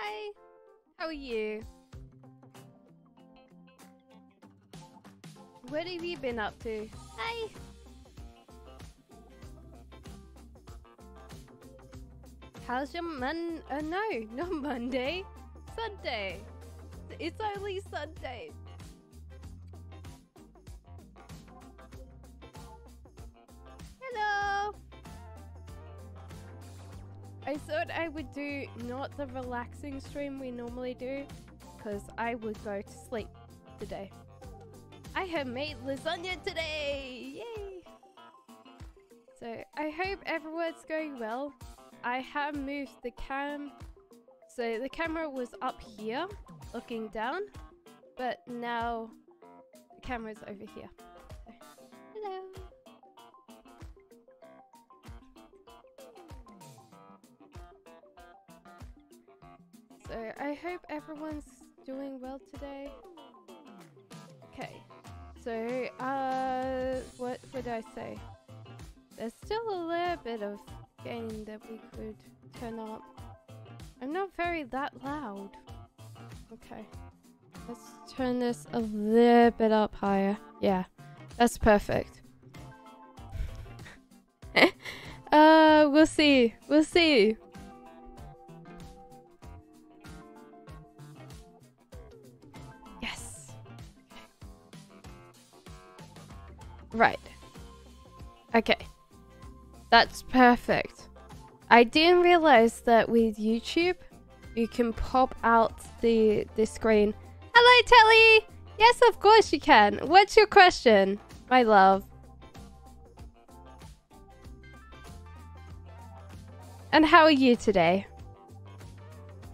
Hi. How are you? What have you been up to? Hi. How's your no, not Monday. Sunday. It's only Sunday. Hello. I thought I would do not the relaxing stream we normally do, because I would go to sleep today. I have made lasagna today! Yay! So I hope everyone's going well. I have moved the so the camera was up here looking down, but now the camera's over here. So, hello! So I hope everyone's doing well today. Okay, so what would I say? There's still a little bit of gain that we could turn up. I'm not very that loud. Okay, let's turn this a little bit up higher. Yeah, that's perfect. We'll see. We'll see. Right. Okay. That's perfect. I didn't realize that with YouTube, you can pop out the screen. Hello, Telly! Yes, of course you can. What's your question, my love? And how are you today?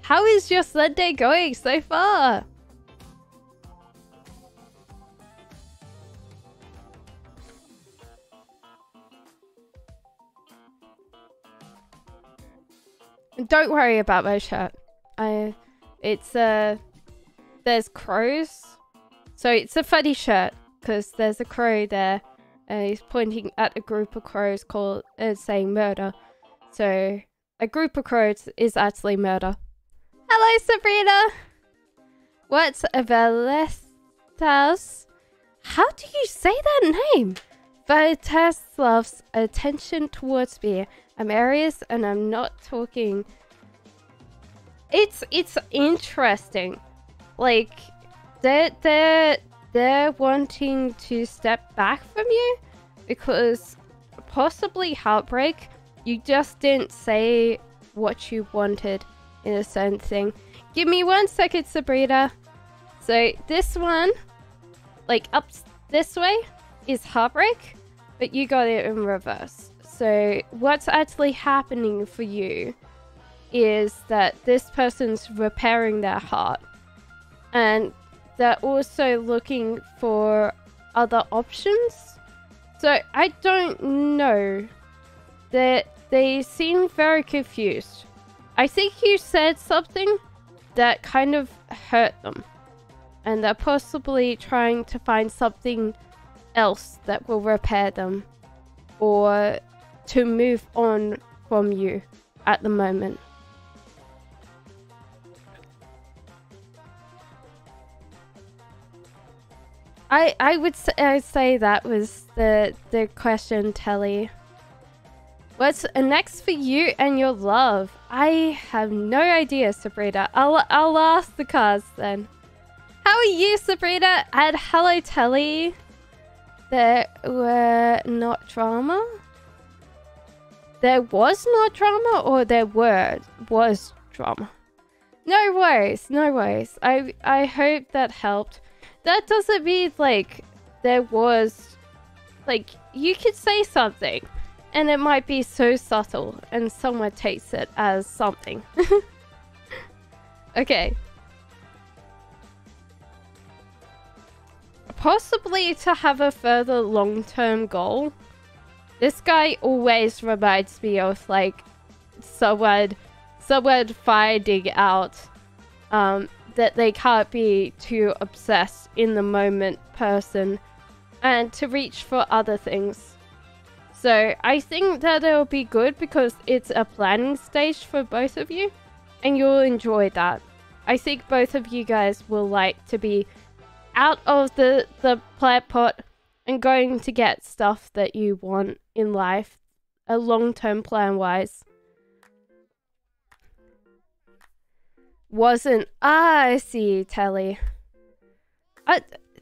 How is your Sunday going so far? Don't worry about my shirt. There's crows. So it's a funny shirt because there's a crow there and he's pointing at a group of crows called saying murder. So a group of crows is actually murder. Hello, Sabrina. What's Velastas? How do you say that name? Velastas's attention towards me. I'm Aries and I'm not talking. It's interesting. Like they're wanting to step back from you because possibly heartbreak. You just didn't say what you wanted in a certain thing. Give me 1 second, Sabrina. So this one, like up this way, is heartbreak, but you got it in reverse. So what's actually happening for you is that this person's repairing their heart and they're also looking for other options. So I don't know. They seem very confused. I think you said something that kind of hurt them and they're possibly trying to find something else that will repair them or to move on from you at the moment. I would say that was the question, Telly. What's next for you and your love? I have no idea, Sabrina. I'll ask the cards then. How are you, Sabrina? And hello, Telly. There were not drama? There was not drama or there was drama? No worries, no worries. I hope that helped. That doesn't mean like there was like you could say something and it might be so subtle and someone takes it as something. Okay. Possibly to have a further long-term goal. This guy always reminds me of like someone finding out that they can't be too obsessed in the moment person and to reach for other things. So I think that it'll be good because it's a planning stage for both of you. and you'll enjoy that. I think both of you guys will like to be out of the plant pot and going to get stuff that you want in life, a long-term plan-wise. Wasn't... Ah, I see, Telly.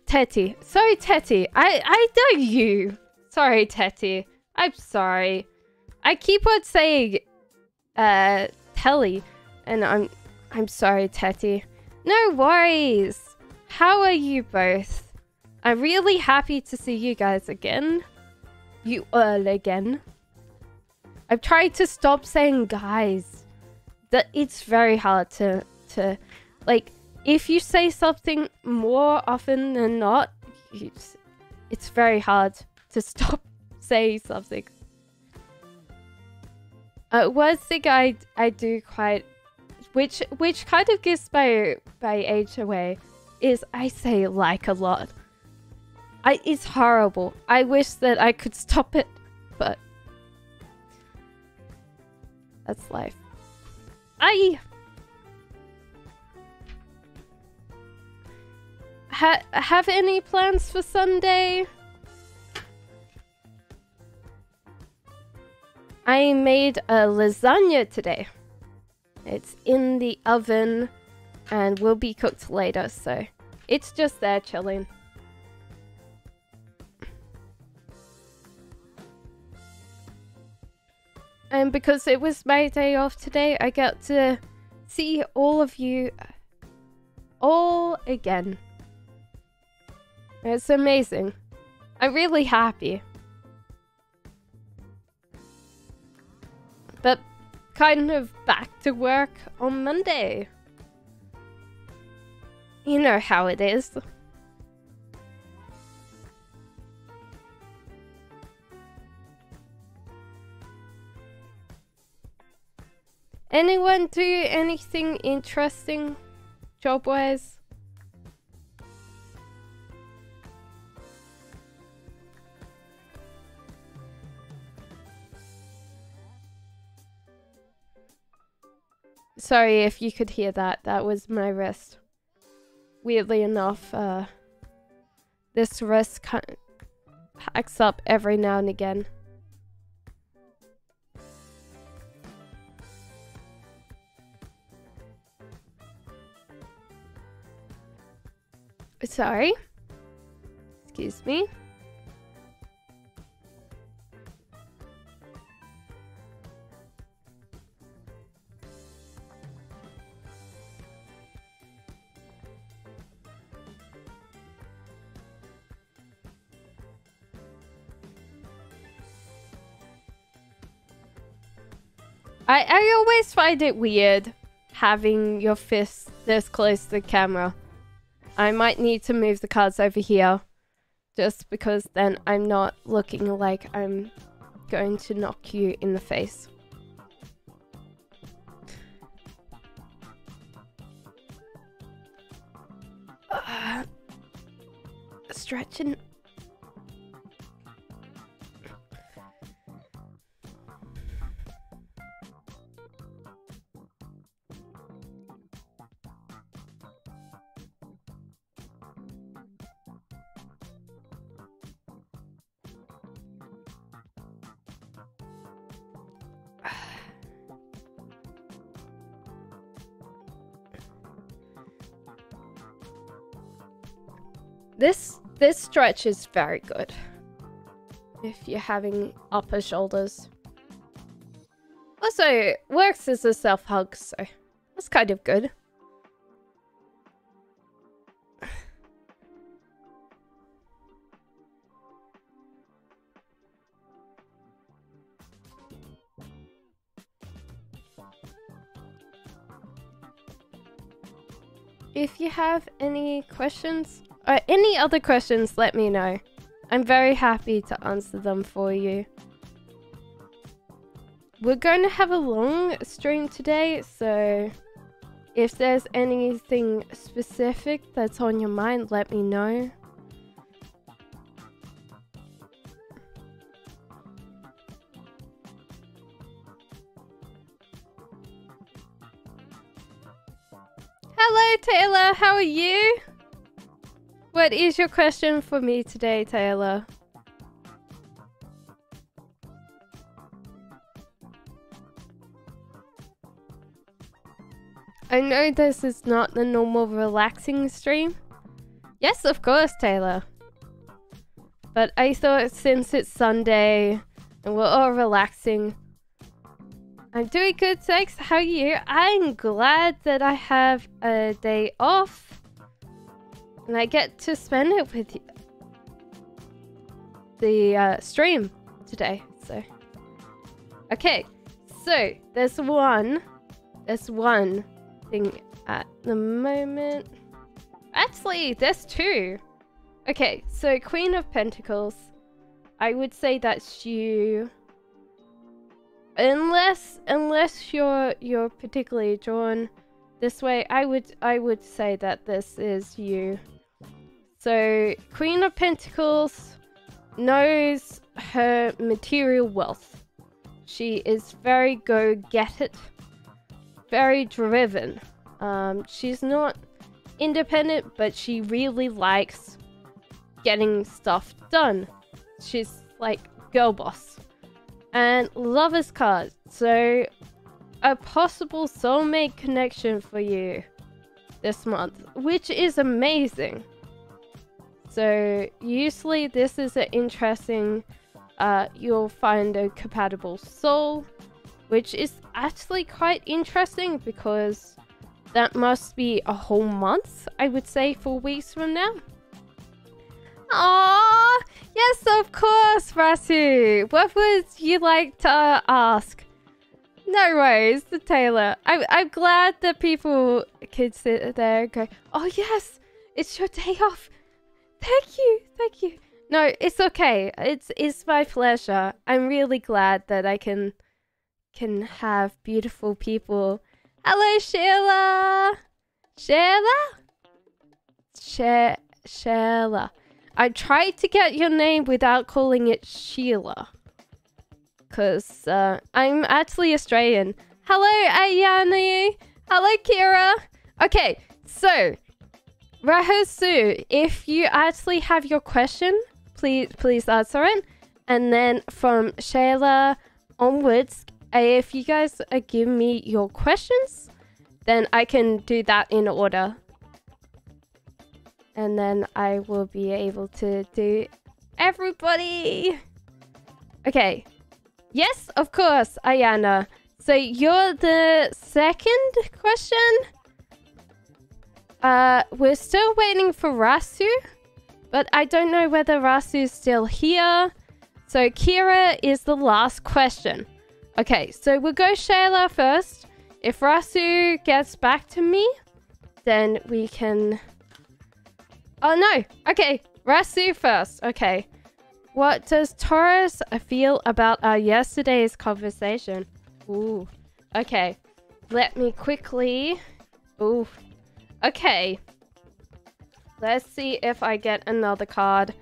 Tetty. Sorry, Tetty. I know you. Sorry, Tetty. I'm sorry. I keep on saying, Telly, and I'm sorry, Tetty. No worries. How are you both? I'm really happy to see you guys again. You all again. I've tried to stop saying guys. That it's very hard to like, if you say something more often than not, it's very hard to stop saying something. One thing I do quite, which kind of gives my age away, is I say like a lot. It's horrible. I wish that I could stop it, but that's life. Have any plans for Sunday? I made a lasagna today. It's in the oven and will be cooked later, so it's just there chilling. And because it was my day off today, I got to see all of you all again. It's amazing. I'm really happy. But kind of back to work on Monday. You know how it is. Anyone do anything interesting job-wise? Sorry if you could hear that. That was my wrist. Weirdly enough, this wrist hacks up every now and again. Sorry. Excuse me. I always find it weird having your fist this close to the camera. I might need to move the cards over here just because then I'm not looking like I'm going to knock you in the face. Stretching. This stretch is very good if you're having upper shoulders. Also, works as a self-hug, so that's kind of good. If you have any questions, or any other questions, let me know. I'm very happy to answer them for you. We're going to have a long stream today, so if there's anything specific that's on your mind, let me know. Hello, Taylor. How are you? What is your question for me today, Taylor? I know this is not the normal relaxing stream. Yes, of course, Taylor. But I thought since it's Sunday and we're all relaxing. I'm doing good, thanks. How are you? I'm glad that I have a day off. And I get to spend it with you. The stream today, so. Okay, so there's one thing at the moment. Actually, there's two. Okay, so Queen of Pentacles. I would say that's you. Unless you're particularly drawn this way, I would say that this is you. So Queen of Pentacles knows her material wealth. She is very go-get-it. Very driven. She's not independent, but she really likes getting stuff done. She's like girl boss. And Lover's card. So a possible soulmate connection for you this month, which is amazing. So usually this is an interesting, you'll find a compatible soul, which is actually quite interesting because that must be a whole month, I would say, 4 weeks from now. Aww! Yes, of course, Rasu! What would you like to ask? No worries, Taylor. I'm glad that people could sit there and go, oh yes, it's your day off. Thank you, thank you. No, it's okay. It's my pleasure. I'm really glad that I can have beautiful people. Hello, Sheila! Sheila. I tried to get your name without calling it Sheila. Because I'm actually Australian. Hello, Ayani. Hello, Kira. Okay, so Rahosu, if you actually have your question, please answer it. And then from Sheila onwards, if you guys give me your questions, then I can do that in order. And then I will be able to do everybody. Okay. Yes, of course, Ayana. So you're the second question? We're still waiting for Rasu, but I don't know whether Rasu's still here. So Kira is the last question. Okay, so we'll go Shayla first. If Rasu gets back to me, then we can... Oh no! Okay, Rasu first. Okay. What does Taurus feel about our yesterday's conversation? Ooh. Okay. Let me quickly... Ooh. Okay. Let's see if I get another card.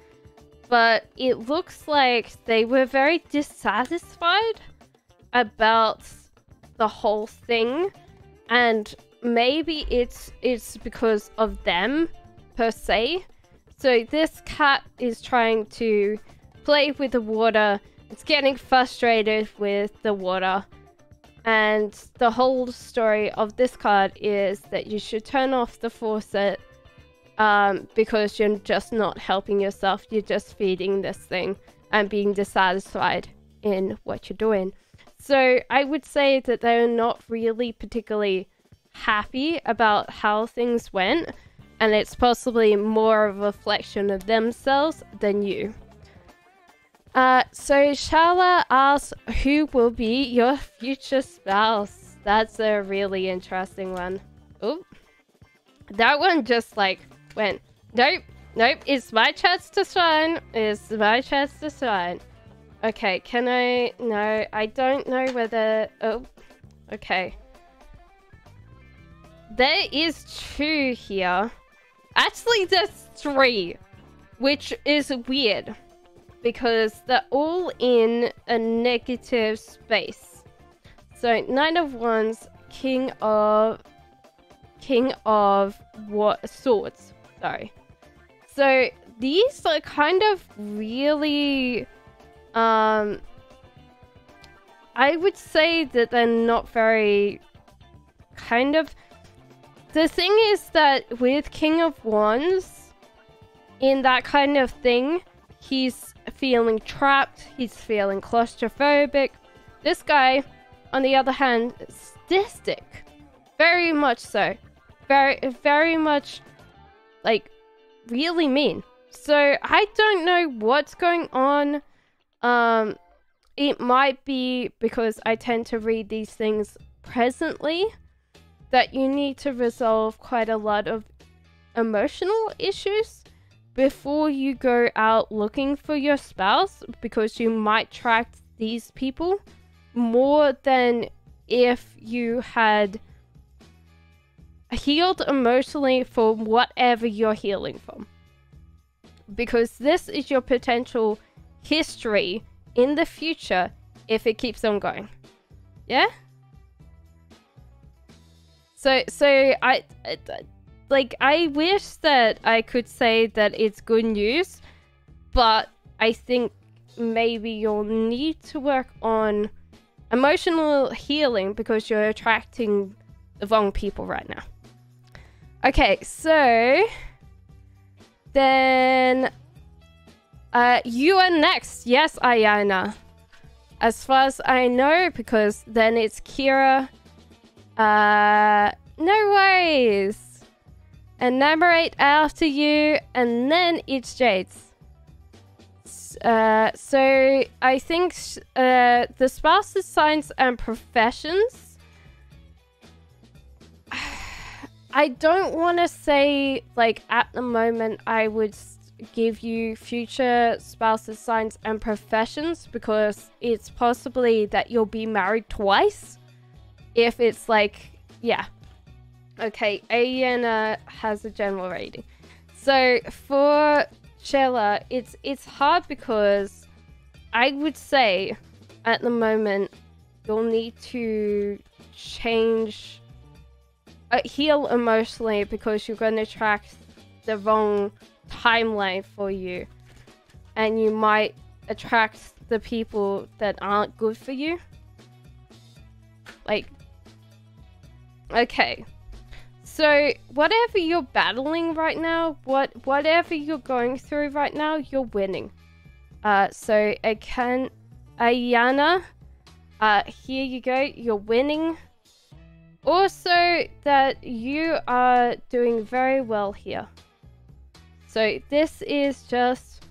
But it looks like they were very dissatisfied about the whole thing. And maybe it's because of them, per se. So this cat is trying to play with the water. It's getting frustrated with the water. And the whole story of this card is that you should turn off the faucet because you're just not helping yourself. You're just feeding this thing and being dissatisfied in what you're doing. So I would say that they're not really particularly happy about how things went. And it's possibly more of a reflection of themselves than you. So Shala asks, who will be your future spouse? That's a really interesting one. Oh, that one just like went, nope, nope, it's my chance to shine. It's my chance to shine. Okay, can I? No, I don't know whether... Oh, okay. There is 2 here. Actually, there's 3, which is weird because they're all in a negative space. So 9 of Wands, King of King of Swords. Sorry. So these are kind of really, I would say that they're not very kind of. The thing is that with King of Wands, in that kind of thing, he's feeling trapped, he's feeling claustrophobic. This guy, on the other hand, is sadistic. Very much so. Very much, like, really mean. So, I don't know what's going on. It might be because I tend to read these things presently, that you need to resolve quite a lot of emotional issues before you go out looking for your spouse, because you might attract these people more than if you had healed emotionally for whatever you're healing from. Because this is your potential history in the future if it keeps on going. Yeah? So I wish that I could say that it's good news, but I think maybe you'll need to work on emotional healing because you're attracting the wrong people right now. Okay, so then you are next. Yes, Ayana. As far as I know, because then it's Kira. No worries. Enumerate after you, and then it's Jade's. So I think the spouses, signs, and professions. I don't want to say, like, at the moment I would give you future spouses, signs, and professions, because it's possibly that you'll be married twice. If it's like, yeah. Okay, Ayana has a general rating. So for Shella, it's hard because I would say at the moment you'll need to change, heal emotionally, because you're going to attract the wrong timeline for you, and you might attract the people that aren't good for you. Like, okay, so whatever you're battling right now, whatever you're going through right now, you're winning. So Ayana, here you go, you're winning. Also, that you are doing very well here. So this is just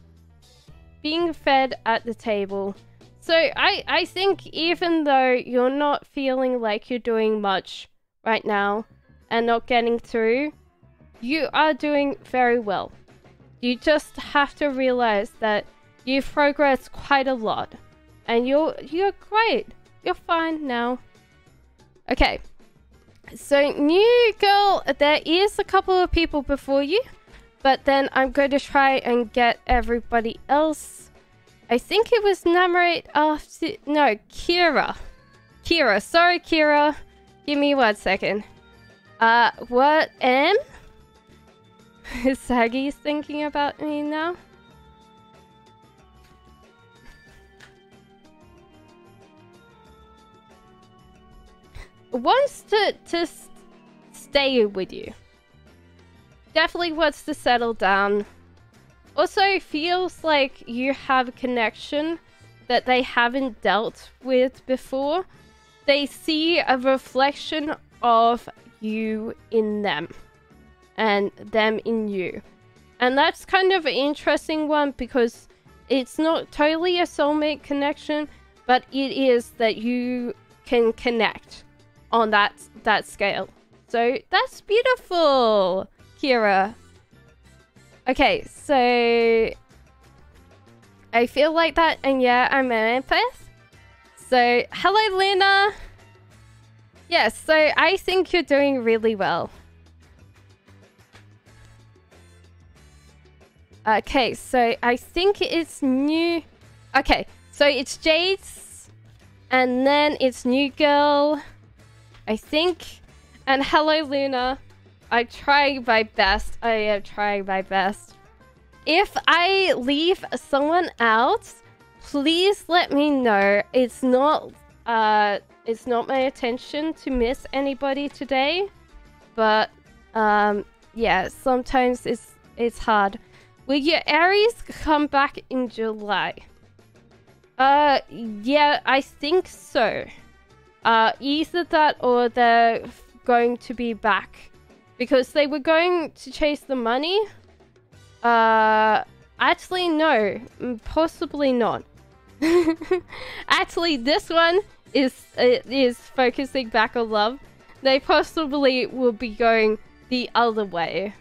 being fed at the table. So I think even though you're not feeling like you're doing much right now and not getting through, you are doing very well. You just have to realize that you've progressed quite a lot, and you're great. You're fine now. Okay. So new girl, there is a couple of people before you, but then I'm going to try and get everybody else. I think it was Namrate after... No, Kira. Sorry, Kira. Give me 1 second. What M? Saggy's thinking about me now. Wants to stay with you. Definitely wants to settle down. Also feels like you have a connection that they haven't dealt with before. They see a reflection of you in them, and them in you. And that's kind of an interesting one, because it's not totally a soulmate connection, but it is that you can connect on that scale. So that's beautiful, Kira. Okay, so I feel like that, and yeah, I'm an empath. So hello, Lena. Yes, so I think you're doing really well. Okay, so I think it's new. Okay, so it's Jade's, and then it's new girl, I think. And hello, Luna. I'm trying my best. I am trying my best. If I leave someone out, please let me know. It's not my intention to miss anybody today, but yeah, sometimes it's hard. Will your Aries come back in July? Yeah, I think so. Either that or they're going to be back because they were going to chase the money. Actually no, possibly not. Actually, this one is focusing back on love. They possibly will be going the other way.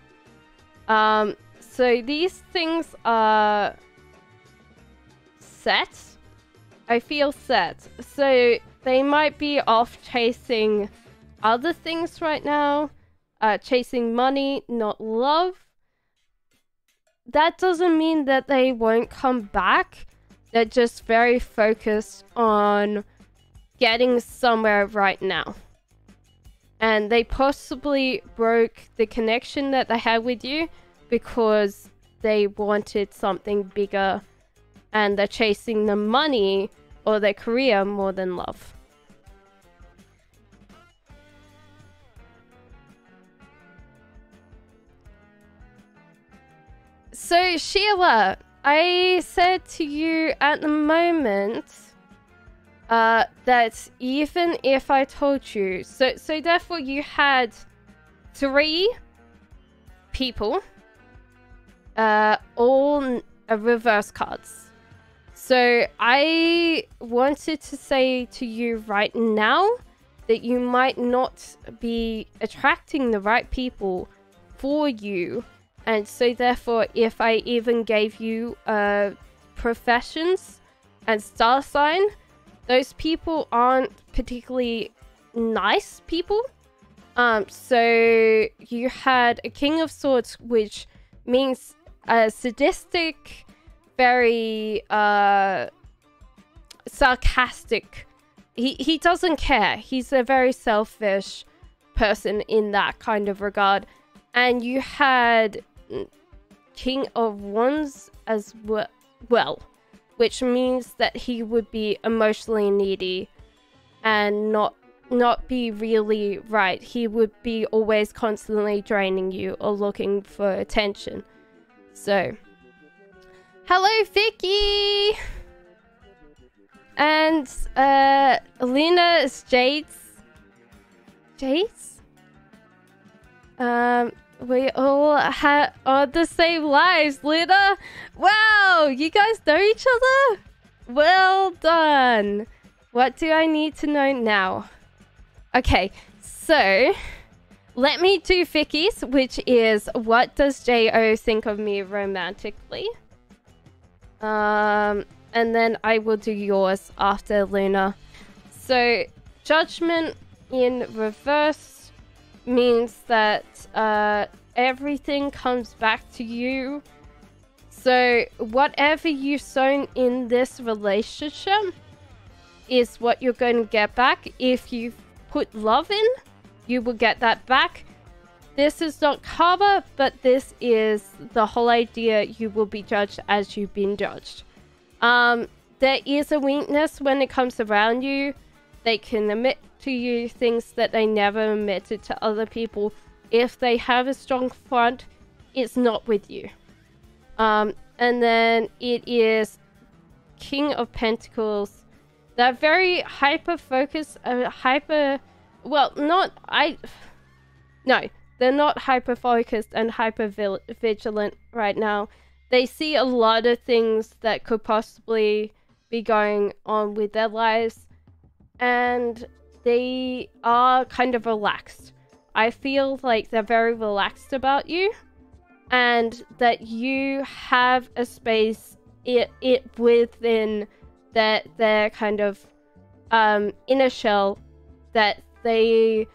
So these things are set. I feel set. So they might be off chasing other things right now. Chasing money, not love. That doesn't mean that they won't come back. They're just very focused on getting somewhere right now. And they possibly broke the connection that they had with you because they wanted something bigger and they're chasing the money or their career more than love. So Sheila, I said to you at the moment that even if I told you, so therefore you had 3 people, all reverse cards. So I wanted to say to you right now that you might not be attracting the right people for you. And so therefore, if I even gave you professions and star sign, those people aren't particularly nice people. So you had a King of Swords, which means sadistic, very sarcastic. He doesn't care. He's a very selfish person in that kind of regard. And you had King of Wands as well, which means that he would be emotionally needy and not be really right. He would be always constantly draining you or looking for attention. So, hello Vicky! And Lena is Jade's. We all are the same lives, Lena. Wow, you guys know each other? Well done. What do I need to know now? Okay, so let me do Vicky's, which is what does J.O. think of me romantically? And then I will do yours after Luna. So Judgment in reverse means that everything comes back to you. So whatever you've sown in this relationship is what you're going to get back. If you put love in, you will get that back. This is not karma, but this is the whole idea. You will be judged as you've been judged. There is a weakness when it comes around you. They can admit to you things that they never admitted to other people. If they have a strong front, it's not with you. And then it is King of Pentacles. They're very hyper-focused, well, no, they're not hyper-focused and hyper-vigilant right now. They see a lot of things that could possibly be going on with their lives. And they are kind of relaxed. I feel like they're very relaxed about you. And that you have a space it within their kind of inner shell that they're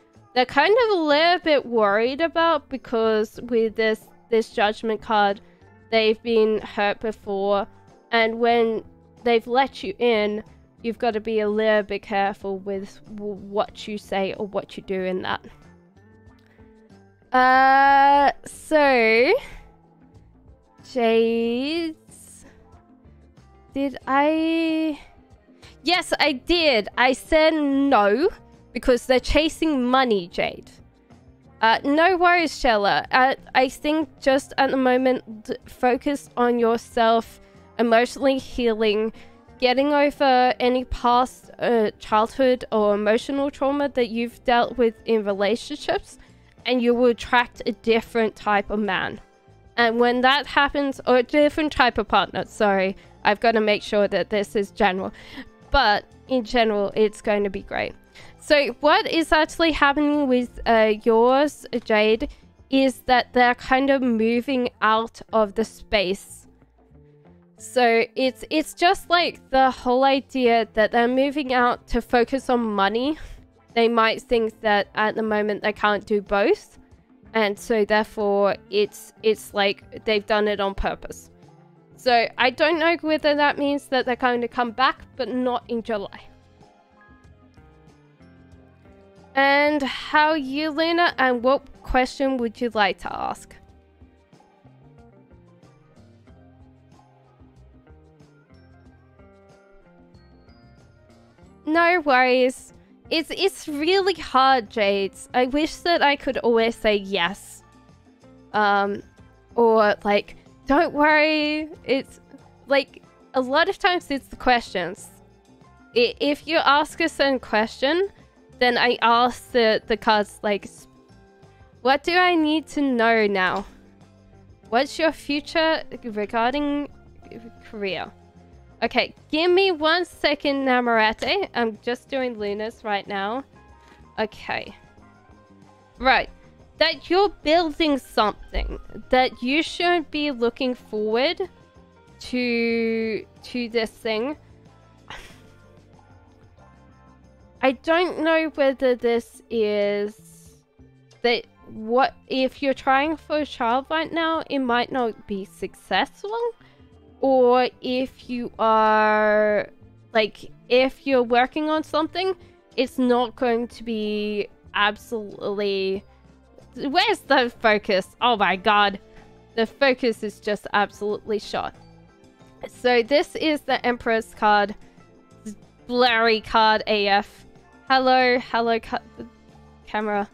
kind of a little bit worried about, because with this Judgment card, they've been hurt before, and when they've let you in, you've got to be a little bit careful with what you say or what you do in that. So Jades, did I? Yes, I did. I said no because they're chasing money, Jade. No worries, Shella. I think just at the moment, focus on yourself, emotionally healing, getting over any past childhood or emotional trauma that you've dealt with in relationships, and you will attract a different type of man. And when that happens, or a different type of partner, sorry, I've got to make sure that this is general. But in general, it's going to be great. So what is actually happening with yours, Jade, is that they're kind of moving out of the space. So it's just like the whole idea that they're moving out to focus on money. They might think that at the moment they can't do both. And so therefore it's like they've done it on purpose. So I don't know whether that means that they're going to come back, but not in July. And how are you, Luna? And what question would you like to ask? No worries. It's really hard, Jades. I wish that I could always say yes. Or like, don't worry. It's like a lot of times it's the questions. If you ask a certain question, then I ask the cards like, what do I need to know now? What's your future regarding career? Okay, give me 1 second, Namarate. I'm just doing Luna's right now. Okay. Right. That you're building something. That you should be looking forward to this thing. I don't know whether this is... that what if you're trying for a child right now, it might not be successful. Or if you are, like, if you're working on something, it's not going to be absolutely... Where's the focus? Oh my god. The focus is just absolutely shot. So this is the Empress card. Blurry card AF. Hello, camera.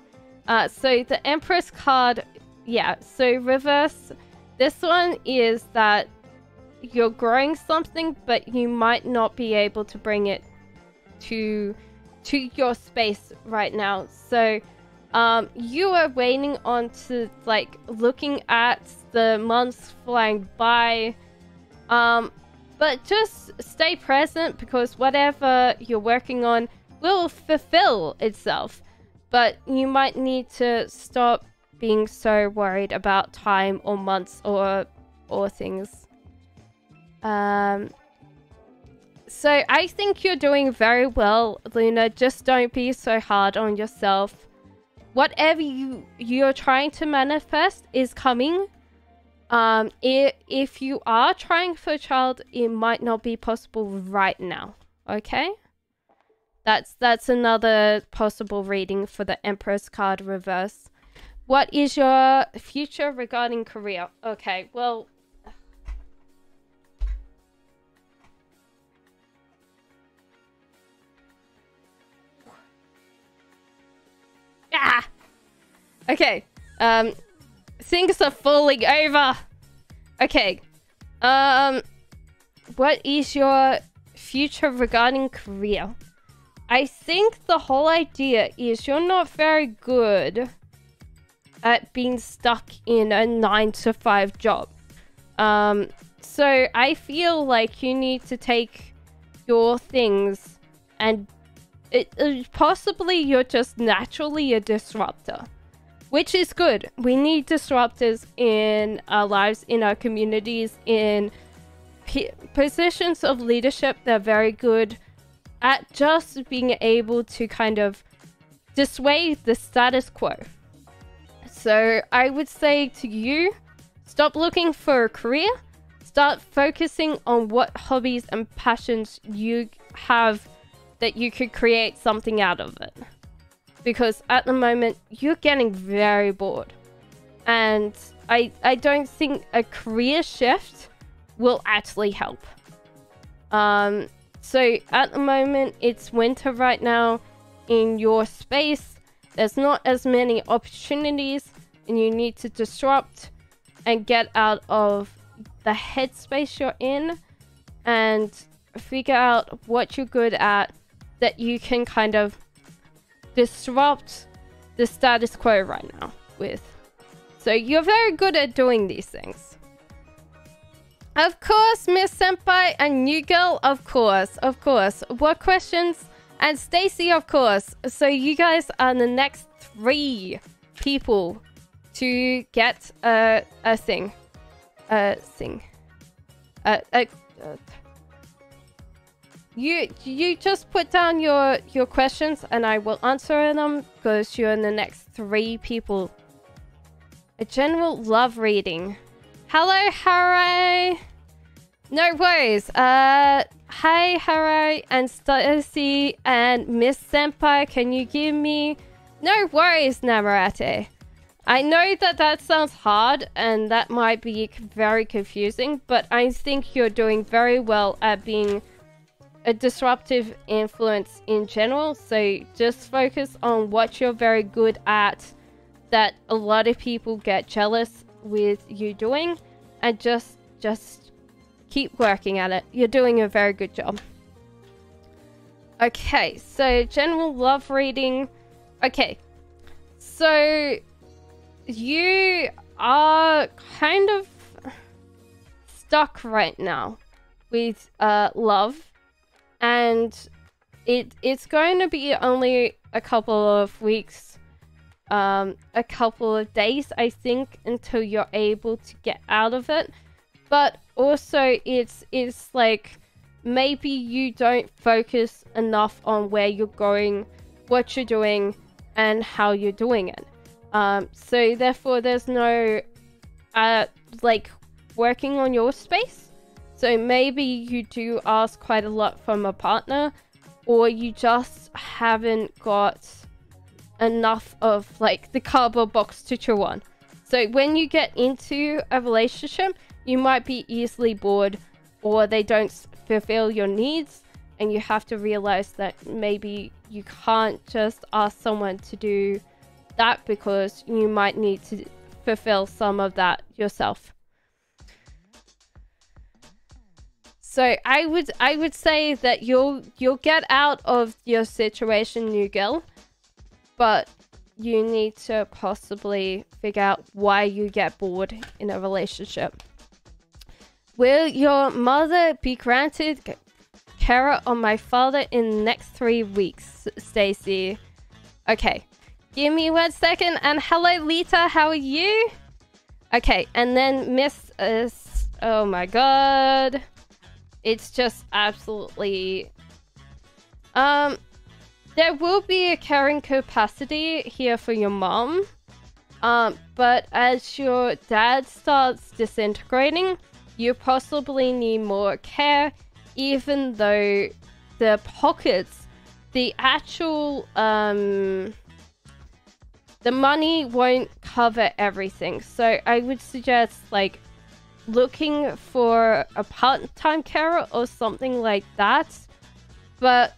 So the Empress card, yeah, so reverse. This one is that you're growing something, but you might not be able to bring it to your space right now. So you are waiting on to, like, looking at the months flying by. But just stay present, because whatever you're working on will fulfill itself. But you might need to stop being so worried about time or months or things. So I think you're doing very well, Luna. Just don't be so hard on yourself. Whatever you're trying to manifest is coming. If you are trying for a child, it might not be possible right now. Okay? That's another possible reading for the Empress card reverse. What is your future regarding career? Okay, well... Ah! Okay. Things are falling over. Okay. What is your future regarding career? I think the whole idea is you're not very good at being stuck in a 9-to-5 job. So I feel like you need to take your things and possibly you're just naturally a disruptor, which is good. We need disruptors in our lives, in our communities, in positions of leadership. They're very good at just being able to kind of dissuade the status quo. So I would say to you, stop looking for a career. Start focusing on what hobbies and passions you have that you could create something out of it. Because at the moment, you're getting very bored. And I don't think a career shift will actually help. So at the moment, it's winter right now in your space. There's not as many opportunities, and you need to disrupt and get out of the headspace you're in and figure out what you're good at that you can kind of disrupt the status quo right now with. So you're very good at doing these things. Of course, Miss Senpai and New Girl, of course. What questions? And Stacy, of course. So you guys are the next 3 people to get a thing. You just put down your questions and I will answer them because you're the next 3 people. A general love reading. Hello, Harai. No worries. Hi, Harai and Stacy and Miss Senpai. Can you give me... No worries, Namarate. I know that sounds hard and that might be very confusing, but I think you're doing very well at being a disruptive influence in general. So just focus on what you're very good at that a lot of people get jealous with you doing, and just keep working at it. You're doing a very good job. Okay, so general love reading. Okay, so you are kind of stuck right now with love, and it's going to be only a couple of weeks, a couple of days, I think, until you're able to get out of it. But also it's like maybe you don't focus enough on where you're going, what you're doing, and how you're doing it. So therefore there's no like working on your space. So maybe you do ask quite a lot from a partner, or you just haven't got enough of like the cardboard box to chew on. So when you get into a relationship, you might be easily bored, or they don't fulfill your needs, and you have to realize that maybe you can't just ask someone to do that because you might need to fulfill some of that yourself. So I would say that you'll get out of your situation, New Girl, but you need to possibly figure out why you get bored in a relationship. Will your mother be granted care on my father in the next 3 weeks, Stacy? Okay, give me 1 second. And hello, Lita, how are you? Okay, and then Miss... oh my god. It's just absolutely... there will be a caring capacity here for your mom. But as your dad starts disintegrating, you possibly need more care, even though the pockets, the actual, the money won't cover everything. So I would suggest like looking for a part-time carer or something like that. But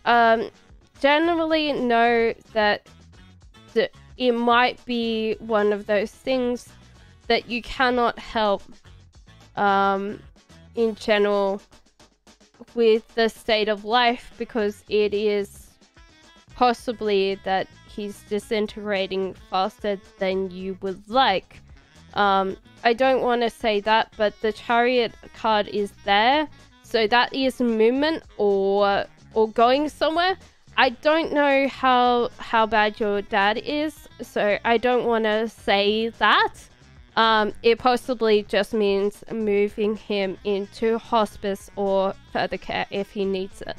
generally know that it might be one of those things that you cannot help in general with the state of life, because it is possibly that he's disintegrating faster than you would like. I don't want to say that, but the Chariot card is there, so that is movement or going somewhere. I don't know how bad your dad is, so I don't want to say that. It possibly just means moving him into hospice or further care if he needs it.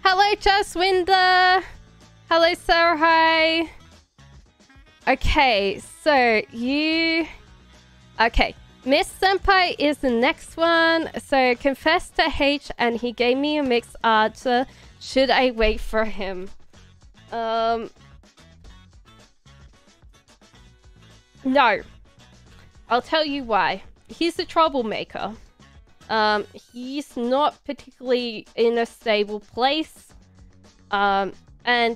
Hello, Jaswinder! Hello, Sarahai! Okay, so you... Okay, Miss Senpai is the next one. So, confess to H and he gave me a mixed answer. Should I wait for No. I'll tell you why. He's a troublemaker. He's not particularly in a stable place. And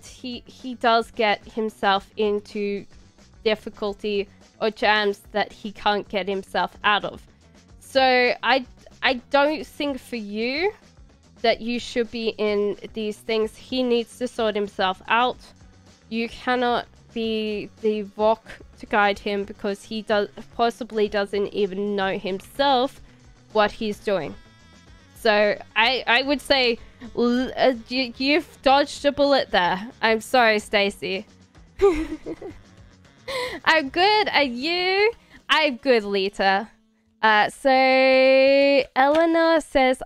he does get himself into difficulty or jams that he can't get himself out of. So I don't think for you that you should be in these things. He needs to sort himself out. You cannot be the rock to guide him because he possibly doesn't even know himself what he's doing. So I would say you've dodged a bullet there. I'm sorry, Stacy. I'm good. Are you? I'm good, Lita. So Eleanor says,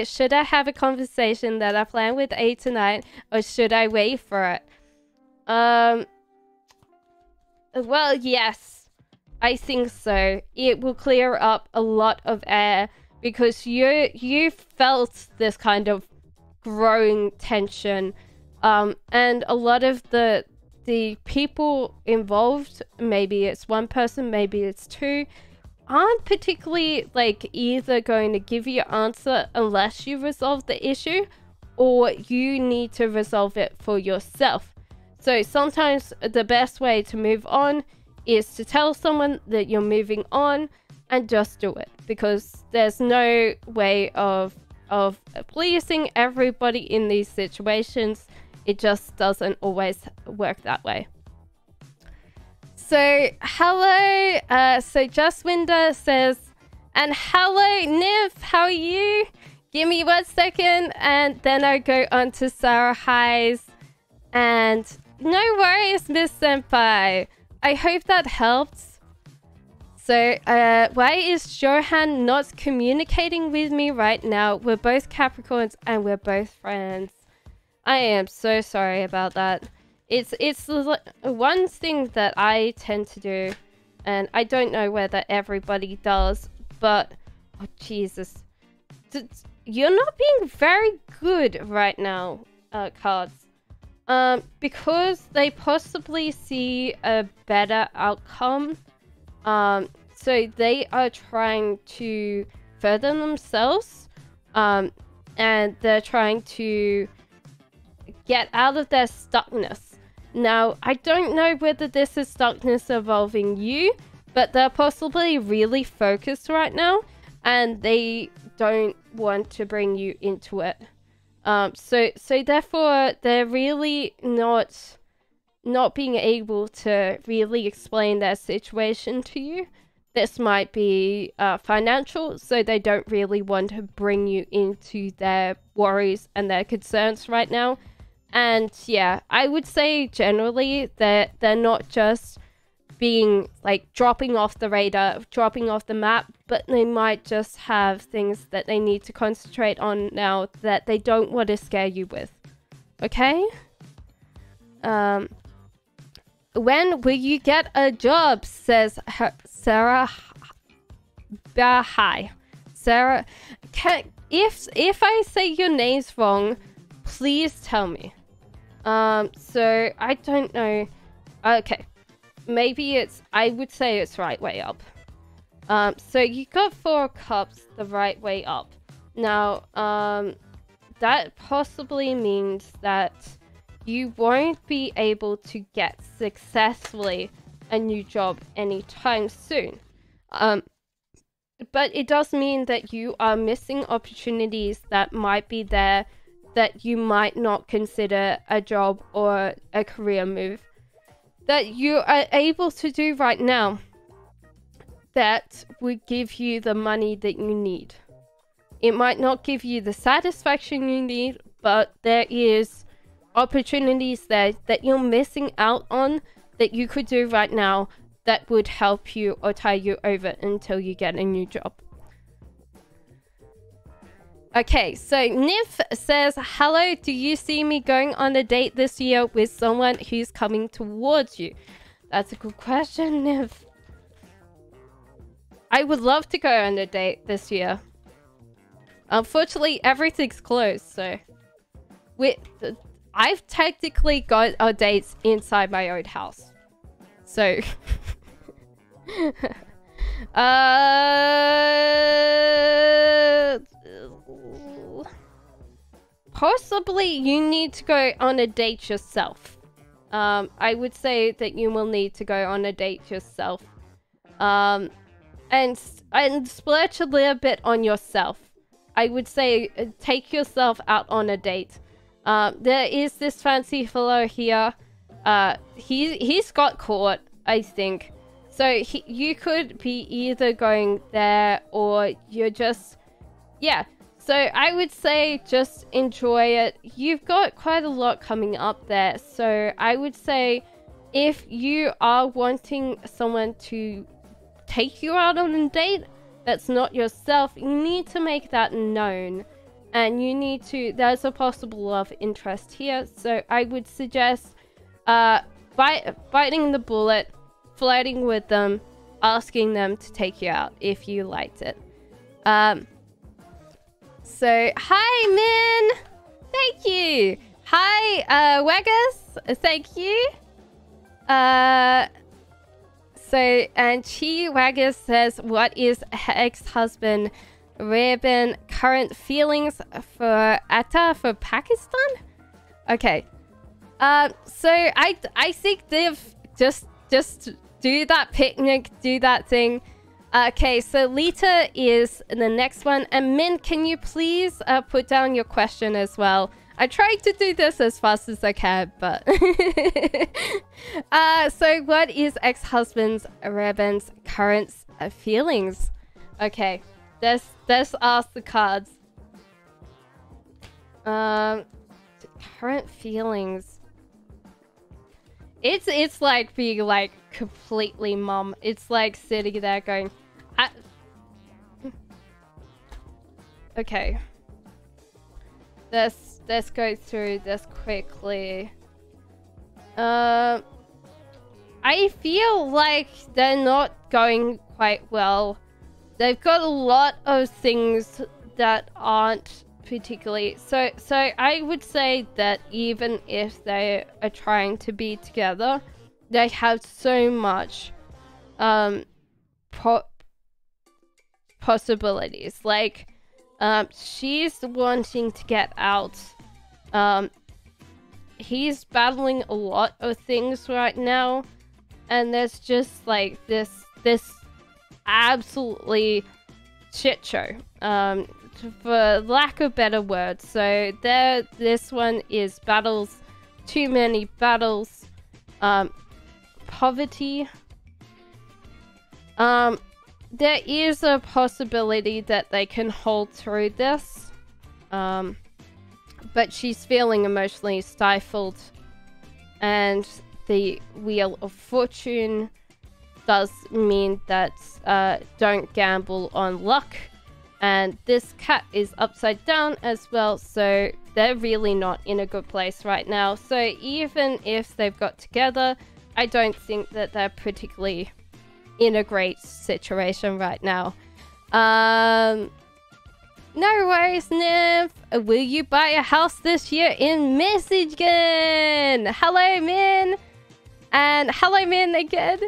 should I have a conversation that I plan with A tonight, or should I wait for it? Well, yes, I think so. It will clear up a lot of air because you felt this kind of growing tension, and a lot of the people involved, maybe it's one person, maybe it's two, aren't particularly like either going to give you an answer unless you resolve the issue, or you need to resolve it for yourself. So sometimes the best way to move on is to tell someone that you're moving on and just do it, because there's no way of pleasing everybody in these situations. It just doesn't always work that way. So, hello. So Justwinder says, and hello, Niv, how are you? Give me 1 second, and then I'll go on to Sarah Highs. And no worries, Miss Senpai. I hope that helps. So, why is Johan not communicating with me right now? We're both Capricorns and we're both friends. I am so sorry about that. It's one thing that I tend to do, and I don't know whether everybody does, but oh Jesus, you're not being very good right now, cards. Because they possibly see a better outcome. So they are trying to further themselves, and they're trying to get out of their stuckness. Now, I don't know whether this is stuckness involving you, but they're possibly really focused right now, and they don't want to bring you into it. So therefore, they're really not being able to really explain their situation to you. This might be financial, so they don't really want to bring you into their worries and their concerns right now. And yeah, I would say generally that they're not just being like dropping off the radar, dropping off the map, but they might just have things that they need to concentrate on now that they don't want to scare you with. Okay? When will you get a job? Says Sarah. Hi. Sarah, if I say your name's wrong, please tell me. So I don't know. Okay. Maybe I would say it's right way up. So you got 4 cups the right way up. Now, that possibly means that you won't be able to get successfully a new job anytime soon. But it does mean that you are missing opportunities that might be there that you might not consider a job or a career move that you are able to do right now that would give you the money that you need. It might not give you the satisfaction you need, but there is opportunities there that you're missing out on that you could do right now that would help you or tie you over until you get a new job. Okay, so Nif says, hello, do you see me going on a date this year with someone who's coming towards you? That's a good question, Nif. I would love to go on a date this year. Unfortunately, everything's closed, so... I've technically got our dates inside my own house. So... Possibly you need to go on a date yourself. I would say that you will need to go on a date yourself. And splurge a little bit on yourself. I would say take yourself out on a date. There is this fancy fellow here. He's got caught, I think. So you could be either going there or you're just... Yeah. So I would say just enjoy it. You've got quite a lot coming up there. So I would say if you are wanting someone to take you out on a date that's not yourself, you need to make that known. And you need to... There's a possible love interest here. So I would suggest biting the bullet, flirting with them, asking them to take you out if you liked it. So, hi, Min! Thank you! Hi, Waggers! Thank you! So, and Chi Waggers says, what is ex-husband Rebin current feelings for Atta for Pakistan? Okay. So, I think they've just do that picnic, do that thing. Okay, so Lita is the next one. And Min, can you please put down your question as well? I tried to do this as fast as I can, but... so what is ex-husband's Rebin's current feelings? Okay, let's ask the cards. Current feelings. It's like being like completely mum. It's like sitting there going... Okay. Let's go through this quickly. I feel like they're not going quite well. They've got a lot of things that aren't particularly... So I would say that even if they are trying to be together, they have so much possibilities. Like, she's wanting to get out. He's battling a lot of things right now, and there's just like this absolutely shit show, for lack of better words. So this one is battles, too many battles, poverty. There is a possibility that they can hold through this, but she's feeling emotionally stifled, and the Wheel of Fortune does mean that don't gamble on luck, and this cat is upside down as well, so they're really not in a good place right now. So even if they've got together, I don't think that they're particularly in a great situation right now. No worries, Nymph. Will you buy a house this year in Michigan? Hello, Min. And hello, Min again.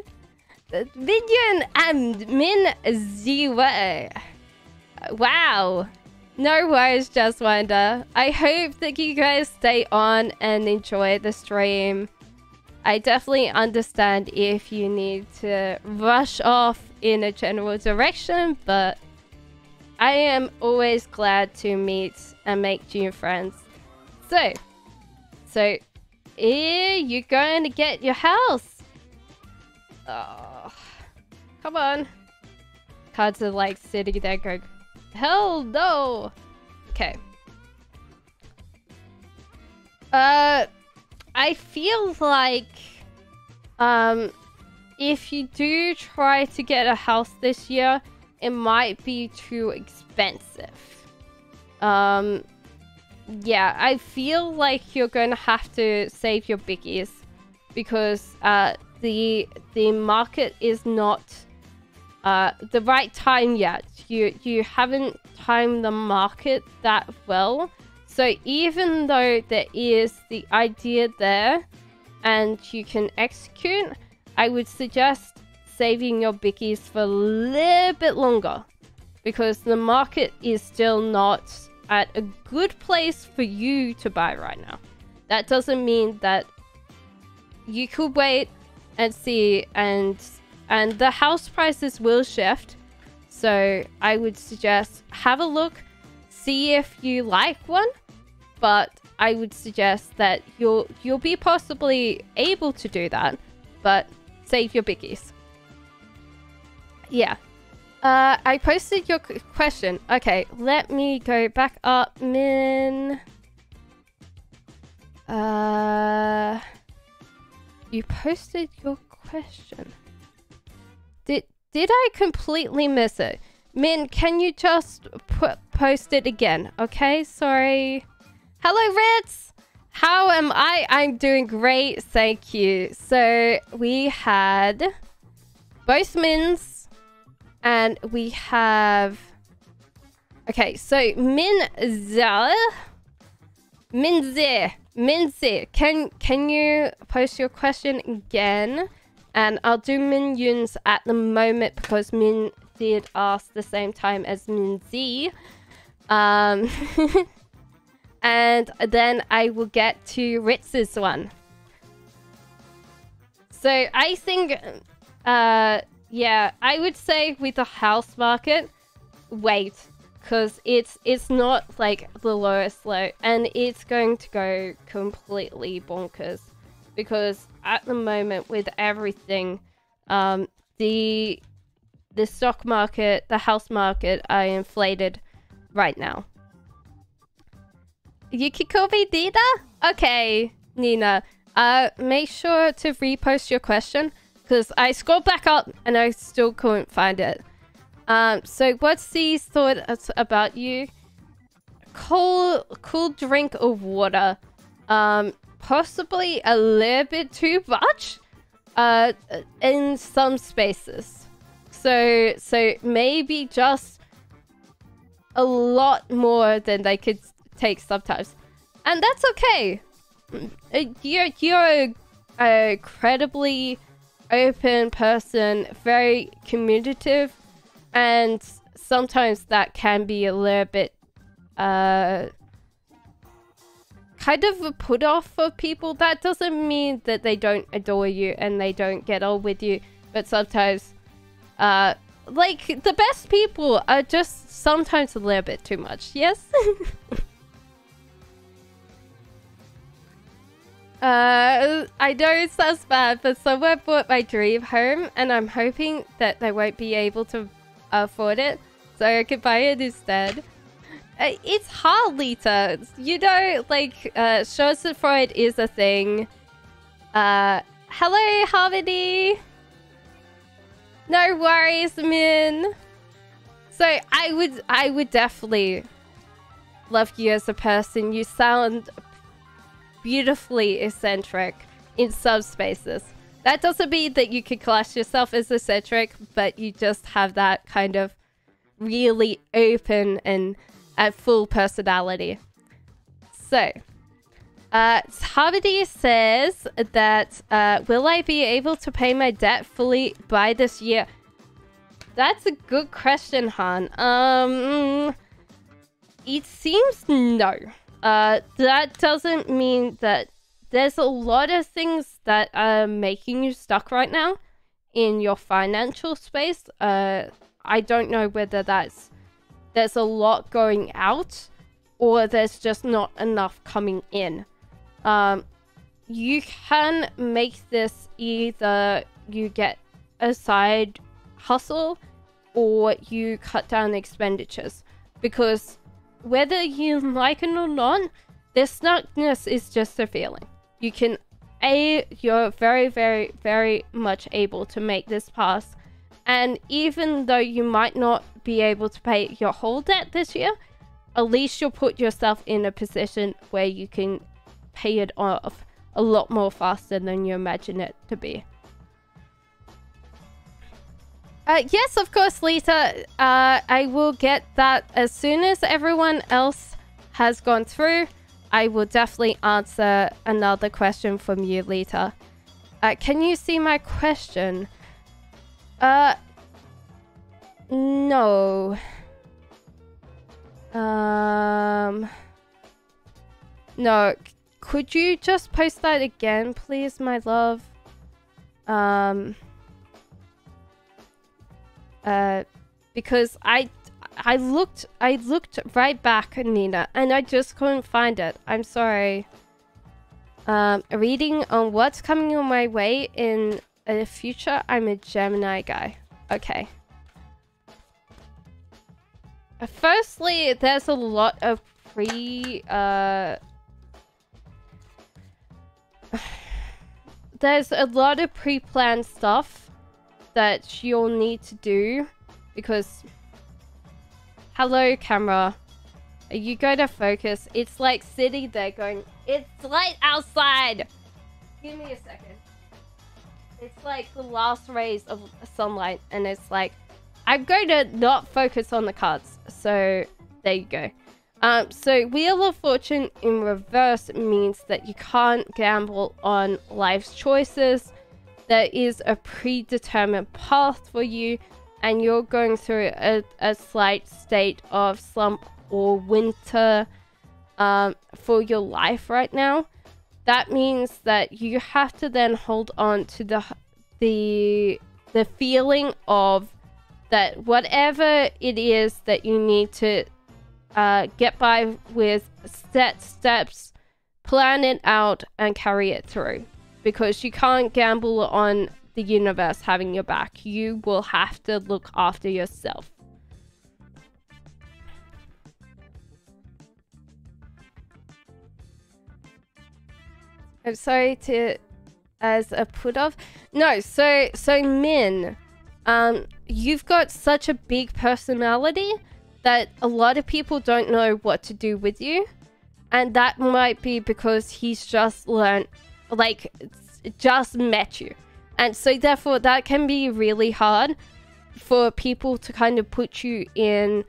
Minion and Min Zero. Wow. No worries, Just Wonder. I hope that you guys stay on and enjoy the stream. I definitely understand if you need to rush off in a general direction, but I am always glad to meet and make new friends. So you're going to get your house. Oh, come on. Cards are like sitting there going, hell no. Okay. I feel like if you do try to get a house this year, it might be too expensive. Yeah, I feel like you're going to have to save your biggies because the market is not the right time yet. You haven't timed the market that well. So even though there is the idea there and you can execute, I would suggest saving your bickies for a little bit longer, because the market is still not at a good place for you to buy right now. That doesn't mean that you could wait and see, and the house prices will shift. So I would suggest have a look, see if you like one, but I would suggest that you'll be possibly able to do that, but save your bickies. Yeah. I posted your question. Okay, let me go back up, Min. You posted your question. Did I completely miss it? Min, can you just post it again? Okay, sorry. Hello, Ritz! How am I? I'm doing great, thank you. So, we had both Mins, and we have... Okay, so Minze, can you post your question again? And I'll do Min Yun's at the moment because Min did ask the same time as Min Z. And then I will get to Ritz's one. So I think, yeah, I would say with the house market, wait. Because it's not like the lowest low, and it's going to go completely bonkers. Because at the moment with everything, the stock market, the house market are inflated right now. You can call me Nina? Okay, Nina. Make sure to repost your question, because I scrolled back up and I still couldn't find it. So what's the thought about you? Cool drink of water. Possibly a little bit too much in some spaces. So maybe just a lot more than they could take sometimes. And that's okay. You're a incredibly open person, very communicative, and sometimes that can be a little bit kind of a put off for people. That doesn't mean that they don't adore you and they don't get on with you, but sometimes like the best people are just sometimes a little bit too much. Yes. I know it sounds bad, but someone bought my dream home and I'm hoping that they won't be able to afford it, so I could buy it instead. It's hard, Lita. You know, like, Schadenfreude is a thing. Hello, Harmony. No worries, Min. So, I would definitely love you as a person. You sound beautifully eccentric in some spaces. That doesn't mean that you could class yourself as eccentric, but you just have that kind of really open and full personality. So, Harmony says that, will I be able to pay my debt fully by this year? That's a good question, Han. It seems no. That doesn't mean that there's a lot of things that are making you stuck right now in your financial space. I don't know whether there's a lot going out or there's just not enough coming in. You can make this either you get a side hustle or you cut down expenditures, because whether you like it or not, this stuckness is just a feeling. You can, you're very, very, very much able to make this pass. And even though you might not be able to pay your whole debt this year, at least you'll put yourself in a position where you can pay it off a lot more faster than you imagine it to be. Yes, of course, Lisa. I will get that as soon as everyone else has gone through. I will definitely answer another question from you, Lita. Can you see my question? No. No. Could you just post that again, please, my love? Because I looked right back, Nina, and I just couldn't find it. I'm sorry. A reading on what's coming on my way in the future. I'm a Gemini guy. Okay. Firstly, there's a lot of there's a lot of pre-planned stuff that you'll need to do because... Hello, camera. Are you going to focus? It's like sitting there going, it's light outside! Give me a second. It's like the last rays of sunlight, and it's like, I'm going to not focus on the cards. So, there you go. So Wheel of Fortune in reverse means that you can't gamble on life's choices. There is a predetermined path for you, and you're going through a slight state of slump or winter for your life right now. That means that you have to then hold on to the feeling of that whatever it is that you need to get by with, set steps, plan it out, and carry it through. Because you can't gamble on the universe having your back. You will have to look after yourself. I'm sorry to... as a put-off. No, so Min, you've got such a big personality that a lot of people don't know what to do with you. And that might be because he's just learned, like, just met you. And so therefore that can be really hard for people to kind of put you in,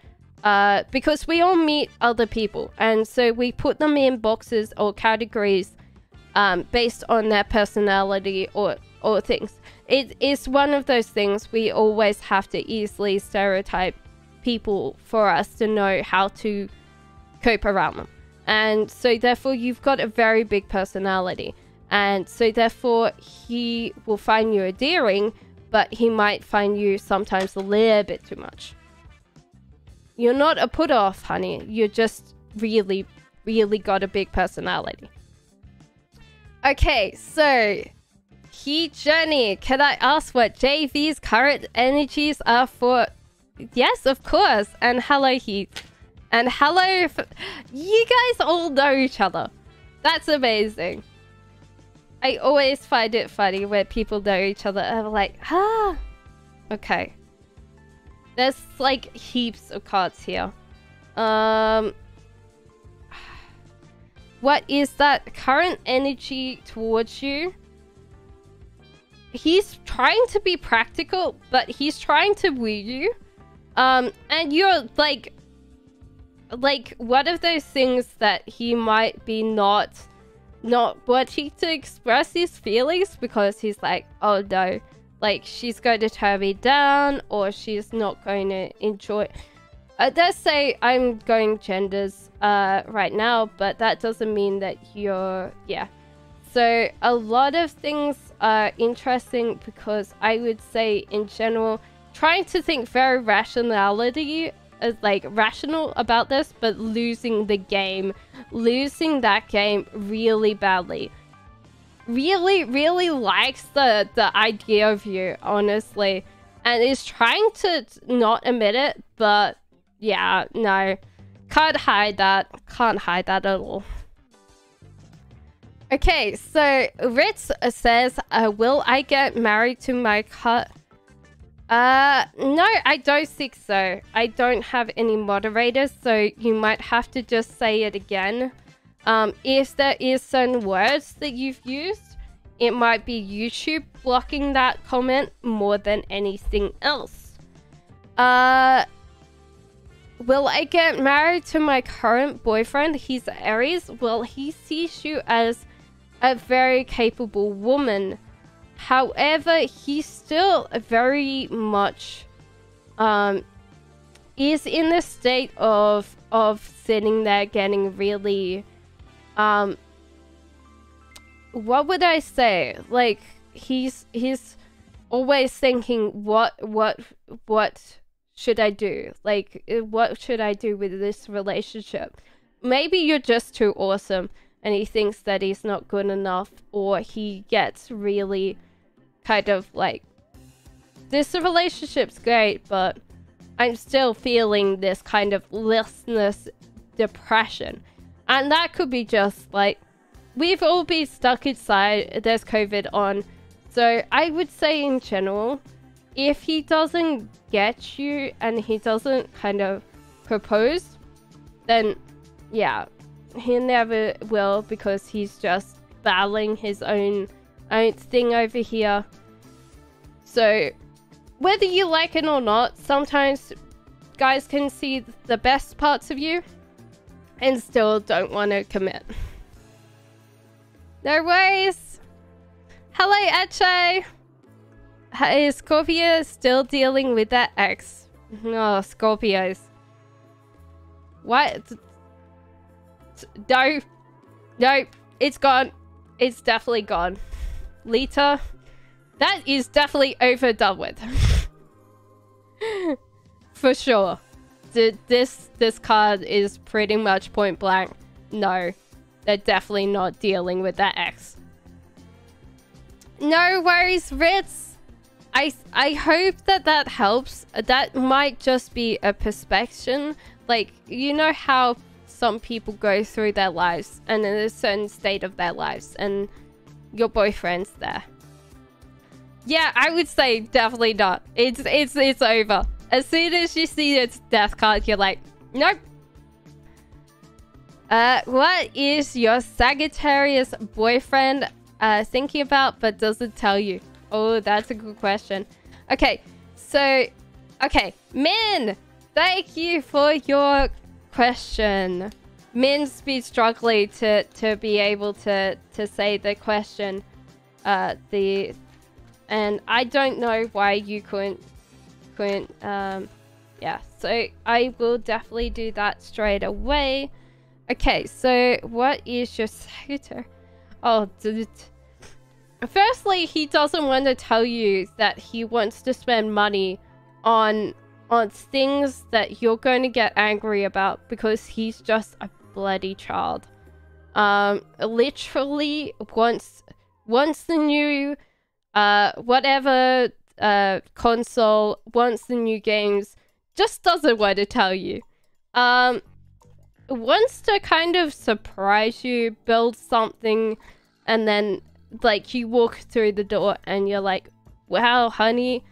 because we all meet other people. And so we put them in boxes or categories based on their personality or things. It is one of those things we always have to easily stereotype people for us to know how to cope around them. And so therefore you've got a very big personality. And so therefore he will find you endearing, but he might find you sometimes a little bit too much. You're not a put-off, honey. You're just really, really got a big personality. Okay, so Journey, can I ask what JV's current energies are for? Yes, of course. And hello, Heath. And hello, you guys all know each other. That's amazing. I always find it funny when people know each other and I'm like, ah. Okay. There's like heaps of cards here. What is that current energy towards you? He's trying to be practical, but he's trying to woo you. And you're like one of those things that he might be not wanting to express his feelings because he's like, oh no, like she's going to turn me down or she's not going to enjoy. Let's say I'm going genders right now, but that doesn't mean that you're, yeah. So a lot of things are interesting because I would say in general, trying to think very rationality, like rational about this, but losing that game really badly. Really likes the idea of you, honestly, and is trying to not admit it, but yeah, no, can't hide that at all. Okay, so Ritz says, will I get married to my cut? No, I don't think so. I don't have any moderators, so you might have to just say it again. If there is certain words that you've used, it might be YouTube blocking that comment more than anything else. Will I get married to my current boyfriend? He's Aries. Well, he sees you as a very capable woman. However, he's still very much is in the state of sitting there getting really what would I say? Like he's always thinking what should I do? Like what should I do with this relationship? Maybe you're just too awesome and he thinks that he's not good enough, or he gets really kind of like, this relationship's great, but I'm still feeling this kind of listless depression. And that could be just like, we've all been stuck inside, there's COVID on. So I would say in general, if he doesn't get you and he doesn't kind of propose, then yeah, he never will, because he's just battling his own thing over here. So whether you like it or not, sometimes guys can see the best parts of you and still don't want to commit. No worries. Hello, Ache. Is Scorpio still dealing with that ex? Oh, Scorpios. What? No. No. It's gone. It's definitely gone. Lita. That is definitely overdone with. For sure. This card is pretty much point blank. No. They're definitely not dealing with that ex. No worries, Ritz. I hope that helps. That might just be a perspective. Like, you know how some people go through their lives and in a certain state of their lives, and your boyfriend's there. Yeah, I would say definitely not. It's over. As soon as you see its death card, you're like, nope. What is your Sagittarius boyfriend thinking about but doesn't tell you? Oh, that's a good question. Okay, so, okay, Min, thank you for your question. Min's been struggling to be able to say the question, and I don't know why you couldn't, yeah, so I will definitely do that straight away. Okay, so what is your Sagittarius? Oh, firstly, he doesn't want to tell you that he wants to spend money on things that you're going to get angry about, because he's just a bloody child. Literally wants the new whatever console, wants the new games, just doesn't want to tell you. Wants to kind of surprise you, build something, and then like you walk through the door and you're like, wow, honey,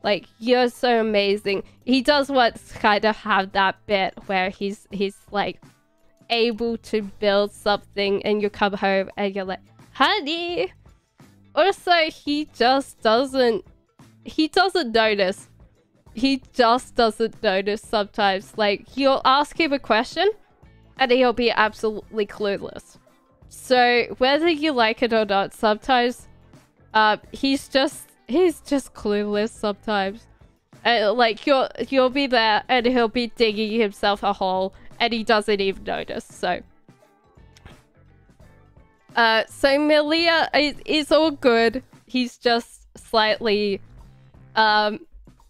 like you're so amazing. He does want to kind of have that bit where he's like able to build something, and you come home and you're like, honey. Also, he just doesn't notice. He just doesn't notice sometimes. Like, you'll ask him a question and he'll be absolutely clueless. So whether you like it or not, sometimes he's just clueless sometimes. Like you'll be there and he'll be digging himself a hole and he doesn't even notice. So Melia is all good. He's just slightly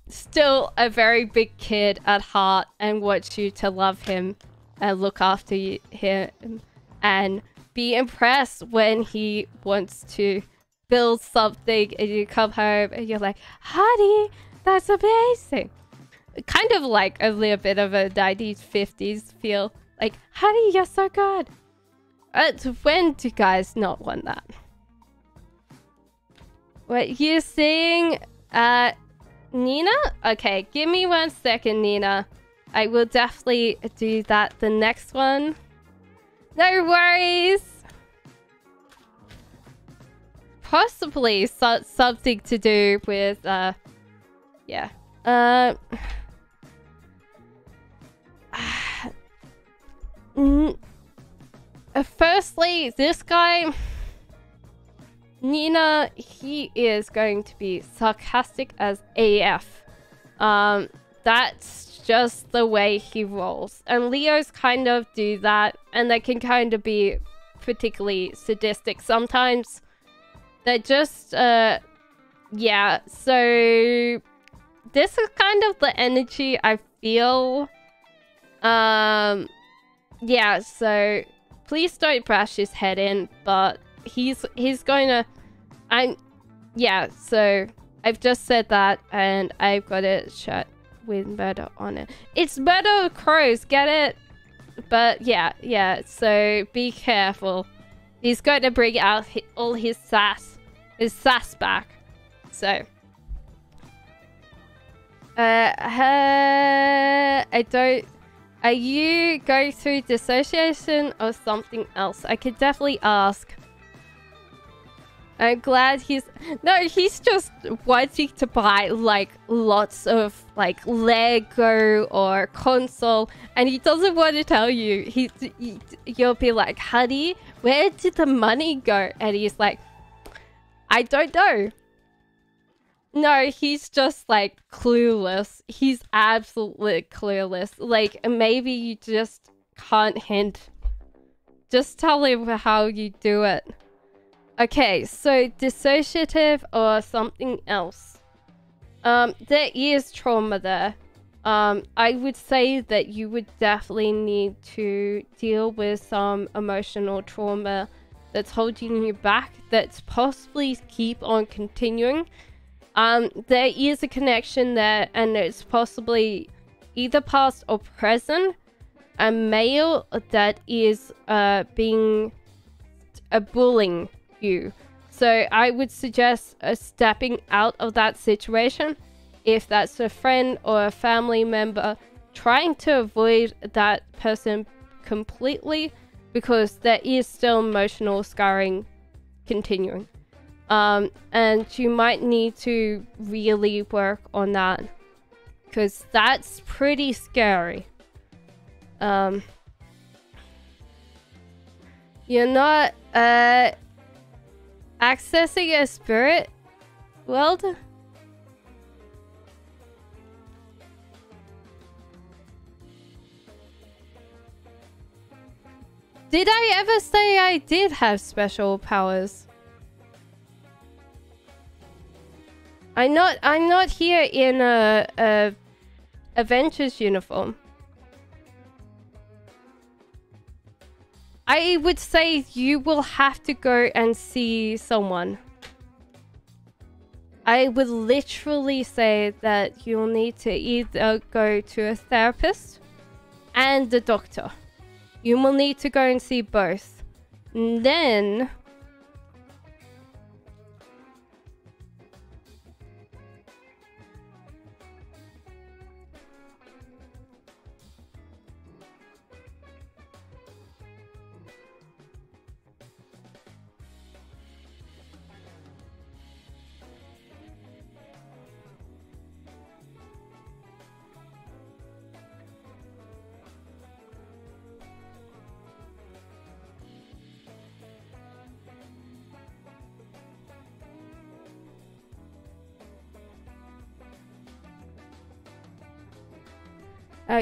still a very big kid at heart and wants you to love him and look after him and be impressed when he wants to build something, and you come home and you're like, honey, that's amazing. Kind of like a little bit of a 90s, 50s feel. Like, honey, you're so good. When do guys not want that? What you saying? Nina? Okay, give me 1 second, Nina. I will definitely do that the next one. No worries. Possibly something to do with, yeah. Firstly, this guy... Nina, he is going to be sarcastic as AF. That's just the way he rolls. And Leos kind of do that, and they can kind of be particularly sadistic sometimes. They're just, yeah, so this is kind of the energy I feel. Yeah, so please don't bash his head in, but he's going to, yeah, so I've just said that, and I've got a shirt with murder on it. It's murder of crows, get it? But yeah, so be careful. He's going to bring out all his sass back. So, I don't, are you going through dissociation or something else? I could definitely ask. I'm glad he's just wanting to buy like lots of like Lego or console, and he doesn't want to tell you. You'll be like, honey, where did the money go? And he's like, I don't know. No, he's just like clueless. He's absolutely clueless. Like, maybe you just can't hint. Just tell him how you do it. Okay, so dissociative or something else. There is trauma there. I would say that you would definitely need to deal with some emotional trauma that's holding you back, that's possibly keep on continuing. There is a connection there, and it's possibly either past or present. A male that is being bullying you. So I would suggest stepping out of that situation. If that's a friend or a family member, trying to avoid that person completely, because there is still emotional scarring continuing. And you might need to really work on that, because that's pretty scary. You're not accessing a spirit world? Did I ever say I did have special powers? I'm not here in a Avengers uniform. I would say you will have to go and see someone. I would literally say that you'll need to either go to a therapist and a doctor. You will need to go and see both. And then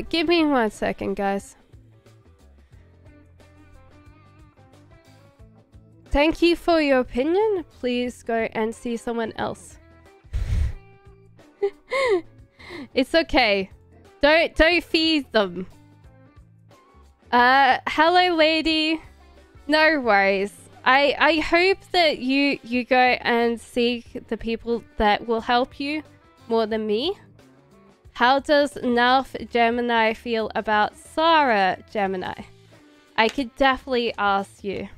give me 1 second, guys. Thank you for your opinion. Please go and see someone else. It's okay. Don't feed them. Hello, lady. No worries. I hope that you go and seek the people that will help you more than me. How does Nalf Gemini feel about Sarah Gemini? I could definitely ask you.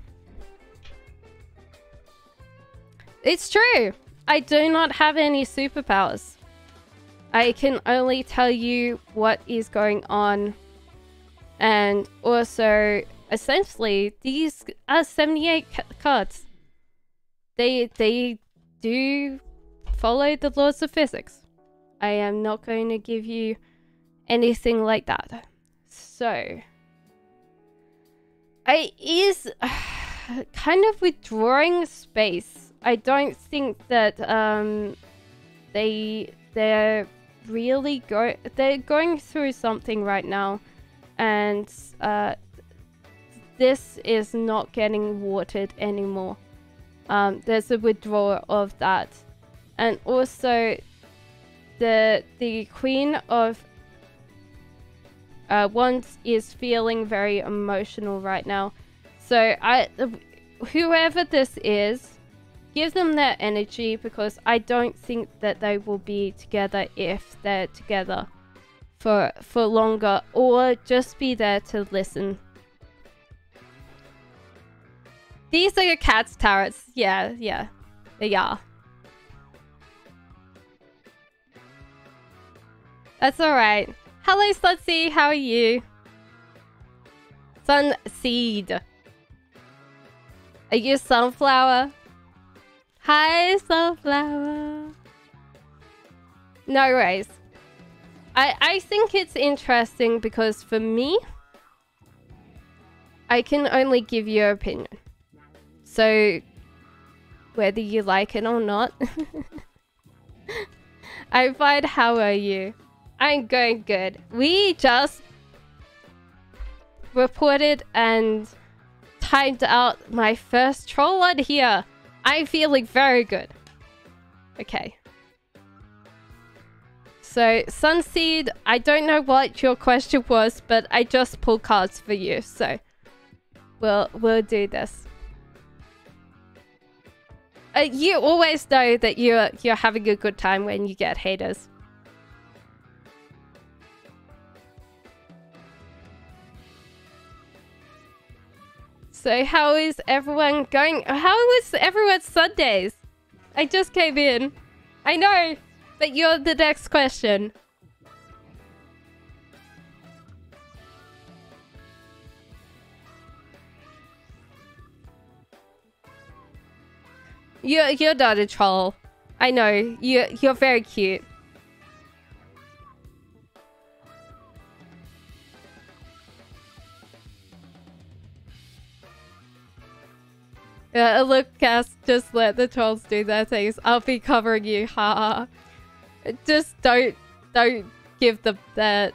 It's true. I do not have any superpowers. I can only tell you what is going on. And also, essentially, these are 78 cards. They do follow the laws of physics. I am not going to give you anything like that. So, I is kind of withdrawing space. I don't think that they're really they're going through something right now, and this is not getting watered anymore. There's a withdrawal of that, and also the Queen of Wands is feeling very emotional right now. So whoever this is, give them their energy, because I don't think that they will be together if they're together for longer, or just be there to listen. These are your cat's tarots. Yeah, they are. That's alright. Hello, Slutzy. How are you? Sunseed. Are you Sunflower? Hi, Sunflower. No worries. I think it's interesting because for me, I can only give your opinion. So, whether you like it or not. I'm fine, how are you? I'm going good. We just reported and timed out my first troll on here. I'm feeling very good. Okay. So, Sunseed, I don't know what your question was, but I just pulled cards for you, so we'll do this. You always know that you're having a good time when you get haters. So how is everyone going? How was everyone's Sundays? I just came in. I know, but you're the next question. You're not a troll. I know. You're very cute. Look, Cass, just let the trolls do their things. I'll be covering you, ha. Just don't give them that.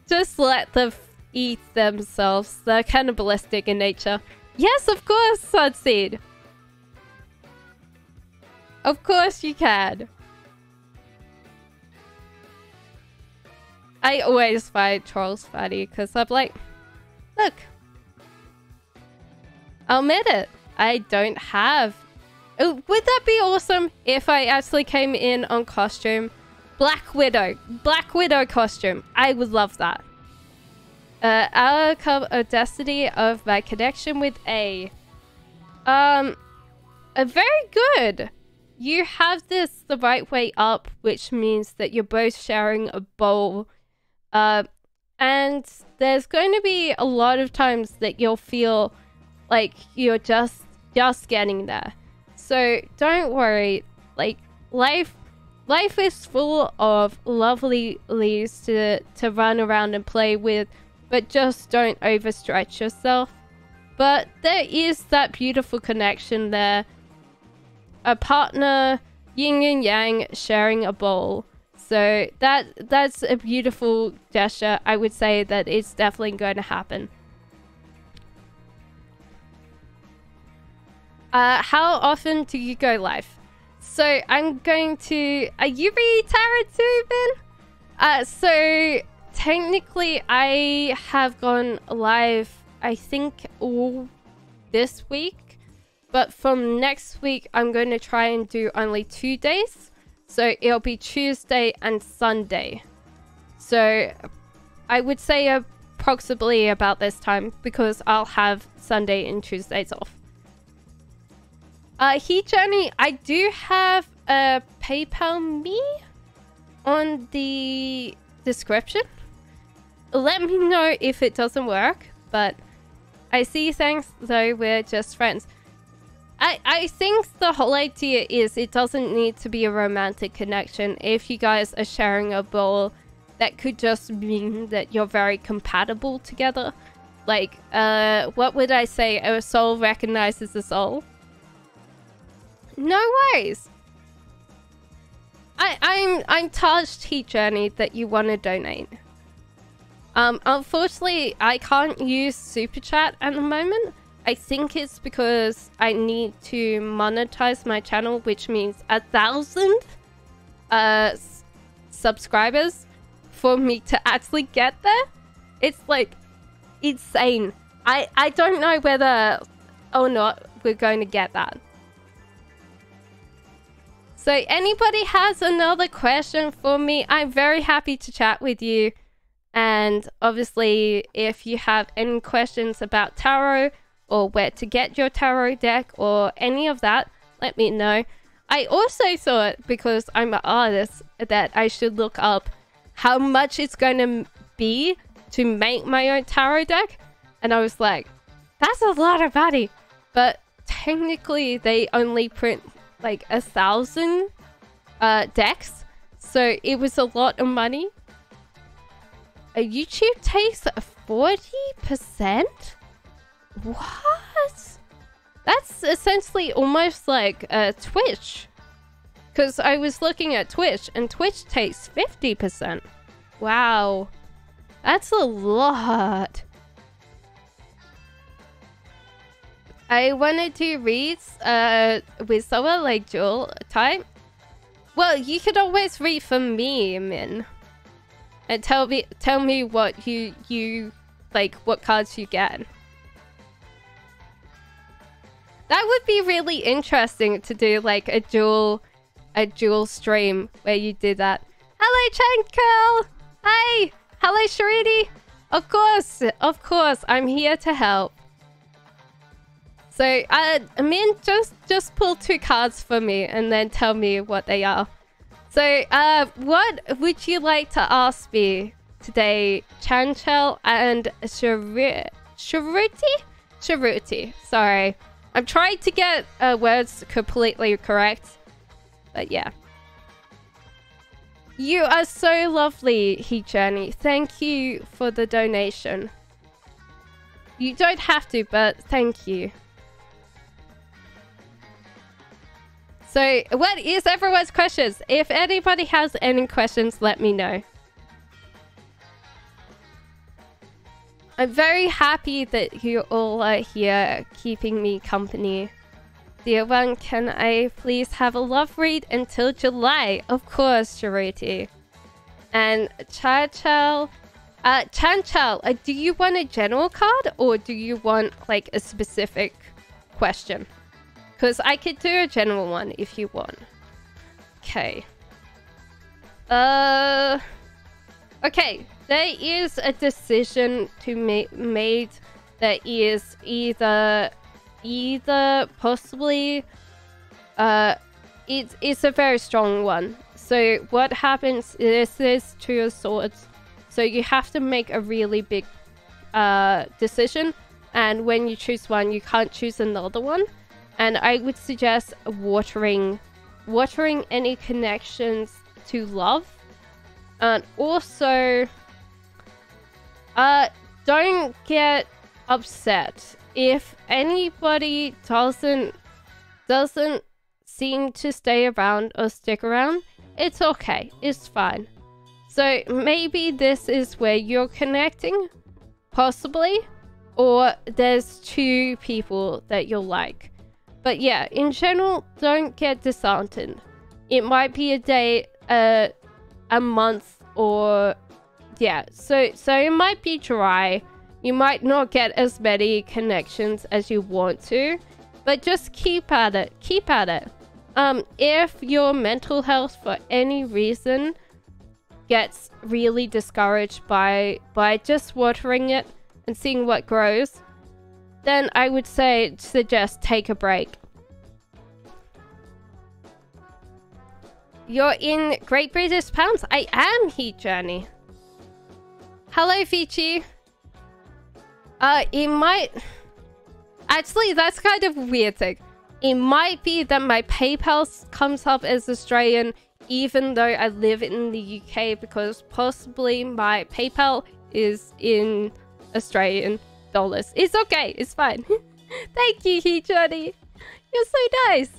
Just let them eat themselves. They're cannibalistic in nature. Yes, of course, Sunseed. Of course you can. I always find trolls funny because I'm like, look, I'll admit it. I don't have... Oh, would that be awesome if I actually came in on costume? Black Widow. Black Widow costume. I would love that. Outcome of destiny of my connection with A. Very good. You have this the right way up, which means that you're both sharing a bowl. And there's going to be a lot of times that you'll feel like you're just getting there. So don't worry. Like, life is full of lovely leaves to run around and play with, but just don't overstretch yourself. But there is that beautiful connection there. A partner, yin and yang, sharing a bowl. So that's a beautiful gesture. I would say that it's definitely going to happen. How often do you go live? So I'm going to... Are you reading tarot too, Ben? So technically I have gone live, I think, all this week. But from next week, I'm going to try and do only 2 days. So it'll be Tuesday and Sunday. So I would say approximately about this time, because I'll have Sunday and Tuesdays off. Journey, I do have a PayPal me on the description. Let me know if it doesn't work, but I see thanks though we're just friends. I think the whole idea is it doesn't need to be a romantic connection. If you guys are sharing a bowl, that could just mean that you're very compatible together. Like, what would I say? A soul recognizes a soul. No worries. I'm touched, Heat Journey, that you want to donate. Unfortunately, I can't use Super Chat at the moment. I think it's because I need to monetize my channel, which means 1,000 subscribers for me to actually get there. It's like insane. I don't know whether or not we're going to get that. So anybody has another question for me, I'm very happy to chat with you. And obviously, if you have any questions about tarot or where to get your tarot deck or any of that, let me know. I also thought, because I'm an artist, that I should look up how much it's going to be to make my own tarot deck. And I was like, that's a lot of money. But technically, they only print like 1,000 decks. So it was a lot of money. YouTube takes 40%? What? That's essentially almost like Twitch. Because I was looking at Twitch, and Twitch takes 50%. Wow. That's a lot. I want to do reads with someone like Jewel type. Well, you could always read for me, Min. And tell me what you like, what cards you get. That would be really interesting to do like a dual stream where you do that. Hello, Chankel! Hi! Hello, Sharidi! Of course, I'm here to help. So, Min, just pull 2 cards for me and then tell me what they are. So, what would you like to ask me today, Chanchel and Sharuti? Sharuti, sorry. I'm trying to get words completely correct. But yeah. You are so lovely, Heat Journey. Thank you for the donation. You don't have to, but thank you. So, what is everyone's questions? If anybody has any questions, let me know. I'm very happy that you all are here, keeping me company. Dear one, can I please have a love read until July? Of course, Charity. And Chanchal, do you want a general card or do you want like a specific question? Because I could do a general one if you want. Okay. Okay. There is a decision to made that is either possibly it's a very strong one. So what happens is there's 2 of swords. So you have to make a really big decision, and when you choose one, you can't choose another one. And I would suggest watering any connections to love. And also, don't get upset if anybody doesn't seem to stay around or stick around. It's okay, it's fine. So maybe this is where you're connecting, possibly, or there's 2 people that you'll like. But yeah, in general, don't get disheartened. It might be a day, a month, or yeah. So it might be dry. You might not get as many connections as you want to, but just keep at it. Keep at it. If your mental health for any reason gets really discouraged by just watering it and seeing what grows, then I would suggest take a break. You're in Great British Pounds? I am, Heat Journey. Hello, Vici. It might... Actually, that's kind of a weird thing. It might be that my PayPal comes up as Australian even though I live in the UK, because possibly my PayPal is in Australian dollars. It's okay, it's fine. Thank you, Heat Journey. You're so nice.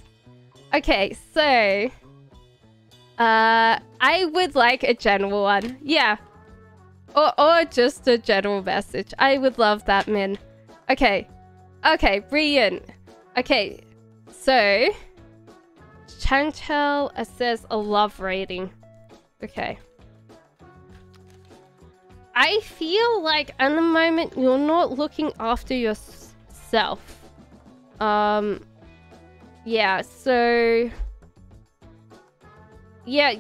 Okay, so I would like a general one. Yeah. Or just a general message. I would love that, Min. Okay. Okay, Brian. Okay, so Chantel says a love rating. Okay. I feel like at the moment you're not looking after yourself. Yeah, so yeah,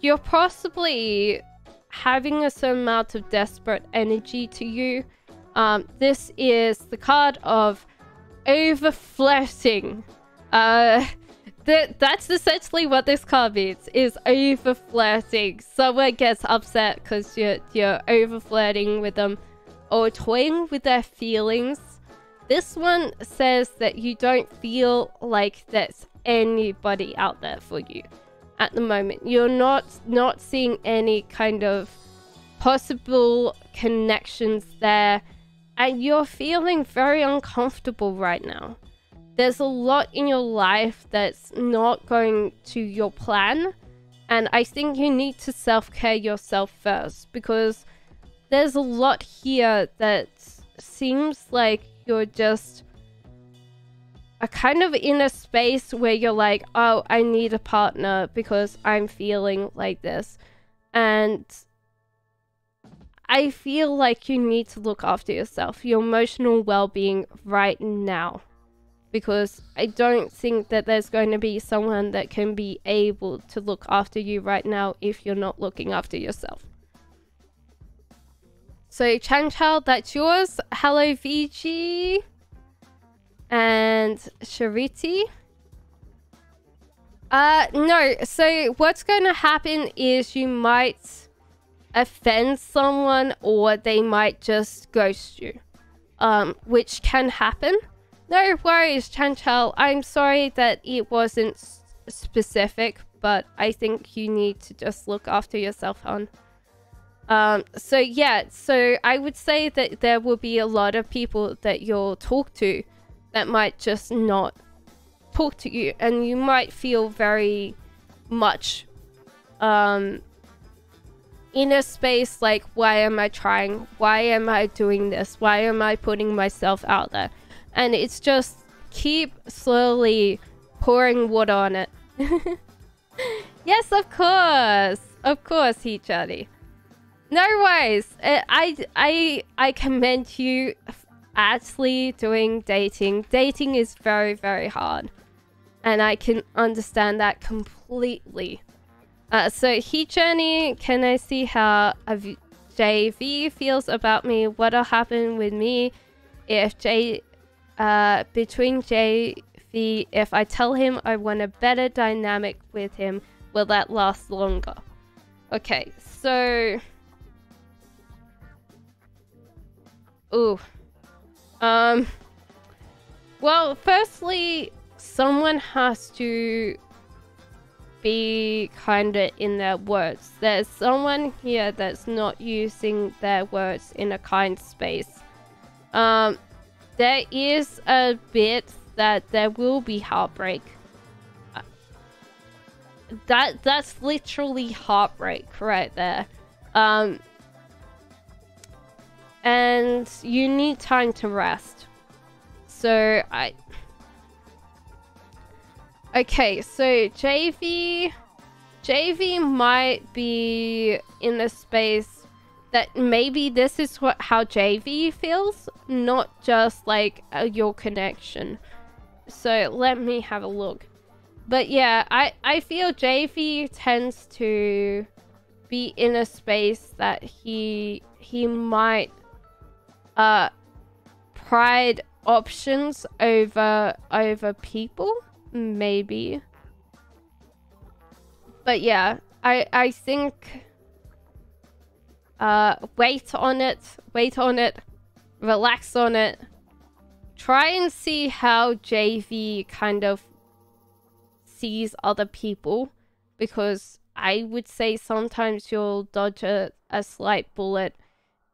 you're possibly having a certain amount of desperate energy to you. This is the card of over-flirting. That's essentially what this card means, is over-flirting. Someone gets upset because you're over-flirting with them or toying with their feelings. This one says that you don't feel like there's anybody out there for you at the moment. You're not seeing any kind of possible connections there, and you're feeling very uncomfortable right now. There's a lot in your life that's not going to your plan, and I think you need to self-care yourself first, because there's a lot here that seems like you're just kind of in a space where you're like, oh, I need a partner because I'm feeling like this. And I feel like you need to look after yourself, your emotional well-being right now. Because I don't think that there's going to be someone that can be able to look after you right now if you're not looking after yourself. So, Chanchal, that's yours. Hello, VG. And Shariti. No. So, what's going to happen is you might offend someone, or they might just ghost you. Which can happen. No worries, Chanchal. I'm sorry that it wasn't specific, but I think you need to just look after yourself, hon. So yeah, so I would say that there will be a lot of people that you'll talk to that might just not talk to you, and you might feel very much in a space like, why am I trying? Why am I doing this? Why am I putting myself out there? And it's just keep slowly pouring water on it. Yes, of course, Heechani. No worries. I commend you actually doing dating. Dating is very, very hard, and I can understand that completely. So Heechani, can I see how JV feels about me? What'll happen with me if between JV, if I tell him I want a better dynamic with him, will that last longer? Okay, so ooh. Well, firstly, someone has to be kinda in their words. There's someone here that's not using their words in a kind space. There is a bit that there will be heartbreak. That's literally heartbreak right there. And you need time to rest. So okay, so JV might be in a space that maybe this is how JV feels, not just like your connection. So let me have a look. But yeah, I feel JV tends to be in a space that he might pride options over people, maybe. But yeah, I think wait on it, relax on it, try and see how JV kind of sees other people, because I would say sometimes you'll dodge a slight bullet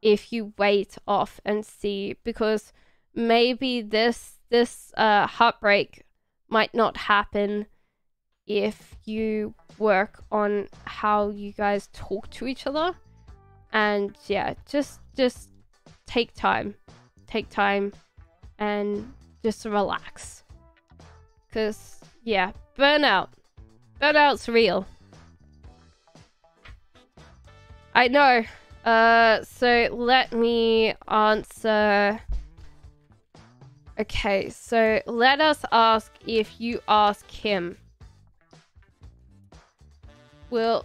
if you wait off and see, because maybe this heartbreak might not happen if you work on how you guys talk to each other. And yeah, just take time and just relax, because yeah, burnout's real. I know. So let me answer. Okay, so let us ask if you ask him. Will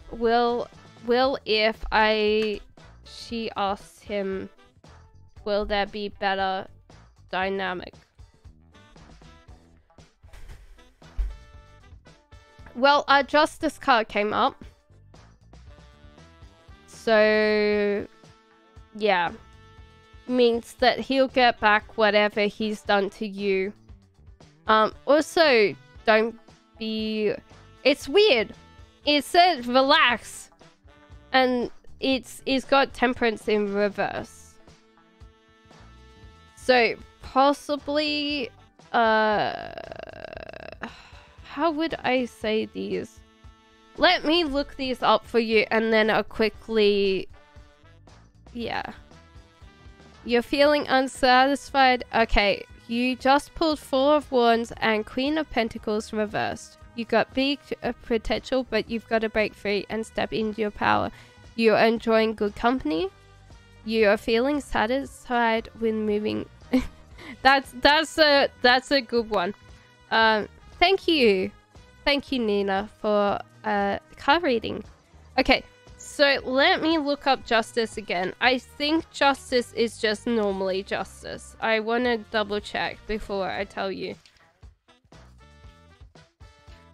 if she asks him, will there be better dynamic? Well, our justice card came up. So yeah, means that he'll get back whatever he's done to you. Also, don't be... It's weird. It said relax, and it's got temperance in reverse. So possibly, how would I say these? Let me look these up for you, and then I'll quickly... Yeah. You're feeling unsatisfied? Okay, you just pulled Four of Wands and Queen of Pentacles reversed. You got big potential, but you've got to break free and step into your power. You're enjoying good company. You are feeling satisfied with moving. That's a good one. Thank you, Nina, for card reading. Okay, so let me look up justice again. I think justice is just normally justice. I want to double check before I tell you.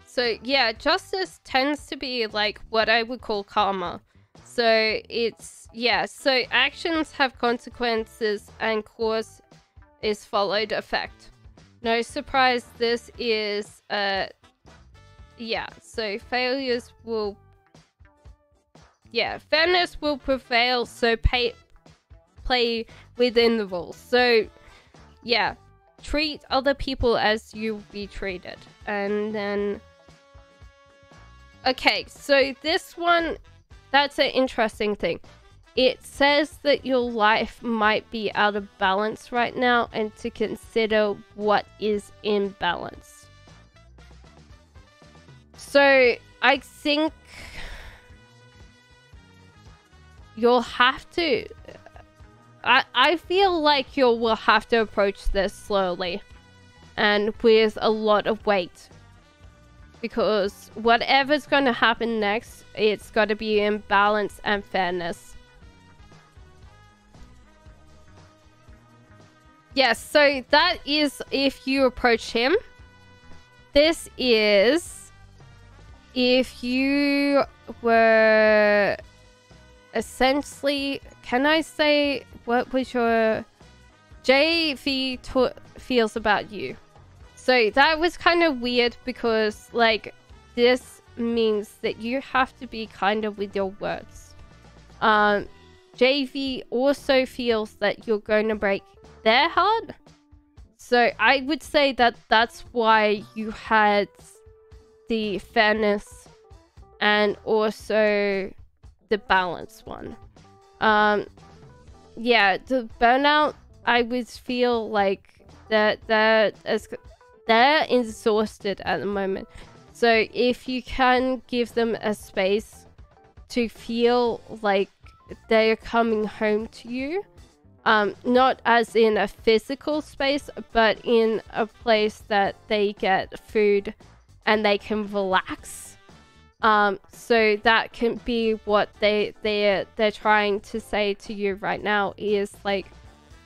So yeah, justice tends to be like what I would call karma. So it's, yeah, so actions have consequences and cause is followed effect. No surprise, this is, yeah, so failures will, yeah, fairness will prevail, so play within the rules. So, yeah, treat other people as you'll be treated. And then, okay, so this one, that's an interesting thing. It says that your life might be out of balance right now, and to consider what is in balance. So I think you'll have to... I feel like you will have to approach this slowly and with a lot of weight. Because whatever's going to happen next, it's got to be in balance and fairness. Yes, so that is if you approach him. This is if you were essentially... Can I say what was your... JV feels about you? So that was kind of weird because, like, this means that you have to be kinder with your words. JV also feels that you're going to break their heart. So I would say that that's why you had the fairness and also the balance one. Yeah, the burnout, I would feel like that they're exhausted at the moment. So if you can give them a space to feel like they're coming home to you, not as in a physical space, but in a place that they get food and they can relax. So that can be what they're trying to say to you right now is like,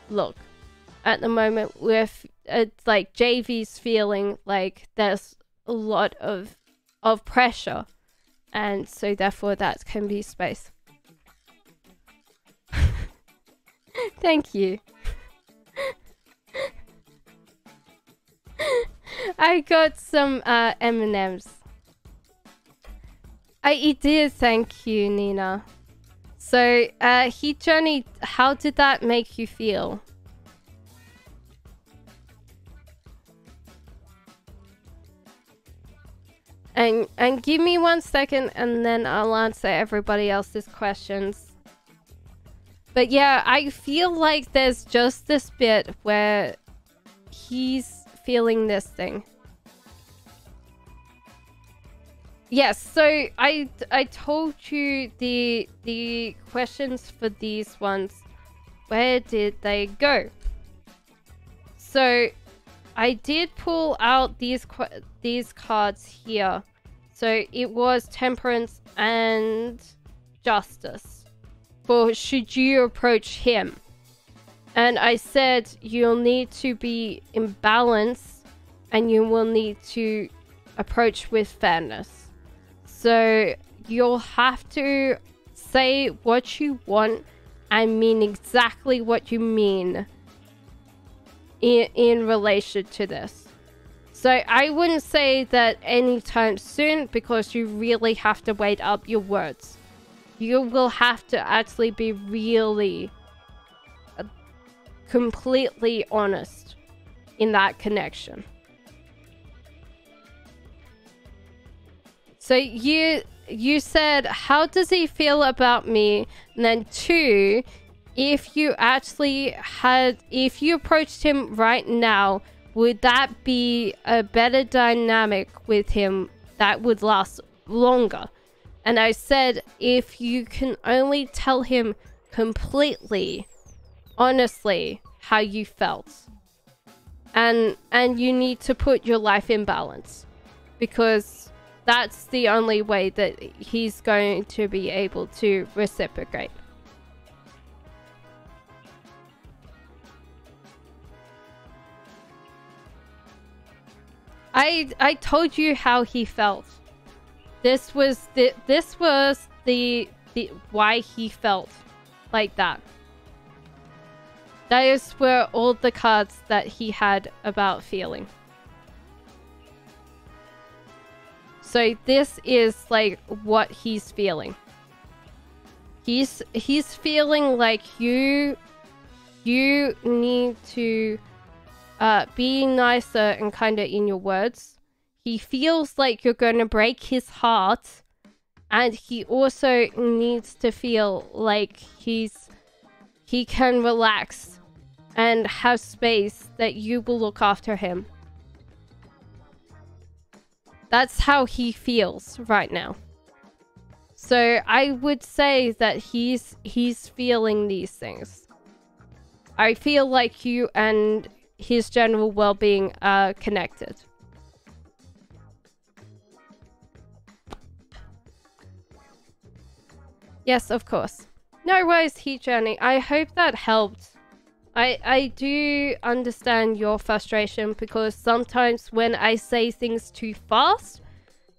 look, at the moment with it's like JV's feeling like there's a lot of pressure, and so therefore that can be space. Thank you. I got some M&Ms. I did, thank you, Nina. So, Heat Journey, how did that make you feel? And give me 1 second and then I'll answer everybody else's questions. But yeah, I feel like there's just this bit where he's feeling this thing. Yes, so I told you the questions for these ones. Where did they go? So I did pull out these cards here. So it was temperance and justice. For should you approach him? And I said you'll need to be in balance and you will need to approach with fairness. So you'll have to say what you want and mean exactly what you mean in relation to this. So I wouldn't say that anytime soon because you really have to weigh up your words. You will have to actually be really completely honest in that connection. So you said, how does he feel about me? And then 2, if you approached him right now, would that be a better dynamic with him that would last longer? And I said, if you can only tell him completely, honestly, how you felt. And you need to put your life in balance. Because that's the only way that he's going to be able to reciprocate. I told you how he felt. This was the why he felt like that. Those were all the cards that he had about feeling. So this is like what he's feeling. He's feeling like you need to be nicer and kinder in your words. He feels like you're going to break his heart, and he also needs to feel like he can relax and have space that you will look after him. That's how he feels right now. So I would say that he's feeling these things. I feel like you and his general well-being are connected. Yes, of course. No worries, Heat Journey. I hope that helped. I do understand your frustration because sometimes when I say things too fast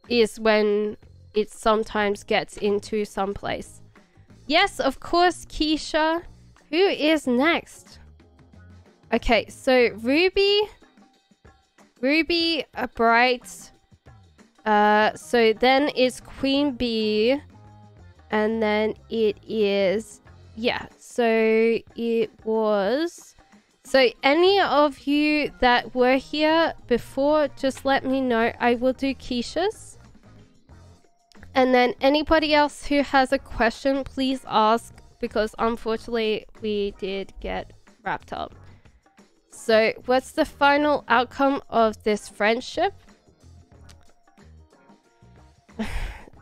is when it sometimes gets into some place. Yes, of course, Keisha. Who is next? Okay, so Ruby, Bright. So then it's Queen Bee, and then it is. Yeah, so it was... So any of you that were here before, just let me know. I will do Keisha's. And then anybody else who has a question, please ask. Because unfortunately, we did get wrapped up. So what's the final outcome of this friendship?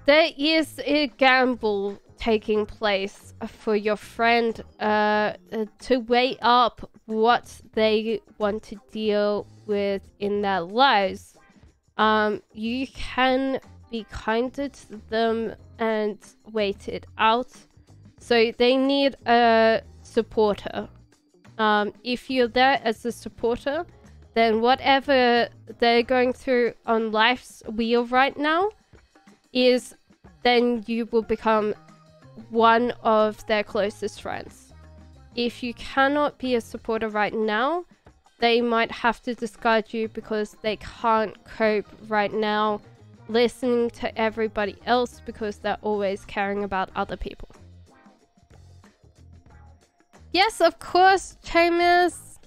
There is a gamble taking place for your friend to weigh up what they want to deal with in their lives. You can be kinder to them and wait it out. So they need a supporter. If you're there as a supporter, then whatever they're going through on life's wheel right now is then you will become one of their closest friends. If you cannot be a supporter right now, they might have to discard you because they can't cope right now listening to everybody else because they're always caring about other people. Yes, of course, Chambers.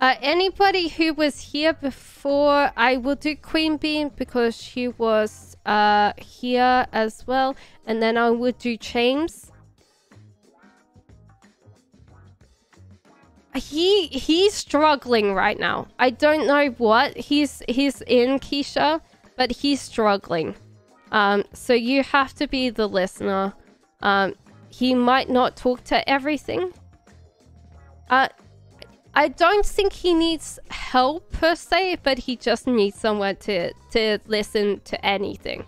Anybody who was here before, I will do Queen Bee because she was here as well, and then I would do James. He's struggling right now. I don't know what he's in, Keisha, but he's struggling. So you have to be the listener. He might not talk to everything. I don't think he needs help per se, but he just needs someone to listen to anything.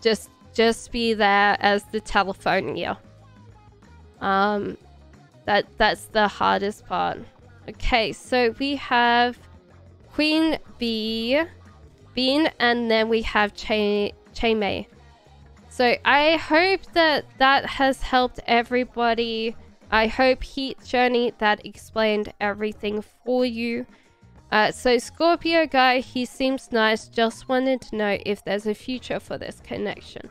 Just be there as the telephone ear. That's the hardest part. Okay, so we have Queen Bean, and then we have Mei. So I hope that has helped everybody. I hope Heat Journey that explained everything for you. So Scorpio guy, he seems nice. Just wanted to know if there's a future for this connection.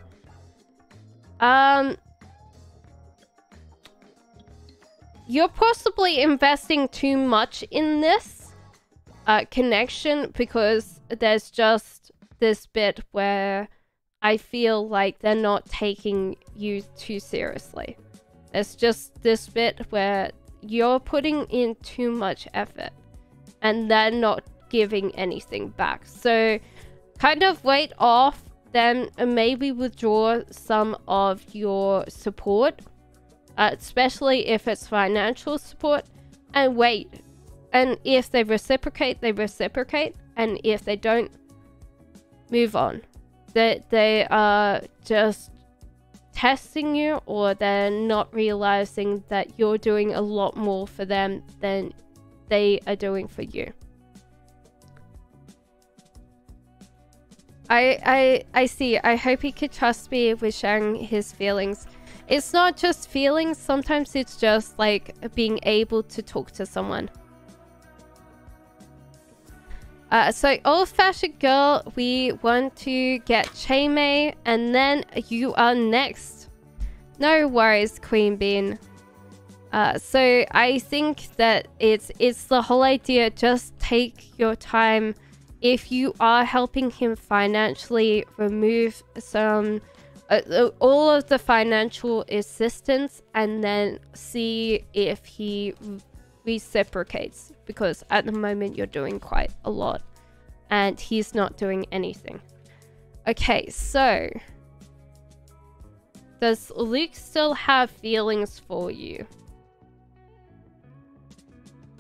You're possibly investing too much in this connection, because there's just this bit where I feel like they're not taking you too seriously. There's just this bit where you're putting in too much effort and they're not giving anything back. So kind of wait off them and maybe withdraw some of your support, especially if it's financial support, and wait. And if they reciprocate, they reciprocate. And if they don't, move on. They are just testing you, or they're not realizing that you're doing a lot more for them than they are doing for you. I see. I hope he could trust me with sharing his feelings. It's not just feelings. Sometimes it's just like being able to talk to someone. So old-fashioned girl, we want to get Mei, and then you are next. No worries, Queen Bean. So I think that it's the whole idea. Just take your time. If you are helping him financially, remove some all of the financial assistance, and then see if he reciprocates, because at the moment you're doing quite a lot and he's not doing anything. Okay, so does Luke still have feelings for you?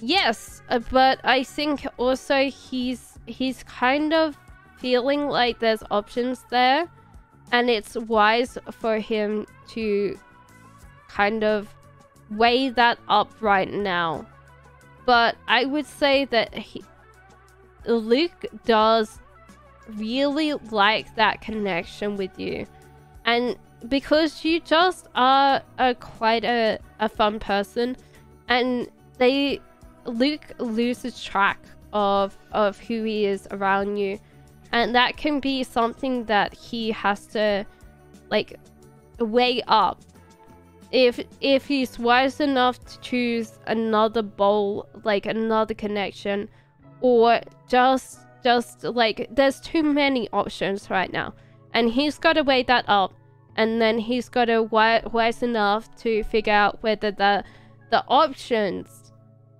Yes, but I think also he's kind of feeling like there's options there, and it's wise for him to kind of weigh that up right now. But I would say that Luke does really like that connection with you, and because you just are quite a fun person, and Luke loses track of who he is around you, and that can be something that he has to like weigh up. If he's wise enough to choose another bowl, like another connection, or just like there's too many options right now, and he's got to weigh that up, and then he's got to wise enough to figure out whether the options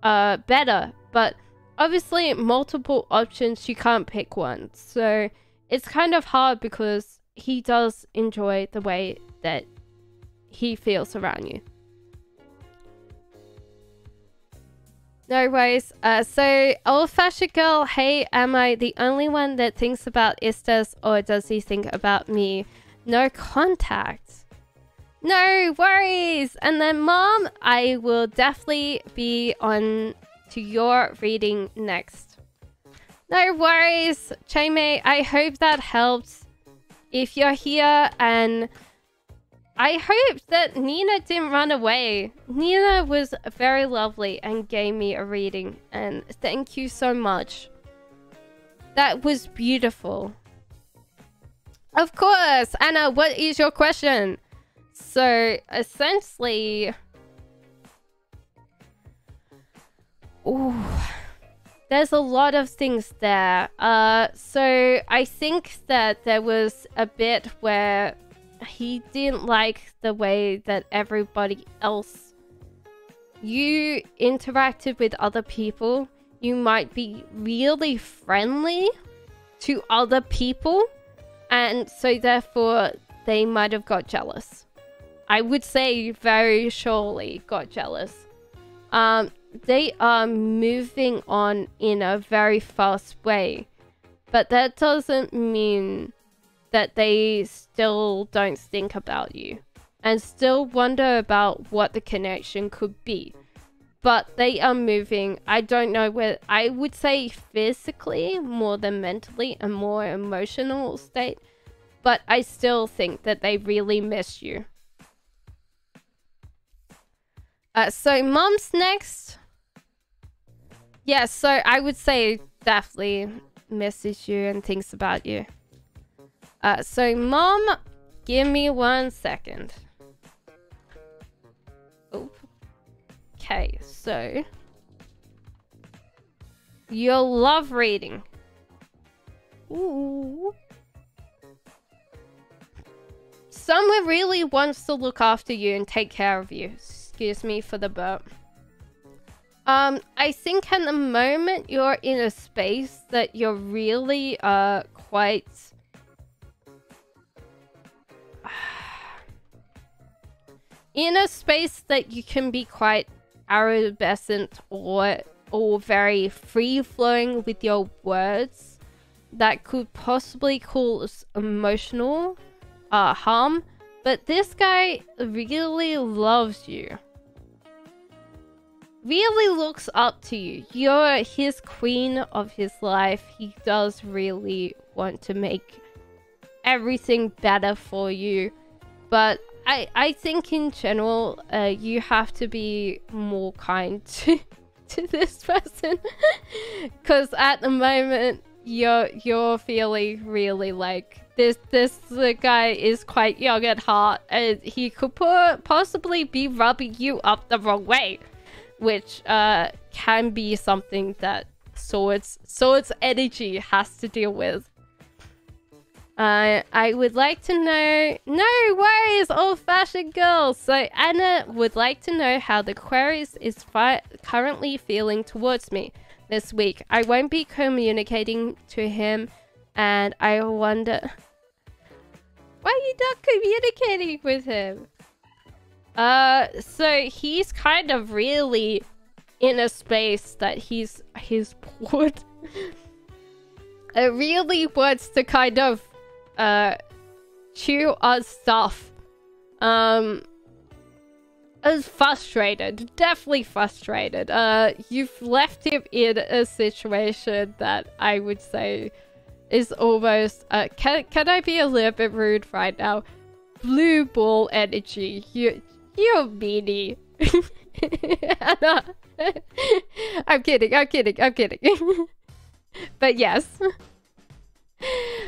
are better. But obviously multiple options, you can't pick one, so it's kind of hard because he does enjoy the way that he feels around you. No worries. So old-fashioned girl, hey, am I the only one that thinks about Istas, or does he think about me? No contact. No worries. And then mom, I will definitely be on to your reading next. No worries, Mei. I hope that helps. If you're here, and I hope that Nina didn't run away. Nina was very lovely and gave me a reading, and thank you so much. That was beautiful. Of course, Anna, what is your question? So essentially, ooh, there's a lot of things there. So I think that there was a bit where he didn't like the way that everybody else, you interacted with other people. You might be really friendly to other people, and so therefore they might have got jealous. I would say very surely got jealous. They are moving on in a very fast way, but that doesn't mean that they still don't think about you and still wonder about what the connection could be. But they are moving. I don't know where. I would say physically more than mentally, a more emotional state. But I still think that they really miss you. So mom's next. Yeah, so I would say definitely misses you and thinks about you. So mom, give me 1 second. Oh. Okay, so you'll love reading. Ooh. Someone really wants to look after you and take care of you. Excuse me for the burp. I think at the moment you're in a space that you're really quite in a space that you can be quite arabescent or very free-flowing with your words that could possibly cause emotional harm. But this guy really loves you. Really looks up to you. You're his queen of his life. He does really want to make everything better for you. But I think in general, you have to be more kind to this person. Because at the moment, you're feeling really like this guy is quite young at heart. And he could possibly be rubbing you up the wrong way. Which can be something that Swords energy has to deal with. I would like to know... No worries, old-fashioned girl! So Anna would like to know how the Aquarius is currently feeling towards me this week. I won't be communicating to him, and I wonder... Why are you not communicating with him? So he's kind of really in a space that he's bored. Really wants to kind of chew on stuff. Is frustrated, definitely frustrated. You've left him in a situation that I would say is almost can I be a little bit rude right now? Blue ball energy. You're meanie. I'm kidding. But yes.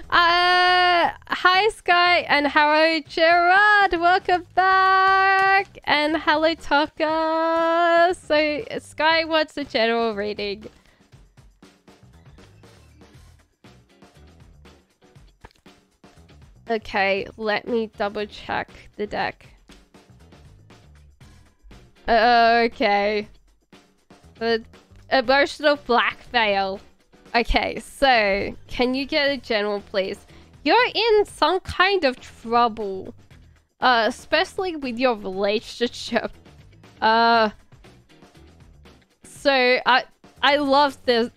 Hi Sky and hello Gerard, welcome back. And hello Taka. So Sky wants a general reading. Okay, let me double check the deck. Okay. The emotional blackmail. Okay, so can you get a general, please? You're in some kind of trouble, especially with your relationship. So I love this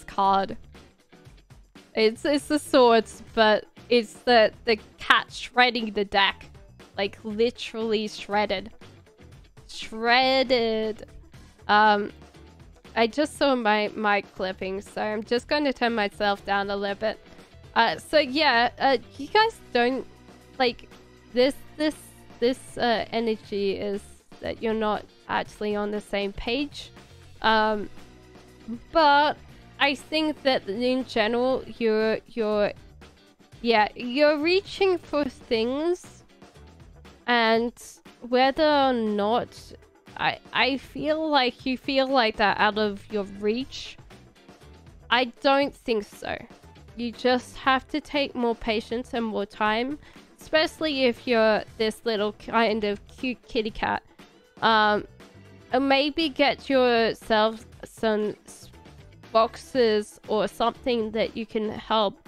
card. It's the swords, but it's the cat shredding the deck, like literally shredded. I just saw my mic clipping, so I'm just going to turn myself down a little bit. So yeah, you guys don't like this energy is that you're not actually on the same page. But I think that in general you're reaching for things, and whether or not I feel like you feel like that out of your reach, I don't think so. You just have to take more patience and more time, especially if you're this little kind of cute kitty cat. And maybe get yourself some boxes or something that you can help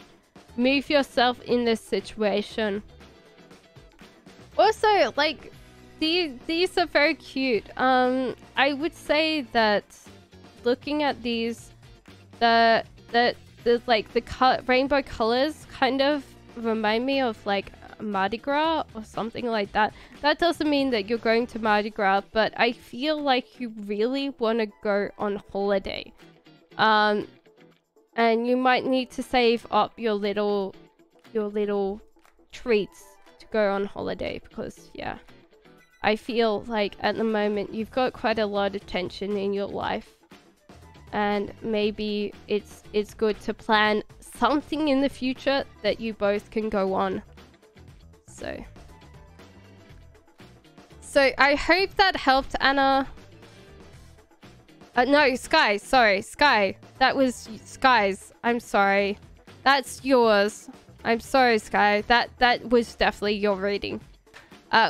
move yourself in this situation. Also, like, these are very cute. I would say that looking at these, the rainbow colors kind of remind me of like Mardi Gras or something like that. That doesn't mean that you're going to Mardi Gras, but I feel like you really want to go on holiday. And you might need to save up your little treats to go on holiday, because yeah, I feel like at the moment you've got quite a lot of tension in your life, and maybe it's good to plan something in the future that you both can go on. So I hope that helped, Anna. No, Sky, sorry, Sky. That was Sky's. I'm sorry. That's yours. I'm sorry, Sky. That was definitely your reading.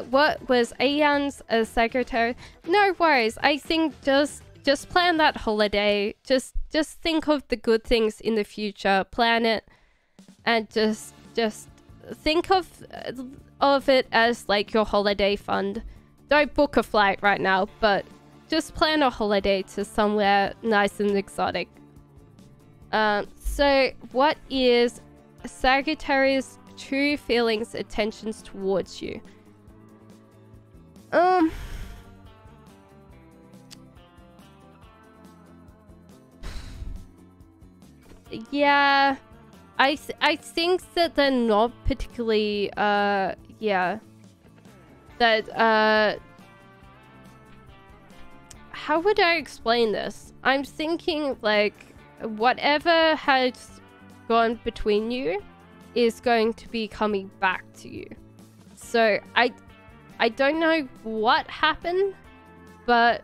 What was Ayan's secretary? No worries. I think just plan that holiday. Just think of the good things in the future. Plan it, and just think of it as like your holiday fund. Don't book a flight right now, but just plan a holiday to somewhere nice and exotic. So what is Sagittarius' true feelings, intentions towards you? Yeah, I think that they're not particularly yeah, that how would I explain this? I'm thinking like whatever has gone between you is going to be coming back to you. So I don't know what happened, but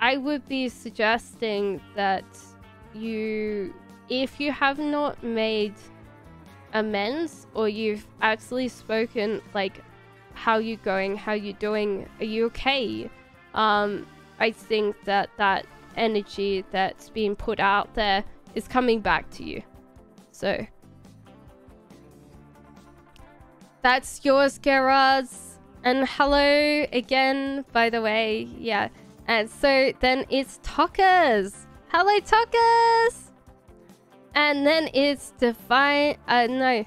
I would be suggesting that if you have not made amends, or you've actually spoken like, how you going, how you doing, are you okay? I think that energy that's being put out there is coming back to you. So that's yours, Gerards. And hello again, by the way. Yeah. And so then it's Tuckers. Hello, Tuckers. And then it's Divine. No.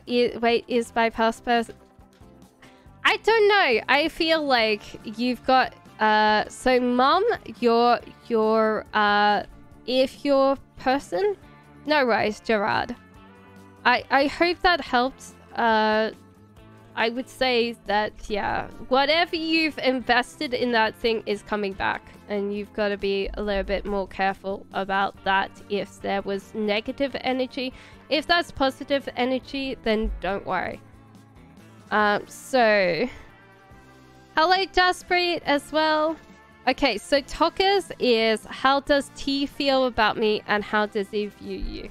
Wait, is my passport? I don't know. I feel like you've got so Mum, your if your person, no worries, Gerard. I hope that helps. I would say that, yeah, whatever you've invested in that thing is coming back, and you've got to be a little bit more careful about that. If there was negative energy, if that's positive energy, then don't worry. So hello, Jaspreet, as well. Okay, so Tokas is, how does T feel about me and how does he view you?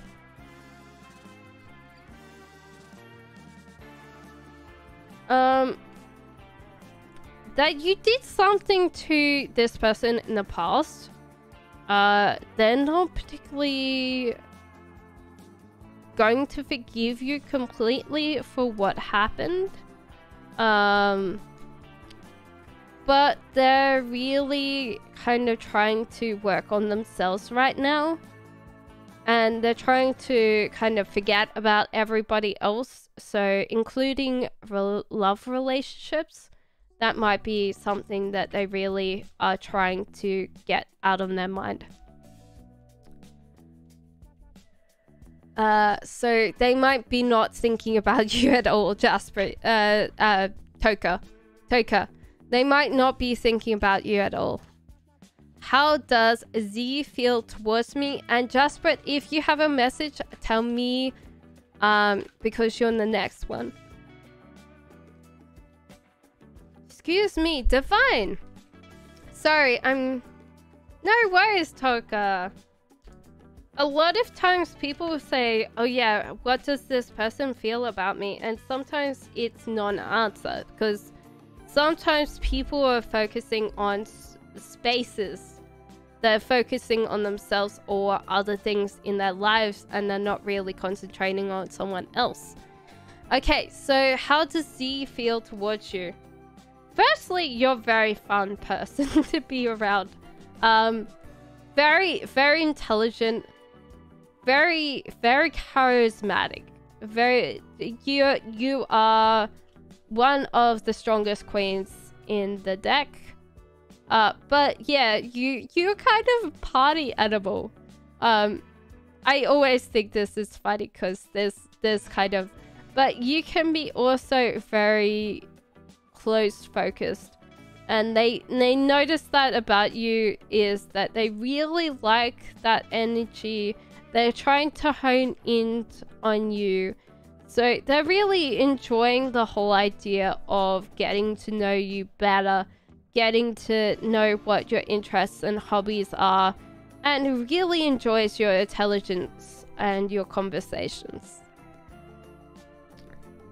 That you did something to this person in the past. They're not particularly going to forgive you completely for what happened. But they're really kind of trying to work on themselves right now. And they're trying to kind of forget about everybody else. So including love relationships. That might be something that they really are trying to get out of their mind. So they might be not thinking about you at all, Jasper. Toka. They might not be thinking about you at all. How does Z feel towards me? And Jasper, if you have a message, tell me, because you're on the next one. Excuse me, Divine. Sorry, no worries, Toka. a lot of times people will say, oh yeah, what does this person feel about me? And sometimes it's non-answer, because sometimes people are focusing on spaces. They're focusing on themselves or other things in their lives, and they're not really concentrating on someone else. Okay, so how does Z feel towards you? Firstly, you're a very fun person to be around. Very, very intelligent. Very, very charismatic. You are one of the strongest queens in the deck. But yeah, you're kind of a party animal. I always think this is funny because there's kind of, but you can be also very close focused, and they notice that about you is that they really like that energy. They're trying to hone in on you. So they're really enjoying the whole idea of getting to know you better, getting to know what your interests and hobbies are, and really enjoys your intelligence and your conversations.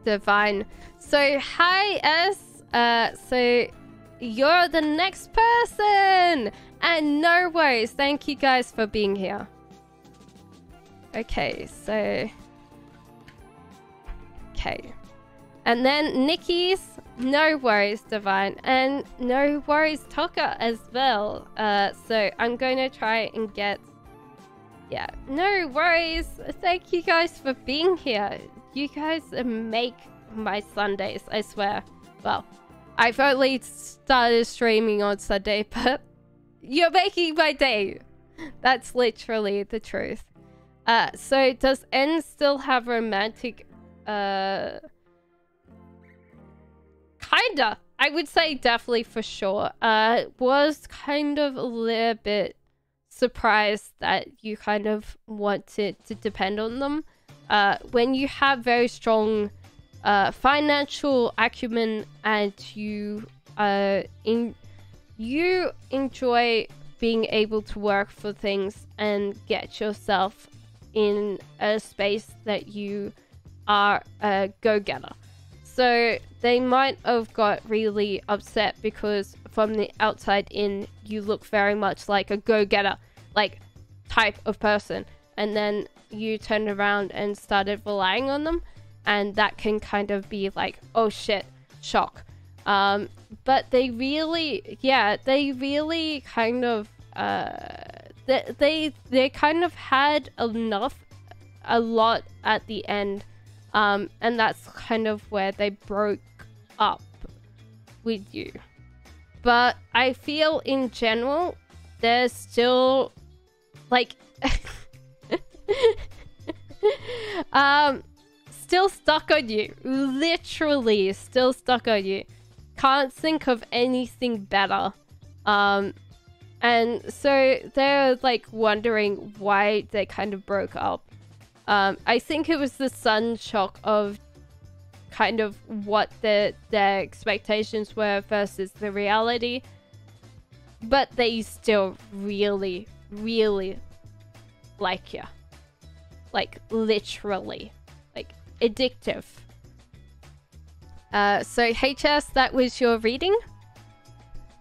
Divine. So hi S, so you're the next person, and no worries, thank you guys for being here. Okay, so okay, and then Nikki's, no worries Divine, and no worries Toka as well. So I'm going to try and get, yeah, no worries, thank you guys for being here. You guys make my Sundays, I swear. Well, I've only started streaming on Sunday, but you're making my day. That's literally the truth. So does N still have romantic, kinda. I would say definitely for sure. Was kind of a little bit surprised that you kind of wanted to depend on them. When you have very strong financial acumen and you enjoy being able to work for things and get yourself in a space that you are a go-getter. So they might have got really upset because from the outside in, you look very much like a go-getter, like type of person. And then you turned around and started relying on them. And that can kind of be like, oh shit, shock. But they really, yeah, they really kind of, they kind of had a lot at the end. And that's kind of where they broke up with you. But I feel in general, they're still like, still stuck on you. Literally still stuck on you. Can't think of anything better. And so they're like wondering why they kind of broke up. I think it was the sudden shock of kind of what their expectations were versus the reality. But they still really, really like you. Like literally. Like addictive. So HS, that was your reading.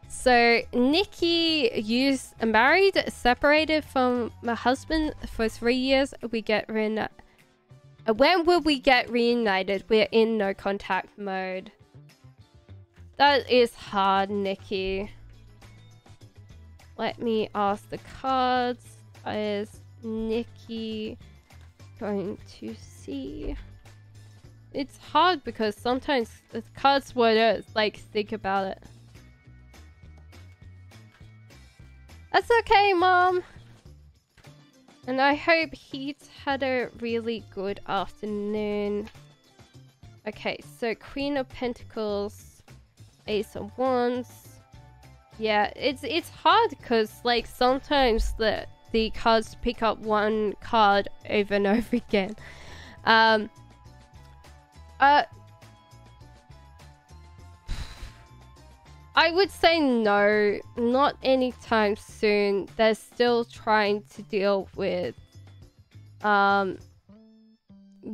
So Nikki, married, separated from my husband for 3 years. We get reunited. When will we get reunited? We're in no contact mode. That is hard, Nikki. Let me ask the cards. Is Nikki going to see? It's hard because sometimes the cards won't like think about it. That's okay, Mom. And I hope he's had a really good afternoon. Okay, so Queen of Pentacles, Ace of Wands. Yeah, it's hard because like sometimes the cards pick up one card over and over again. I would say no, not anytime soon. They're still trying to deal with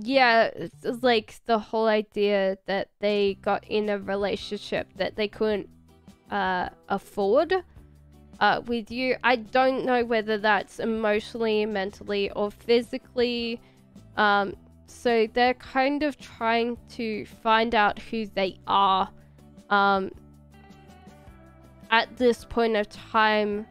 Yeah, it's like the whole idea that they got in a relationship that they couldn't afford with you. I don't know whether that's emotionally, mentally, or physically. So they're kind of trying to find out who they are at this point of time.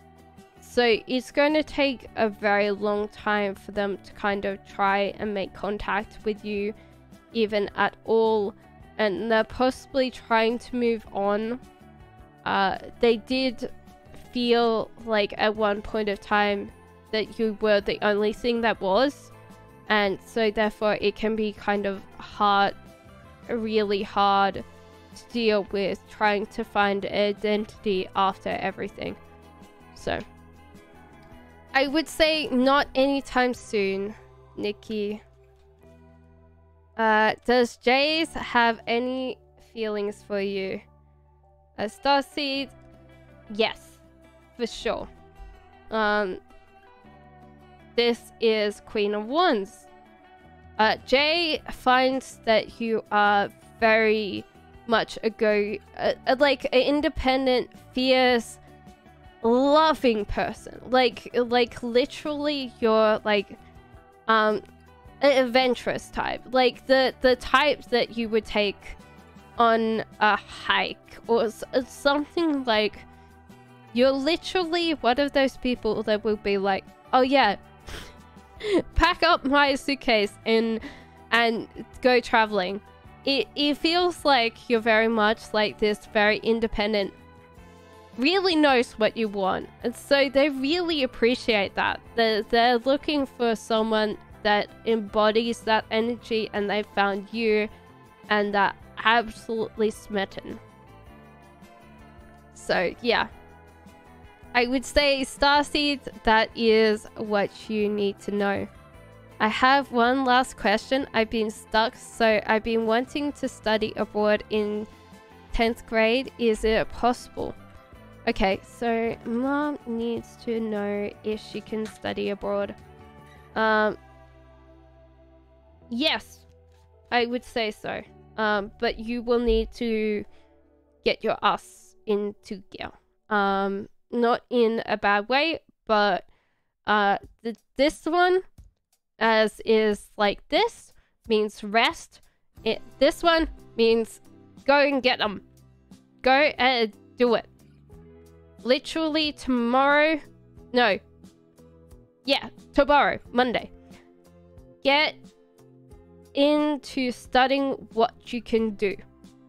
So it's going to take a very long time for them to kind of try and make contact with you, even at all. And they're possibly trying to move on. They did feel like at one point of time that you were the only thing that was. And so therefore it can be kind of hard, really hard to deal with trying to find identity after everything. So I would say not anytime soon, Nikki. Does Jace have any feelings for you? Starseed, yes, for sure. This is Queen of Wands. Jay finds that you are very much like an independent, fierce, loving person. Like literally you're like an adventurous type. Like the type that you would take on a hike or something. Like you're literally one of those people that will be like, oh yeah, pack up my suitcase and go traveling. It feels like you're very much like this very independent, really knows what you want, and so they really appreciate that. They're looking for someone that embodies that energy, and they found you, and that absolutely smitten. So yeah, I would say Starseed, that is what you need to know. I have one last question. I've been stuck, so I've been wanting to study abroad in 10th grade. Is it possible? Okay, so Mom needs to know if she can study abroad. Yes, I would say so. But you will need to get your ass into gear. Not in a bad way, but this one, as is like this, means rest. This one means go and get them. Go and do it. Literally tomorrow. No. Yeah, tomorrow, Monday. Get into studying what you can do.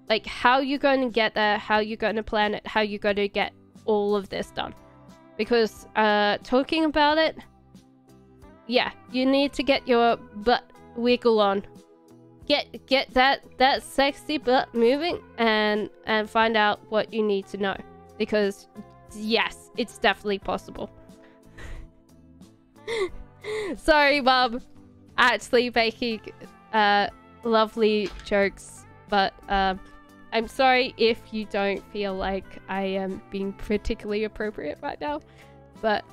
Like how you're going to get there, how you're going to plan it, how you're going to get all of this done. Because talking about it, yeah, you need to get your butt wiggle on. Get that sexy butt moving and find out what you need to know. Because yes, it's definitely possible. Sorry, Mum. Actually making lovely jokes, but I'm sorry if you don't feel like I am being particularly appropriate right now, but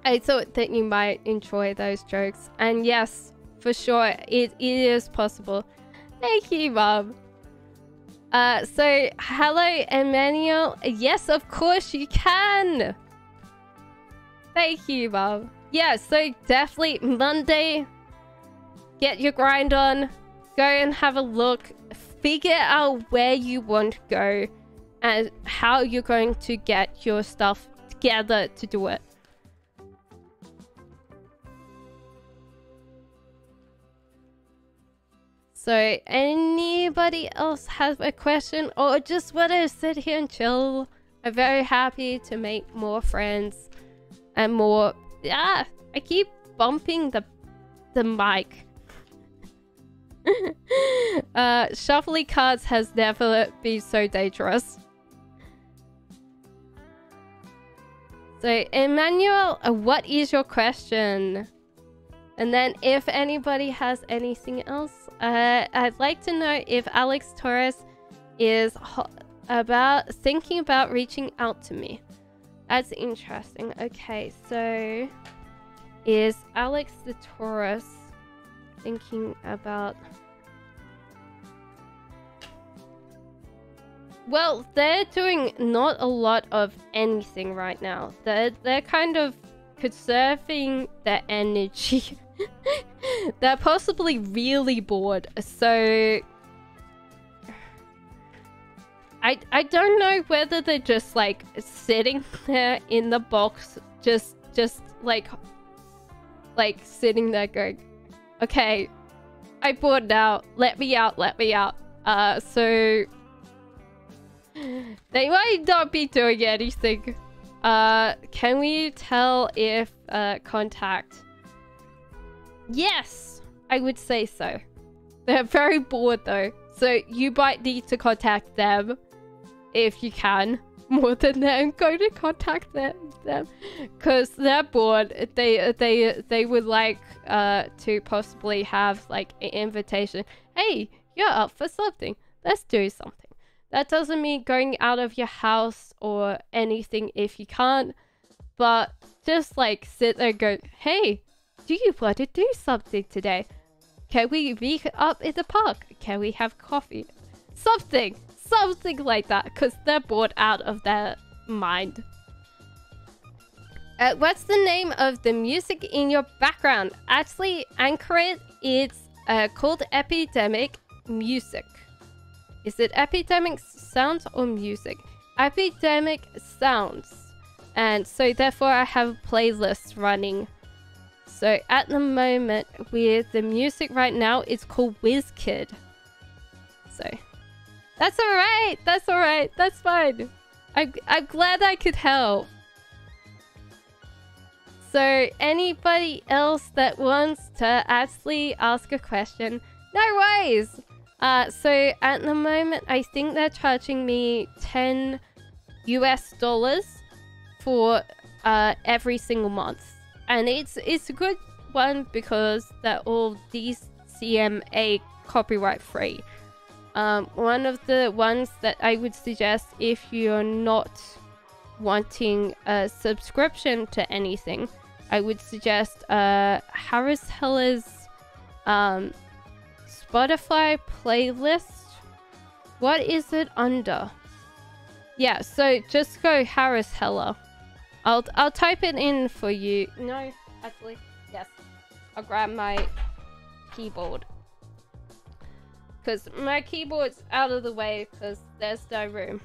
I thought that you might enjoy those jokes. And yes, for sure, it is possible. Thank you, Mom. So, hello, Emmanuel. Yes, of course you can. Thank you, Mom. Yeah, so definitely Monday, get your grind on. Go and have a look. Figure out where you want to go and how you're going to get your stuff together to do it. So, anybody else have a question or just want to sit here and chill? I'm very happy to make more friends and more... Ah, I keep bumping the mic. Shuffling cards has never been so dangerous. So, Emmanuel, what is your question? And then if anybody has anything else, I'd like to know if Alex Torres is thinking about reaching out to me. That's interesting. Okay, so Is Alex the Taurus thinking about... Well, they're doing not a lot of anything right now. They're kind of conserving their energy. They're possibly really bored, so... I don't know whether they're just like sitting there in the box, just like sitting there going, okay, I bored now, let me out. So they might not be doing anything. Can we tell if contact? Yes, I would say so. They're very bored though, so you might need to contact them if you can, more than them. Go to contact them because they're bored. They would like to possibly have like an invitation. Hey, you're up for something, let's do something. That doesn't mean going out of your house or anything if you can't, but just like sit there and go, hey, do you want to do something today? Can we meet up in the park? Can we have coffee? Something like that, because they're bored out of their mind. What's the name of the music in your background? Actually, anchor it. It's called Epidemic Music. Is it Epidemic Sounds or Music? Epidemic Sounds. And so therefore I have playlists running. So at the moment with the music right now, it's called WizKid. So that's alright. That's fine. I'm glad I could help. So anybody else that wants to actually ask a question, no worries. So at the moment, I think they're charging me $10 US for every single month. And it's a good one because they're all DCMA copyright free. One of the ones that I would suggest if you're not wanting a subscription to anything, I would suggest Harris Heller's Spotify playlist. What is it under? Yeah, so just go Harris Heller. I'll type it in for you. No, actually, yes. I'll grab my keyboard. Because my keyboard's out of the way because there's no room.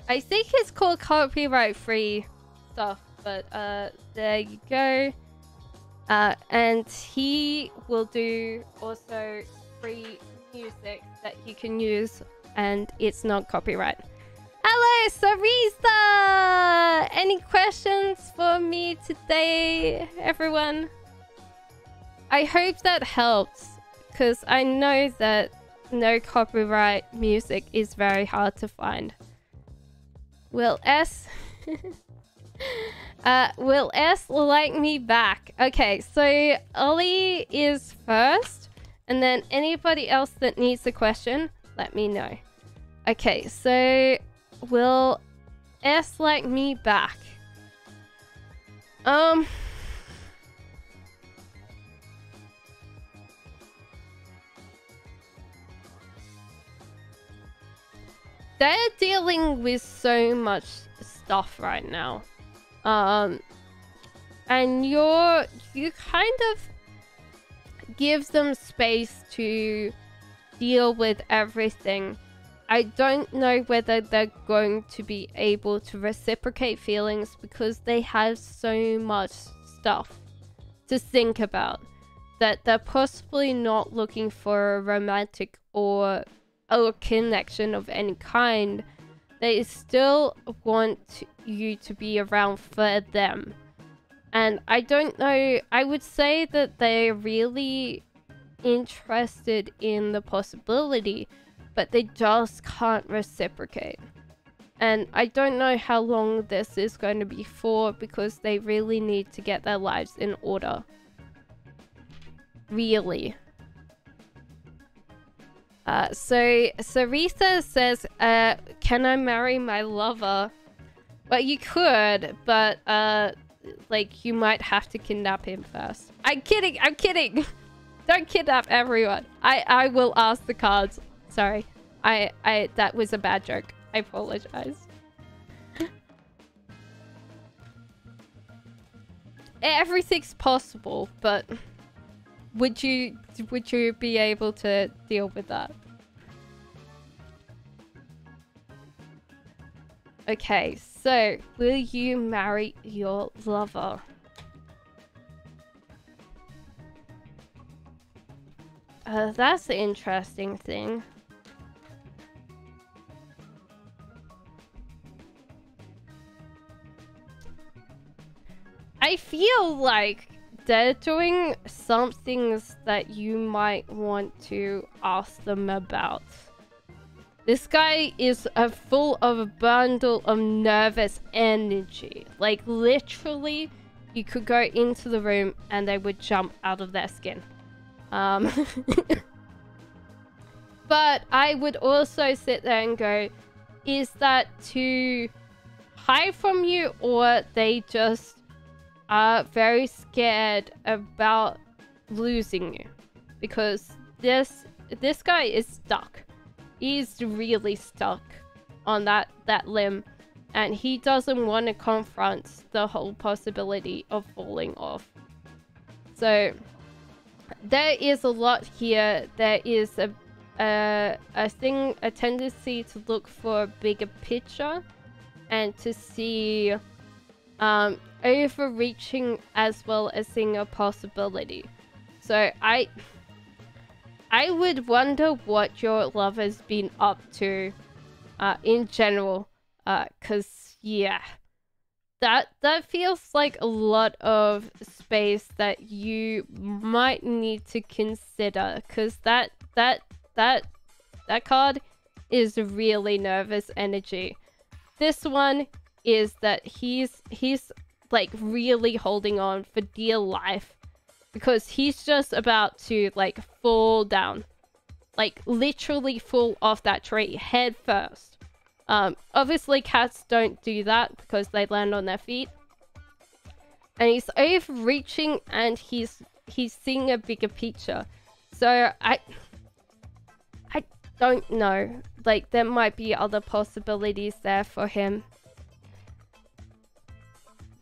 I think it's called copyright free stuff, but there you go. And he will do also free music that you can use and it's not copyright. Hello, Sarisa! Any questions for me today, everyone? I hope that helps, because I know that no copyright music is very hard to find. Will S... will S like me back? Okay, so Ollie is first, and then anybody else that needs a question, let me know. Okay, so will S like me back? They're dealing with so much stuff right now. And you kind of give them space to deal with everything. I don't know whether they're going to be able to reciprocate feelings because they have so much stuff to think about that they're possibly not looking for a romantic or a connection of any kind. They still want you to be around for them. And I don't know, I would say that they're really interested in the possibility, but they just can't reciprocate. And I don't know how long this is going to be for because they really need to get their lives in order. Really. So Sarisa says, can I marry my lover? But you could, but like you might have to kidnap him first. I'm kidding, I'm kidding. Don't kidnap everyone. I will ask the cards. Sorry. That was a bad joke. I apologize. Everything's possible, but would you be able to deal with that? Okay, so will you marry your lover? That's the interesting thing. I feel like they're doing some things that you might want to ask them about. This guy is full of a bundle of nervous energy. Like, literally, you could go into the room and they would jump out of their skin. But I would also sit there and go, is that to hide from you, or they just are very scared about losing you? Because this guy is stuck. He's really stuck on that limb, and he doesn't want to confront the whole possibility of falling off. So there is a lot here. There is a tendency to look for a bigger picture and to see overreaching as well as seeing a possibility. So I would wonder what your lover's been up to in general, cause yeah, that feels like a lot of space that you might need to consider, cause that card is really nervous energy. This one is that he's like really holding on for dear life, because he's just about to like fall down, like literally fall off that tree head first. Obviously cats don't do that because they land on their feet, and he's overreaching and he's seeing a bigger picture. So I don't know, like there might be other possibilities there for him.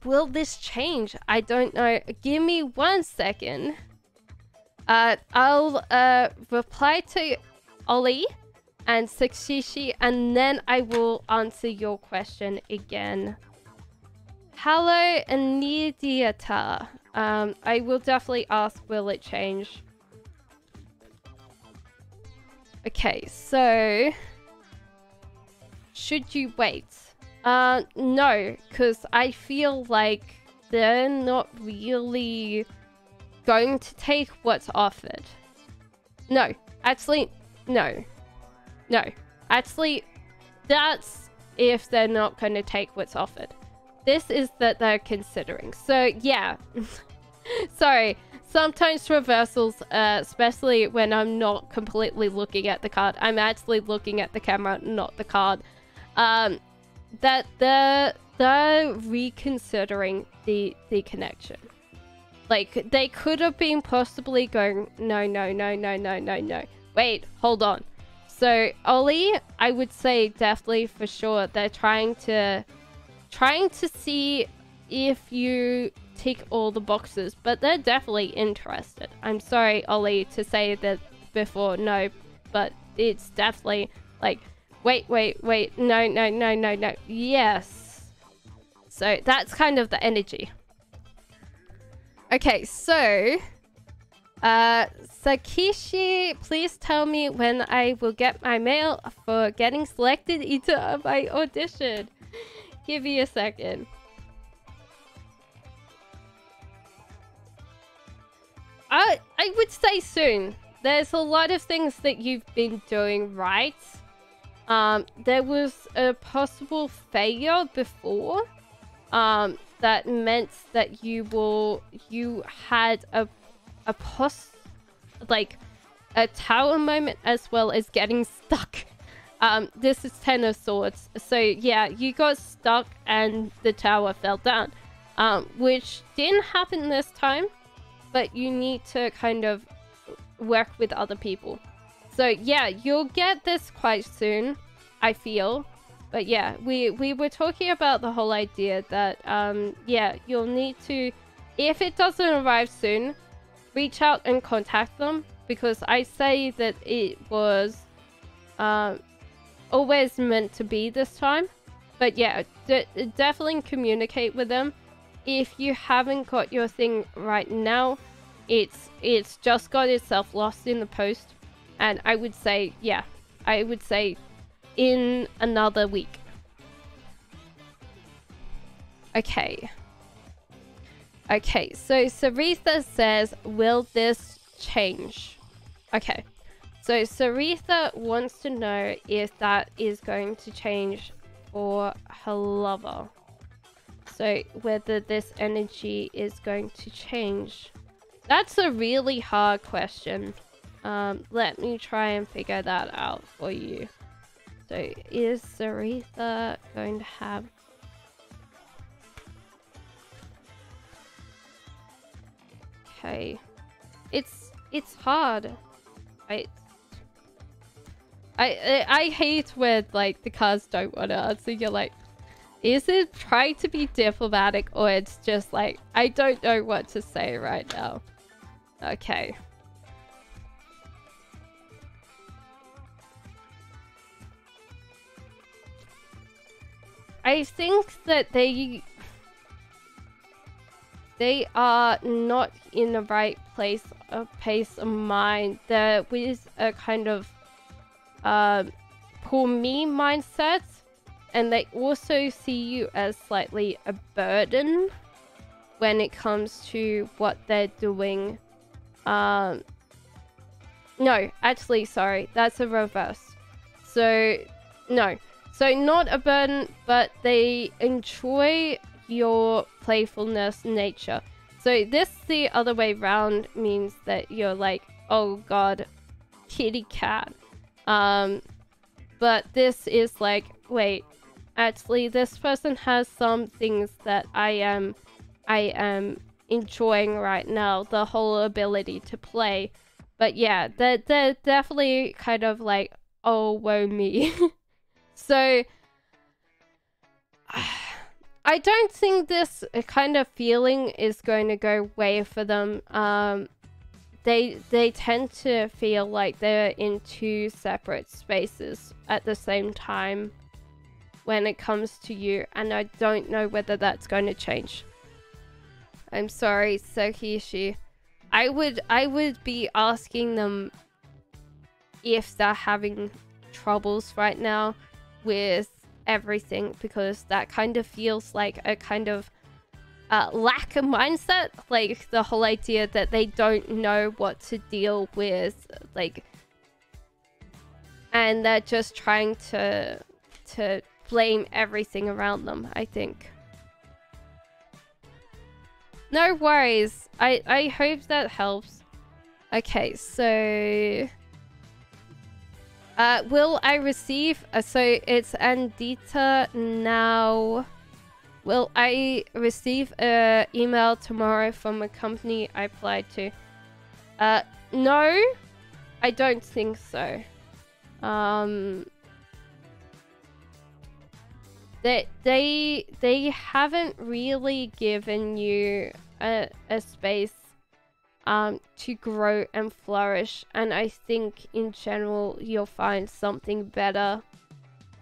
Will this change? I don't know. Give me 1 second. I'll reply to Ollie and Sakshishi, and then I will answer your question again. Hello, Anidiata. I will definitely ask, will it change? Okay, so should you wait? No, because I feel like they're not really going to take what's offered. No, actually, no. No, actually, that's if they're not going to take what's offered. This is that they're considering. So, yeah. Sorry. Sometimes reversals, especially when I'm not completely looking at the card. I'm actually looking at the camera, not the card. That they're reconsidering the connection. Like, they could have been possibly going, no. Wait, hold on. So, Ollie, I would say definitely for sure they're trying to see if you tick all the boxes, but they're definitely interested. I'm sorry, Ollie, to say that before, no, but it's definitely like, wait, no, yes. So that's kind of the energy. Okay, so Sakishi, please tell me when I will get my mail for getting selected into my audition. Give me a second. I would say soon. There's a lot of things that you've been doing right. There was a possible failure before. That meant that you had a tower moment as well as getting stuck. This is 10 of Swords. So yeah, you got stuck and the tower fell down. Which didn't happen this time, but you need to kind of work with other people. So yeah, you'll get this quite soon, I feel. But yeah, we were talking about the whole idea that, yeah, you'll need to, if it doesn't arrive soon, reach out and contact them. Because I say that it was always meant to be this time. But yeah, definitely communicate with them. If you haven't got your thing right now, it's just got itself lost in the post. And I would say, yeah, I would say in another week. Okay. Okay, so Saritha says, will this change? Okay. So Saritha wants to know if that is going to change for her lover. So whether this energy is going to change. That's a really hard question. Let me try and figure that out for you. So is Saritha going to have... Okay. It's hard. I hate when like the cards don't want to answer. You're like, is it trying to be diplomatic or it's just like, I don't know what to say right now. Okay. I think that they are not in the right pace of mind. There is a kind of poor me mindset, and they also see you as slightly a burden when it comes to what they're doing. No, actually, sorry, that's a reverse. So no, so not a burden, but they enjoy your playfulness nature. So this the other way round means that you're like, oh god, kitty cat. But this is like, wait, actually this person has some things that I am enjoying right now, the whole ability to play. But yeah, they're definitely kind of like, oh woe me. So I don't think this kind of feeling is going to go away for them. They tend to feel like they're in two separate spaces at the same time when it comes to you, and I don't know whether that's going to change. I'm sorry, Sokishi. I would be asking them if they're having troubles right now with everything, because that kind of feels like a kind of lack of mindset, like the whole idea that they don't know what to deal with, like, and they're just trying to blame everything around them, I think. No worries. I hope that helps. Okay, so will I receive... so it's Andita now. Will I receive an email tomorrow from a company I applied to? No, I don't think so. They haven't really given you a space to grow and flourish, and I think in general you'll find something better,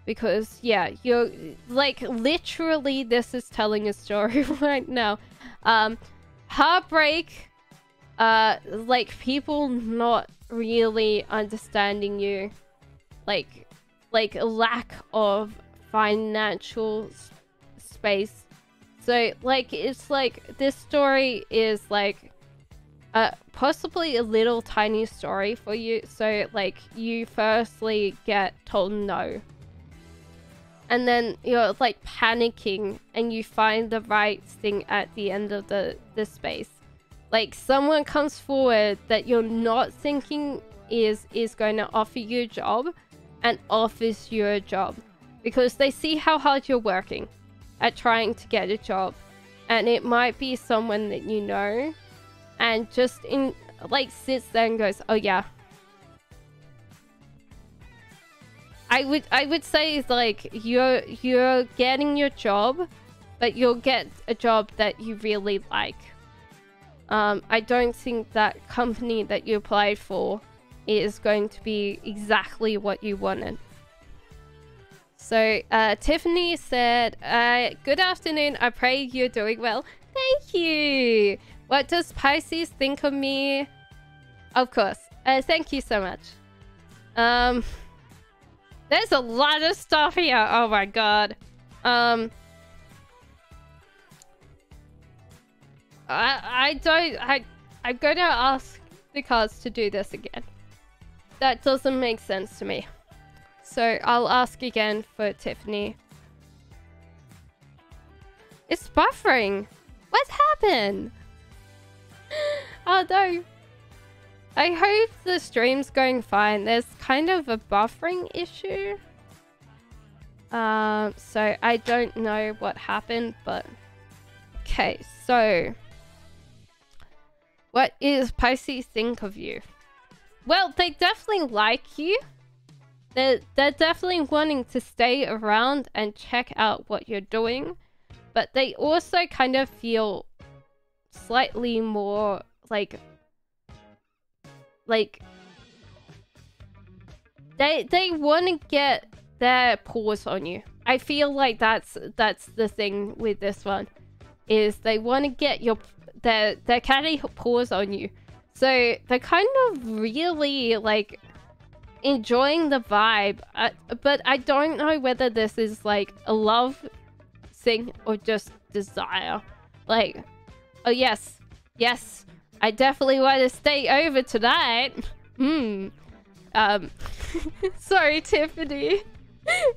because yeah, you're like, literally this is telling a story right now. Heartbreak, like people not really understanding you, like a lack of financial space. So like, it's like this story is like possibly a little tiny story for you. So like, you firstly get told no, and then you're like panicking, and you find the right thing at the end of the space. Like, someone comes forward that you're not thinking is going to offer you a job, and offers you a job because they see how hard you're working at trying to get a job, and it might be someone that you know and just sits there and goes, oh yeah. I would say like you're getting your job, but you'll get a job that you really like. I don't think that company that you applied for is going to be exactly what you wanted. So, Tiffany said, good afternoon, I pray you're doing well. Thank you! What does Pisces think of me? Of course. Thank you so much. There's a lot of stuff here. Oh my god. I'm gonna ask the cards to do this again. That doesn't make sense to me. So I'll ask again for Tiffany. It's buffering. What happened? Oh no. I hope the stream's going fine. There's kind of a buffering issue. So I don't know what happened, but... Okay, so... What is Pisces think of you? Well, they definitely like you. They're definitely wanting to stay around and check out what you're doing. But they also kind of feel slightly more like they want to get their paws on you. I feel like that's the thing with this one, is they want to get their catty paws on you. So they're kind of really like enjoying the vibe, but I don't know whether this is like a love thing or just desire. Like, oh yes, I definitely want to stay over tonight. Sorry, Tiffany,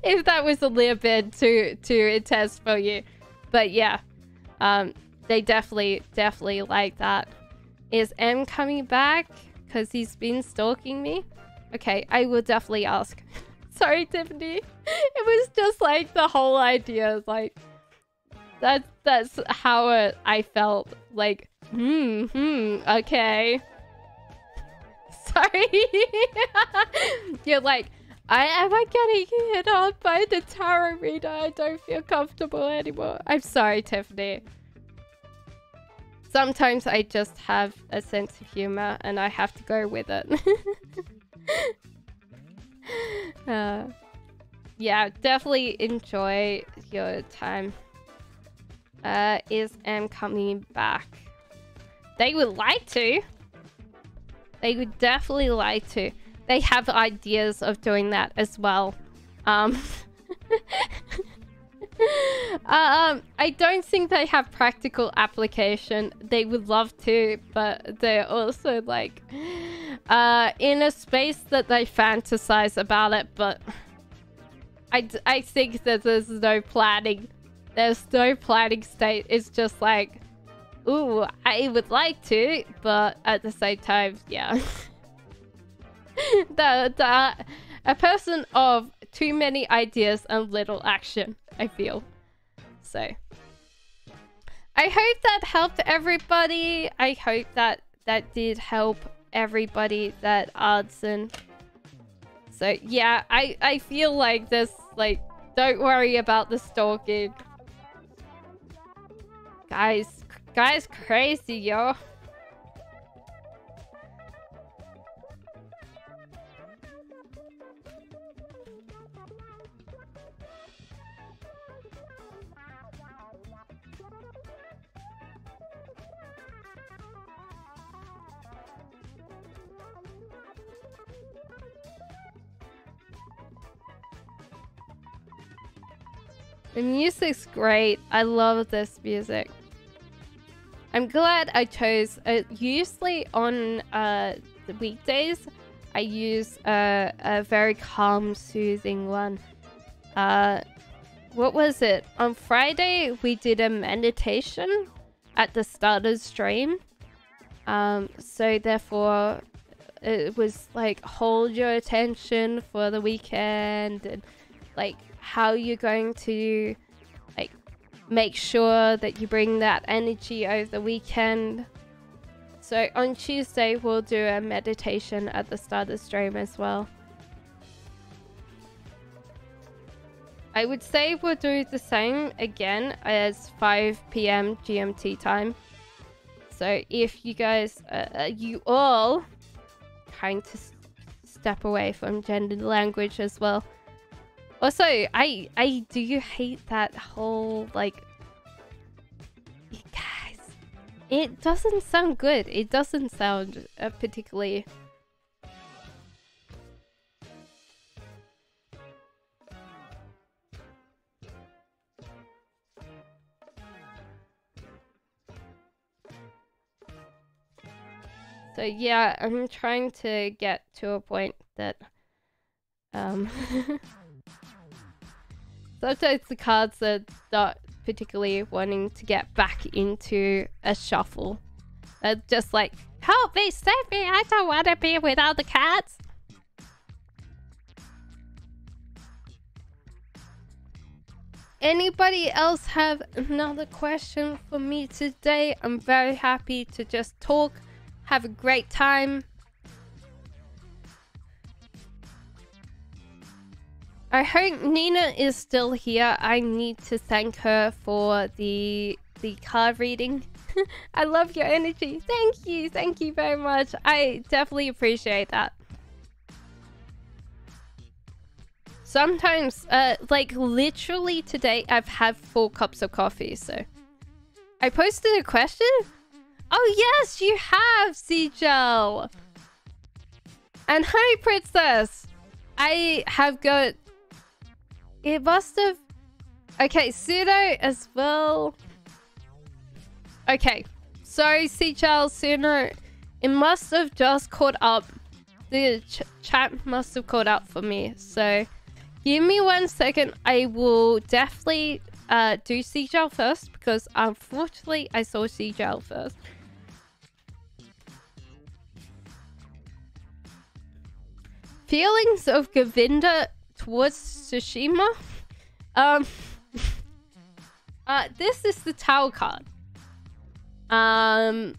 if that was a little bit too intense for you, but yeah, they definitely like that. Is M coming back? Because he's been stalking me. Okay, I will definitely ask. Sorry, Tiffany. It was just like the whole idea is like that's how I felt. Like, okay. Sorry. You're like, am I getting hit on by the tarot reader? I don't feel comfortable anymore. I'm sorry, Tiffany. Sometimes I just have a sense of humor and I have to go with it. Yeah, definitely enjoy your time. Is M coming back? They would like to. They would definitely like to. They have ideas of doing that as well. I don't think they have practical application. They would love to, but they're also like in a space that they fantasize about it, but I think that there's no planning. There's no planning state. It's just like, ooh, I would like to, but at the same time, yeah. A person of too many ideas and little action, I feel. So I hope that helped everybody. I hope that did help everybody that answered. So yeah, I feel like this, like, don't worry about the stalking. Guys crazy, yo. The music's great. I love this music. I'm glad I chose... usually on the weekdays, I use a very calm, soothing one. What was it? On Friday, we did a meditation at the start of stream. So therefore, it was like hold your attention for the weekend, and like how you're going to like make sure that you bring that energy over the weekend. So on Tuesday we'll do a meditation at the start of the stream as well. I would say we'll do the same again as 5 PM GMT time. So if you guys, you all trying to step away from gendered language as well. Also, I do hate that whole, like, guys, it doesn't sound good. It doesn't sound particularly... So yeah, I'm trying to get to a point that sometimes the cards are not particularly wanting to get back into a shuffle. They're just like, help me, save me, I don't want to be without the cards. Anybody else have another question for me today? I'm very happy to just talk. Have a great time. I hope Nina is still here. I need to thank her for the card reading. I love your energy. Thank you very much. I definitely appreciate that. Sometimes, like literally today, I've had 4 cups of coffee, so... I posted a question? Oh yes, you have, Seagel! And hi, Princess! I have got... It must have... Okay, Pseudo as well. Okay, sorry, Seagel, Pseudo. It must have just caught up. The chat must have caught up for me, so... Give me 1 second, I will definitely do Seagel first, because unfortunately I saw Seagel first. Feelings of Govinda towards Tsushima? This is the Tower card. That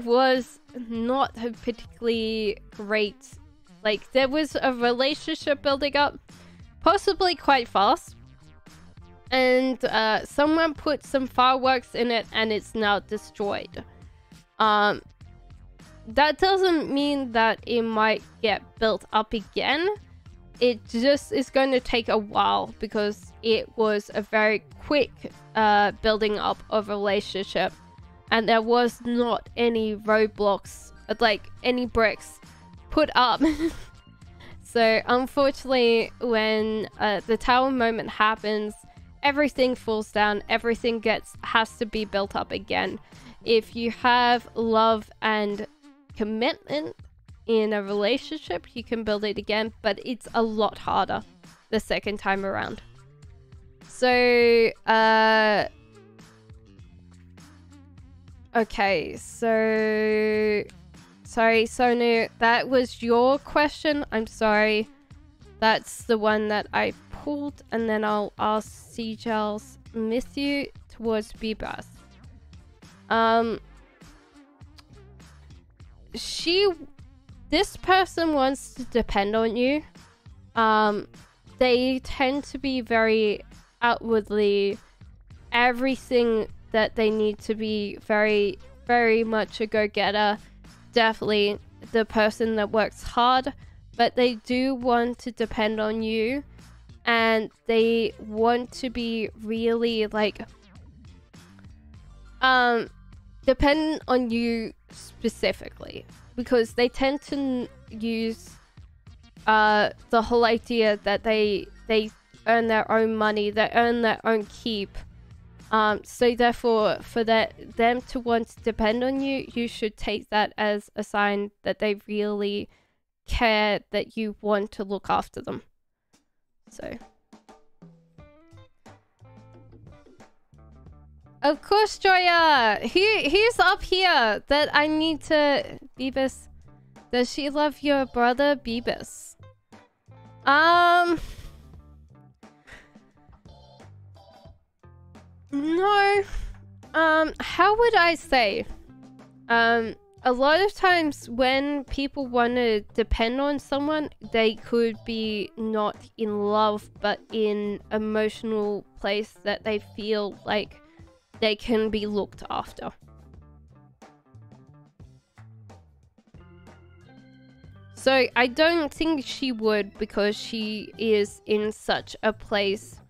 was not a particularly great... Like, there was a relationship building up, possibly quite fast. And someone put some fireworks in it and it's now destroyed. That doesn't mean that it might get built up again. It just is going to take a while because it was a very quick building up of a relationship. And there was not any roadblocks, like any bricks put up. So unfortunately, when the tower moment happens, everything falls down, everything has to be built up again. If you have love and commitment in a relationship, you can build it again, but it's a lot harder the second time around. So okay, so sorry, Sonu, that was your question. I'm sorry. That's the one that I pulled, and then I'll ask Seagel's miss you towards Bebas. This person wants to depend on you. They tend to be very outwardly, everything that they need to be very, very much a go-getter. Definitely the person that works hard, but they do want to depend on you, and they want to be really like dependent on you specifically, because they tend to use the whole idea that they earn their own money, they earn their own keep. So therefore, for them to want to depend on you, you should take that as a sign that they really care that you want to look after them. So, of course, Joya. Who's up here that I need to... Beavis? Does she love your brother Beavis? No. How would I say? A lot of times when people want to depend on someone, they could be not in love, but in emotional place that they feel like they can be looked after. So I don't think she would, because she is in such a place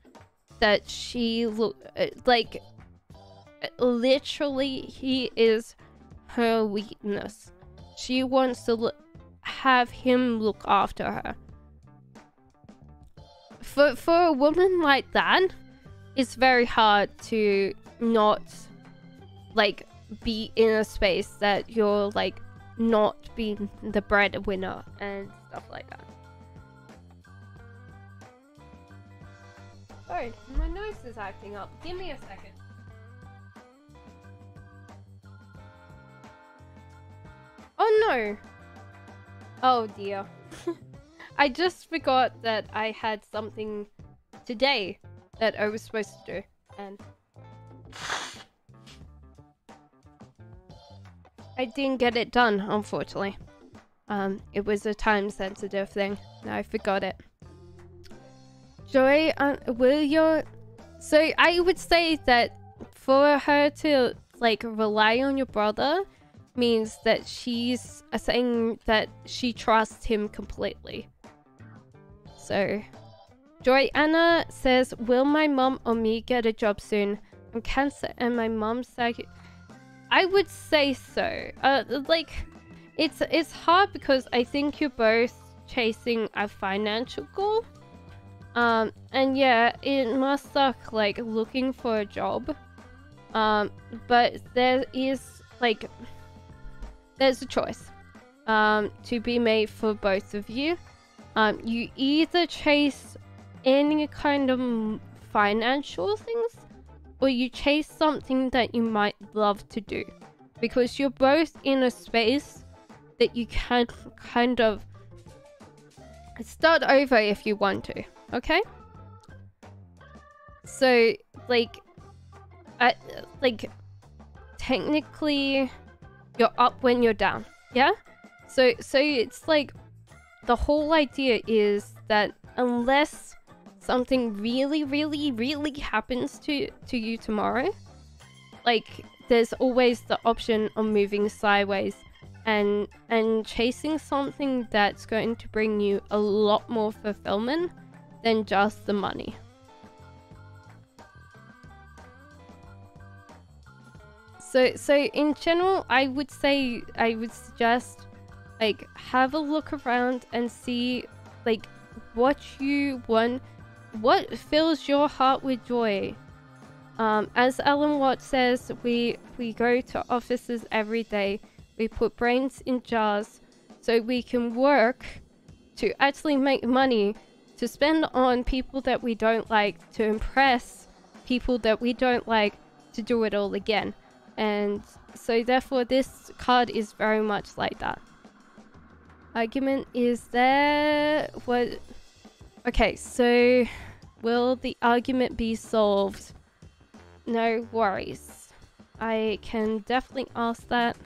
that she like literally he is her weakness. She wants to have him look after her. For a woman like that, it's very hard to not like be in a space that you're like not being the breadwinner and stuff like that. Sorry, my nose is acting up. Give me a second. Oh no! Oh dear. I just forgot that I had something today that I was supposed to do, and I didn't get it done, unfortunately. It was a time-sensitive thing, and I forgot it. Joy, so I would say that for her to like rely on your brother means that she's saying that she trusts him completely. So Joy Anna says, will my mom or me get a job soon? I'm cancer and my mom's like, I would say so. Like it's hard because I think you're both chasing a financial goal. And yeah, it must suck like looking for a job. But there is like there's a choice to be made for both of you. You either chase any kind of financial things, or you chase something that you might love to do, because you're both in a space that you can kind of start over if you want to. Okay, so like technically you're up when you're down, yeah? So it's like the whole idea is that unless something really happens to you tomorrow, like there's always the option of moving sideways and chasing something that's going to bring you a lot more fulfillment than just the money. So in general, I would suggest like have a look around and see like what you want, what fills your heart with joy. As Alan Watts says, we go to offices every day. We put brains in jars so we can work to actually make money to spend on people that we don't like, to impress people that we don't like, to do it all again. And so therefore this card is very much like that. Argument is there. What? Okay, so will the argument be solved? No worries. I can definitely ask that.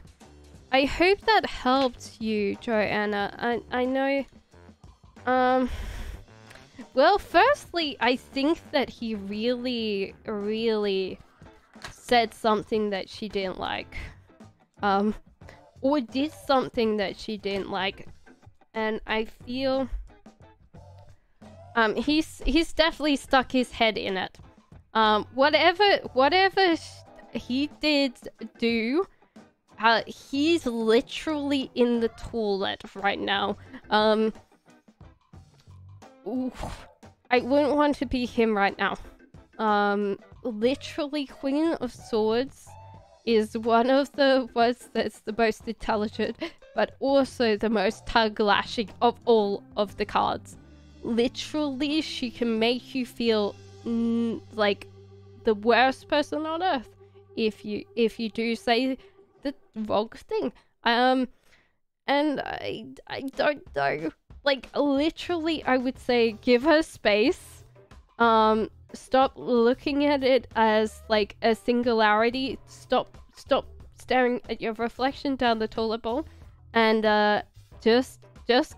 I hope that helped you, Joanna. I know. Well, firstly, I think that he really said something that she didn't like. Or did something that she didn't like. And I feel he's definitely stuck his head in it. Whatever he did do, he's literally in the toilet right now. I wouldn't want to be him right now. Literally, Queen of Swords is one of the words that's the most intelligent, but also the most tongue-lashing of all of the cards. Literally, she can make you feel like the worst person on earth if you do say the wrong thing. And and I don't know. Like, literally, I would say give her space. Stop looking at it as like a singularity. Stop staring at your reflection down the toilet bowl, and just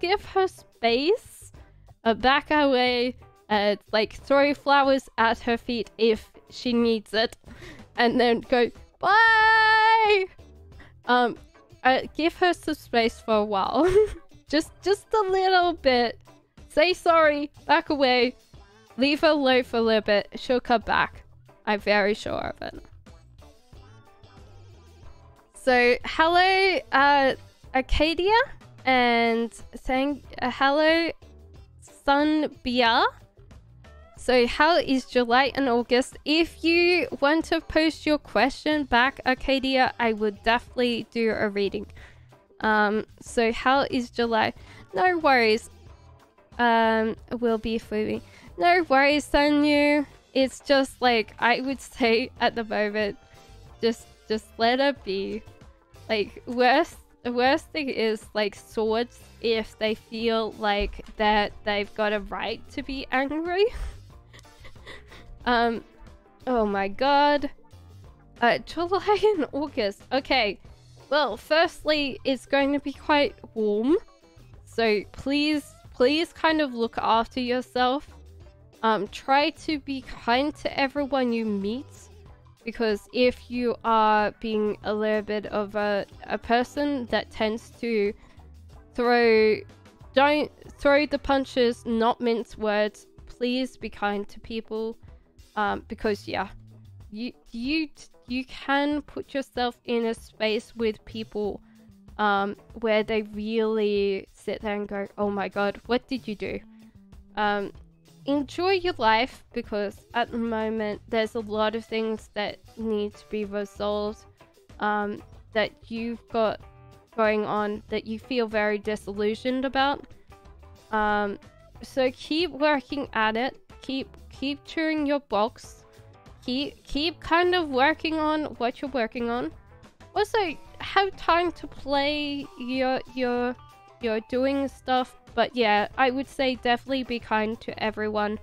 give her space. Back away. Like throw flowers at her feet if she needs it, and then go bye. Give her some space for a while. just a little bit. Say sorry, back away, leave her alone for a little bit. She'll come back. I'm very sure of it. So hello, Arcadia, and saying hello, Sunbia. So how is July and August? If you want to post your question back, Arcadia, I would definitely do a reading. So how is July? No worries. Will be Fubi. No worries, Sunyu. It's just like, I would say at the moment, just let it be. Like, the worst thing is like swords, if they feel like that they've got a right to be angry. Oh my god. July and August. Okay. Well, firstly, it's going to be quite warm. So please kind of look after yourself. Try to be kind to everyone you meet. Because if you are being a little bit of a person that tends to don't throw the punches, not mince words, please be kind to people. Because yeah, you can put yourself in a space with people where they really sit there and go, oh my god, what did you do? Enjoy your life, because at the moment there's a lot of things that need to be resolved, that you've got going on that you feel very disillusioned about. So keep working at it. Keep chewing your box. Keep kind of working on what you're working on. Also, have time to play your doing stuff. But yeah, I would say definitely be kind to everyone.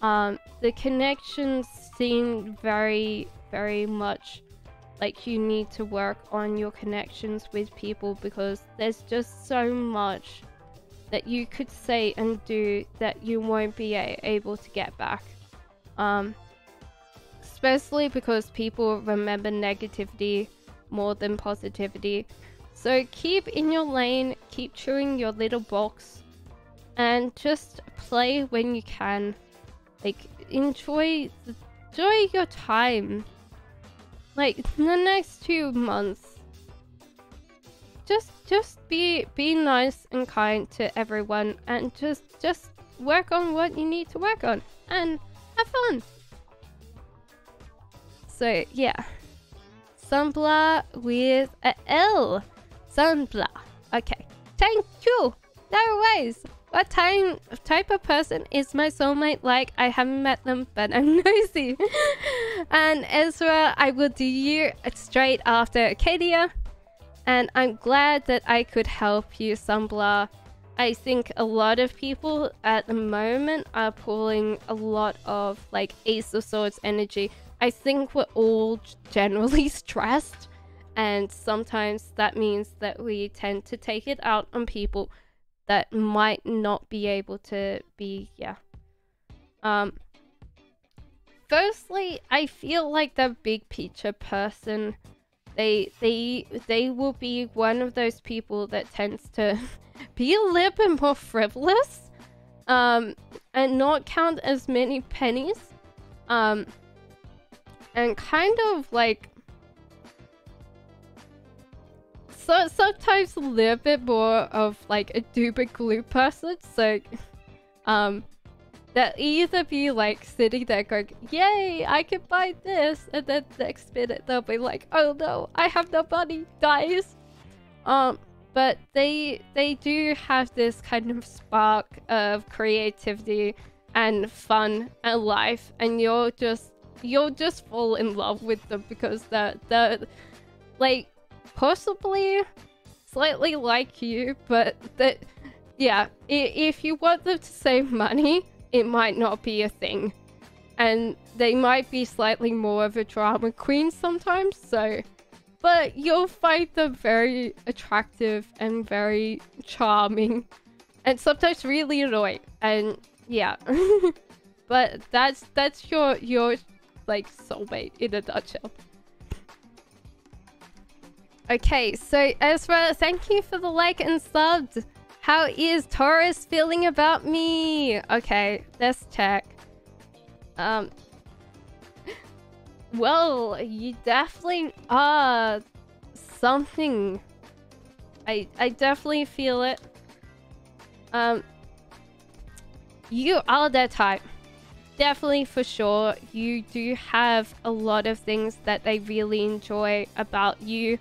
The connections seem very, very much like you need to work on your connections with people, because there's just so much that you could say and do that you won't be able to get back. Especially because people remember negativity more than positivity. So keep in your lane, keep chewing your little box, and just play when you can. Like, enjoy your time. Like, the next 2 months, just be nice and kind to everyone, and just work on what you need to work on and have fun. So yeah, Sunbla with a L. Sunbla. Okay, thank you. No ways. What type of person is my soulmate like? I haven't met them, but I'm nosy. And Ezra, I will do you straight after Arcadia. And I'm glad that I could help you, Sunbla. I think a lot of people at the moment are pulling a lot of like Ace of Swords energy. I think we're all generally stressed, and sometimes that means that we tend to take it out on people that might not be able to be, yeah. Firstly, I feel like the big picture person, they will be one of those people that tends to be a little bit more frivolous, and not count as many pennies, and kind of like, so sometimes a little bit more of like a doom glue person. So they'll either be like sitting there going, yay, I can buy this, and then next minute they'll be like, oh no, I have no money, guys. But they do have this kind of spark of creativity and fun and life, and you'll just fall in love with them, because they're like, possibly slightly like you, but that, yeah, if you want them to save money, it might not be a thing. And they might be slightly more of a drama queen sometimes, so... But you'll find them very attractive and very charming. And sometimes really annoying. And yeah. But that's your like soulmate in a nutshell. Okay, so Ezra, thank you for the like and subs. How is Taurus feeling about me? Okay, let's check. Well, you definitely are something. I definitely feel it. You are that type. Definitely, for sure. You do have a lot of things that they really enjoy about you.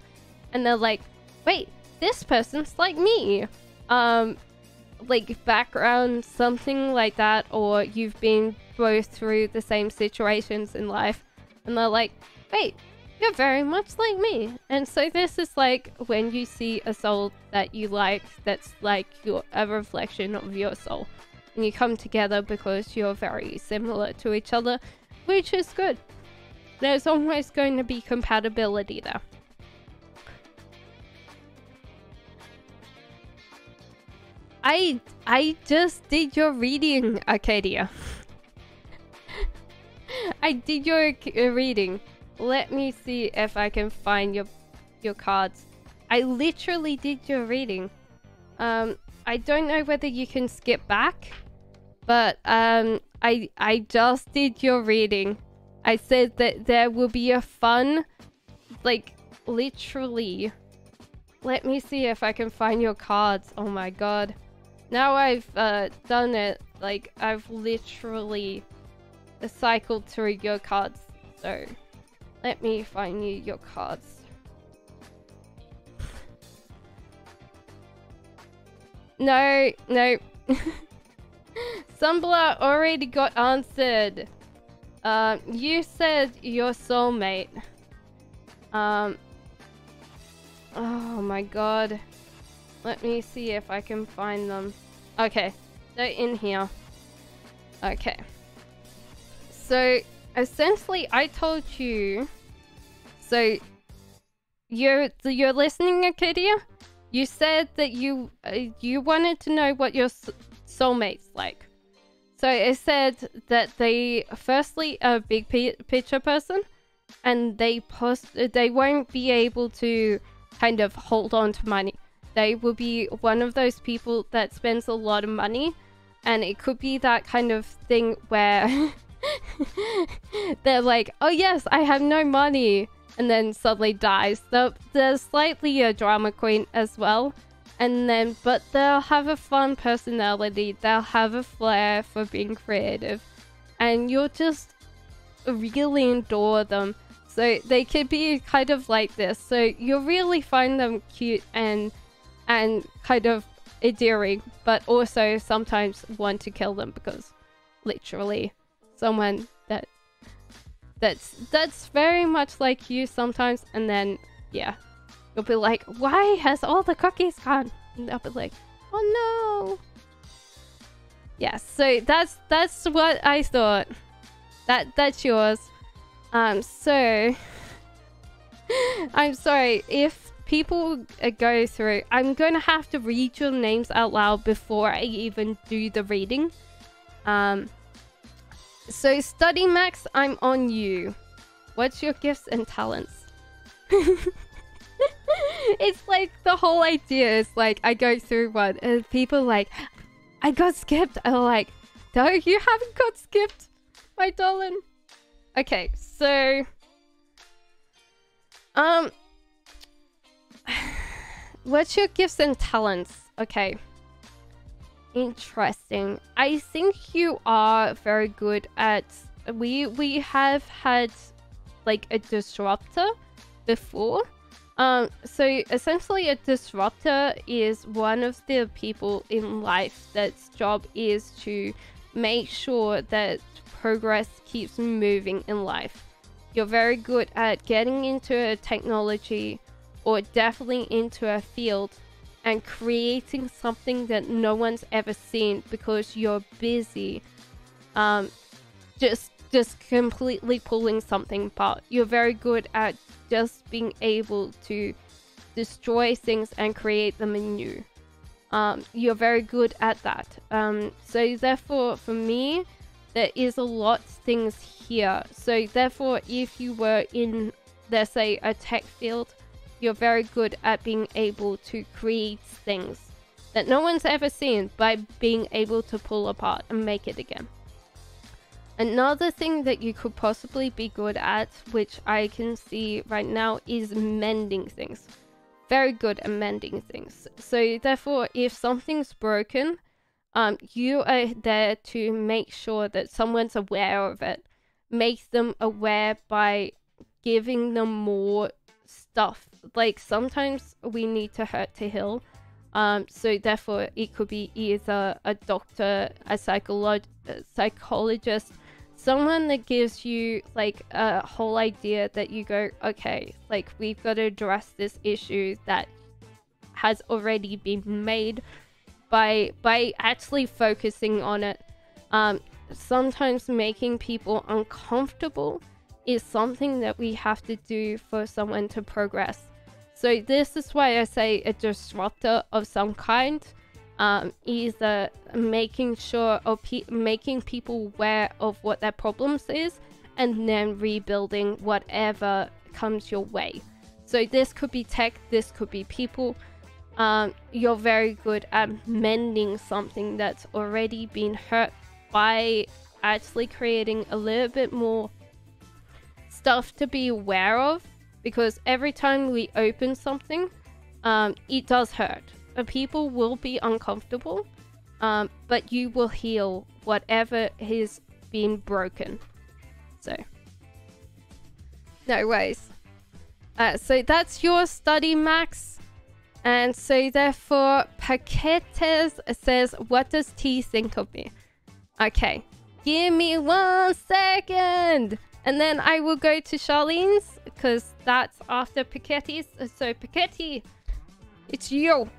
And they're like, wait, this person's like me. Like background, something like that. Or you've been both through the same situations in life. And they're like, wait, you're very much like me. And so this is like when you see a soul that you like, that's like a reflection of your soul. And you come together because you're very similar to each other, which is good. There's always going to be compatibility there. I just did your reading, Arcadia. I did your reading. Let me see if I can find your cards. I literally did your reading. I don't know whether you can skip back, but I just did your reading. I said that there will be a fun, like, literally. Let me see if I can find your cards. Oh my god. Now I've done it, like, I've literally cycled through your cards. So, let me find you your cards. No. Sumbler already got answered. You said your soulmate. Oh my god. Let me see if I can find them. Okay, they're in here. Okay. So, essentially, I told you... So, you're listening, Arcadia? You said that you wanted to know what your soulmate's like. So, it said that they, firstly, are a big picture person. And they won't be able to kind of hold on to money. They will be one of those people that spends a lot of money. And it could be that kind of thing where they're like, oh yes, I have no money. And then suddenly dies. They're slightly a drama queen as well. And then, but they'll have a fun personality. They'll have a flair for being creative. And you'll just really adore them. So they could be kind of like this. So you'll really find them cute and kind of endearing, but also sometimes want to kill them because literally someone that's very much like you sometimes, and then yeah, you'll be like, why has all the cookies gone? And they'll be like, oh no. Yeah, so that's what I thought. That's yours. So I'm sorry if people go through. I'm going to have to read your names out loud before I even do the reading. So Study Max, I'm on you. What's your gifts and talents? It's like the whole idea is like I go through one and people like, I got skipped. I'm like, no, you haven't got skipped, my darling. Okay, so what's your gifts and talents? Okay. Interesting. I think you are very good at... We have had like a disruptor before. So essentially a disruptor is one of the people in life that's job is to make sure that progress keeps moving in life. You're very good at getting into a technology or definitely into a field and creating something that no one's ever seen because you're busy just completely pulling something apart. You're very good at just being able to destroy things and create them anew. You're very good at that. So therefore, for me, there is a lot of things here. So therefore, if you were in, let's say, a tech field, you're very good at being able to create things that no one's ever seen by being able to pull apart and make it again. Another thing that you could possibly be good at, which I can see right now, is mending things. Very good at mending things. So therefore, if something's broken, you are there to make sure that someone's aware of it. Make them aware by giving them more stuff. Like, sometimes we need to hurt to heal. So therefore, it could be either a doctor, a psychologist, someone that gives you like a whole idea that you go, okay, like, we've got to address this issue that has already been made by actually focusing on it. Sometimes making people uncomfortable is something that we have to do for someone to progress. So this is why I say a disruptor of some kind, either making sure or making people aware of what their problems is, and then rebuilding whatever comes your way. So this could be tech, this could be people. You're very good at mending something that's already been hurt by actually creating a little bit more stuff to be aware of, because every time we open something, it does hurt. People will be uncomfortable, but you will heal whatever has been broken. So, no worries. So that's your study, Max. And so therefore, Paquetes says, what does T think of me? Okay, give me 1 second. And then I will go to Charlene's, because that's after Paquetes. So Paquete, it's you.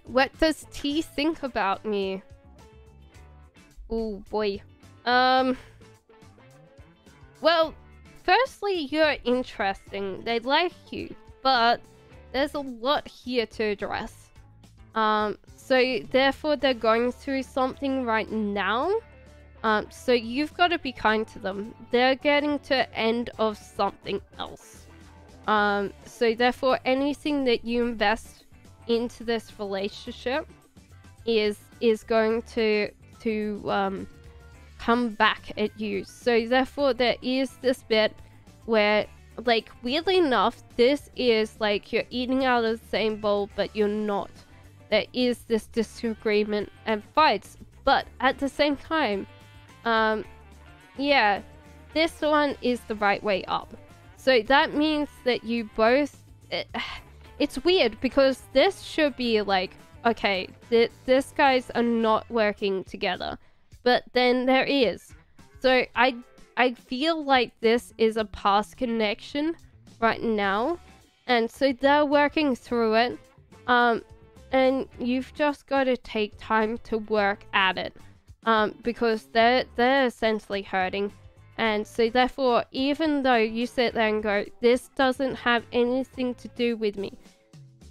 What does T think about me? Oh boy. Well, firstly, you're interesting. They like you, but there's a lot here to address. So therefore, they're going through something right now. So you've got to be kind to them. They're getting to end of something else. So therefore, anything that you invest into this relationship is going to come back at you. So therefore, there is this bit where, like, weirdly enough, this is like you're eating out of the same bowl, but you're not. There is this disagreement and fights, but at the same time, yeah, this one is the right way up. So that means that you both, it's weird because this should be like, okay, this guys are not working together, but then there is. So I feel like this is a past connection right now, and so they're working through it, and you've just got to take time to work at it. Because they're essentially hurting, and so therefore, even though you sit there and go, this doesn't have anything to do with me,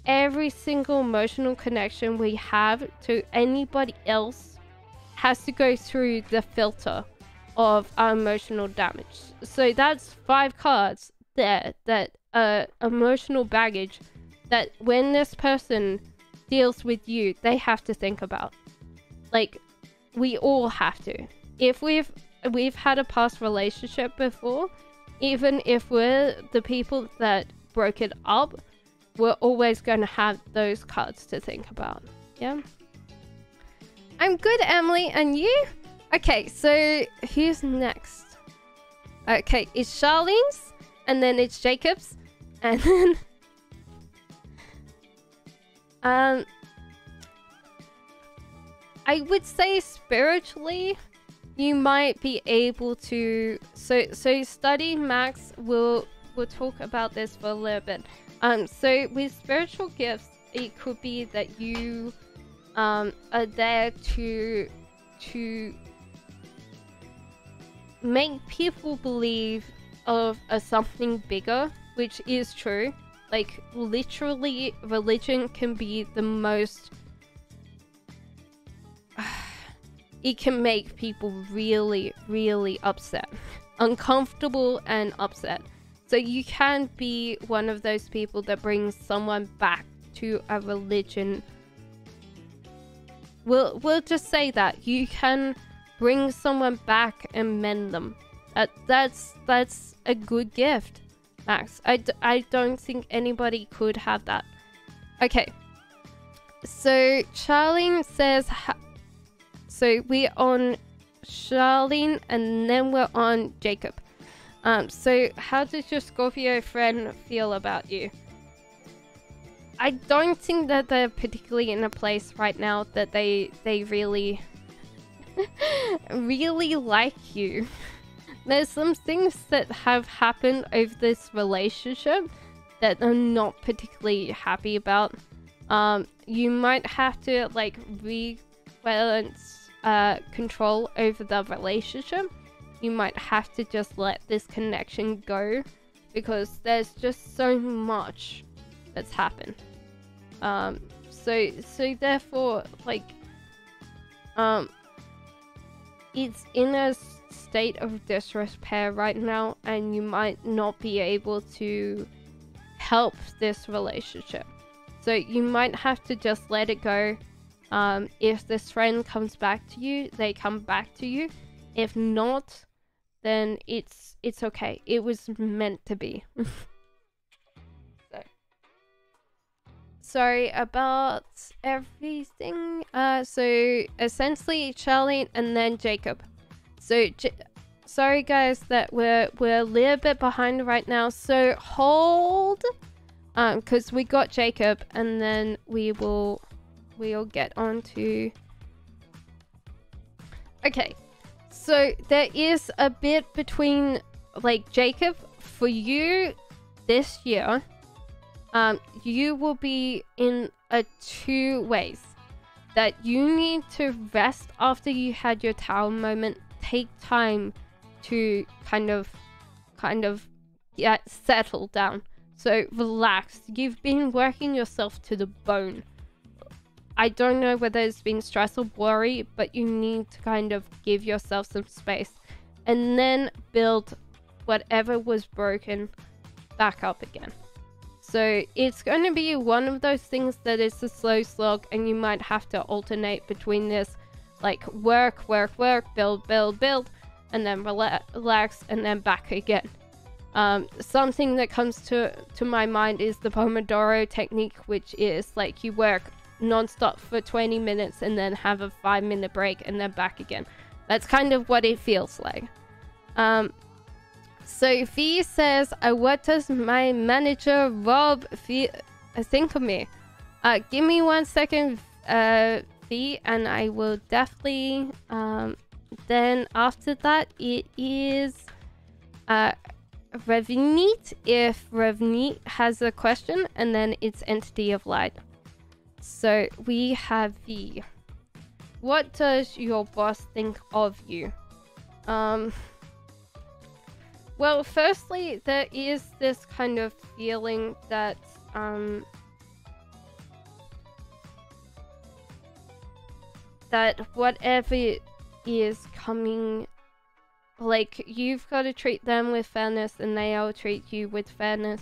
every single emotional connection we have to anybody else has to go through the filter of our emotional damage. So that's 5 cards there, that emotional baggage that when this person deals with you, they have to think about. Like, we all have to. If we've had a past relationship before, even if we're the people that broke it up, we're always going to have those cards to think about. Yeah. I'm good, Emily, and you? Okay, so who's next? Okay, it's Charlene's, and then it's Jacob's, and then I would say spiritually, you might be able to. So study Max. We'll talk about this for a little bit. So with spiritual gifts, it could be that you are there to make people believe of a something bigger, which is true. Like, literally, religion can be the most... it can make people really, really upset. Uncomfortable and upset. So you can be one of those people that brings someone back to a religion. We'll just say that. You can bring someone back and mend them. That's a good gift, Max. I don't think anybody could have that. Okay. So Charlene says... so we're on Charlene and then we're on Jacob. So how does your Scorpio friend feel about you? I don't think that they're particularly in a place right now that they really really like you. There's some things that have happened over this relationship that I'm not particularly happy about. You might have to like rebalance control over the relationship. You might have to just let this connection go because there's just so much that's happened. So therefore, like, it's in a state of disrepair right now, and you might not be able to help this relationship. So you might have to just let it go. If this friend comes back to you, they come back to you. If not, then it's okay. It was meant to be. So, sorry about everything. So essentially Charlene and then Jacob. So sorry guys that we're a little bit behind right now. So hold, because we got Jacob, and then we'll get on to... Okay. So there is a bit between, like, Jacob, for you this year, you will be in two ways. That you need to rest after you had your tower moment. Take time to kind of get settled down. So relax. You've been working yourself to the bone. I don't know whether it's been stress or worry, but you need to kind of give yourself some space and then build whatever was broken back up again. So it's going to be one of those things that is a slow slog, and you might have to alternate between this, like, work, build, and then relax, and then back again. Something that comes to my mind is the Pomodoro technique, which is like you work non-stop for 20 minutes and then have a 5-minute break and then back again. That's kind of what it feels like. Sophie says, what does my manager Rob think of me? Give me 1 second, Fee, and I will definitely... then after that, it is Revneet, if Revneet has a question, and then it's Entity of Light. So we have V. What does your boss think of you? Well, firstly, there is this kind of feeling that that whatever is coming, like, you've got to treat them with fairness and they'll treat you with fairness.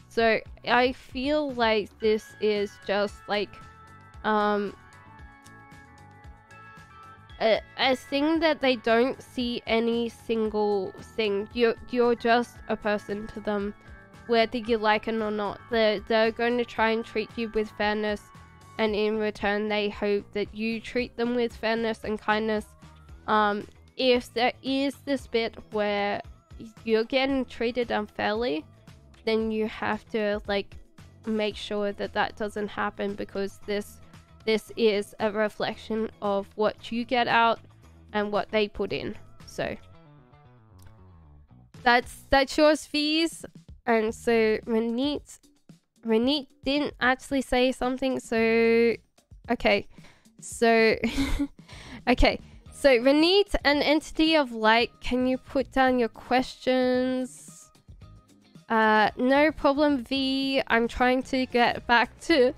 So I feel like this is just like a thing that they don't see any single thing. You're just a person to them, whether you like it or not. They're going to try and treat you with fairness, and in return they hope that you treat them with fairness and kindness. If there is this bit where you're getting treated unfairly, then you have to, like, make sure that that doesn't happen, because this is a reflection of what you get out and what they put in. So that's yours, Fees. And so Renit Renee didn't actually say something, so okay. So okay. So Renee, an entity of light, can you put down your questions? No problem, V. I'm trying to get back to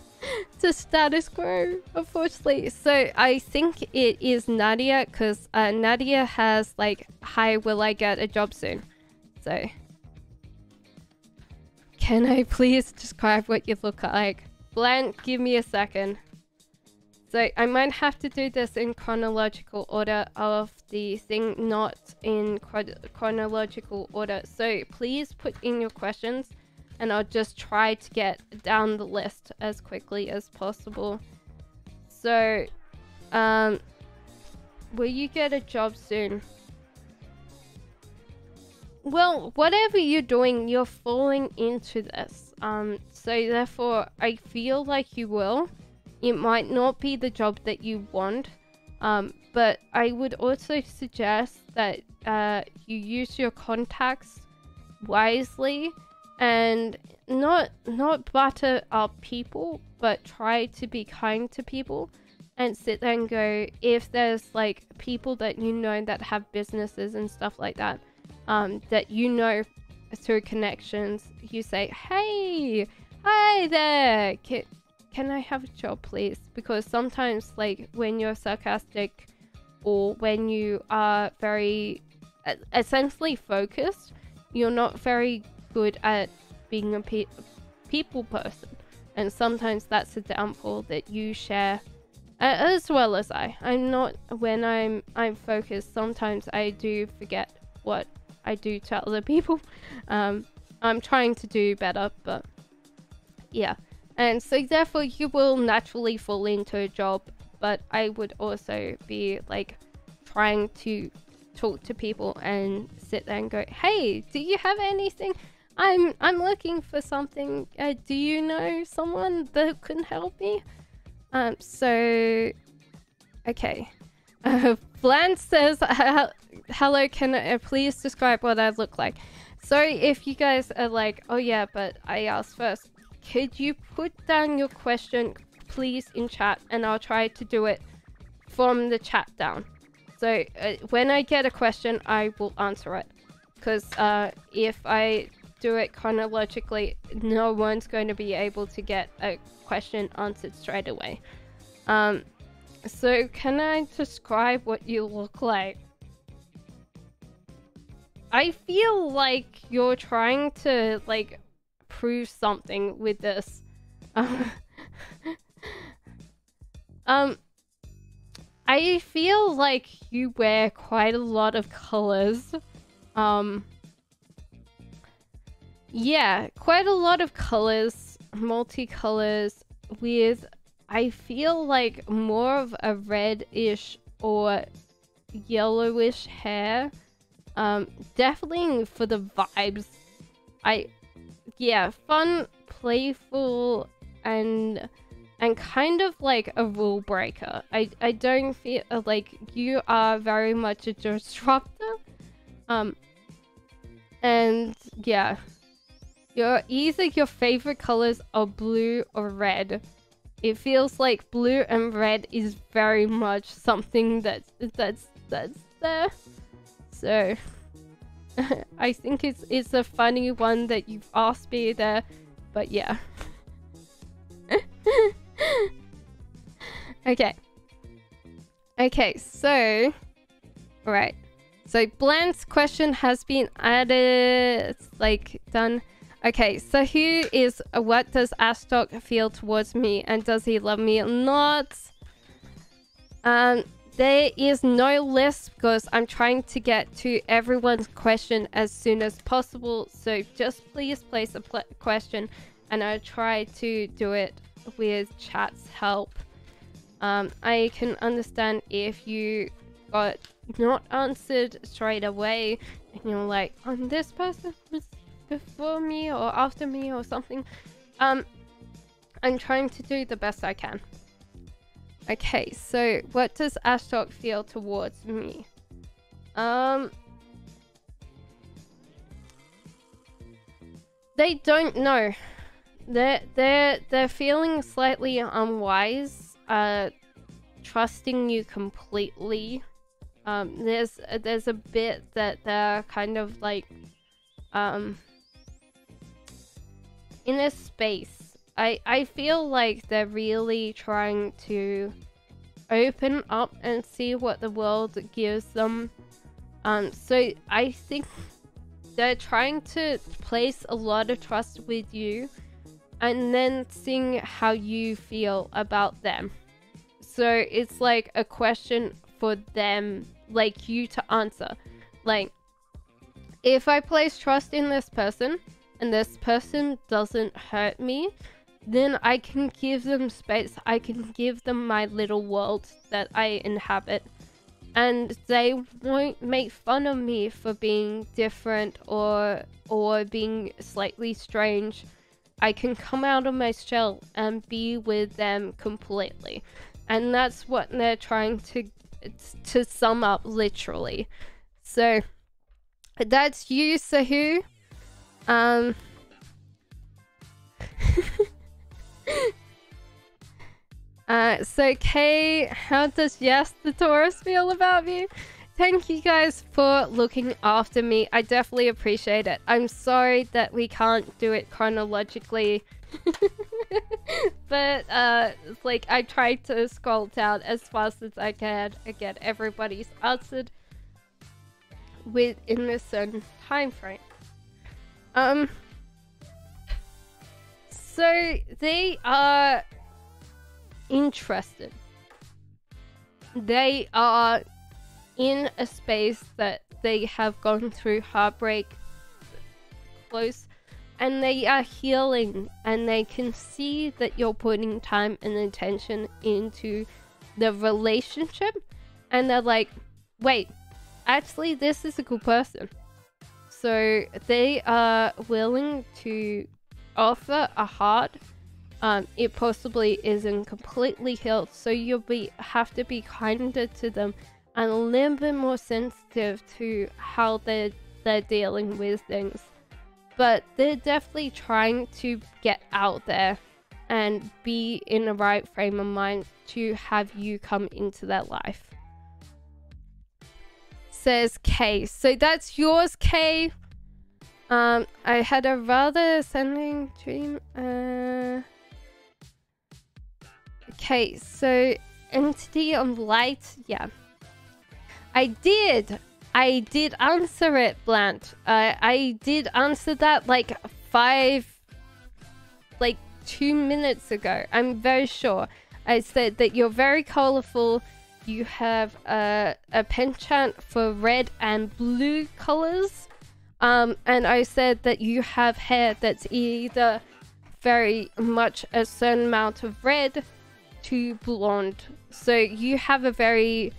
status quo, unfortunately. So I think it is Nadia, because Nadia has like, hi, will I get a job soon? So can I please describe what you look like? Blank, give me a second. So I might have to do this in chronological order of the thing, not in chronological order. So please put in your questions and I'll just try to get down the list as quickly as possible. So, will you get a job soon? Well, whatever you're doing, you're falling into this. So therefore, I feel like you will. It might not be the job that you want, but I would also suggest that you use your contacts wisely and not butter up people, but try to be kind to people and sit there and go, if there's like people that you know that have businesses and stuff like that, that you know through connections, you say, hey, hi there, can I have a job please? Because sometimes like when you're sarcastic or when you are very essentially focused, you're not very good at being a people person, and sometimes that's a downfall that you share as well as I'm not, when I'm focused, sometimes I do forget what I do to other people. I'm trying to do better, but yeah. And so therefore you will naturally fall into a job, but I would also be like trying to talk to people and sit there and go, hey, do you have anything? I'm looking for something. Do you know someone that can help me? So okay. Bland says, hello, can I please describe what I look like? Sorry if you guys are like, oh yeah, but I asked first. Could you put down your question, please, in chat, and I'll try to do it from the chat down. So when I get a question, I will answer it. Because if I do it chronologically, no one's going to be able to get a question answered straight away. So can I describe what you look like? I feel like you're trying to like prove something with this. I feel like you wear quite a lot of colors. Yeah, quite a lot of colors, multicolors, with, I feel like, more of a reddish or yellowish hair. Definitely for the vibes. Yeah, fun, playful, and kind of like a rule breaker. I don't feel like you are very much a disruptor. And yeah, either your favorite colors are blue or red. It feels like blue and red is very much something that's there. So I think it's a funny one that you've asked me there, but yeah. Okay, so right. So Bland's question has been added. It's like done. Okay, so what does Ashtok feel towards me, and does he love me or not? There is no list because I'm trying to get to everyone's question as soon as possible. So just please place a question and I'll try to do it with chat's help. I can understand if you got not answered straight away and you're like, this person was before me or after me or something. I'm trying to do the best I can. Okay, so what does Ashtok feel towards me? They don't know. they're feeling slightly unwise, trusting you completely. There's a bit that they're kind of like in a space. I feel like they're really trying to open up and see what the world gives them. So I think they're trying to place a lot of trust with you and then seeing how you feel about them. So it's like a question for them, like you to answer. Like, if I place trust in this person and this person doesn't hurt me, then I can give them space. I can give them my little world that I inhabit. And they won't make fun of me for being different or being slightly strange. I can come out of my shell and be with them completely. And that's what they're trying to sum up, literally. So that's you, Sahu. So Kay, how does Yes the Taurus feel about me? Thank you guys for looking after me. I definitely appreciate it. I'm sorry that we can't do it chronologically. But like, I tried to scroll down as fast as I can and get everybody's answered within a certain time frame. So they are interested. They are in a space that they have gone through heartbreak close, and they are healing, and they can see that you're putting time and attention into the relationship, and they're like, wait, actually this is a good person. So they are willing to offer a heart. It possibly isn't completely healed, so you'll have to be kinder to them and a little bit more sensitive to how they're dealing with things. But they're definitely trying to get out there and be in the right frame of mind to have you come into their life. Says Kay. So that's yours, Kay. I had a rather ascending dream. Okay, so entity of light, yeah. I did answer it, Blant. I did answer that like 2 minutes ago. I'm very sure. I said that you're very colorful. You have a penchant for red and blue colors. And I said that you have hair that's either very much a certain amount of red to blonde. So you have a very,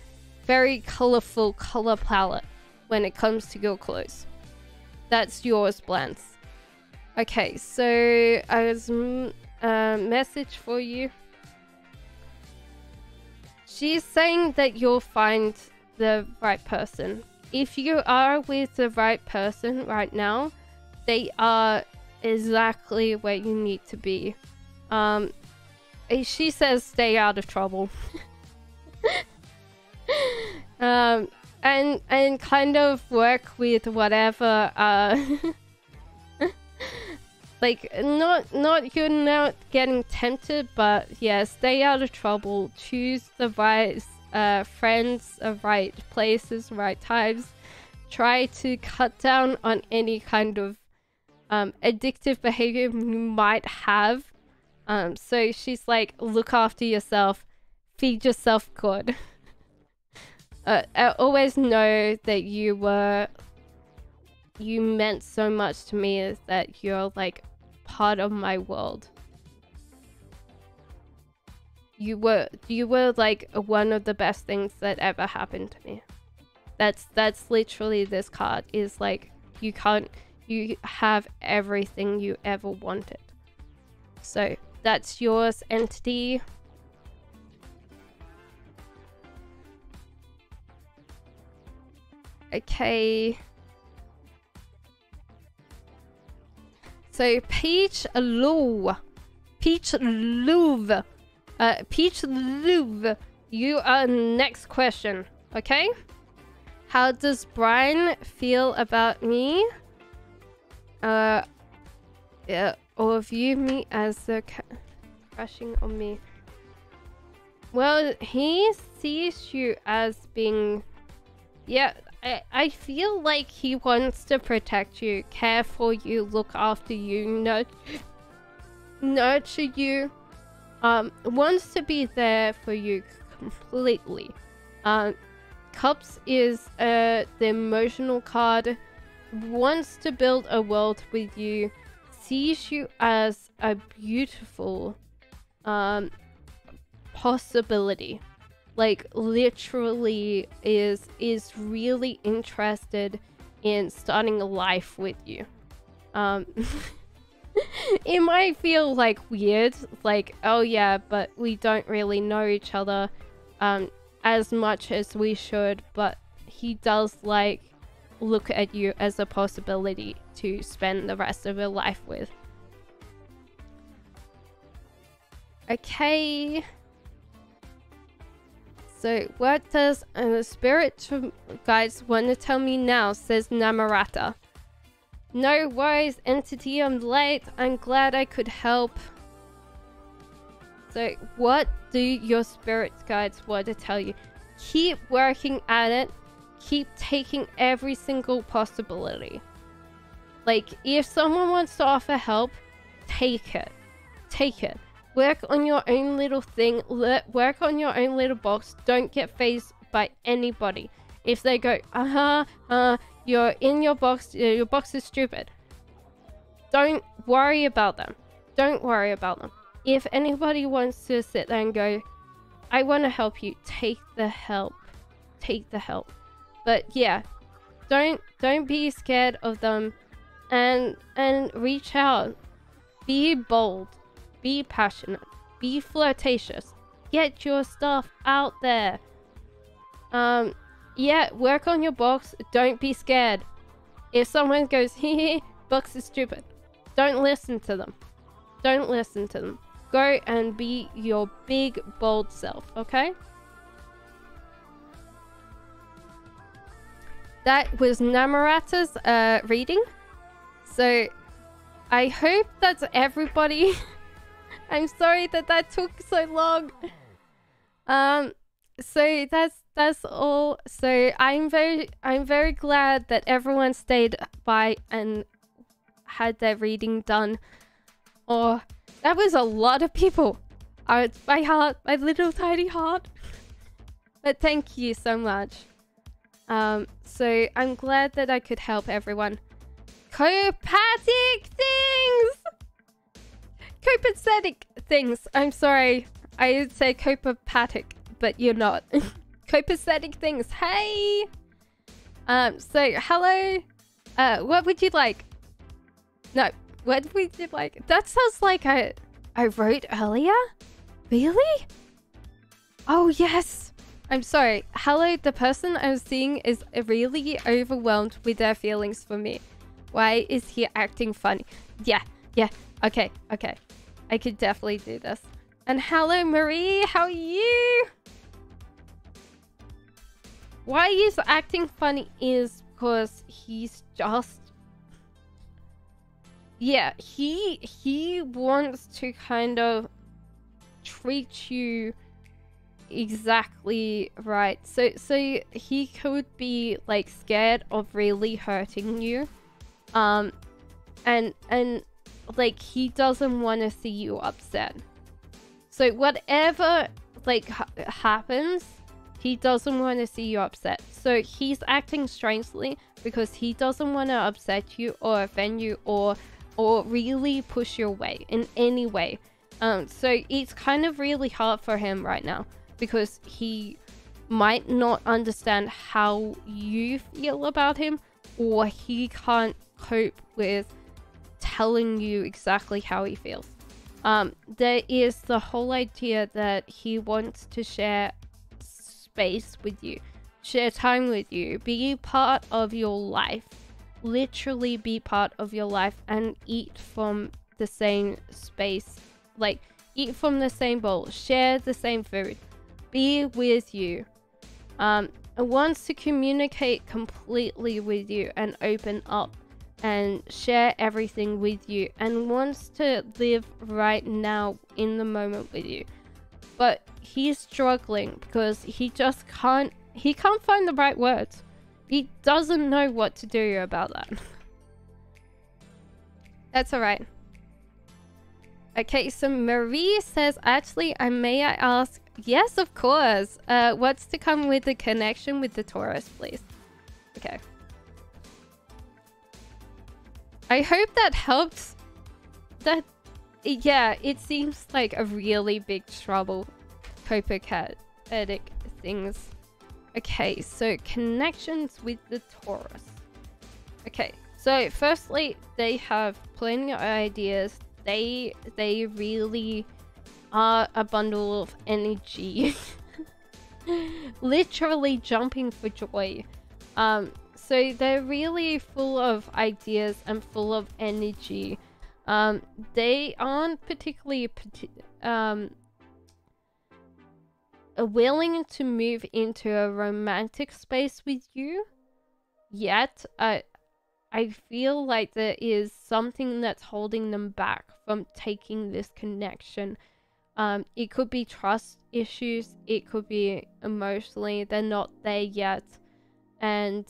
very colorful color palette when it comes to your clothes. That's yours, Blance. Okay, so as a message for you. She's saying that you'll find the right person. If you are with the right person right now, they are exactly where you need to be. She says stay out of trouble. And kind of work with whatever like you're not getting tempted, but yeah, stay out of trouble. Choose the right friends, the right places, right times. Try to cut down on any kind of addictive behavior you might have. So she's like, look after yourself, feed yourself good. I always know that you meant so much to me, that you're like part of my world. You were like one of the best things that ever happened to me. That's literally this card is like, you have everything you ever wanted. So that's yours, entity. Okay. So Peach Lou. Peach Louve. Peach Louve. You are next question. Okay? How does Brian feel about me? Yeah, or view me as the crashing on me? Well, he sees you as being... Yeah, I feel like he wants to protect you, care for you, look after you, nurture you. Wants to be there for you completely. Cups is the emotional card. Wants to build a world with you. Sees you as a beautiful possibility. Like literally is really interested in starting a life with you. It might feel like weird, like, oh yeah, but we don't really know each other as much as we should, but he does like look at you as a possibility to spend the rest of your life with. Okay. So what does the spirit guides want to tell me now, says Namorata. No worries, entity, I'm late. I'm glad I could help. So what do your spirit guides want to tell you? Keep working at it. Keep taking every single possibility. Like, if someone wants to offer help, take it. Take it. Work on your own little thing. Work on your own little box. Don't get fazed by anybody. If they go, you're in your box is stupid. Don't worry about them. Don't worry about them. If anybody wants to sit there and go, I want to help you, take the help. Take the help. But yeah, don't be scared of them, and reach out. Be bold. Be passionate. Be flirtatious. Get your stuff out there. Yeah, work on your box. Don't be scared. If someone goes, hee, box is stupid, don't listen to them. Don't listen to them. Go and be your big, bold self, okay? That was Namorata's reading. So, I hope that's everybody. I'm sorry that took so long. So that's all. So I'm very glad that everyone stayed by and had their reading done. Oh, that was a lot of people. My heart, my little tiny heart. But thank you so much. So I'm glad that I could help everyone. Copacetic things! Copacetic things. I'm sorry. I would say copacetic, but you're not. Copacetic things. Hey! So, hello. What would you like? No. What would you like? That sounds like I wrote earlier? Really? Oh, yes. I'm sorry. Hello, the person I'm seeing is really overwhelmed with their feelings for me. Why is he acting funny? Yeah. Okay. I could definitely do this. And hello, Marie. How are you? Why he's acting funny is because he's just... Yeah, he wants to kind of treat you exactly right. So he could be like scared of really hurting you. And like he doesn't want to see you upset. So whatever like happens, he doesn't want to see you upset. So he's acting strangely because he doesn't want to upset you or offend you or really push your way in any way. So it's kind of really hard for him right now because he might not understand how you feel about him, or he can't cope with telling you exactly how he feels. There is the whole idea that he wants to share space with you, share time with you, be part of your life. literally be part of your life and eat from the same space, like eat from the same bowl, share the same food, be with you, wants to communicate completely with you and open up and share everything with you, and wants to live right now in the moment with you. But he's struggling because he can't find the right words. He doesn't know what to do about that. That's alright. Okay, so Marie says, actually, may I ask? Yes, of course. What's to come with the connection with the Taurus, please? Okay. I hope that helps. Yeah, it seems like a really big trouble. Copacetic things. Okay, so connections with the Taurus. Okay, so firstly, they have plenty of ideas. They really are a bundle of energy. Literally jumping for joy. So they're really full of ideas and full of energy. They aren't particularly willing to move into a romantic space with you yet. I feel like there is something that's holding them back from taking this connection. It could be trust issues, it could be emotionally they're not there yet and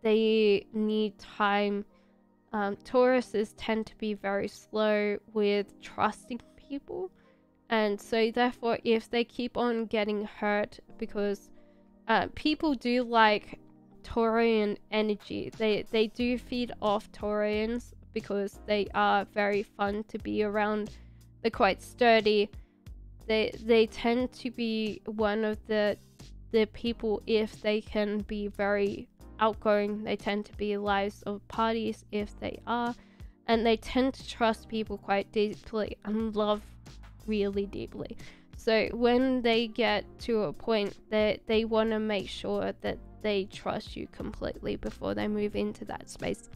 they need time. Tauruses tend to be very slow with trusting people, and so therefore if they keep on getting hurt, because people do like Taurian energy, they do feed off Taurians because they are very fun to be around. They're quite sturdy. They tend to be one of the people, if they can be very outgoing, they tend to be lives of parties if they are, and they tend to trust people quite deeply and love really deeply. So when they get to a point that they want to make sure that they trust you completely before they move into that space.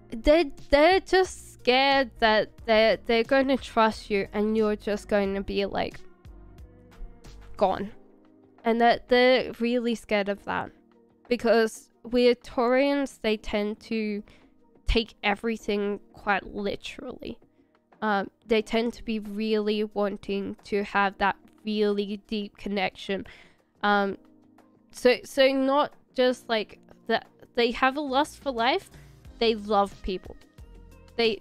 They're just scared that they're going to trust you and you're just going to be like gone, and that they're really scared of that, because with Taurians they tend to take everything quite literally. They tend to be really wanting to have that really deep connection. So not just like that they have a lust for life, they love people. They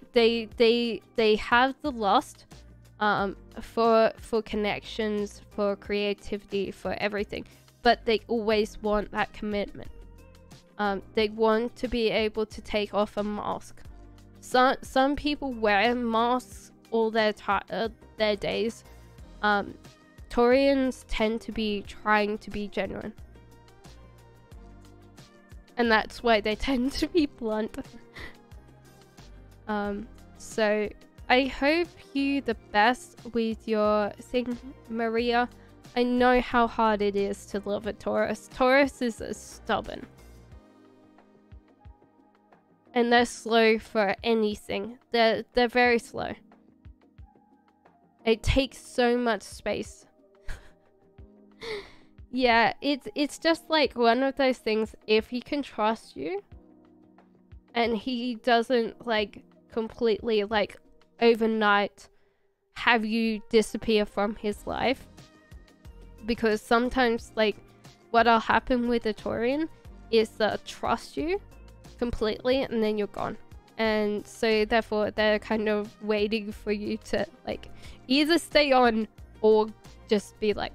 have the lust for connections, for creativity, for everything, but they always want that commitment. They want to be able to take off a mask. Some people wear masks all their days. Taurians tend to be trying to be genuine, and that's why they tend to be blunt. So I hope you the best with your thing, Maria. I know how hard it is to love a Taurus. Taurus is stubborn. And they're slow for anything. They're very slow. It takes so much space. Yeah, it's just like one of those things, if he can trust you and he doesn't like completely like overnight have you disappear from his life, because sometimes like what'll happen with a Taurian is they'll trust you completely and then you're gone, and so therefore they're kind of waiting for you to like either stay on or just be like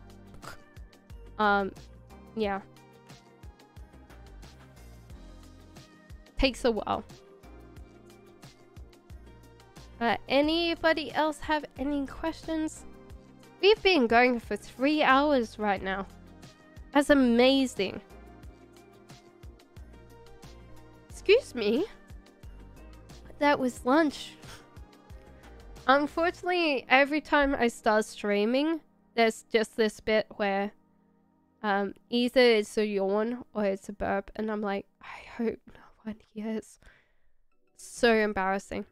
yeah, takes a while. Anybody else have any questions? We've been going for 3 hours right now. That's amazing. Excuse me? That was lunch. Unfortunately, every time I start streaming, there's just this bit where Either it's a yawn or it's a burp, and I'm like, I hope no one hears. So embarrassing.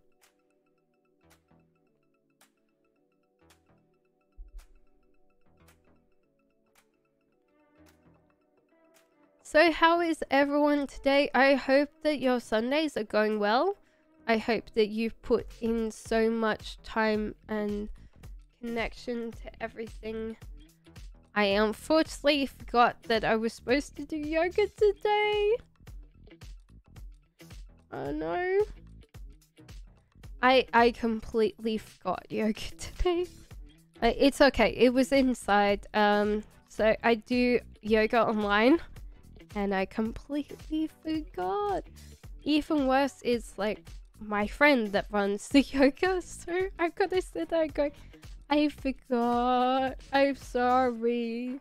So how is everyone today? I hope that your Sundays are going well. I hope that you've put in so much time and connection to everything. I unfortunately forgot that I was supposed to do yoga today. Oh no. I completely forgot yoga today. It's okay. It was inside. So I do yoga online. And I completely forgot. Even worse is like my friend that runs the yoga. So I've got to sit there going, I forgot. I'm sorry.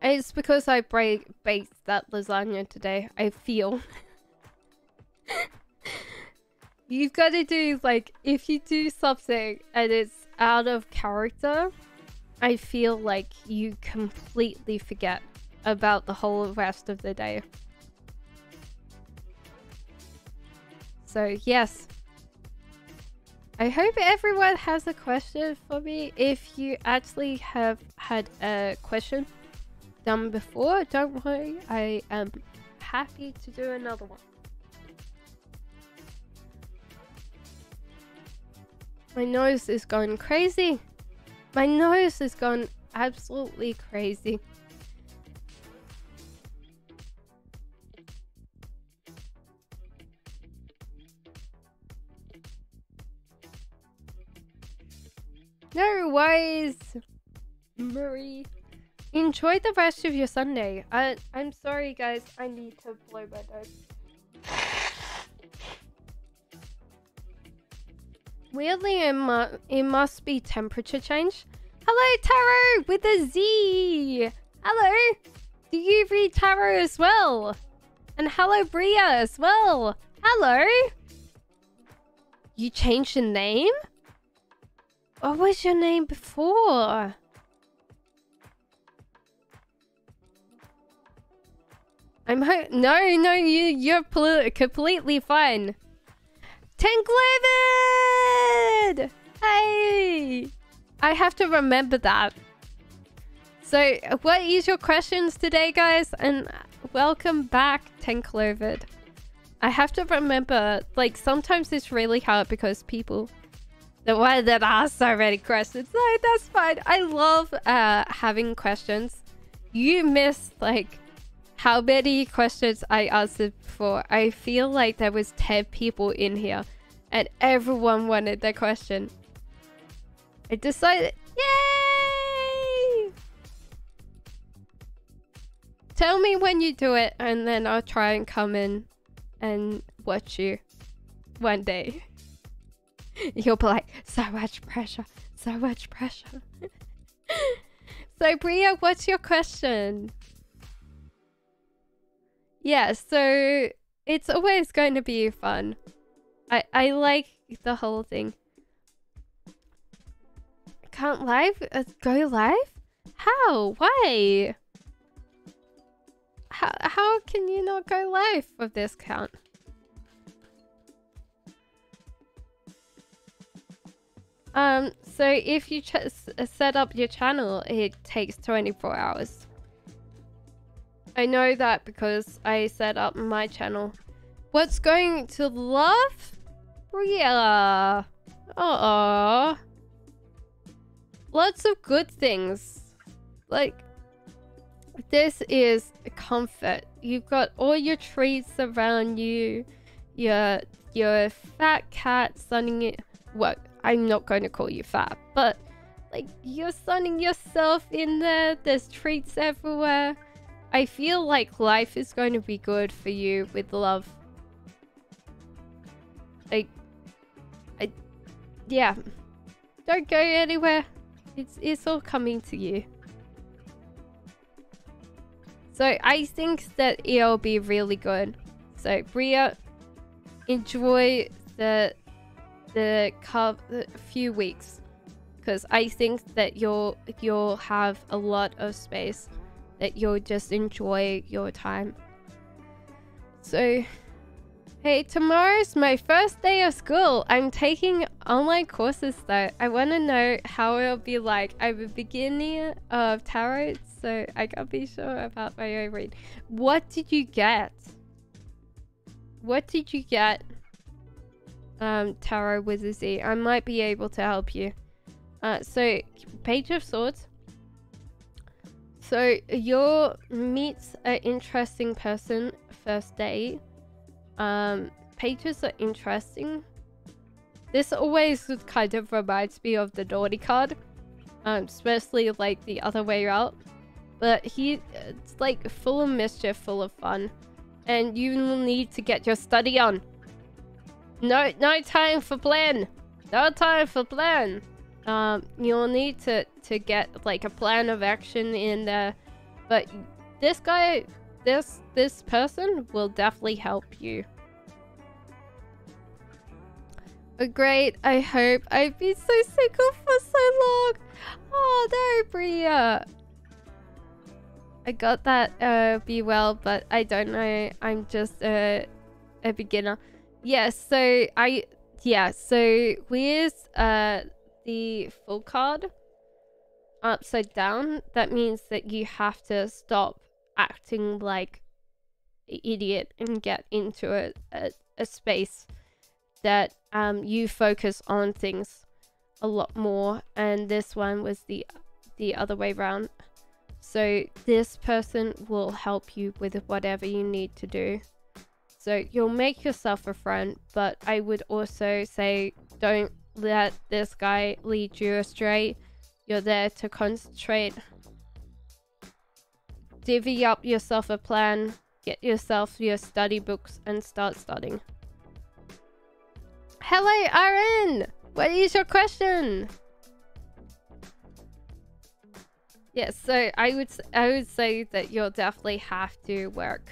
It's because I baked that lasagna today. I feel. You've got to do like, if you do something and it's out of character, I feel like you completely forget about the whole rest of the day. So yes, I hope everyone has a question for me. If you actually have had a question done before, don't worry, I am happy to do another one. My nose is going crazy. My nose has gone absolutely crazy. No worries, Marie. Enjoy the rest of your Sunday. I'm sorry, guys. I need to blow my nose. Weirdly, it must be temperature change. Hello, Tarot with a Z. Hello. Do you read tarot as well? And hello, Bria as well. Hello. You changed your name? What was your name before? No, you're completely fine. Tanklevid! Hey! I have to remember that. So, what is your questions today, guys? And welcome back, Tanklevid. I have to remember, like, sometimes it's really hard because people... The one that ask so many questions. No, that's fine. I love having questions. You missed, like... how many questions I answered before. I feel like there was 10 people in here and everyone wanted their question. I decided, yay! Tell me when you do it and then I'll try and come in and watch you one day. You'll be like, so much pressure, so much pressure. So Bria, what's your question? Yeah, so it's always going to be fun. I like the whole thing. Can't live? Go live? How? Why? How can you not go live with this count? So if you set up your channel, it takes 24 hours. I know that because I set up my channel. What's going to love? Bria. Aww. Lots of good things. Like, this is a comfort. You've got all your treats around you. Your fat cat sunning it. Well, I'm not going to call you fat, but like you're sunning yourself in there. There's treats everywhere. I feel like life is going to be good for you with love. Like, yeah. Don't go anywhere. It's all coming to you. So I think that it'll be really good. So Bria, enjoy the few weeks. because I think that you'll have a lot of space, that you'll just enjoy your time. So, hey, tomorrow's my first day of school. I'm taking online courses though. I want to know how it'll be like. I'm a beginner of tarot, so I gotta be sure about my own read. What did you get? What did you get? Tarot with a Z. I might be able to help you. So Page of Swords. So you'll meet an interesting person first day. Pages are interesting. This always kind of reminds me of the naughty card, especially like the other way out. But it's like full of mischief, full of fun, and you will need to get your study on. No time for plan. No time for plan. You'll need to get like a plan of action in there, but this guy, this person will definitely help you. Great. I hope. I've been so single for so long. Oh no, Bria. I got that be well, but I don't know. I'm just a beginner. Yes. So so with the full card upside down, that means that you have to stop acting like an idiot and get into a space that you focus on things a lot more. And this one was the other way around. So this person will help you with whatever you need to do. So you'll make yourself a friend, but I would also say don't let this guy lead you astray. You're there to concentrate. Divvy up yourself a plan. Get yourself your study books and start studying. Hello, Aaron! What is your question? Yes, so I would say that you'll definitely have to work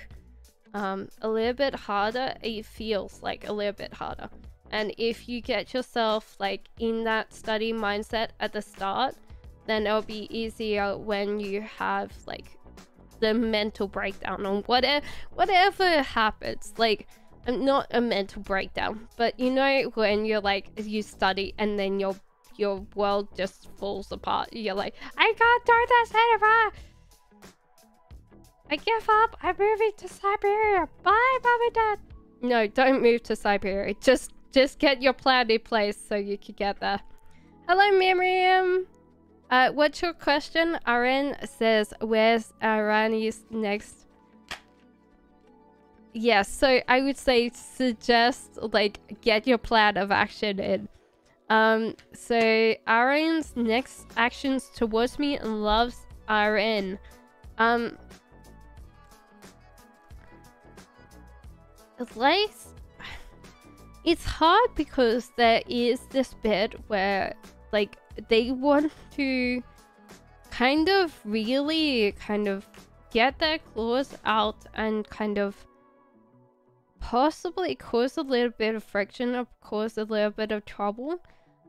a little bit harder. It feels like a little bit harder. And if you get yourself like in that study mindset at the start, then it'll be easier when you have like the mental breakdown on whatever happens. Like, not a mental breakdown, but you know when you're like, you study and then your world just falls apart. You're like, I can't do this anymore. I give up. I'm moving to Siberia. Bye, Mom and Dad. No, don't move to Siberia. Just get your plan in place so you can get there. Hello, Miriam. What's your question? Aaron says, where's Rani's next? Yes, so I would say suggest like get your plan of action in. So Aaron's next actions towards me and loves Aaron. Like, it's hard because there is this bit where like they want to kind of really get their claws out and kind of possibly cause a little bit of friction or cause a little bit of trouble.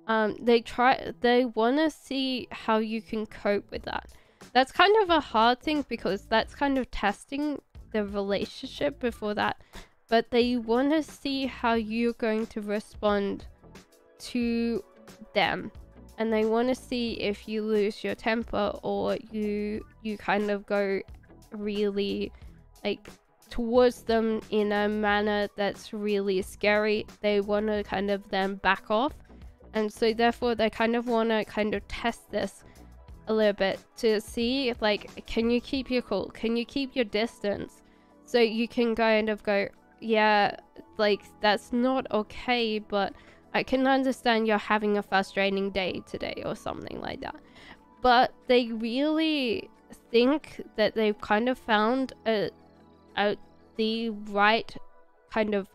They want to see how you can cope with that. That's kind of a hard thing because that's kind of testing the relationship before that. But they want to see how you're going to respond to them. And they want to see if you lose your temper or you kind of go really like towards them in a manner that's really scary. They want to kind of then back off. And so therefore they kind of want to kind of test this a little bit to see like, can you keep your cool? Can you keep your distance? So you can kind of go, yeah, like that's not okay, but I can understand you're having a frustrating day today or something like that. But they really think that they've kind of found the right kind of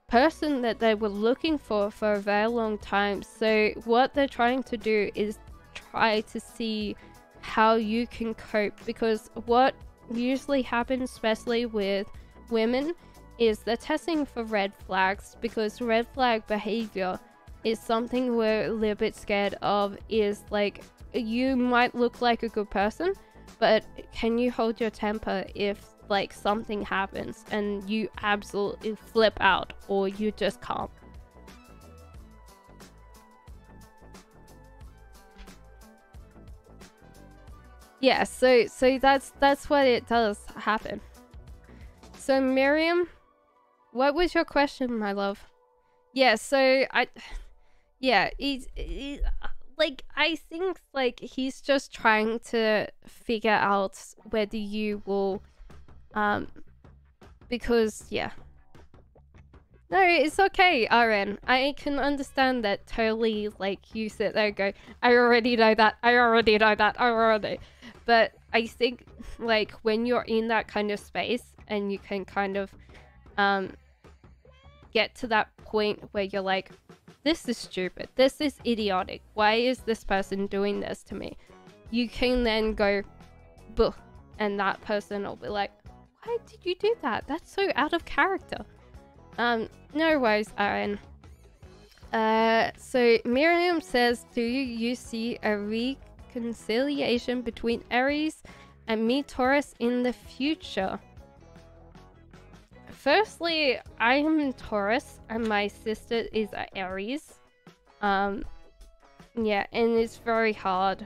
person that they were looking for a very long time. So what they're trying to do is try to see how you can cope, because what usually happens, especially with women, is they're testing for red flags, because red flag behavior is something we're a little bit scared of, is like, you might look like a good person, but can you hold your temper if like something happens and you absolutely flip out, or you just can't? Yeah, so that's what it does happen. So Miriam, what was your question, my love? Yeah, so like, I think like he's just trying to figure out whether you will, because yeah. No, it's okay, RN. I can understand that totally. Like, you sit there and go, I already know that, but I think like when you're in that kind of space and you can kind of get to that point where you're like, this is stupid, this is idiotic, why is this person doing this to me? You can then go, buh, and that person will be like, why did you do that? That's so out of character. No worries, Aaron. So Miriam says, do you see a reconciliation between Aries and me, Taurus, in the future? Firstly, I am Taurus and my sister is Aries. Yeah, and it's very hard.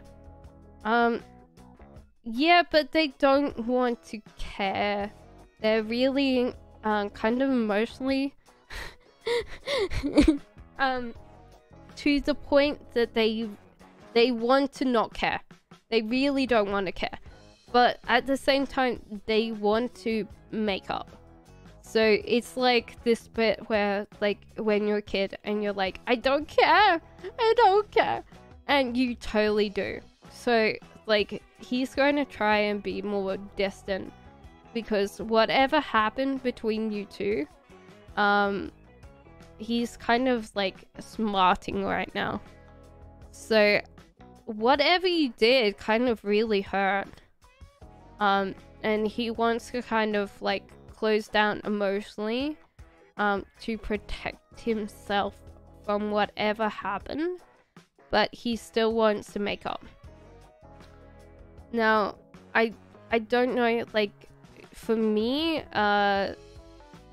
Yeah, but they don't want to care. They're really kind of emotionally to the point that they want to not care. They really don't want to care, but at the same time they want to make up. So it's like this bit where, like, when you're a kid and you're like, I don't care, and you totally do. So like, he's going to try and be more distant, because whatever happened between you two, he's kind of like smarting right now. So whatever you did kind of really hurt. And he wants to kind of like close down emotionally, to protect himself from whatever happened, but he still wants to make up. Now, I don't know, like, for me,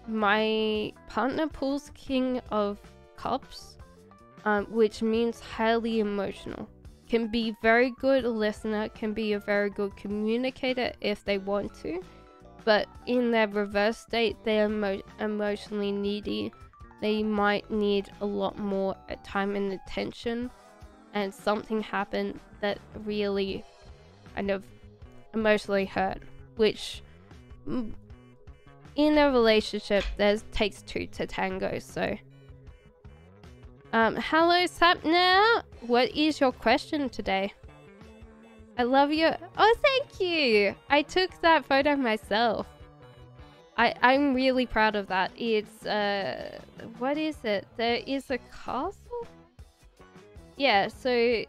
my partner pulls King of Cups, which means highly emotional. Can be very good listener, can be a very good communicator if they want to, but in their reverse state, they're emotionally needy. They might need a lot more time and attention, and something happened that really kind of emotionally hurt, which in a relationship takes two to tango. So hello Sapna, what is your question today? I love you. Oh, thank you. I took that photo myself. I'm really proud of that. It's what is it? There is a castle? Yeah, so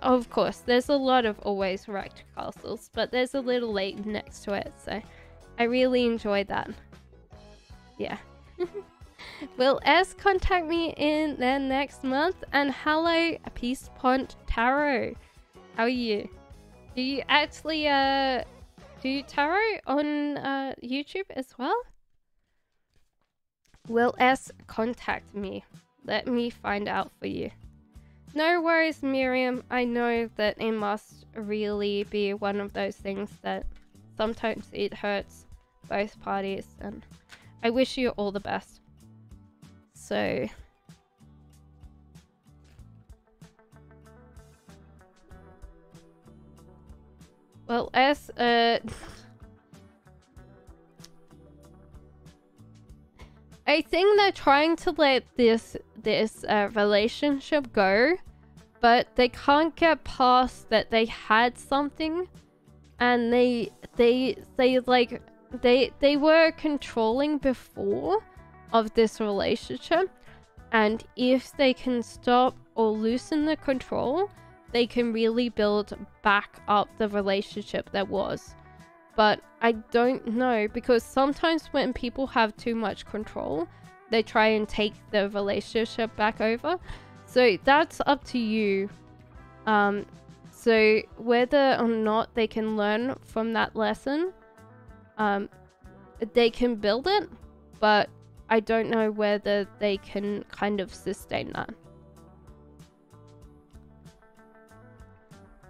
of course there's a lot of always wrecked castles, but there's a little lake next to it, so I really enjoyed that. Yeah. Will S contact me in the next month? And hello Peace Pont Tarot, how are you? Do you actually do tarot on YouTube as well? Will S contact me? Let me find out for you. No worries, Miriam. I know that it must really be one of those things that sometimes it hurts both parties, and I wish you all the best. So well, as I think they're trying to let this relationship go, but they can't get past that they had something, and they were controlling before of this relationship, and if they can stop or loosen the control, they can really build back up the relationship that was. But I don't know, because sometimes when people have too much control, they try and take the relationship back over. So that's up to you. So whether or not they can learn from that lesson, they can build it, but I don't know whether they can kind of sustain that.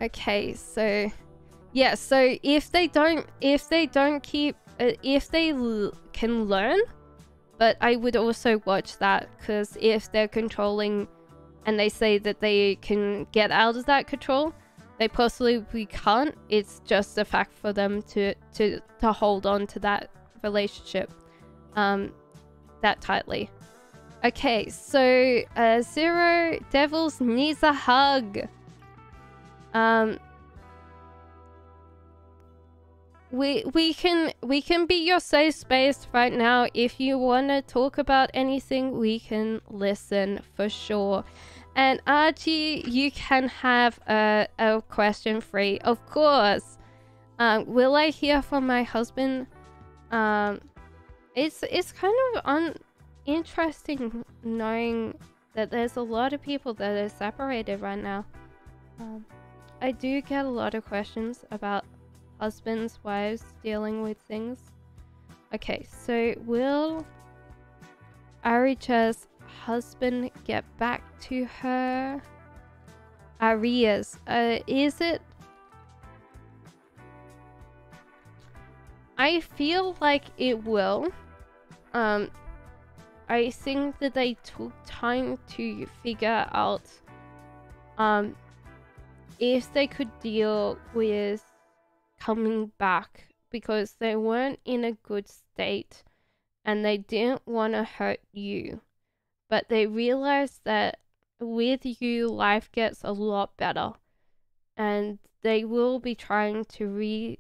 Okay, so yeah, so if they can learn, but I would also watch that, because if they're controlling and they say that they can get out of that control, they possibly can't. It's just a fact for them to hold on to that relationship that tightly. Okay, so Zero Devils needs a hug. We can be your safe space right now. If you want to talk about anything, we can listen for sure. And Archie, you can have a question free, of course. Will I hear from my husband? It's kind of interesting knowing that there's a lot of people that are separated right now. I do get a lot of questions about husbands, wives dealing with things. Okay, so will Aricha's husband get back to her? Arias, is it? I feel like it will. I think that they took time to figure out if they could deal with coming back, because they weren't in a good state and they didn't want to hurt you, but they realized that with you life gets a lot better, and they will be trying to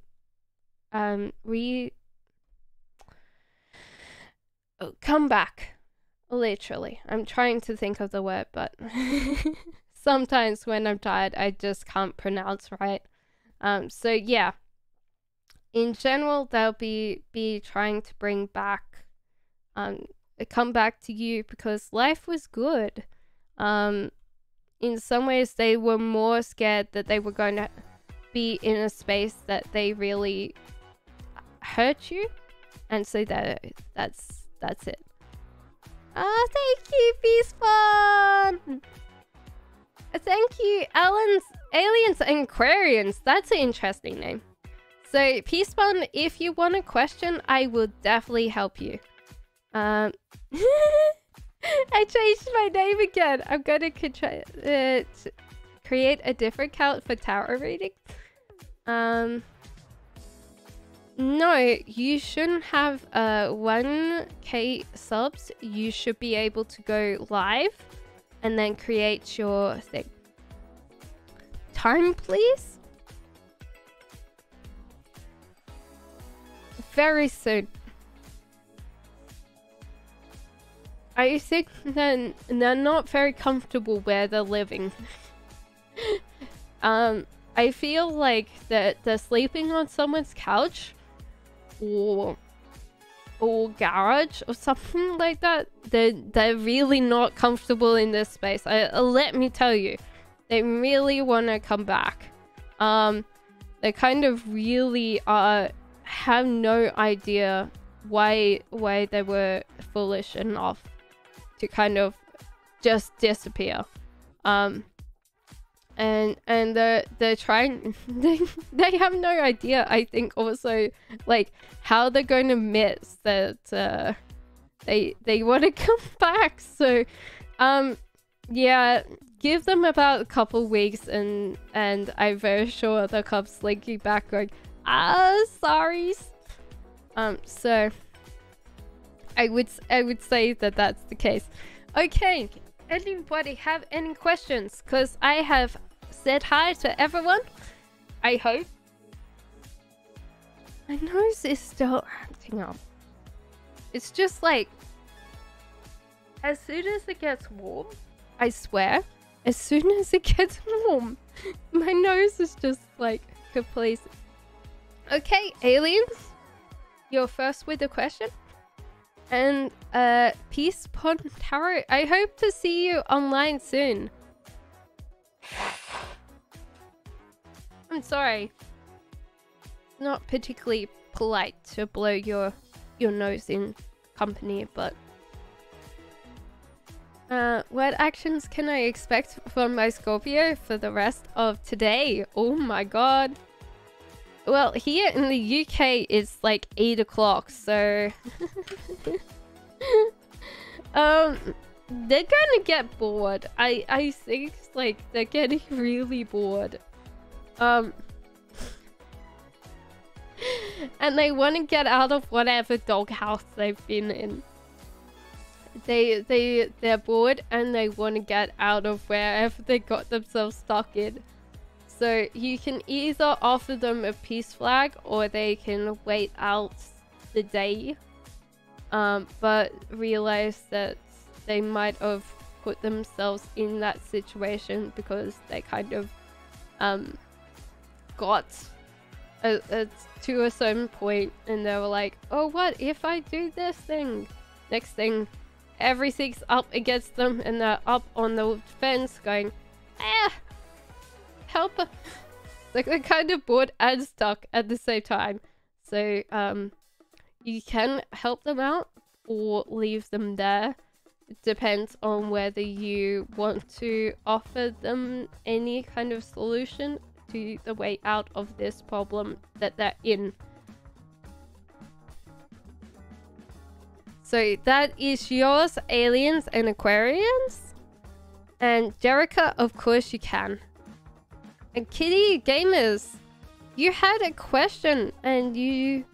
come back. Literally, I'm trying to think of the word, but sometimes when I'm tired I just can't pronounce right. So yeah, in general they'll be trying to bring back come back to you, because life was good. In some ways they were more scared that they were going to be in a space that they really hurt you, and so that's it. Oh, thank you, Peaceborn! Thank you, Aliens and Aquarians. That's an interesting name. So, Peaceborn, if you want a question, I will definitely help you. I changed my name again. I'm gonna create a different account for tarot reading. No, you shouldn't have 1k subs. You should be able to go live and then create your thing. Time, please? Very soon. I think that they're not very comfortable where they're living. I feel like that they're sleeping on someone's couch or garage or something like that. They're really not comfortable in this space. Let me tell you, they really want to come back. They kind of really have no idea why they were foolish enough to kind of just disappear. And they're trying they have no idea, I think, also like how they're going to miss that they want to come back. So yeah, give them about a couple weeks and I'm very sure they'll come slinking back going, sorry. So I would say that that's the case. Okay, anybody have any questions? Because I have said hi to everyone, I hope. My nose is still acting up. It's just like, as soon as it gets warm, I swear, as soon as it gets warm, my nose is just like completely... Okay, aliens, you're first with the question. And Peace Pontaro, I hope to see you online soon. I'm sorry. Not particularly polite to blow your nose in company, but what actions can I expect from my Scorpio for the rest of today? Oh my god. Well, here in the UK it's like 8 o'clock, so they're gonna get bored. I think like they're getting really bored. And they want to get out of whatever doghouse they've been in. They're bored and they want to get out of wherever they got themselves stuck in. So you can either offer them a peace flag or they can wait out the day, but realize that they might have put themselves in that situation because they kind of got to a certain point and they were like, oh, what if I do this thing? Next thing, everything's up against them and they're up on the fence going, help. Like they're kind of bored and stuck at the same time. So you can help them out or leave them there. It depends on whether you want to offer them any kind of solution to the way out of this problem that they're in. So that is yours, aliens and Aquarians. And Jerica, of course you can. And Kitty Gamers, you had a question and you...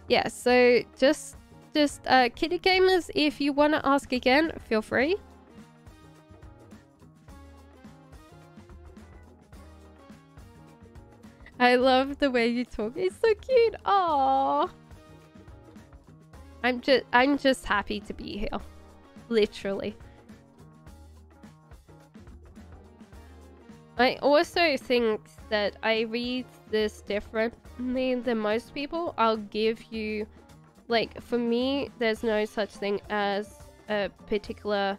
Yeah, so just Kitty Gamers, if you want to ask again, feel free. I love the way you talk. It's so cute. Aww. I'm just happy to be here. Literally. I also think that I read this differently than most people. I'll give you, like, for me, there's no such thing as a particular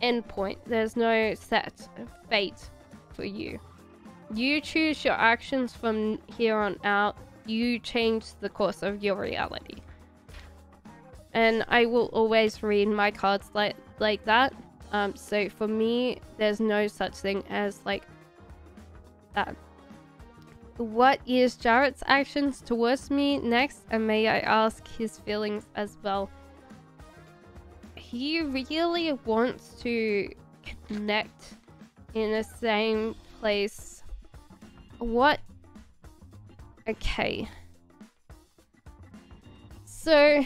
endpoint. There's no set fate for you. You choose your actions from here on out. You change the course of your reality. And I will always read my cards like that. So for me, there's no such thing as like that. What is Jarrett's actions towards me next? And may I ask his feelings as well? He really wants to connect in the same place. What? Okay. So,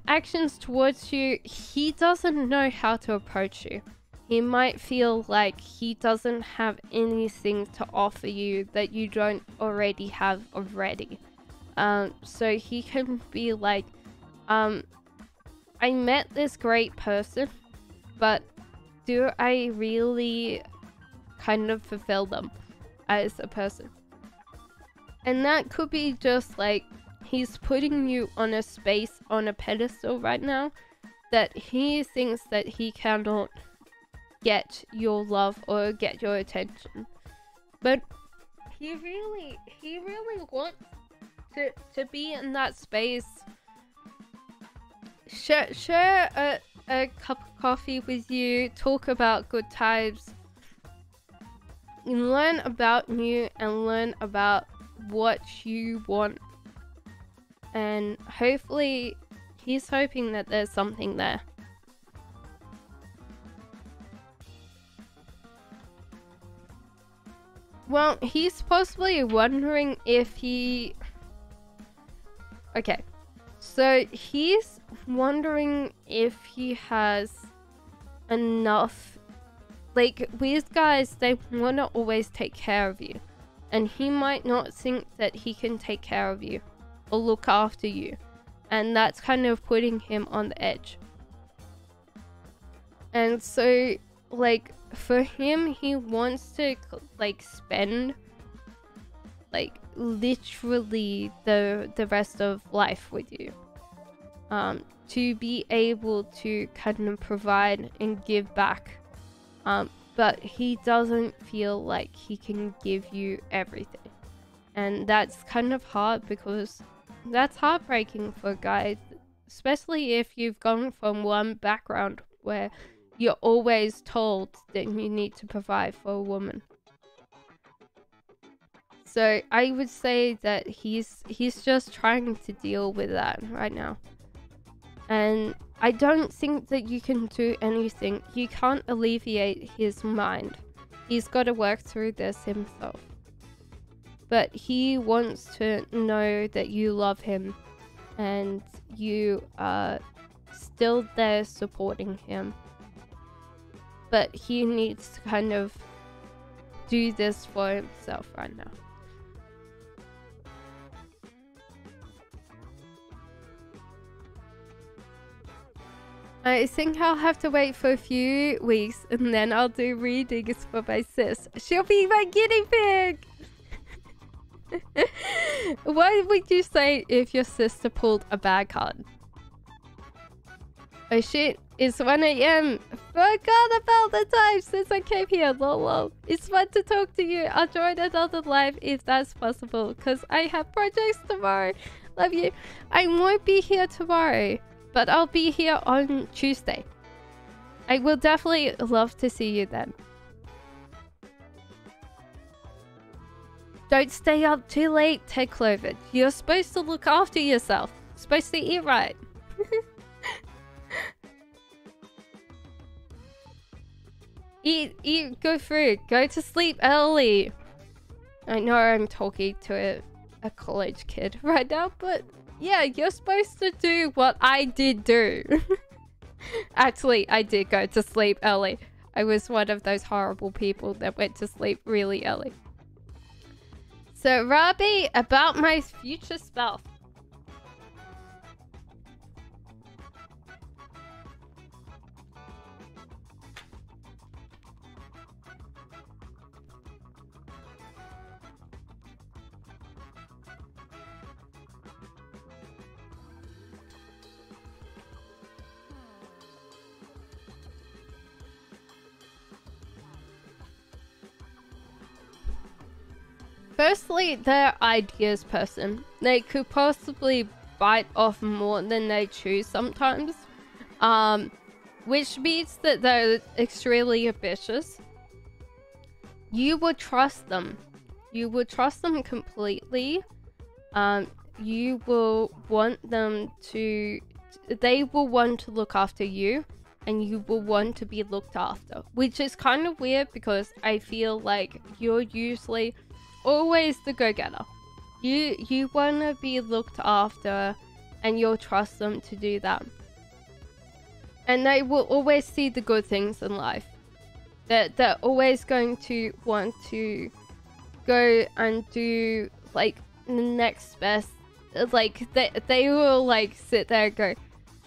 actions towards you, he doesn't know how to approach you. He might feel like he doesn't have anything to offer you that you don't already have already. So he can be like, I met this great person, but do I really kind of fulfill them as a person? And that could be just like, he's putting you on a space, on a pedestal right now, that he thinks that he cannot get your love or get your attention. But he really wants to be in that space. Share a cup of coffee with you, talk about good times, learn about you and learn about what you want. And hopefully he's hoping that there's something there. Well, he's possibly wondering if he... Okay. So he's wondering if he has enough... Like, these guys, they want to always take care of you. And he might not think that he can take care of you or look after you. And that's kind of putting him on the edge. And so, like, for him, he wants to, like, spend, like, literally the rest of life with you. to be able to kind of provide and give back. But he doesn't feel like he can give you everything. And that's kind of hard, because that's heartbreaking for guys, especially if you've gone from one background where you're always told that you need to provide for a woman. So I would say that he's just trying to deal with that right now. And I don't think that you can do anything. You can't alleviate his mind. He's got to work through this himself. But he wants to know that you love him and you are still there supporting him. But he needs to kind of do this for himself right now. I think I'll have to wait for a few weeks and then I'll do readings for my sis. She'll be my guinea pig! What would you say if your sister pulled a bad card? Oh shit, it's 1 AM. Forgot about the time since I came here, lol. It's fun to talk to you. I'll join another live if that's possible, because I have projects tomorrow. Love you. I won't be here tomorrow, but I'll be here on Tuesday. I will definitely love to see you then. Don't stay up too late, Ted Clover. You're supposed to look after yourself. You're supposed to eat right. Eat good food. Go to sleep early. I know I'm talking to a college kid right now, but yeah, you're supposed to do what I did do. Actually, I did go to sleep early. I was one of those horrible people that went to sleep really early. So, Robbie, about my future spouse. Firstly, they're ideas person. They could possibly bite off more than they chew sometimes. Which means that they're extremely ambitious. You would trust them. You would trust them completely. You will want them to... They will want to look after you. And you will want to be looked after. Which is kind of weird because I feel like you're usually... always the go-getter. You want to be looked after and you'll trust them to do that. And they will always see the good things in life. They're always going to want to go and do like the next best. Like they will like sit there and go,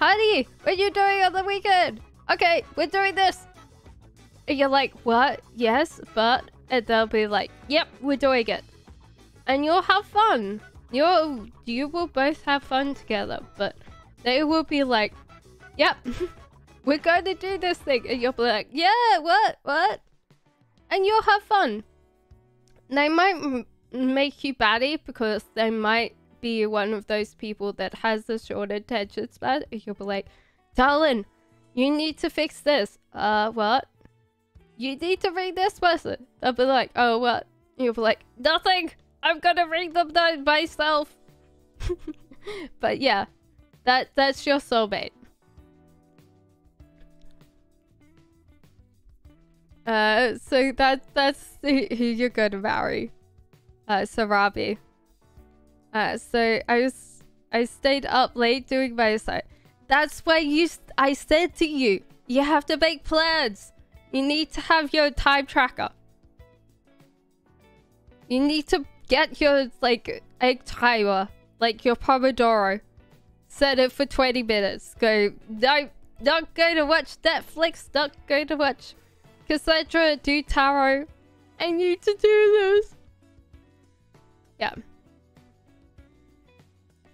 honey, what are you doing on the weekend? Okay, we're doing this. And you're like, what? Yes, but... And they'll be like, yep, we're doing it. And you'll have fun. You will both have fun together. But they will be like, yep, we're going to do this thing. And you'll be like, yeah, what? And you'll have fun. They might make you batty because they might be one of those people that has a short attention span. And you'll be like, darling, you need to fix this. What? You need to read this person. They'll be like, oh, what? You'll be like, nothing. I'm gonna read them myself. But yeah, that's your soulmate. So that's who you're gonna marry. Sarabi. So I stayed up late doing my assignment. That's why I said to you, you have to make plans. You need to have your time tracker. You need to get your, like, egg timer. Like your Pomodoro. Set it for 20 minutes. Go, no, not going to watch Netflix. Not going to watch Cassandra do tarot. I need to do this. Yeah.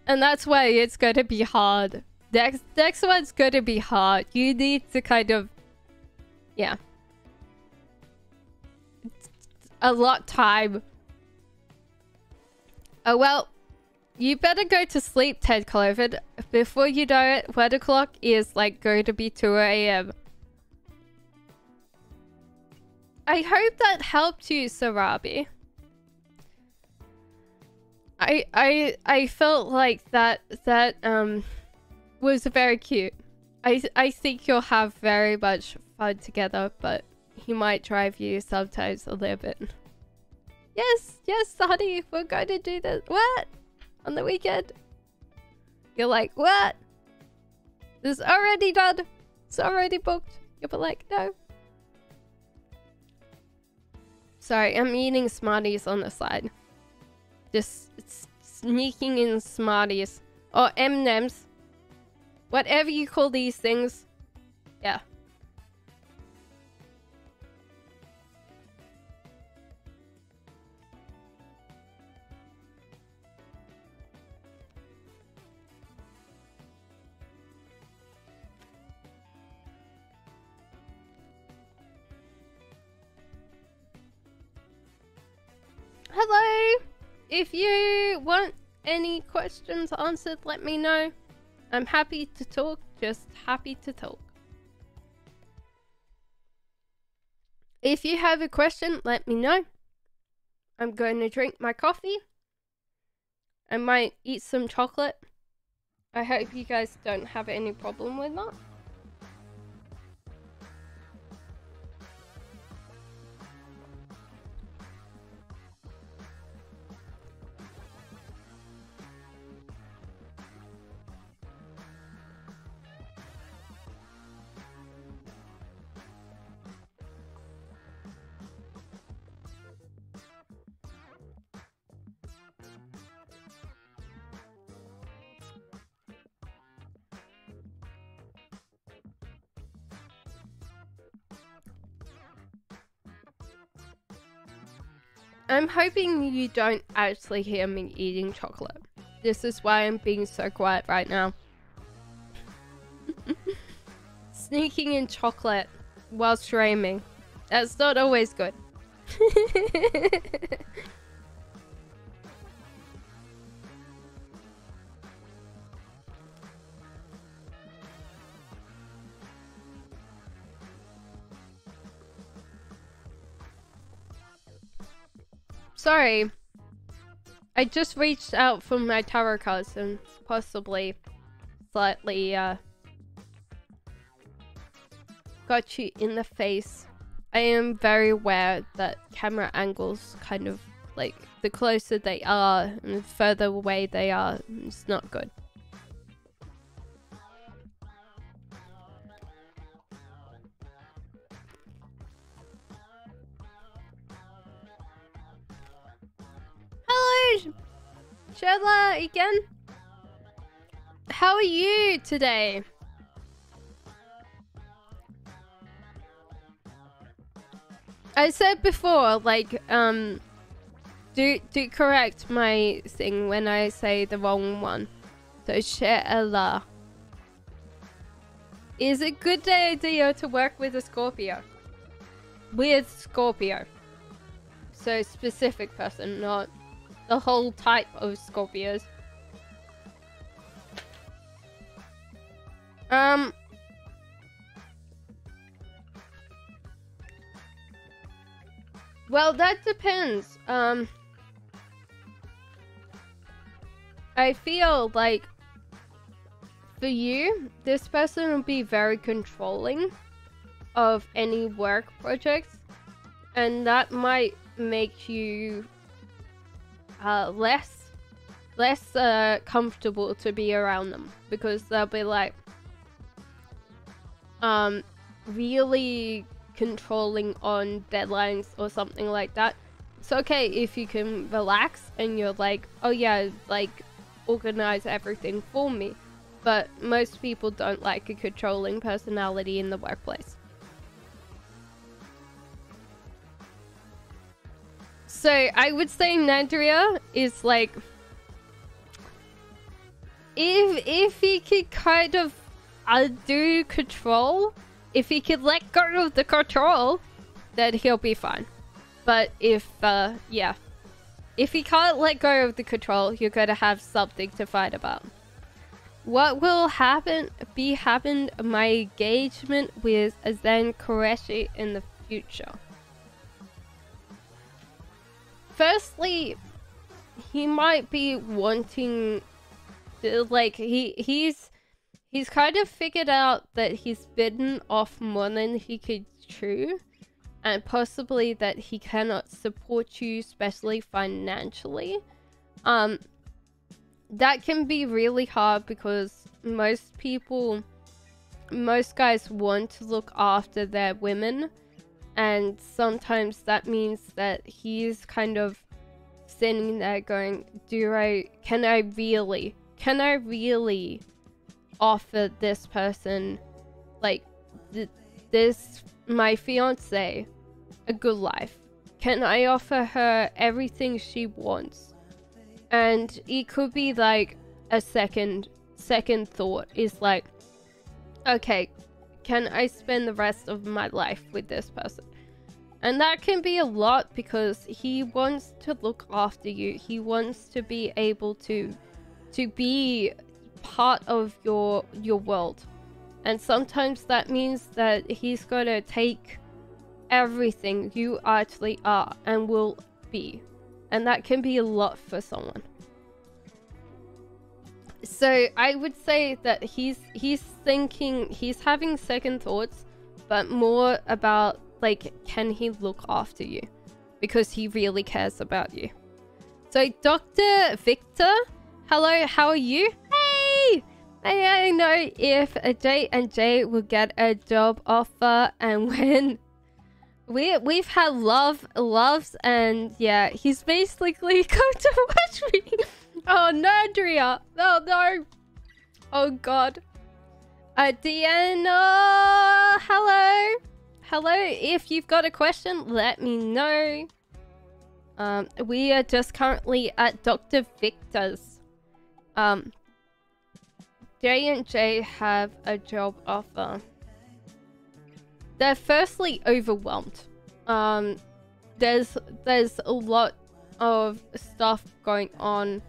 And that's why it's going to be hard Next one's gonna be hard. You need to kind of... Yeah. A lot time. Oh well. You better go to sleep, Ted Cloven. Before you know it, 1 o'clock is like going to be 2 a.m. I hope that helped you, Sarabi. I felt like that was very cute. I think you'll have very much fun together, but he might drive you sometimes a little bit. Yes, honey, we're going to do this. What? On the weekend? You're like, what? This is already done. It's already booked. You'll be like, no. Sorry, I'm eating Smarties on the side. Just sneaking in Smarties. Or M&Ms. Whatever you call these things. Yeah. Hello! If you want any questions answered, let me know. I'm happy to talk, just happy to talk. If you have a question, let me know. I'm going to drink my coffee. I might eat some chocolate. I hope you guys don't have any problem with that. I'm hoping you don't actually hear me eating chocolate. This is why I'm being so quiet right now. Sneaking in chocolate while streaming. That's not always good. Sorry. I just reached out for my tarot cards and possibly slightly got you in the face. I am very aware that camera angles kind of like the closer they are and the further away they are, it's not good. Hello, Sherla again. How are you today? I said before, like, do correct my thing when I say the wrong one. So Sherla. Is a good idea to work with a Scorpio? With Scorpio. So specific person, not the whole type of Scorpios. Well, that depends. I feel like for you, this person will be very controlling of any work projects, and that might make you less comfortable to be around them, because they'll be like really controlling on deadlines or something like that. It's okay if you can relax and you're like, oh yeah, like organize everything for me, but most people don't like a controlling personality in the workplace. So I would say Nadria is like if he could kind of undo control, if he could let go of the control, then he'll be fine. But if yeah, if he can't let go of the control, you're gonna have something to fight about. What will happen my engagement with Zen Koreshi in the future? Firstly, he might be wanting to, like, he's kind of figured out that he's bitten off more than he could chew, and possibly that he cannot support you, especially financially. That can be really hard because most guys want to look after their women, and sometimes that means that he's kind of sitting there going, can I really offer this person, like, my fiance, a good life? Can I offer her everything she wants? And it could be like a second thought is like, okay, can I spend the rest of my life with this person? And that can be a lot because he wants to look after you. He wants to be able to be part of your world. And sometimes that means that he's going to take everything you actually are and will be. And that can be a lot for someone. So I would say that he's having second thoughts, but more about, like, can he look after you? Because he really cares about you. So Dr. Victor, hello, how are you? Hey! May I know if J&J will get a job offer, and when we've had loves, and yeah, he's basically come to watch me. Oh no, Andrea. Oh no. Oh god. Deanna, hello. Hello, if you've got a question, let me know. We are just currently at Dr. Victor's. J&J have a job offer. They're firstly overwhelmed. There's a lot of stuff going on,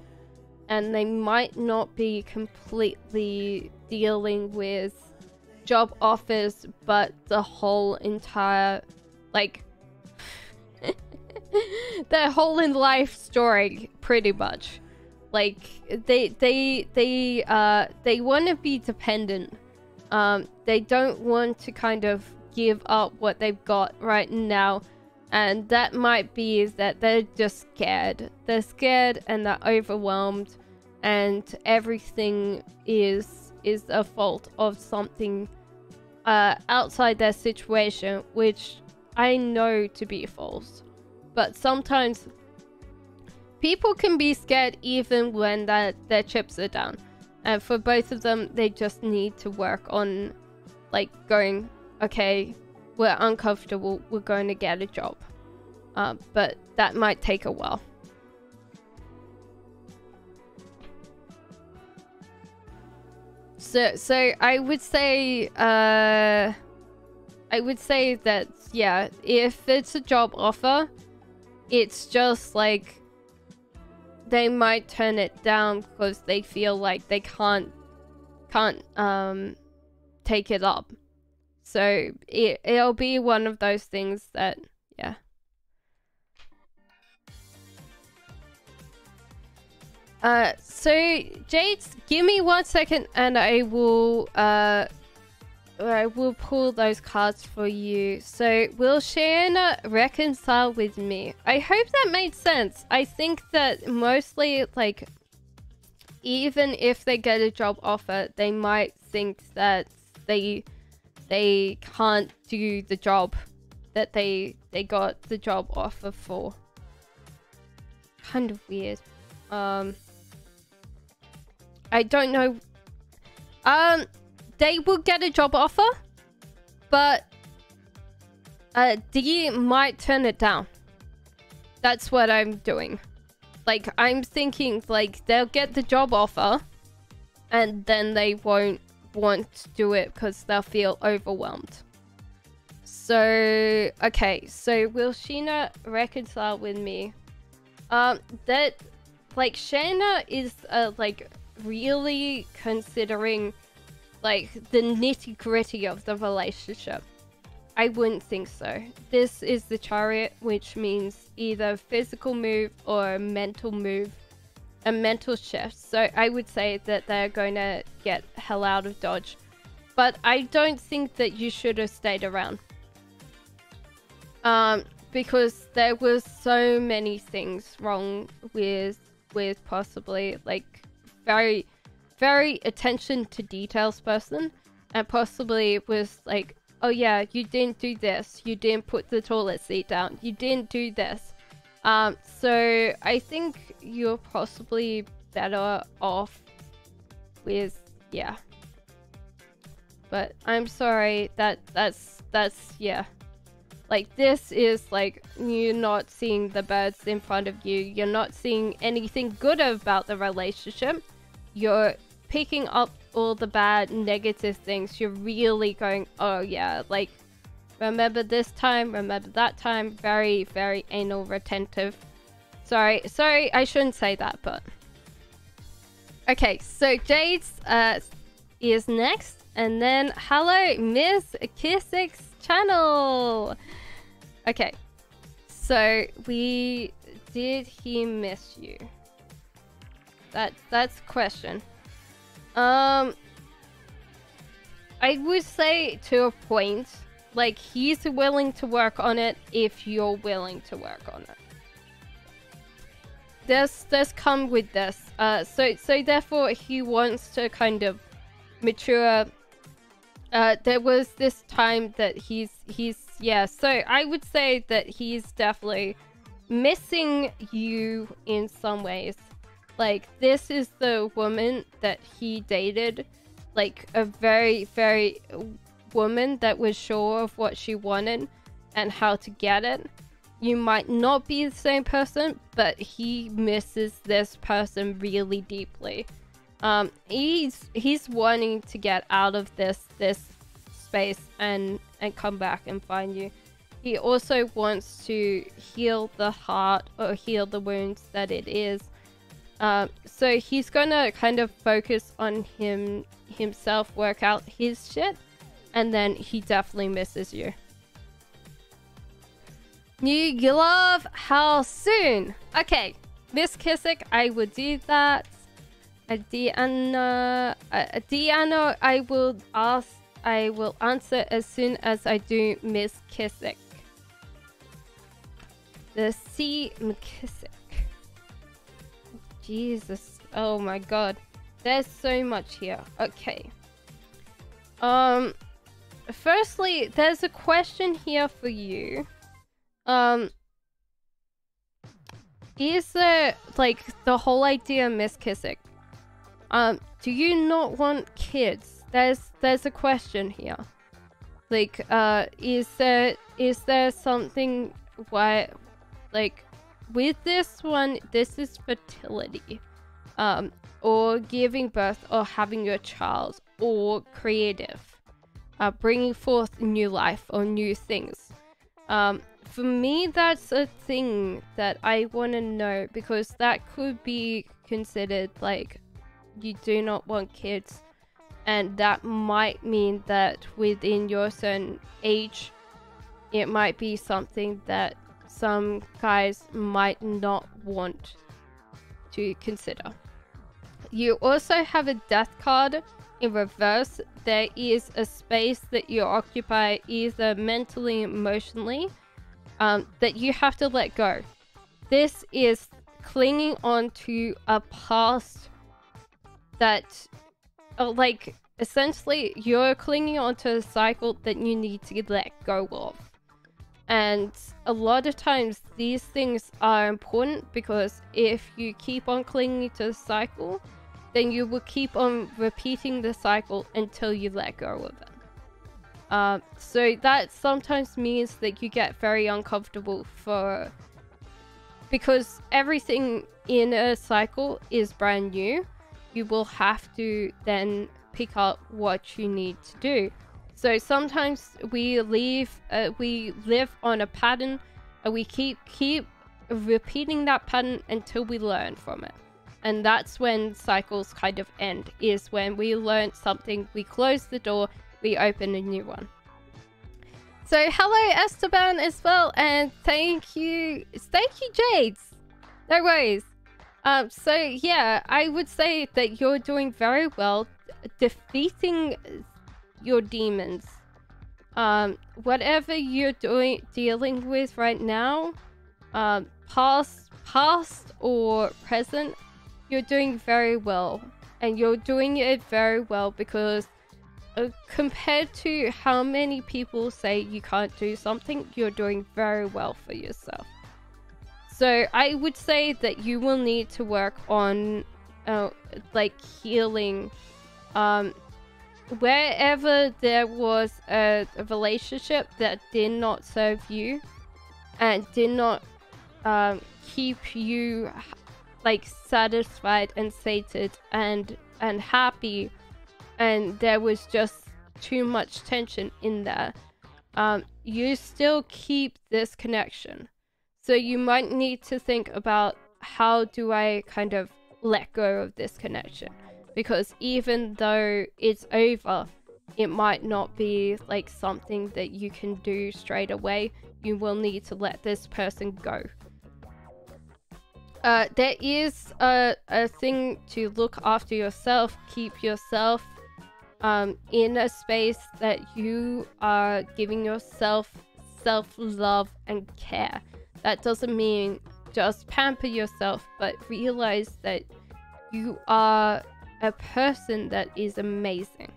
and they might not be completely dealing with job offers, but the whole entire, like, their whole in life story, pretty much. Like, they want to be dependent. They don't want to kind of give up what they've got right now, and that might be is that they're just scared. They're scared and they're overwhelmed, and everything is a fault of something outside their situation, which I know to be false. But sometimes people can be scared even when their chips are down. And for both of them, they just need to work on, like, going, okay, we're uncomfortable, we're going to get a job. But that might take a while. So I would say that, yeah, if it's a job offer, it's just like they might turn it down because they feel like they can't take it up. So it'll be one of those things that, yeah. So Jade, give me 1 second and I will pull those cards for you. So will Shanna reconcile with me? I hope that made sense. I think that mostly, like, even if they get a job offer, they might think that they can't do the job that they got the job offer for. Kind of weird. I don't know. They will get a job offer, but D might turn it down. That's what I'm doing. Like, I'm thinking, like, they'll get the job offer, and then they won't want to do it because they'll feel overwhelmed. So, okay, so will Sheena reconcile with me? That, like, Shayna is, like, really considering, like, the nitty-gritty of the relationship. I wouldn't think so. This is the Chariot, which means either physical move or a mental move, a mental shift. So I would say that they're going to get hell out of Dodge. But I don't think that you should have stayed around. Because there was so many things wrong with possibly, like, very, very attention to details person. And possibly was like, oh yeah, you didn't do this. You didn't put the toilet seat down. You didn't do this. So I think you're possibly better off with, yeah. But I'm sorry, that's, yeah. Like, this is, like, you're not seeing the birds in front of you. You're not seeing anything good about the relationship. You're picking up all the bad, negative things. You're really going, oh yeah, like, remember this time, remember that time. Very, very anal retentive. Sorry, I shouldn't say that, but... Okay, so Jade's is next. And then, hello, Miss Kissik's channel. Okay, so did he miss you? That's the question. I would say to a point, like, he's willing to work on it if you're willing to work on it. There's come with this. So therefore he wants to kind of mature. There was this time that he's yeah, so I would say that he's definitely missing you in some ways. Like, this is the woman that he dated, like a very, very woman that was sure of what she wanted and how to get it. You might not be the same person, but he misses this person really deeply. He's wanting to get out of this space and come back and find you. He also wants to heal the heart or heal the wounds that it is. So he's gonna kind of focus on himself, work out his shit, and then he definitely misses you. New glove, how soon? Okay, Miss Kissick, I will do that. Deanna, I will answer as soon as I do Miss Kissick. The C. McKissick. Jesus. Oh my god. There's so much here. Okay. Firstly, there's a question here for you. Is there, like, the whole idea, Miss Kissick? Do you not want kids? There's a question here. Like, is there something why, like, with this one, this is fertility, or giving birth, or having your child, or creative, bringing forth new life or new things. For me, that's a thing that I want to know, because that could be considered like you do not want kids, and that might mean that within your certain age, it might be something that some guys might not want to consider. You also have a death card in reverse. There is a space that you occupy either mentally, emotionally, that you have to let go. This is clinging on to a past that, like, essentially you're clinging onto a cycle that you need to let go of. And a lot of times these things are important, because if you keep on clinging to the cycle, then you will keep on repeating the cycle until you let go of it. So that sometimes means that you get very uncomfortable because everything in a cycle is brand new. you will have to then pick up what you need to do. So sometimes we live on a pattern, and we keep repeating that pattern until we learn from it. And that's when cycles kind of end, is when we learn something, we close the door, we open a new one. So hello Esteban as well, and thank you Jades. No worries. So yeah, I would say that you're doing very well defeating your demons. Whatever you're dealing with right now, past or present, you're doing very well. And you're doing it very well because compared to how many people say you can't do something, you're doing very well for yourself. So I would say that you will need to work on like healing. Wherever there was a relationship that did not serve you and did not keep you like satisfied and sated and happy, and there was just too much tension in there, you still keep this connection. So you might need to think about, how do I kind of let go of this connection? Because even though it's over, it might not be like something that you can do straight away. You will need to let this person go. There is a thing to look after yourself, keep yourself in a space that you are giving yourself self-love and care. That doesn't mean just pamper yourself, but realize that you are a person that is amazing.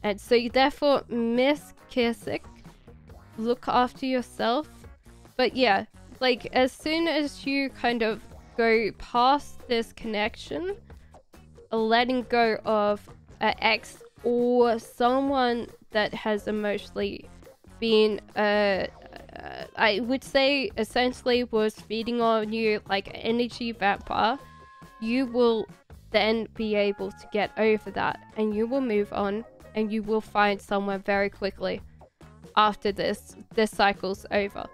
And so therefore, Miss Kissick, look after yourself. But yeah, like as soon as you kind of go past this connection, letting go of an ex or someone that has emotionally been I would say essentially was feeding on you like an energy vampire, you will then be able to get over that, and you will move on, and you will find someone very quickly after this cycle's over.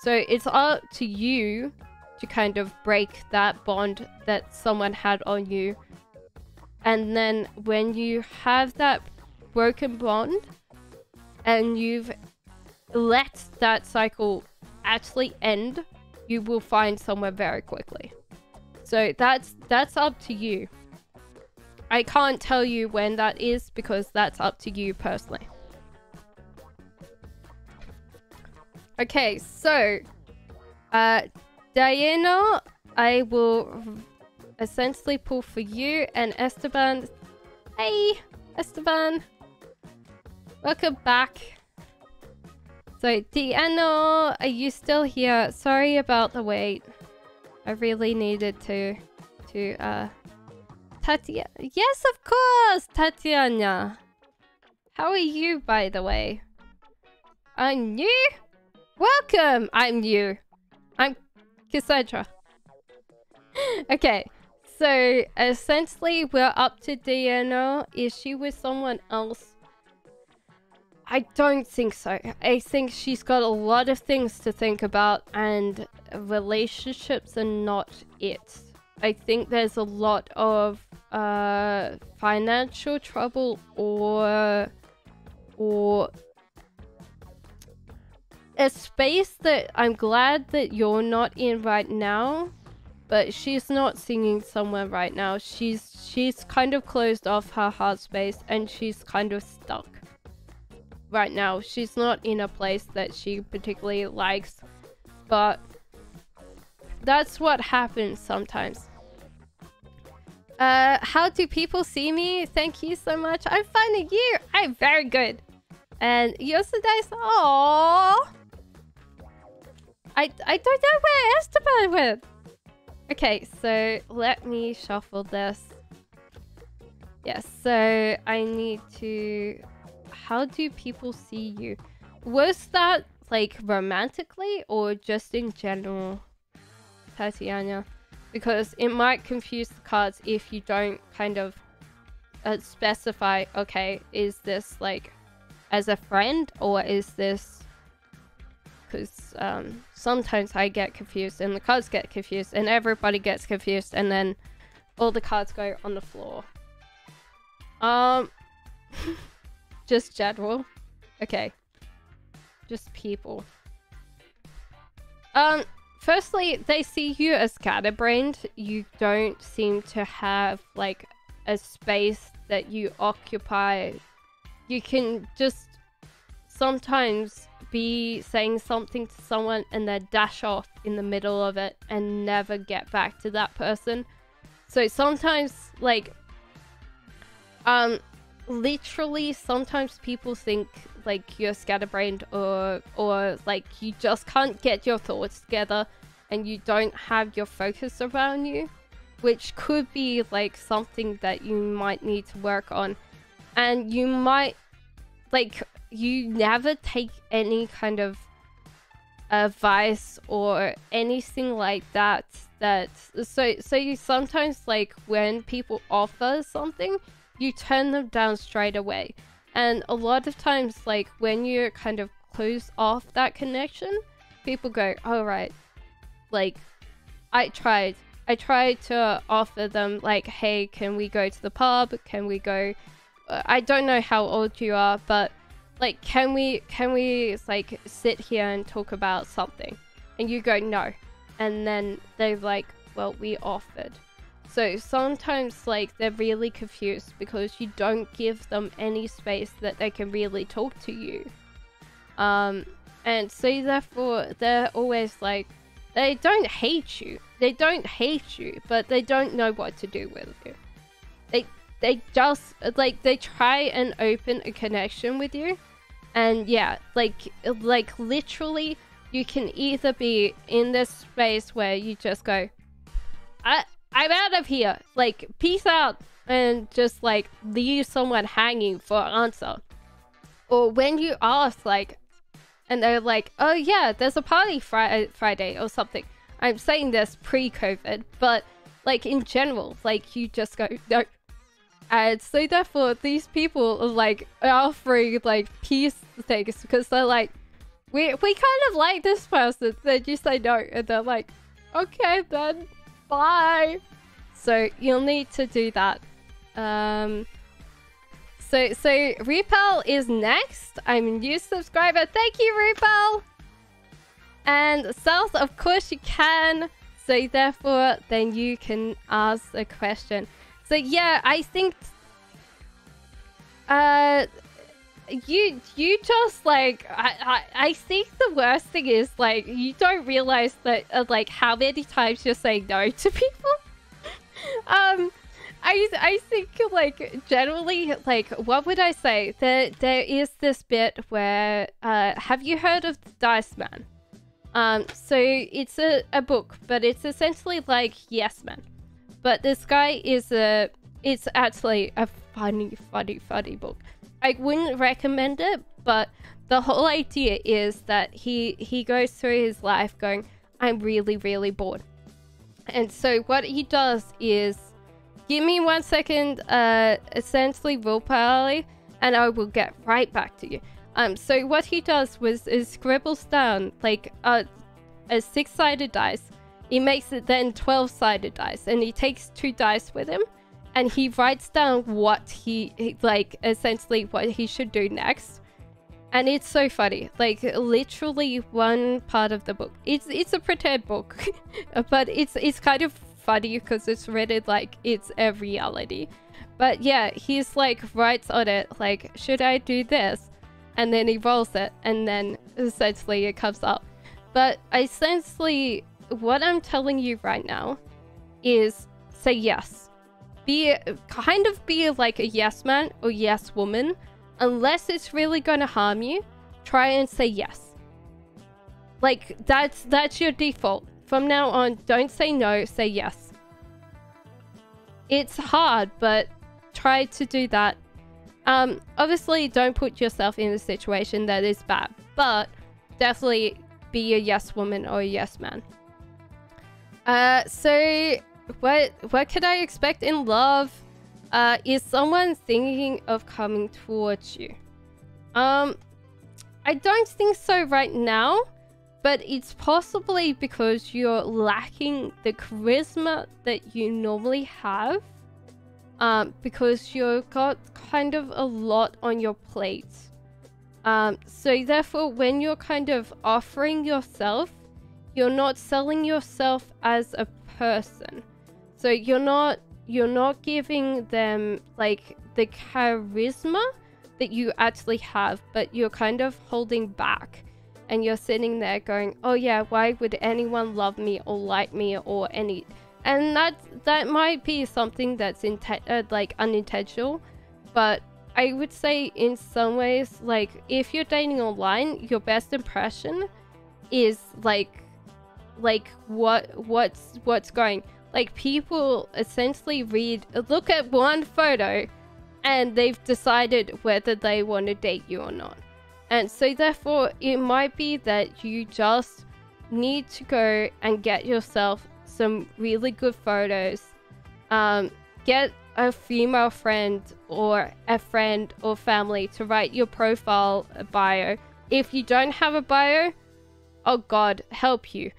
So it's up to you to kind of break that bond that someone had on you. And then when you have that broken bond and you've let that cycle actually end, you will find someone very quickly. So that's up to you. I can't tell you when that is because that's up to you personally. Okay, so Diana, I will essentially pull for you, and Esteban. Hey, Esteban. Welcome back. So, Diana, are you still here? Sorry about the wait. I really needed to Tatiana. Yes, of course, Tatiana. How are you, by the way? I'm new? Welcome! I'm new. I'm Cassandra. Okay, so essentially we're up to Diana. Is she with someone else? I don't think so. I think she's got a lot of things to think about, and relationships are not it. I think there's a lot of financial trouble or a space that I'm glad that you're not in right now, but she's not singing somewhere right now. She's kind of closed off her heart space, and she's kind of stuck right now. She's not in a place that she particularly likes, but that's what happens sometimes. How do people see me? Thank you so much. I'm finding you. I'm very good. And you're so nice. Aww. I don't know where Esteban went. Okay, so let me shuffle this. Yes, so I need to... How do people see you? Was that like romantically or just in general, Tatiana? because it might confuse the cards if you don't kind of specify, okay, is this like as a friend, or is this, because sometimes I get confused and the cards get confused and everybody gets confused and then all the cards go on the floor. Just general. Okay. Just people. Firstly, they see you as scatterbrained. You don't seem to have like a space that you occupy. You can just sometimes be saying something to someone and then dash off in the middle of it and never get back to that person. So sometimes, like, literally sometimes people think like you're scatterbrained, or like you just can't get your thoughts together and you don't have your focus around you, which could be like something that you might need to work on. And you might, like, you never take any kind of advice or anything like that. So you sometimes, like, when people offer something, you turn them down straight away. And a lot of times, like, when you kind of close off that connection, people go, all right, like, I tried to offer them, like, hey, can we go to the pub? Can we go, I don't know how old you are, but like, can we like sit here and talk about something? And you go, no. And then they're like, well, we offered. So sometimes, like, they're really confused because you don't give them any space that they can really talk to you. And so therefore, they're always like, they don't hate you. They don't hate you, but they don't know what to do with you. They just, like, they try and open a connection with you. And yeah, like literally, you can either be in this space where you just go, I'm out of here, like, peace out, and just like leave someone hanging for an answer. Or when you ask, like, and they're like, oh yeah, there's a party Friday or something. I'm saying this pre-COVID, but like in general, like, you just go, no. And so therefore, these people are like offering like peace things because they're like, we kind of like this person. Then you say no, and they're like, okay then, bye. So you'll need to do that. So Repel is next. I'm a new subscriber. Thank you, Repel. And South, of course you can. So therefore, then you can ask a question. So yeah, I think you just like I think the worst thing is, like, you don't realize that like how many times you're saying no to people. I think, like, generally, like, what would I say? There is this bit where have you heard of the Dice Man? So it's a book, but it's essentially like Yes Man. But this guy is it's actually a funny book. I wouldn't recommend it, but the whole idea is that he goes through his life going, I'm really bored. And so what he does is, give me 1 second, essentially willpower, and I will get right back to you. So what he does is scribbles down like a 6-sided dice. He makes it then 12-sided dice, and he takes 2 dice with him, and he writes down what he like, essentially what he should do next. And it's so funny, like, literally one part of the book. It's a pretend book, but it's kind of funny because it's written like it's a reality. But yeah, he's like writes on it like, should I do this? And then he rolls it, and then essentially it comes up. But essentially, what I'm telling you right now is say yes. Be like a yes man or yes woman. Unless it's really gonna harm you, try and say yes. Like, that's your default. From now on, don't say no, say yes. It's hard, but try to do that. Obviously, don't put yourself in a situation that is bad, but definitely be a yes woman or a yes man. So what can I expect in love? Is someone thinking of coming towards you? I don't think so right now, but it's possibly because you're lacking the charisma that you normally have. Because you've got kind of a lot on your plate. So therefore, when you're kind of offering yourself, you're not selling yourself as a person. So you're not giving them like the charisma that you actually have, but you're kind of holding back, and you're sitting there going, oh yeah, why would anyone love me or like me or any... And that might be something that's like unintentional, but I would say in some ways, like if you're dating online, your best impression is like what's going. Like people essentially look at one photo and they've decided whether they want to date you or not. And so therefore it might be that you just need to go and get yourself some really good photos. Get a female friend or a friend or family to write your profile bio. If you don't have a bio, oh god, help you.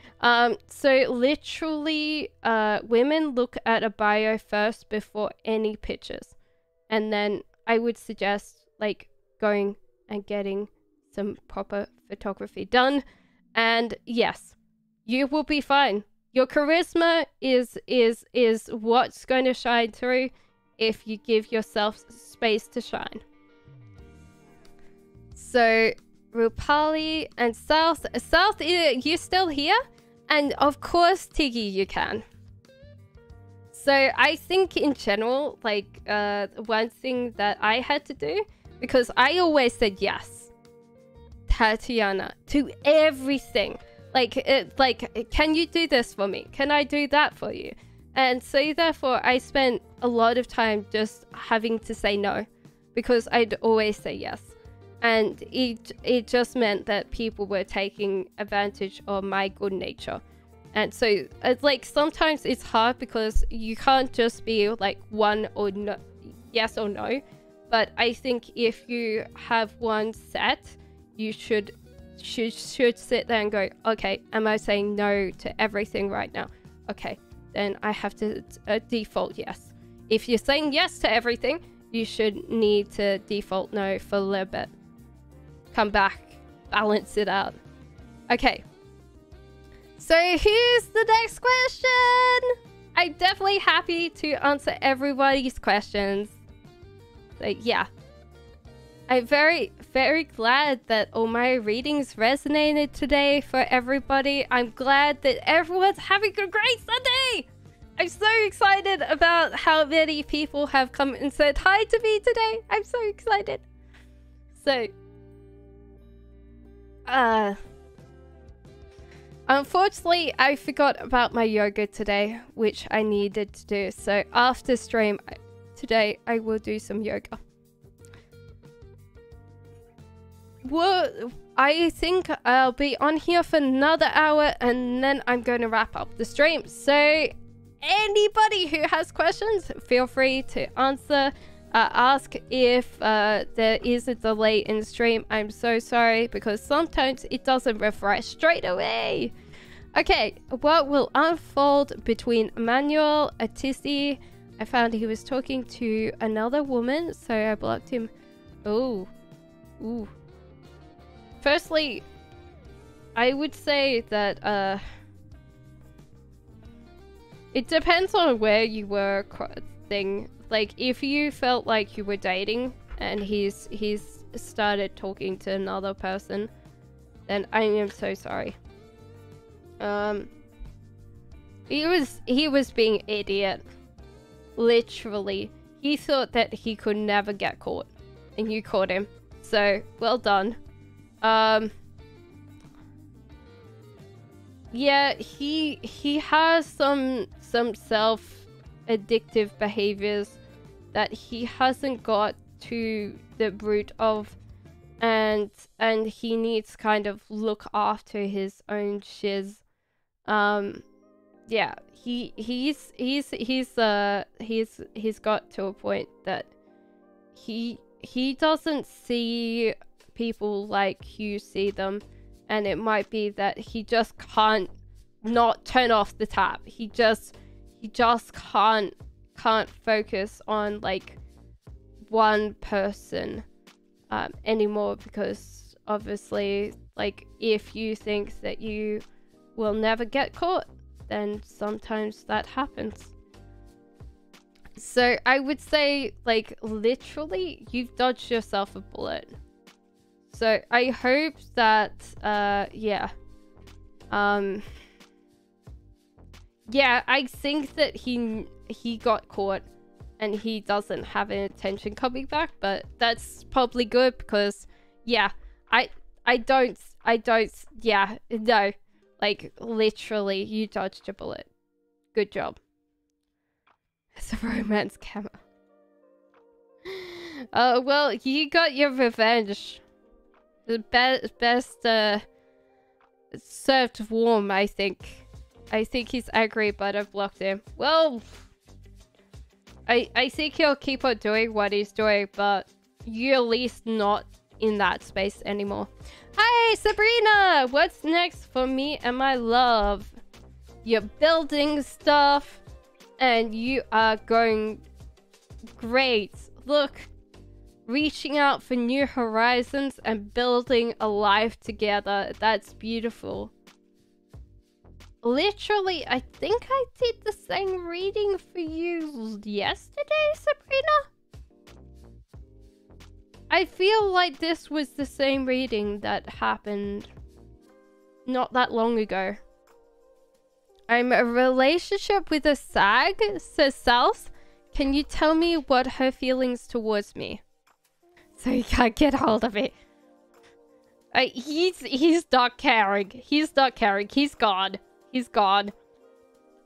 So literally, women look at a bio first before any pictures. And then I would suggest like going and getting some proper photography done. And yes, you will be fine. Your charisma is what's going to shine through if you give yourself space to shine. So, Rupali and South, you still here? And of course, Tiggy, you can. So, I think in general, like, one thing that I had to do, because I always said yes, Tatiana, to everything. Like, can you do this for me? Can I do that for you? And so therefore, I spent a lot of time just having to say no, because I'd always say yes. And it just meant that people were taking advantage of my good nature. And so, like, sometimes it's hard because you can't just be like one or no, yes or no. But I think if you have one set, you should sit there and go, okay, am I saying no to everything right now? Okay, then I have to default yes. If you're saying yes to everything, you should need to default no for a little bit. Come back, balance it out. Okay, so here's the next question. I'm definitely happy to answer everybody's questions. So yeah, I'm very, very glad that all my readings resonated today for everybody. I'm glad that everyone's having a great Sunday. I'm so excited about how many people have come and said hi to me today. I'm so excited. So, unfortunately, I forgot about my yoga today, which I needed to do. So after stream today, I will do some yoga. Well, I think I'll be on here for another hour and then I'm going to wrap up the stream. So anybody who has questions, feel free to answer. Ask if there is a delay in stream. I'm so sorry because sometimes it doesn't refresh straight away. Okay, what will unfold between Emmanuel and Tissy? I found he was talking to another woman, so I blocked him. Oh, ooh. Firstly, I would say that it depends on where you were thing. Like if you felt like you were dating and he's started talking to another person, then I am so sorry. He was being idiot. Literally. He thought that he could never get caught and you caught him. So, well done. Yeah, he has some self-addictive behaviors that he hasn't got to the root of, and he needs to kind of look after his own shiz. yeah, he's got to a point that he doesn't see people like you see them, and it might be that he just can't not turn off the tap. He just can't focus on like one person anymore, because obviously, like, if you think that you will never get caught, then sometimes that happens. So I would say, like, literally, you've dodged yourself a bullet. So I hope that, yeah. Yeah, I think that he got caught and he doesn't have an intention coming back, but that's probably good because, yeah, I don't, yeah, no. Like, literally, you dodged a bullet. Good job. It's a romance camera. Well, you got your revenge. The best, served warm, I think. I think he's angry, but I've blocked him. Well, I think he'll keep on doing what he's doing, but you're at least not in that space anymore. Hi, Sabrina! What's next for me and my love? You're building stuff, and you are going great. Look, reaching out for new horizons and building a life together. That's beautiful. Literally, I think I did the same reading for you yesterday, Sabrina? I feel like this was the same reading that happened not that long ago. I'm in a relationship with a sag, says South. Can you tell me what her feelings towards me? So you can't get hold of it. He's not caring. He's not caring. He's gone. He's gone.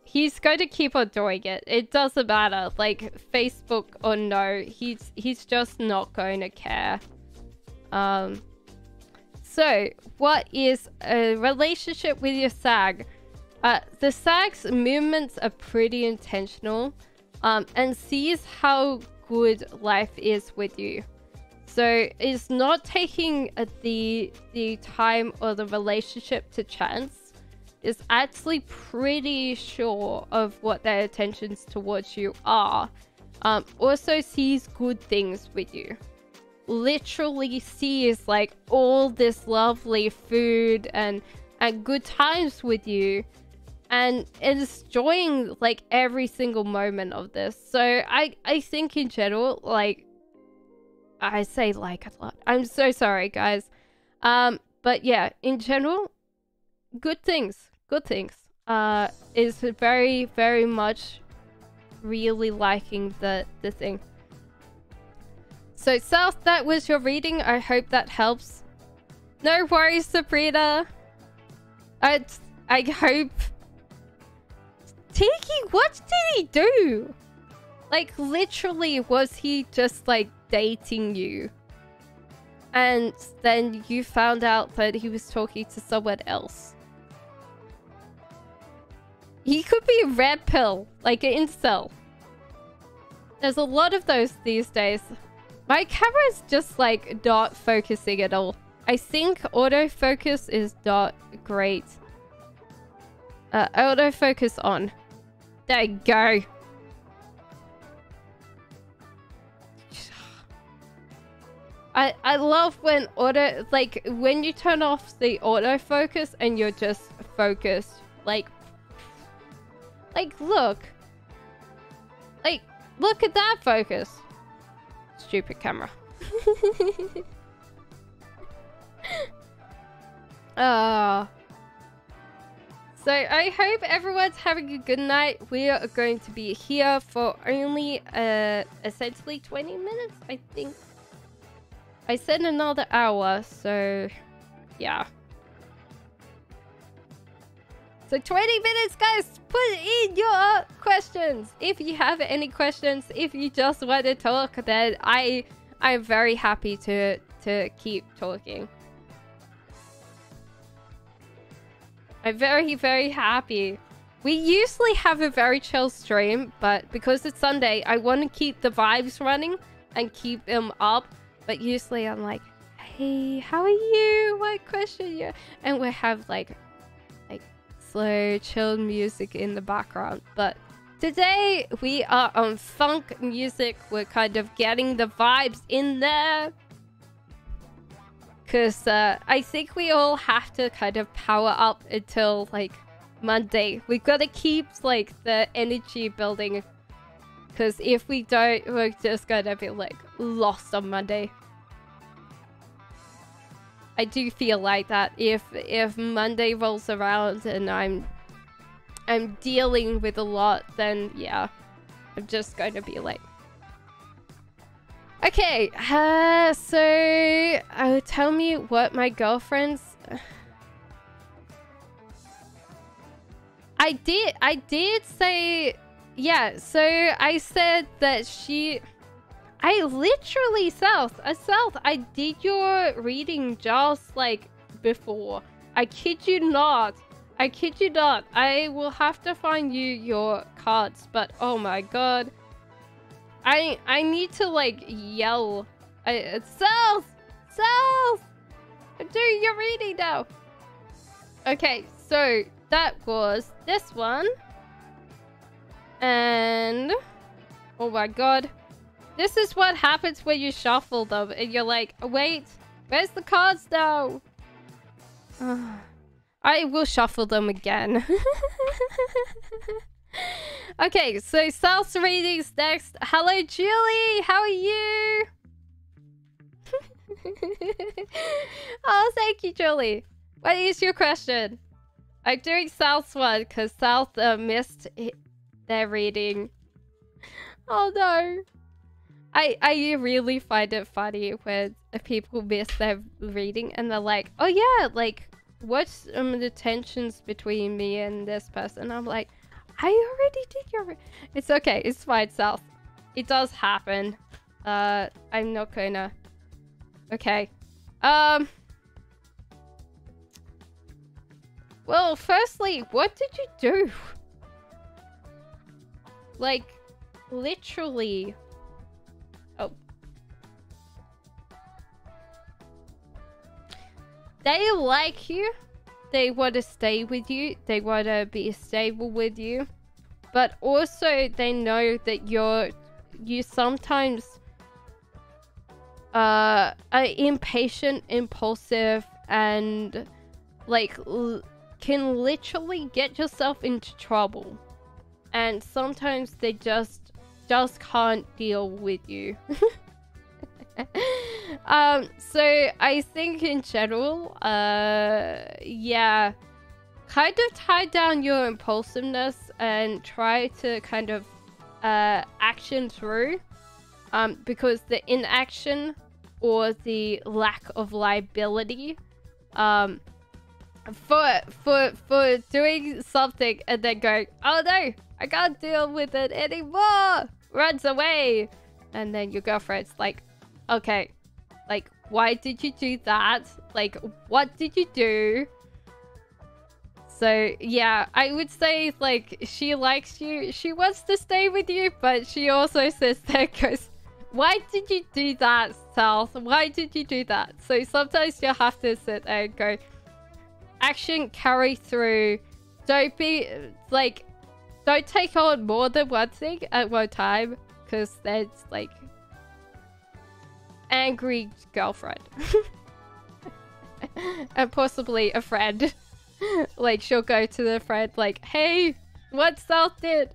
He's going to keep on doing it. It doesn't matter, like, Facebook or no. He's just not going to care. So, what is a relationship with your sag? The sag's movements are pretty intentional, and sees how good life is with you. So, it's not taking the time or the relationship to chance. Is actually pretty sure of what their intentions towards you are. Also sees good things with you. Literally sees like all this lovely food and good times with you, and is enjoying like every single moment of this. So I think in general, like, I say like a lot. I'm so sorry, guys. But yeah, in general, good things. Good things. Is very, very much really liking the thing. So, South, that was your reading. I hope that helps. No worries, Sabrina. I hope... Tiki, what did he do? Like, literally, was he just, like, dating you? And then you found out that he was talking to someone else? He could be a red pill, like an incel. There's a lot of those these days. My camera's just like not focusing at all. I think autofocus is not great. Autofocus on. There you go. I love when when you turn off the autofocus and you're just focused. Like, look. Like, look at that focus. Stupid camera. So I hope everyone's having a good night. We are going to be here for only essentially 20 minutes, I think. I said another hour, so yeah. So 20 minutes, guys. Put in your questions. If you have any questions, if you just want to talk, then I'm very happy to keep talking. I'm very, very happy. We usually have a very chill stream, but because it's Sunday, I want to keep the vibes running and keep them up. But usually I'm like, hey, how are you? What question you? And we have like slow, chill music in the background. But today we are on funk music. We're kind of getting the vibes in there. Because I think we all have to kind of power up until like Monday. We've got to keep like the energy building. Because if we don't, we're just going to be like lost on Monday. I do feel like that if Monday rolls around and I'm dealing with a lot, then yeah, I'm just going to be like, okay. So tell me what my girlfriend's. I did say, yeah. So I said that she. I literally, South, I did your reading just like before. I kid you not. I kid you not. I will have to find you your cards, but oh my god. I need to like yell. South! South! I'm doing your reading now. Okay, so that was this one. And oh my god. This is what happens when you shuffle them and you're like, wait, where's the cards now? I will shuffle them again. Okay, so South's readings next. Hello, Julie. How are you? Oh, thank you, Julie. What is your question? I'm doing South's one because South missed their reading. Oh, no. I really find it funny when people miss their reading and they're like, oh yeah, like, what's the tensions between me and this person? I'm like, I already did your It's okay, it's fine, South. It does happen. I'm not gonna... Okay. Well, firstly, what did you do? Like, literally... Oh. They like you. They want to stay with you. They want to be stable with you. But also they know that you sometimes are impatient, impulsive, and like can literally get yourself into trouble. And sometimes they just can't deal with you. So I think in general, yeah, kind of tie down your impulsiveness and try to kind of action through, because the inaction or the lack of liability, for doing something and then going, oh no, I can't deal with it anymore, runs away, and then your girlfriend's like, okay, like, why did you do that? Like, what did you do? So yeah, I would say like she likes you, she wants to stay with you, but she also says that goes, why did you do that, South? Why did you do that? So sometimes you'll have to sit there and go, action, carry through. Don't be like, don't take on more than one thing at one time, because that's like angry girlfriend. And possibly a friend. Like she'll go to the friend like, hey, what South did?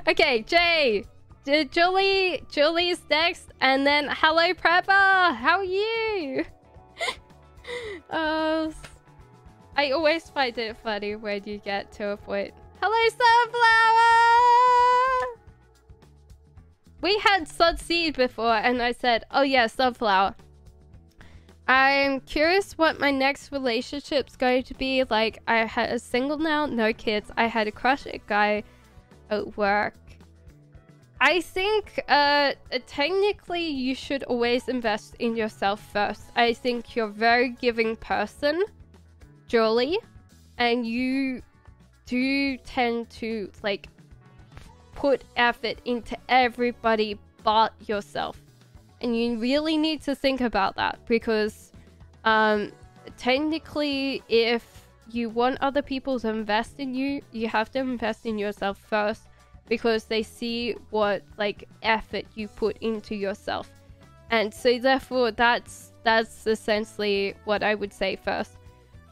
Okay, Jay. Julie's next, and then hello Prepper, how are you? I always find it funny when you get to a point. Hello Sunflower! We had Sunseed before and I said, oh yeah, Sunflower. I'm curious what my next relationship's going to be. Like, I had a single now, no kids. I had a crush at a guy at work. I think technically you should always invest in yourself first. I think you're a very giving person, Julie, and you do tend to like put effort into everybody but yourself, and you really need to think about that, because technically if you want other people to invest in you, you have to invest in yourself first, because they see what like effort you put into yourself. And so therefore that's essentially what I would say first.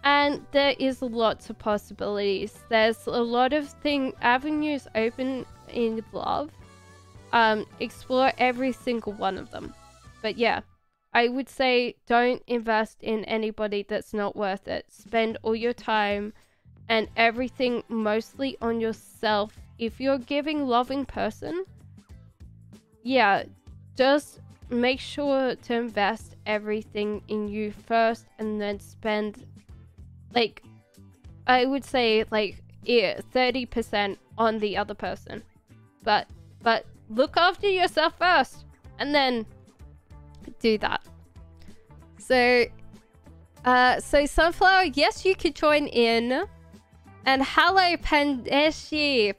And there is lots of possibilities. There's a lot of avenues open in love. Explore every single one of them. But yeah, I would say don't invest in anybody that's not worth it. Spend all your time and everything mostly on yourself. If you're giving love in person, yeah, just make sure to invest everything in you first, and then spend, like, I would say, like, 30% on the other person. But look after yourself first, and then do that. So Sunflower, yes, you could join in. And hello, Panashi.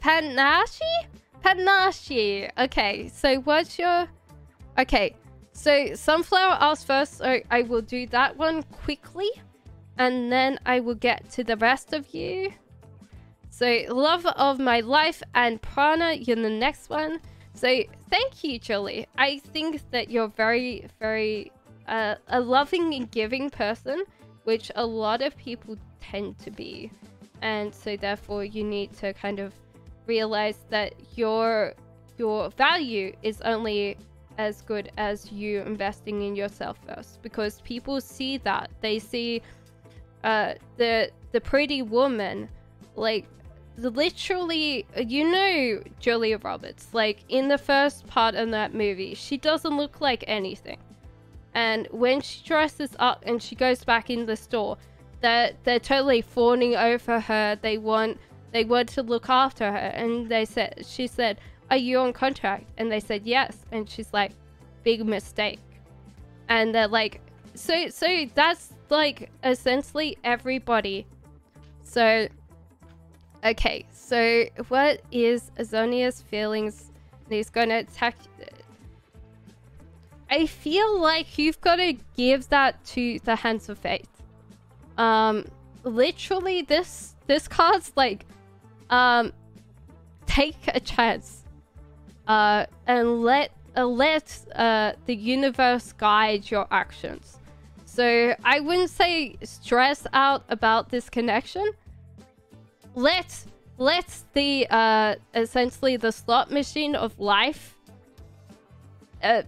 Okay, so what's your... Okay, so Sunflower asked first, so I will do that one quickly. And then I will get to the rest of you. So, love of my life and Prana, you're the next one. So, thank you, Julie. I think that you're very, very a loving and giving person, which a lot of people tend to be. And so, therefore, you need to kind of realize that your value is only as good as you investing in yourself first. Because people see that. They see the pretty woman, like, literally, you know, Julia Roberts, like in the first part of that movie, she doesn't look like anything, and when she dresses up and she goes back in the store, they're totally fawning over her. They want to look after her, and she said, are you on contract? And they said yes, and she's like, big mistake. And they're like, so that's like essentially everybody. So okay, so what is Azonia's feelings? He's gonna attack. I feel like you've got to give that to the Hands of Fate. Literally, this card's like, take a chance, and let the universe guide your actions. So I wouldn't say stress out about this connection. Let the essentially the slot machine of life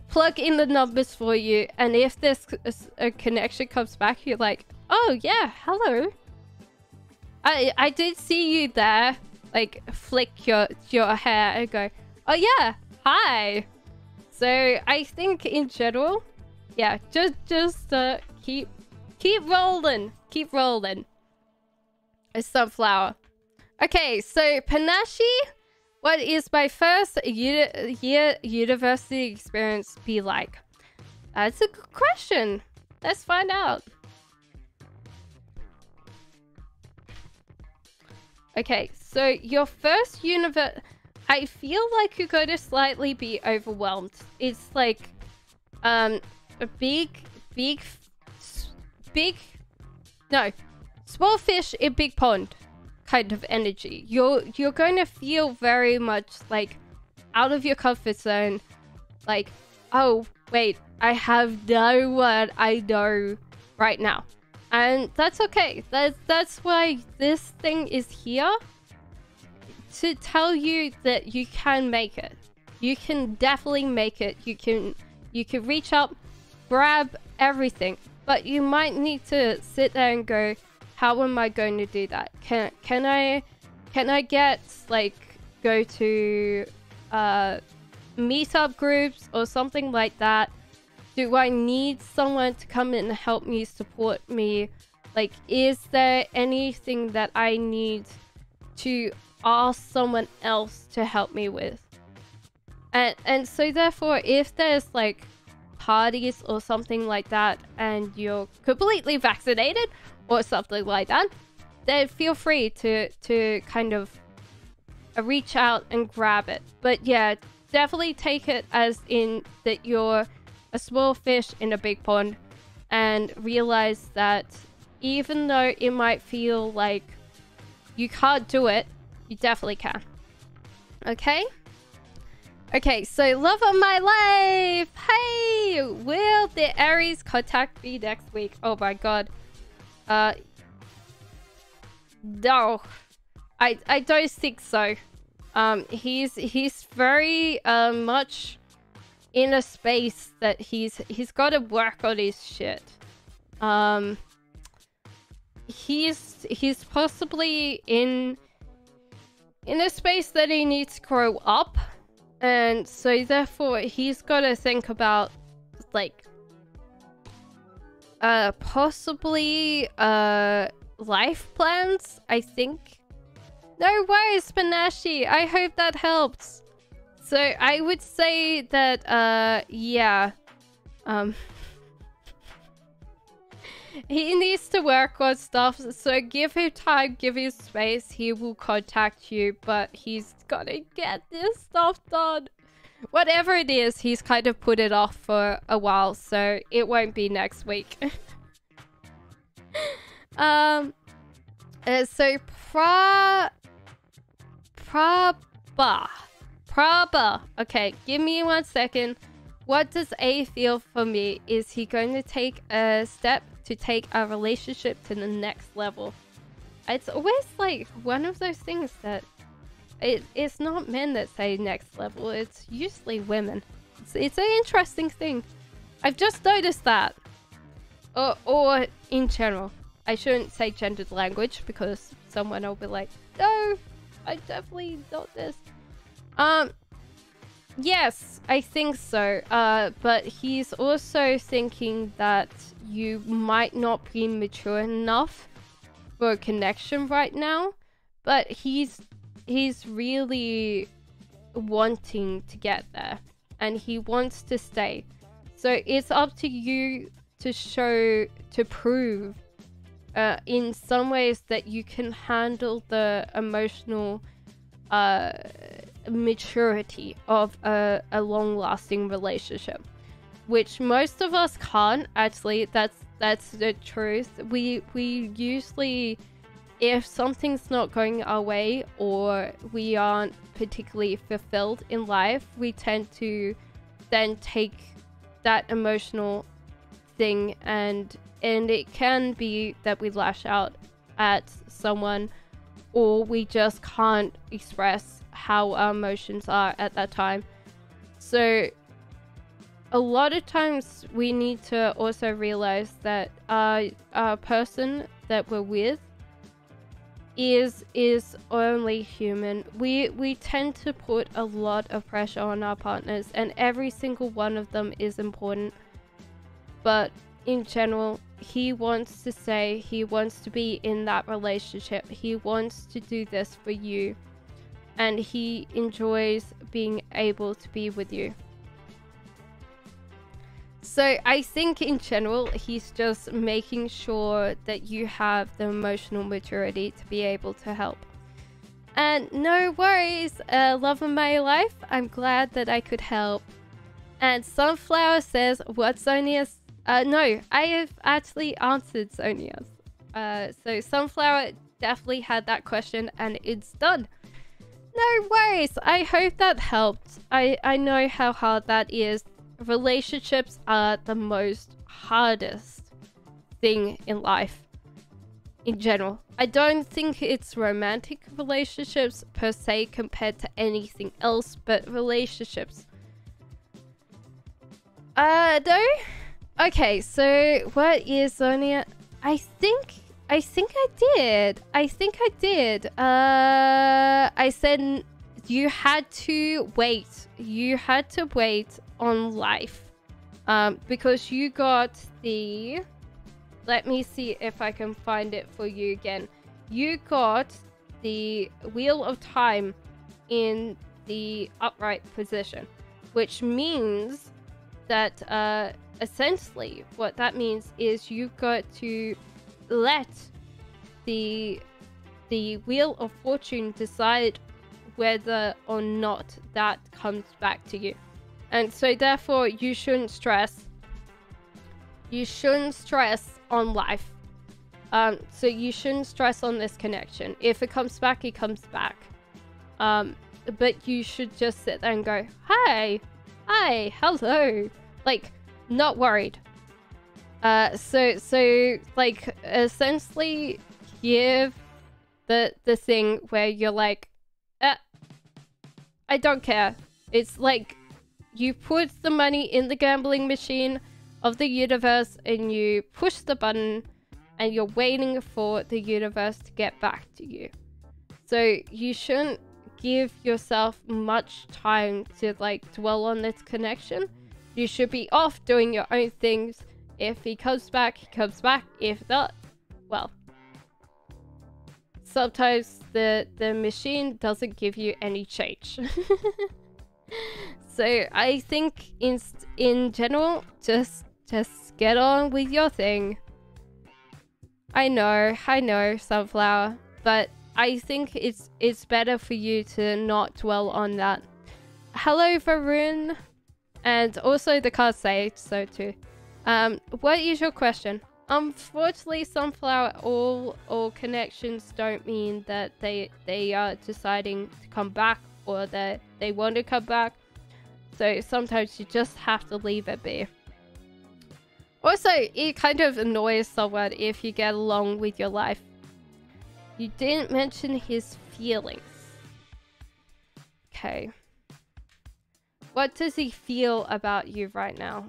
plug in the numbers for you, and if this a connection comes back, you're like, oh yeah, hello, I did see you there. Like, flick your hair and go, oh yeah, hi. So I think in general, yeah, just keep rolling, a Sunflower. Okay, so Panashi, what is my first year university experience be like? That's a good question. Let's find out. Okay, so your first I feel like you're going to slightly be overwhelmed. It's like a small fish in big pond kind of energy. You're going to feel very much like out of your comfort zone. Like, oh wait, I have no one I know right now. And that's okay. That's why this thing is here, to tell you that you can make it. You can definitely make it. You can reach up, grab everything, but you might need to sit there and go, how am I going to do that? Can I get, like, go to meetup groups or something like that? Do I need someone to come in and help me, support me? Like, is there anything that I need to ask someone else to help me with? And so therefore, if there's like parties or something like that and you're completely vaccinated or something like that, then feel free to kind of reach out and grab it. But yeah, definitely take it as in that you're a small fish in a big pond, and realize that even though it might feel like you can't do it, you definitely can. Okay? Okay, so love of my life! Hey! Will the Aries contact me next week? Oh my god. No. I don't think so. He's very much in a space that he's got to work on his shit. He's possibly in a space that he needs to grow up, and so therefore he's got to think about like possibly life plans, I think. No worries, Panashi. I hope that helps. So I would say that yeah, he needs to work on stuff, so give him time, give him space. He will contact you, but he's gotta get this stuff done. Whatever it is, he's kind of put it off for a while, so it won't be next week. So Prabha. Okay, give me 1 second. What does A feel for me? Is he going to take a step to take our relationship to the next level? It's always like one of those things that it's not men that say next level, it's usually women. It's an interesting thing. I've just noticed that. Or in general. I shouldn't say gendered language because someone will be like, no, I definitely not this. Yes, I think so. But he's also thinking that you might not be mature enough for a connection right now. But he's really wanting to get there, and he wants to stay. So it's up to you to prove in some ways that you can handle the emotional maturity of a long-lasting relationship, which most of us can't. Actually, that's the truth. We usually, if something's not going our way or we aren't particularly fulfilled in life, we tend to then take that emotional thing, and it can be that we lash out at someone, or we just can't express how our emotions are at that time. So a lot of times we need to also realize that our person that we're with is only human. We tend to put a lot of pressure on our partners, and every single one of them is important. But in general, he wants to say, he wants to be in that relationship, he wants to do this for you, and he enjoys being able to be with you. So I think in general, he's just making sure that you have the emotional maturity to be able to help. And no worries, love of my life, I'm glad that I could help. And Sunflower says, what's Sonia's? No, I have actually answered Sonia's. So Sunflower definitely had that question, and it's done. No worries, I hope that helped. I know how hard that is. Relationships are the most hardest thing in life in general. I don't think it's romantic relationships per se compared to anything else, but relationships. No? Okay, so what is Sonia? I think I did. I said you had to wait. You had to wait on life. Because you got the... Let me see if I can find it for you again. You got the Wheel of Time in the upright position, which means that essentially what that means is you've got to let the the Wheel of Fortune decide whether or not that comes back to you. And so therefore you shouldn't stress. You shouldn't stress on life. So you shouldn't stress on this connection. If it comes back, it comes back. But you should just sit there and go, hi, hello. Like, not worried. So like essentially give the thing where you're like, I don't care. It's like you put the money in the gambling machine of the universe and you push the button and you're waiting for the universe to get back to you. So you shouldn't give yourself much time to like dwell on this connection. You should be off doing your own things. If he comes back, he comes back. If not, well, sometimes the machine doesn't give you any change. So I think in general, just get on with your thing. I know, Sunflower, but I think it's better for you to not dwell on that. Hello, Varun, and also the card say so too. What is your question? Unfortunately, Sunflower, all connections don't mean that they are deciding to come back or that they want to come back. So sometimes you just have to leave it be. Also, it kind of annoys someone if you get along with your life. You didn't mention his feelings. Okay. What does he feel about you right now?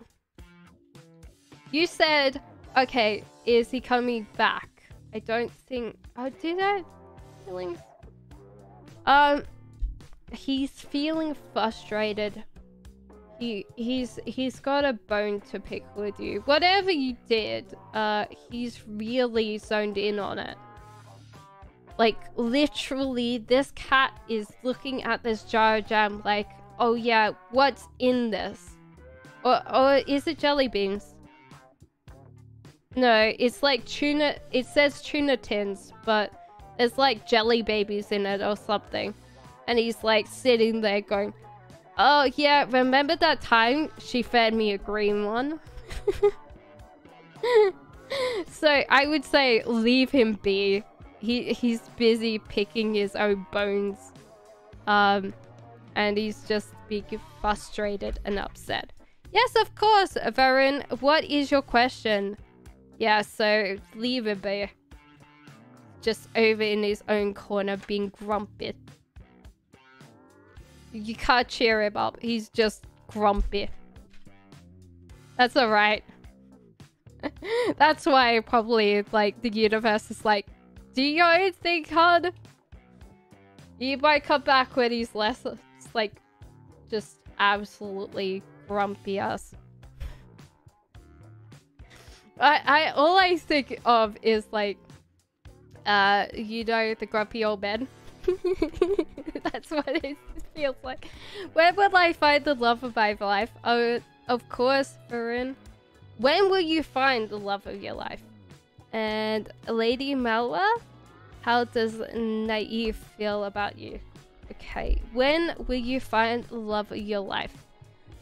You said, okay, is he coming back? I don't think... Oh, did I? Feelings? He's feeling frustrated. He's got a bone to pick with you. Whatever you did, he's really zoned in on it. Like, literally, this cat is looking at this jar of jam like, oh yeah, what's in this? Or is it jelly beans? No, it's like tuna. It says tuna tins, but there's like jelly babies in it or something. And he's like sitting there going, oh yeah, remember that time she fed me a green one? So I would say leave him be. He's busy picking his own bones. And he's just being frustrated and upset. Yes, of course, Varun. What is your question? Yeah, so leave it be. Just over in his own corner being grumpy. You can't cheer him up. He's just grumpy. That's alright. That's why probably like the universe is like, do your own thing, hon. You might come back when he's less like just absolutely grumpy ass. All I think of is like you know, the grumpy old man. That's what it feels like. Where will I find the love of my life? Oh, of course, Varun. When will you find the love of your life? And Lady Malwa, how does Naive feel about you? Okay, when will you find the love of your life?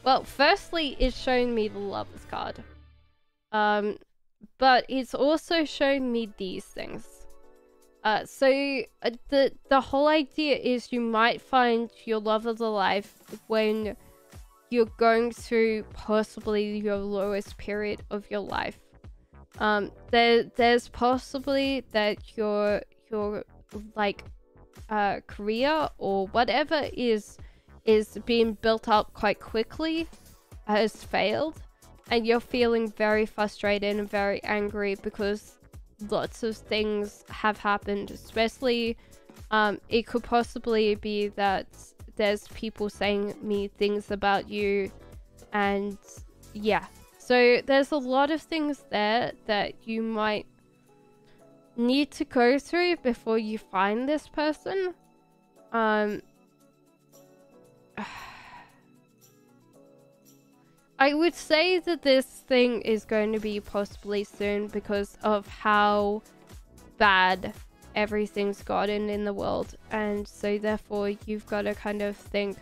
Well, firstly, it's showing me the Lover's card. But it's also shown me these things. So the whole idea is you might find your love of the life when you're going through possibly your lowest period of your life. There's possibly that your like career or whatever is being built up quite quickly has failed, and you're feeling very frustrated and very angry because lots of things have happened. Especially it could possibly be that there's people saying me things about you, and yeah, so there's a lot of things there that you might need to go through before you find this person. I would say that this thing is going to be possibly soon because of how bad everything's gotten in the world, and so therefore you've got to kind of think,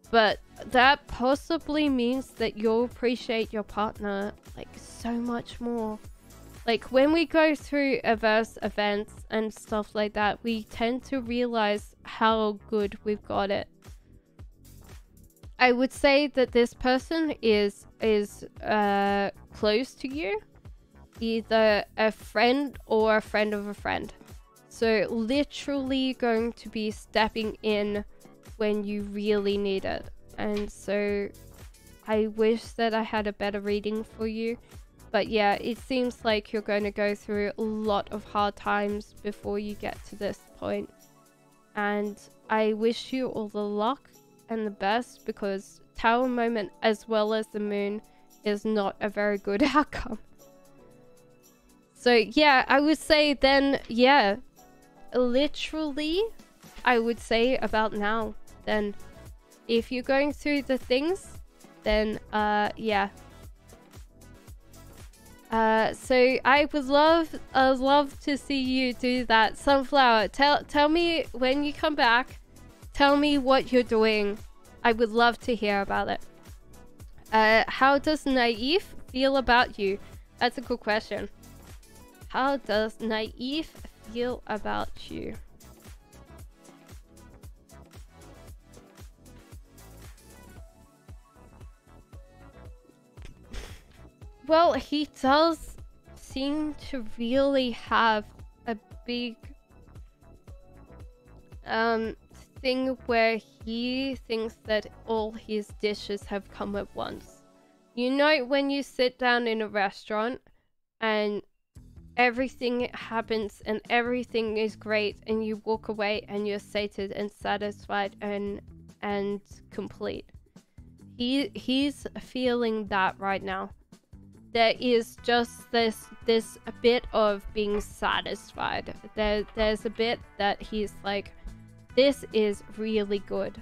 but that possibly means that you'll appreciate your partner like so much more. Like when we go through adverse events and stuff like that, we tend to realize how good we've got it. I would say that this person is close to you, either a friend or a friend of a friend. So literally going to be stepping in when you really need it. And so I wish that I had a better reading for you. But yeah, it seems like you're going to go through a lot of hard times before you get to this point. And I wish you all the luck and the best, because Tower Moment as well as the moon is not a very good outcome. So yeah, I would say then, yeah, literally, I would say about now. Then if you're going through the things, then yeah. So I would love to see you do that. Sunflower, tell me when you come back, tell me what you're doing. I would love to hear about it. How does Naive feel about you? That's a good question. How does Naive feel about you? Well, he does seem to really have a big thing where he thinks that all his dishes have come at once. You know, when you sit down in a restaurant and everything happens and everything is great, and you walk away and you're sated and satisfied and complete. He's feeling that right now. There is just this a bit of being satisfied. There's a bit that he's like, this is really good.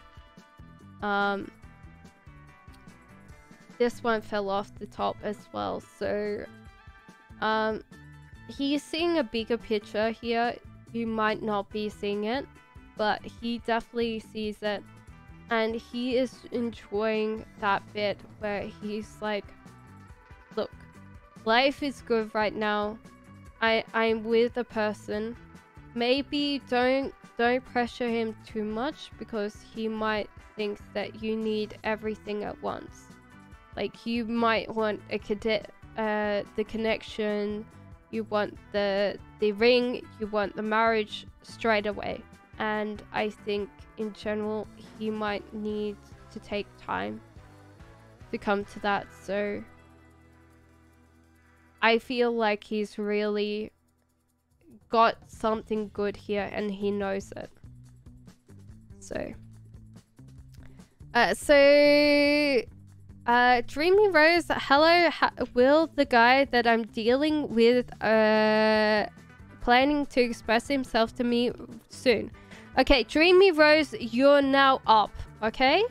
This one fell off the top as well, so he's seeing a bigger picture here. You might not be seeing it, but he definitely sees it, and he is enjoying that bit where he's like, look, life is good right now. I'm with a person. Maybe don't pressure him too much, because he might think that you need everything at once. Like you might want the connection, you want the ring, you want the marriage straight away. And I think in general he might need to take time to come to that. So I feel like he's really got something good here and he knows it. So Dreamy Rose, hello. Will the guy that I'm dealing with planning to express himself to me soon? Okay, Dreamy Rose, you're now up, okay?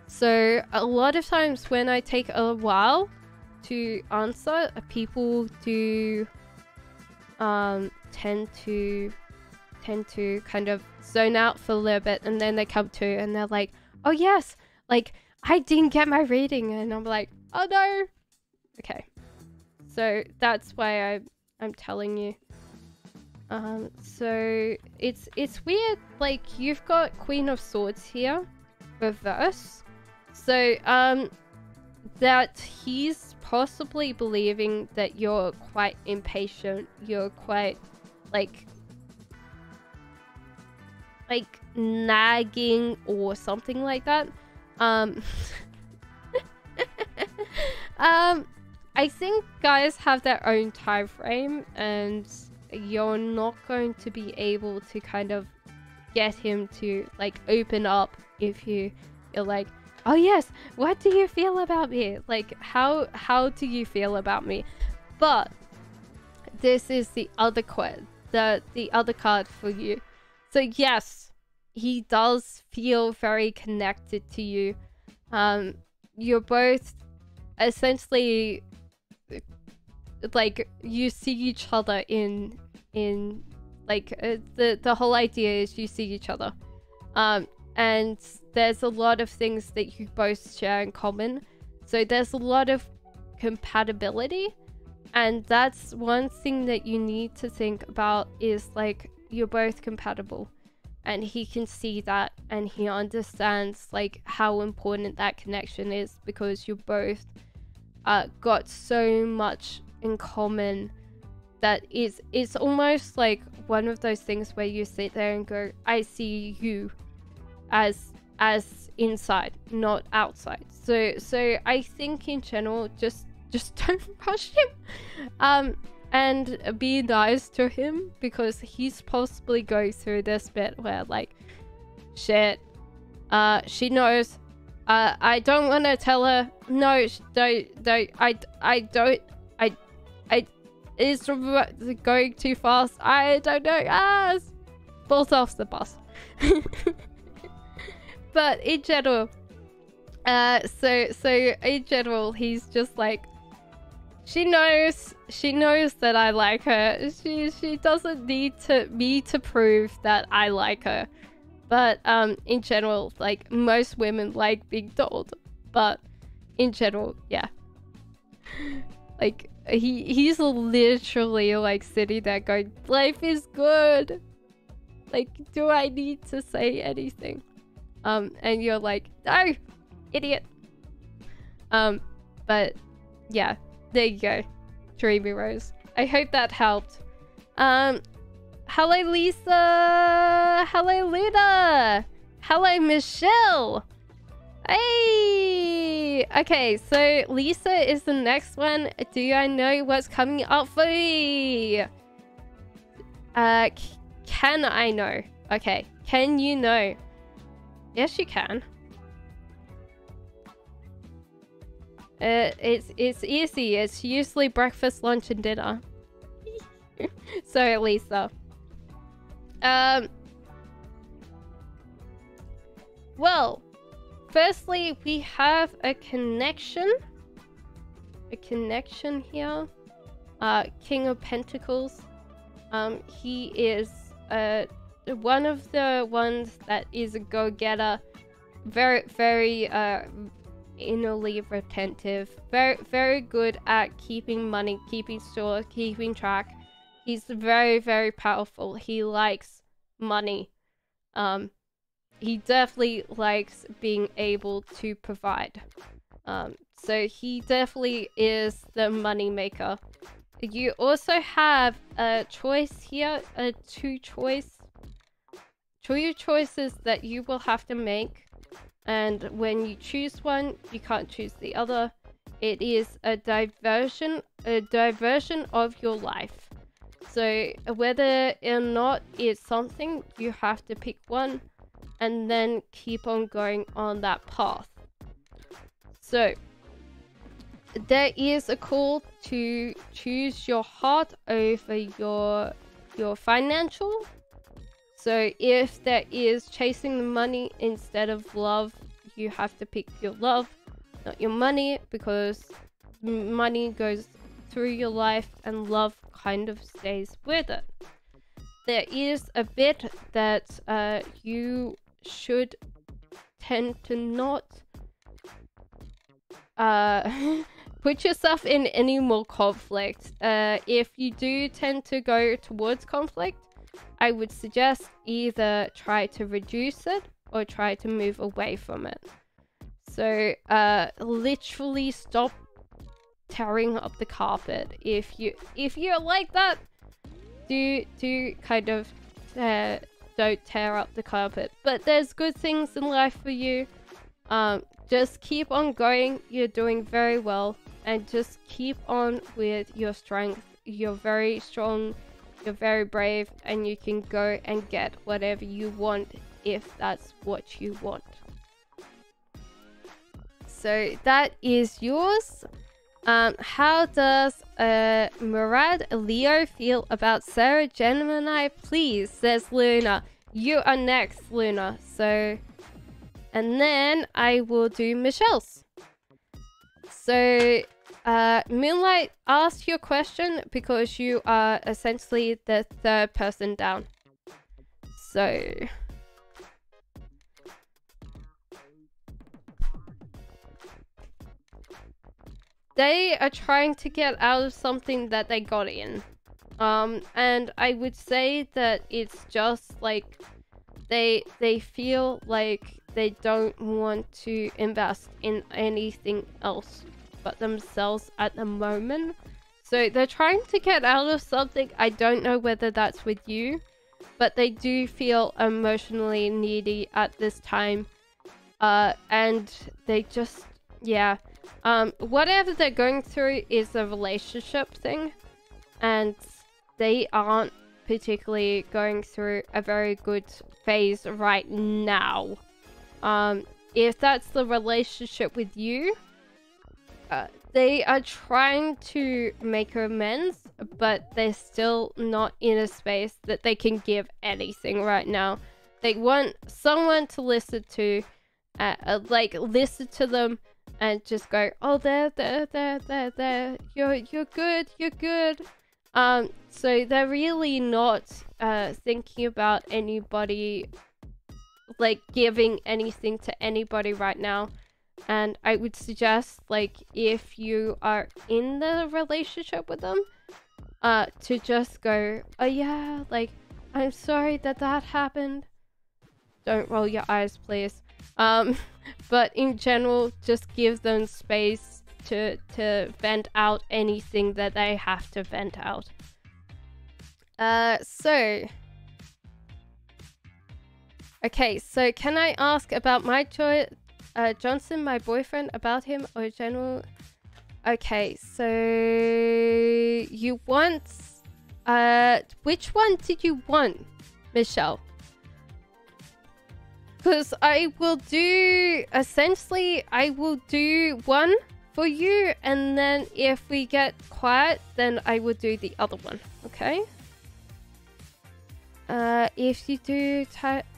So a lot of times when I take a while to answer, people do tend to kind of zone out for a little bit, and then they come to and they're like, oh yes, like I didn't get my reading, and I'm like, oh no. Okay, so that's why I'm telling you. So it's weird, like you've got Queen of Swords here reverse, so that he's possibly believing that you're quite impatient, you're quite like nagging or something like that. I think guys have their own time frame, and you're not going to be able to kind of get him to like open up if you're like, oh yes, what do you feel about me? Like how do you feel about me? But this is the other the other card for you. So yes, he does feel very connected to you. You're both essentially like, you see each other in Like the whole idea is you see each other, and there's a lot of things that you both share in common. So there's a lot of compatibility, and that's one thing that you need to think about is like you're both compatible, and he can see that, and he understands like how important that connection is because you both got so much in common that it's almost like one of those things where you sit there and go, I see you as inside, not outside. So I think in general, just don't rush him, and be nice to him, because he's possibly going through this bit where like, shit, she knows, I don't want to tell her, no, don't, I don't, it's going too fast, I don't know, falls off the bus. But in general, so in general, he's just like, she knows that I like her. She doesn't need me to prove that I like her. But in general, like most women like being told. But in general, yeah. Like he's literally like sitting there going, life is good. Like, do I need to say anything? And you're like, no, idiot. But yeah, there you go, Dreamy Rose. I hope that helped. Hello Lisa, hello Luna, hello Michelle. Hey, okay, so Lisa is the next one. Do I know what's coming up for me? Can I know? Okay, can you know? Yes, you can. It's easy. It's usually breakfast, lunch, and dinner. So, Lisa. Well, firstly, we have a connection. A connection here. King of Pentacles. He is one of the ones that is a go-getter. Very innerly retentive, very good at keeping money, keeping store, keeping track. He's very powerful. He likes money. He definitely likes being able to provide. So he definitely is the money maker. You also have a choice here, two choices that you will have to make. And when you choose one, you can't choose the other. It is a diversion of your life. So whether or not it's something, you have to pick one and then keep on going on that path. So there is a call to choose your heart over your financial. So if there is chasing the money instead of love, you have to pick your love, not your money, because money goes through your life and love kind of stays with it. There is a bit that you should tend to not put yourself in any more conflict. If you do tend to go towards conflict, I would suggest either try to reduce it or try to move away from it. So literally stop tearing up the carpet. If you're like that, do kind of don't tear up the carpet. But there's good things in life for you. Just keep on going. You're doing very well, and just keep on with your strength. You're very strong. You're very brave, and you can go and get whatever you want if that's what you want. So that is yours. How does Murad Leo feel about Sarah Gemini? Please, says Luna. You are next, Luna. So, and then I will do Michelle's. So Moonlight, ask your question because you are essentially the third person down. So... they are trying to get out of something that they got in. And I would say that it's just like they feel like they don't want to invest in anything else but themselves at the moment. So they're trying to get out of something. I don't know whether that's with you, but they do feel emotionally needy at this time. And they just, yeah. Whatever they're going through is a relationship thing, and they aren't particularly going through a very good phase right now. If that's the relationship with you, they are trying to make amends, but they're still not in a space that they can give anything right now. They want someone to listen to, like listen to them and just go, oh, there, you're good. So they're really not thinking about anybody, like giving anything to anybody right now. And I would suggest, like, if you are in the relationship with them, to just go, oh yeah, like, I'm sorry that happened. Don't roll your eyes, please. But in general, just give them space to vent out anything that they have to vent out. Okay, so can I ask about my Johnson, my boyfriend, about him or general? Okay, so you want, which one did you want, Michelle? Because I will do, essentially, I will do one for you, and then if we get quiet, then I will do the other one, okay? If you do,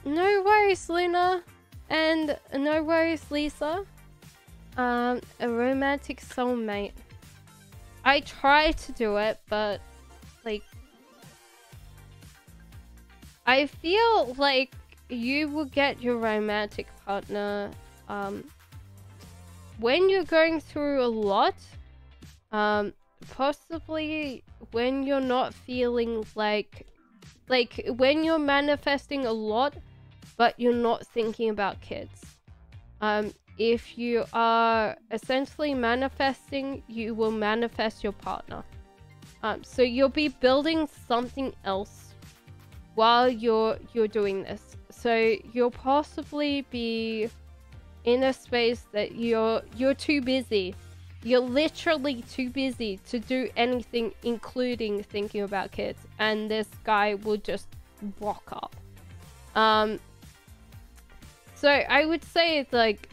no worries, Luna, and no worries, Lisa. A romantic soulmate. I try to do it, but, like, I feel like you will get your romantic partner when you're going through a lot, possibly when you're not feeling like when you're manifesting a lot but you're not thinking about kids. If you are essentially manifesting, you will manifest your partner. So you'll be building something else while you're doing this. So you'll possibly be in a space that you're too busy. You're literally too busy to do anything, including thinking about kids. And this guy will just rock up. So I would say it's like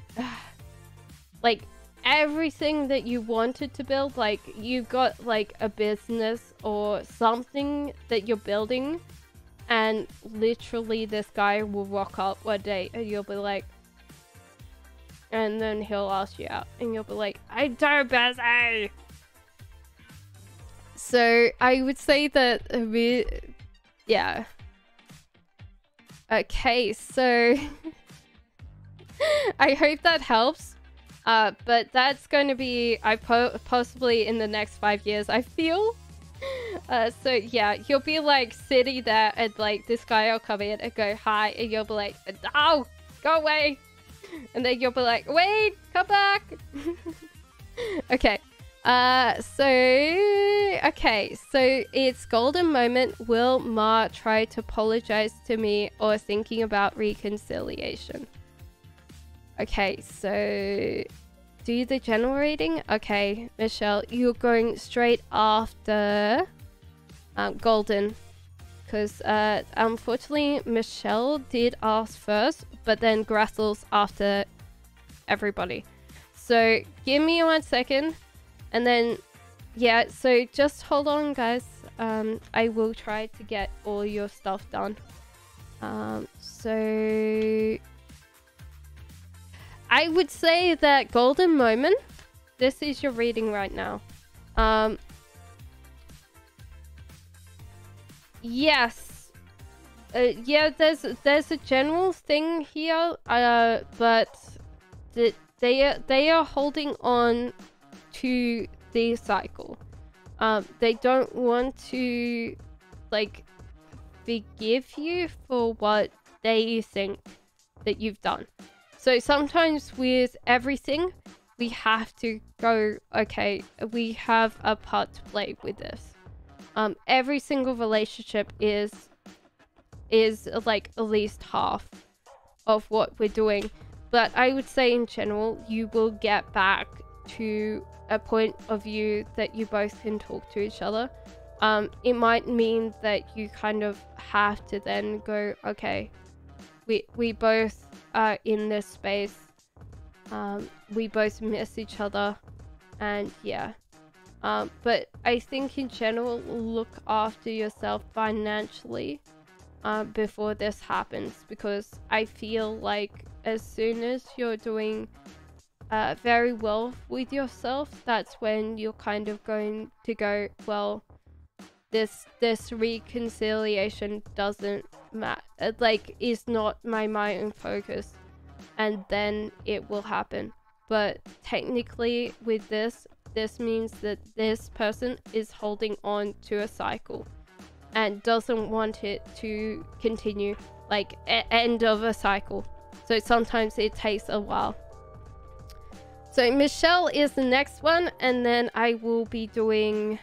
everything that you wanted to build, like you got like a business or something that you're building, and literally this guy will rock up one day and you'll be like, and then he'll ask you out and you'll be like, I'm too busy. So I would say that yeah. Okay, so I hope that helps. But that's going to be possibly in the next 5 years, I feel. So yeah, you'll be like sitting there and like this guy will come in and go hi, and you'll be like, oh, go away. And then you'll be like, wait, come back. Okay. So it's golden moment. Will Ma try to apologize to me or thinking about reconciliation? Okay, so do the general reading. Okay, Michelle, you're going straight after golden, because unfortunately Michelle did ask first, but then Grassel's after everybody. So give me 1 second, and then yeah, so just hold on, guys. I will try to get all your stuff done. So I would say that golden moment, this is your reading right now. Yes. Yeah, there's a general thing here, but they are holding on to the cycle. They don't want to, like, forgive you for what they think that you've done. So sometimes with everything, we have to go, okay, we have a part to play with this. Every single relationship is like at least half of what we're doing. But I would say in general, you will get back to a point of view that you both can talk to each other. It might mean that you kind of have to then go, okay, we both are in this space. We both miss each other, and yeah. But I think in general, look after yourself financially before this happens, because I feel like as soon as you're doing very well with yourself, that's when you're kind of going to go, well, this reconciliation doesn't matter, like, is not my main focus, and then it will happen. But technically with this means that this person is holding on to a cycle and doesn't want it to continue, like end of a cycle. So sometimes it takes a while. So Michelle is the next one, and then I will be doing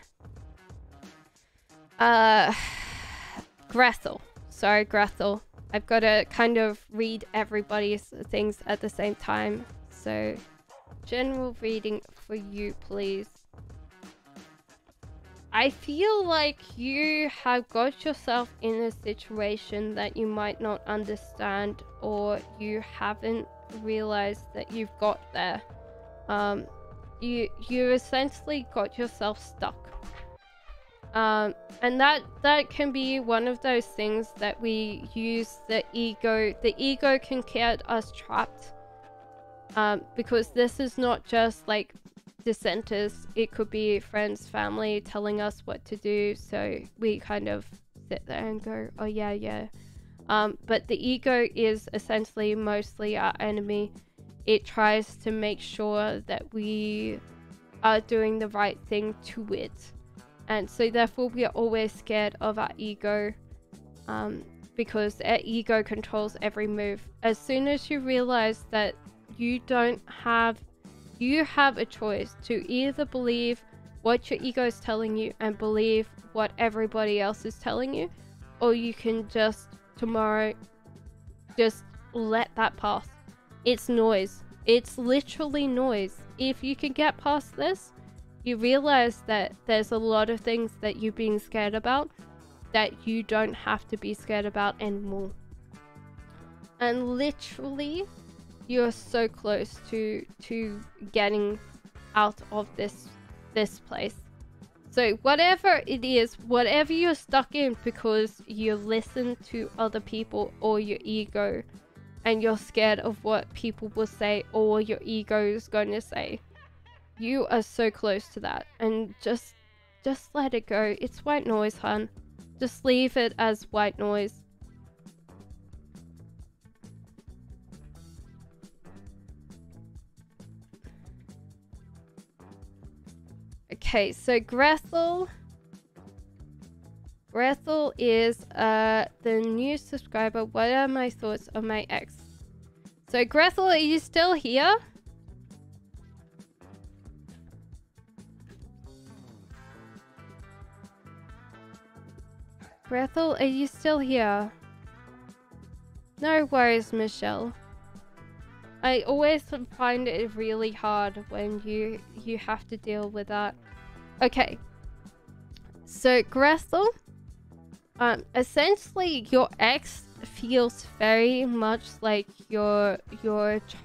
Grethel. Sorry, Grethel. I've got to kind of read everybody's things at the same time. So general reading for you, please. I feel like you have got yourself in a situation that you might not understand, or you haven't realized that you've got there. You essentially got yourself stuck. And that can be one of those things that we use the ego. The ego can get us trapped. Because this is not just like dissenters, it could be friends, family telling us what to do, so we kind of sit there and go, oh yeah. But the ego is essentially mostly our enemy. It tries to make sure that we are doing the right thing to it, and so therefore we are always scared of our ego, because our ego controls every move. As soon as you realize that you have a choice to either believe what your ego is telling you and believe what everybody else is telling you, or you can just tomorrow just let that pass. It's noise. It's literally noise. If you can get past this, you realize that there's a lot of things that you've been scared about that you don't have to be scared about anymore. And literally, you're so close to getting out of this place. So whatever it is, whatever you're stuck in because you listen to other people or your ego, and you're scared of what people will say or your ego is going to say, you are so close to that. And just let it go. It's white noise, hun. Just leave it as white noise. Okay, so Grethel is the new subscriber. What are my thoughts on my ex? So Grethel, are you still here? Grethel, are you still here? No worries, Michelle. I always find it really hard when you have to deal with that. Okay. So Grethel, essentially your ex feels very much like your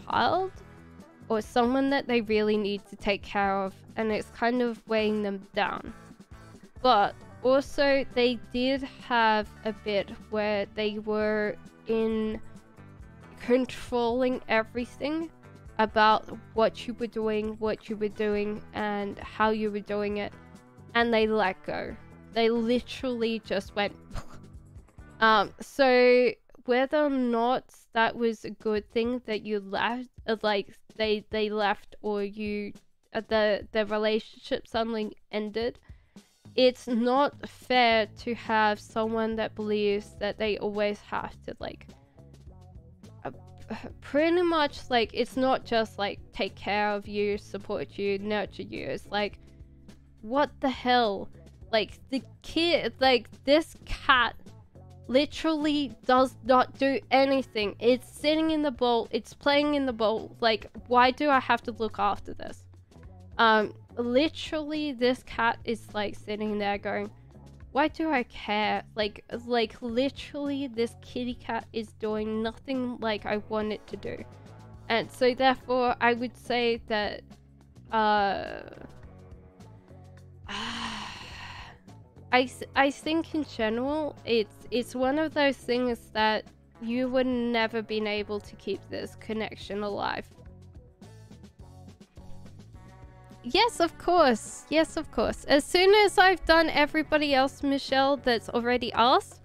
child, or someone that they really need to take care of, and it's kind of weighing them down. But also they did have a bit where they were in controlling everything, about what you were doing, and how you were doing it, and they let go. They literally just went. So whether or not that was a good thing that you left, like they left, or you the relationship suddenly ended, it's not fair to have someone that believes that they always have to like pretty much like, it's not just like take care of you, support you, nurture you. It's like, what the hell? Like the kid, like this cat literally does not do anything. It's sitting in the bowl, it's playing in the bowl. Like, why do I have to look after this? Literally this cat is like sitting there going, why do I care? Like literally this kitty cat is doing nothing like I want it to do. And so therefore I would say that I think in general it's one of those things that you would never been able to keep this connection alive. Yes, of course. Yes, of course. As soon as I've done everybody else, Michelle, that's already asked,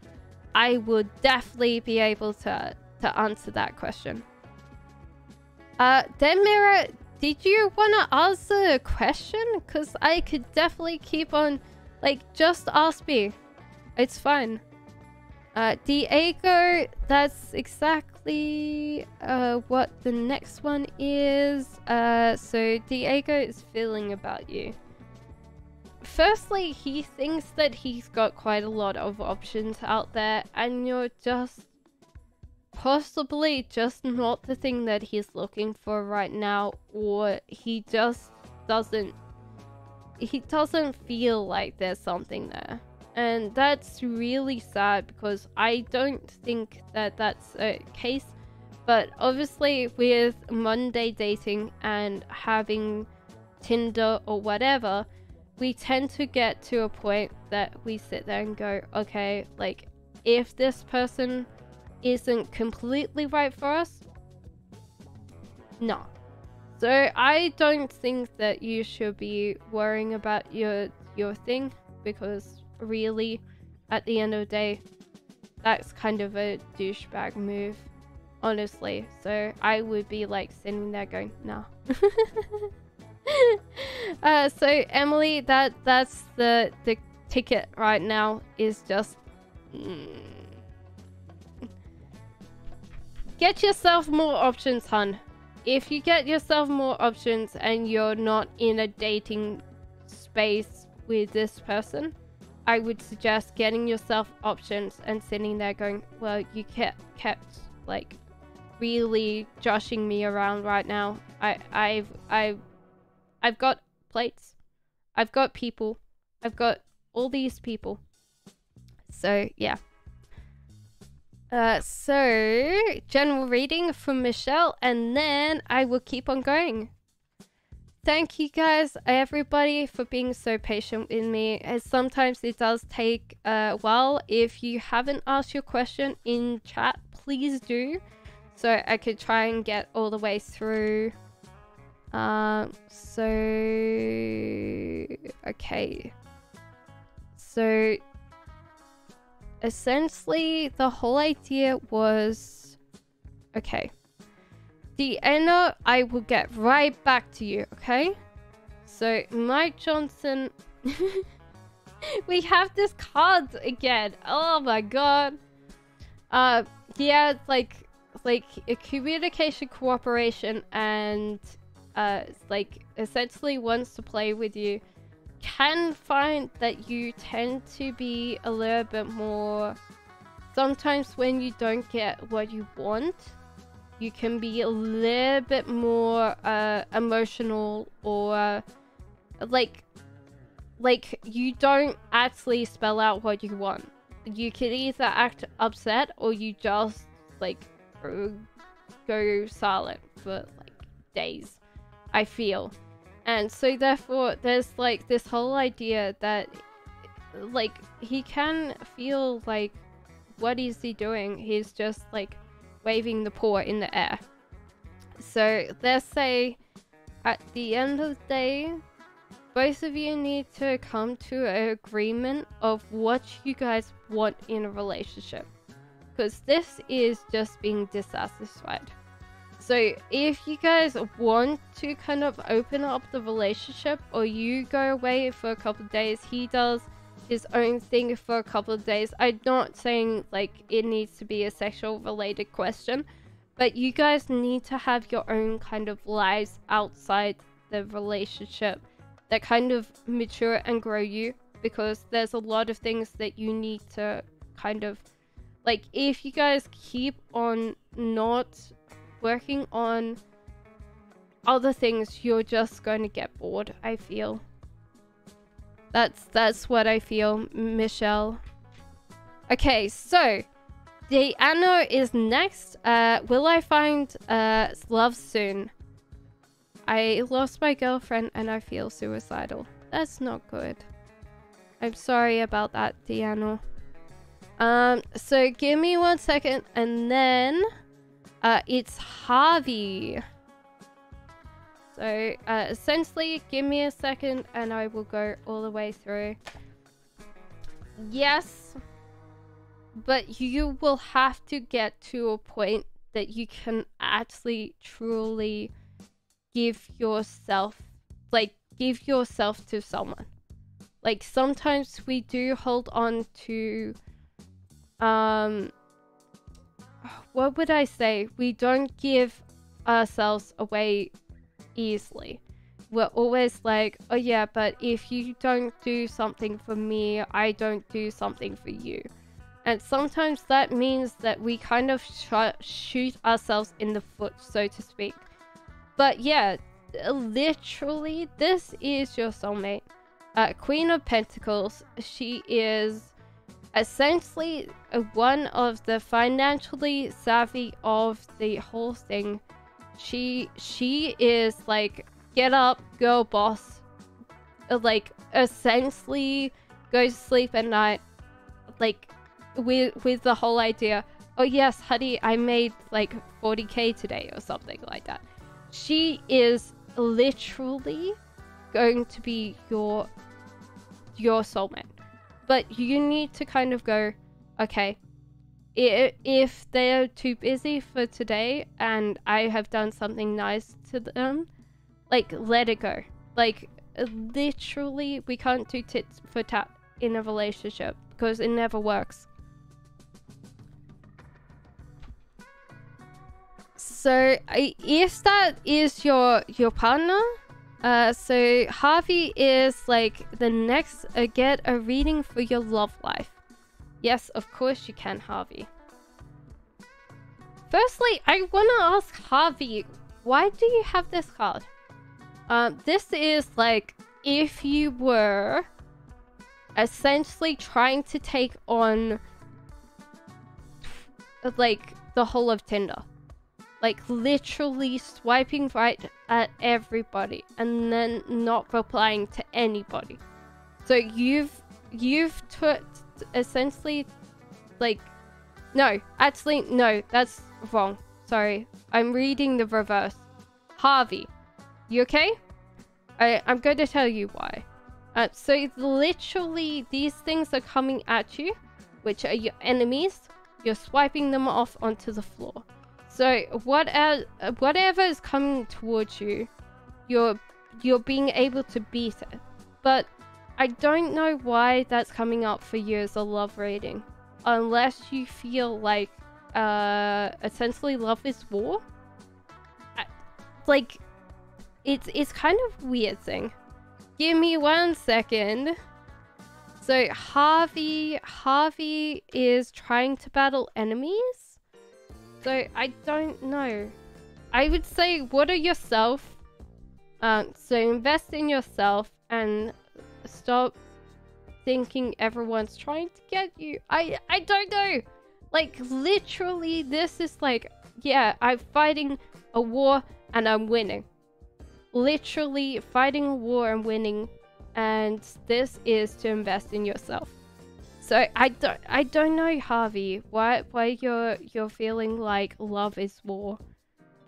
I would definitely be able to answer that question. Then Mira, did you want to answer a question? Because I could definitely keep on, like, just ask me. It's fine. Diego, that's exactly what the next one is. So Diego is feeling about you. Firstly, he thinks that he's got quite a lot of options out there, and you're just possibly just not the thing that he's looking for right now, or he just doesn't feel like there's something there. And that's really sad, because I don't think that that's a case. But obviously with Monday dating and having Tinder or whatever, we tend to get to a point that we sit there and go, okay, like, if this person isn't completely right for us, no. So I don't think that you should be worrying about your thing, because really, at the end of the day, that's kind of a douchebag move, honestly. So I would be like sitting there going, nah. So Emily, that's the ticket right now, is just get yourself more options, hun. If you get yourself more options and you're not in a dating space with this person, I would suggest getting yourself options and sitting there going, well, you kept like really joshing me around right now. I've got plates, I've got people, I've got all these people. So yeah. So general reading from Michelle, and then I will keep on going. Thank you guys, everybody, for being so patient with me. As sometimes it does take a while. If you haven't asked your question in chat, please do, so I could try and get all the way through. So okay. So essentially the whole idea was, okay, Deanna, I will get right back to you, okay? So Mike Johnson, we have this card again. Oh my god. Yeah, like a communication cooperation, and like essentially wants to play with you. Can find that you tend to be a little bit more, sometimes when you don't get what you want, you can be a little bit more emotional, or like you don't actually spell out what you want. You can either act upset, or you just like go silent for like days, I feel. And so therefore there's like this whole idea that like he can feel like, what is he doing? He's just like waving the paw in the air. So let's say at the end of the day, both of you need to come to an agreement of what you guys want in a relationship. Because this is just being dissatisfied. So if you guys want to kind of open up the relationship, or you go away for a couple of days, he does his own thing for a couple of days. I'm not saying like it needs to be a sexual related question, but you guys need to have your own kind of lives outside the relationship that kind of mature and grow you, because there's a lot of things that you need to kind of like, if you guys keep on not working on other things, you're just going to get bored, I feel. That's what I feel, Michelle. Okay, so Diano is next. Will I find love soon? I lost my girlfriend and I feel suicidal. That's not good. I'm sorry about that, Diano. So give me 1 second, and then it's Harvey. So essentially, give me a second and I will go all the way through. Yes, but you will have to get to a point that you can actually truly give yourself to someone. Like, sometimes we do hold on to what would I say? We don't give ourselves away easily. We're always like, oh yeah, but if you don't do something for me, I don't do something for you. And sometimes that means that we kind of shoot ourselves in the foot, so to speak. But yeah, literally, this is your soulmate. Queen of Pentacles. She is essentially one of the financially savvy of the whole thing. She is like, get up, girl boss. Like, essentially goes to sleep at night, like, with the whole idea, oh yes, honey, I made like 40k today or something like that. She is literally going to be your soulmate. But you need to kind of go, okay, if they're too busy for today and I have done something nice to them, like, let it go. Like, literally, we can't do tit for tat in a relationship because it never works. So if that is your partner, so Harvey is like the next. Get a reading for your love life. Yes, of course you can, Harvey. Firstly, I want to ask Harvey, why do you have this card? This is like if you were essentially trying to take on like the whole of Tinder. Like, literally swiping right at everybody and then not replying to anybody. So you've essentially, like, no, actually, no, that's wrong. Sorry, I'm reading the reverse. Harvey, you okay? I'm going to tell you why. So literally, these things are coming at you, which are your enemies. You're swiping them off onto the floor. So whatever is coming towards you, you're being able to beat it. But I don't know why that's coming up for you as a love reading, unless you feel like essentially love is war. Like, it's kind of weird thing. Give me 1 second. So Harvey is trying to battle enemies. So I don't know. I would say water yourself. So invest in yourself and stop thinking everyone's trying to get you. I don't know. Like, literally, this is like, yeah, I'm fighting a war and I'm winning. Literally fighting a war and winning, and this is to invest in yourself. So I don't know, Harvey, why you're feeling like love is war,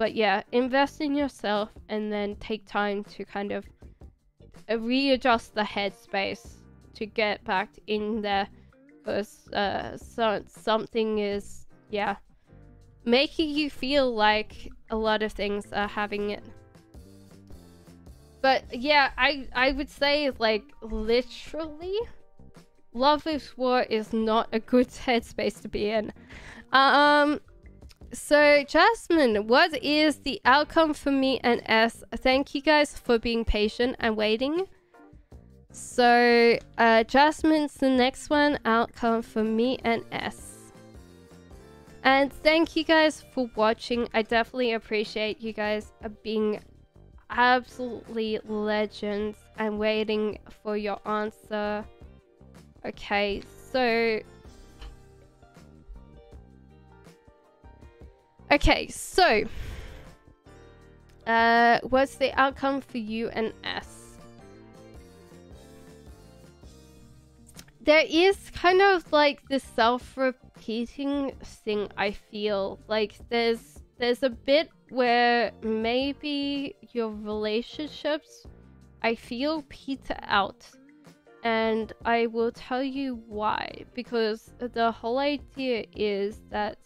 But yeah, invest in yourself and then take time to kind of readjust the headspace to get back in there, because something is, yeah, making you feel like a lot of things are having it. But yeah, I would say, like, literally, love is war is not a good headspace to be in. So Jasmine, what is the outcome for me and S? Thank you guys for being patient and waiting. So Jasmine's the next one, outcome for me and S. And thank you guys for watching. I definitely appreciate you guys being absolutely legends and waiting for your answer. Okay, so what's the outcome for you and S? There is kind of like this self-repeating thing. I feel like there's a bit where maybe your relationships, I feel, peter out. And I will tell you why. Because the whole idea is that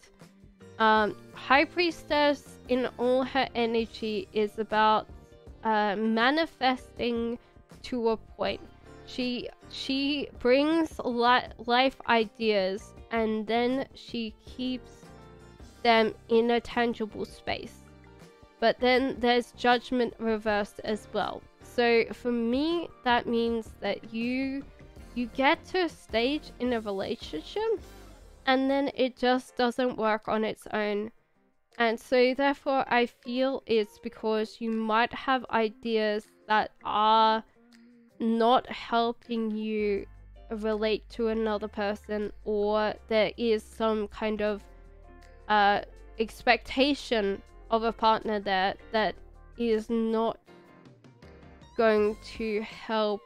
High Priestess in all her energy is about manifesting to a point. She brings life ideas and then she keeps them in a tangible space. But then there's judgment reversed as well. So for me, that means that you get to a stage in a relationship and then it just doesn't work on its own. And so therefore I feel it's because you might have ideas that are not helping you relate to another person, or there is some kind of expectation of a partner there that is not going to help.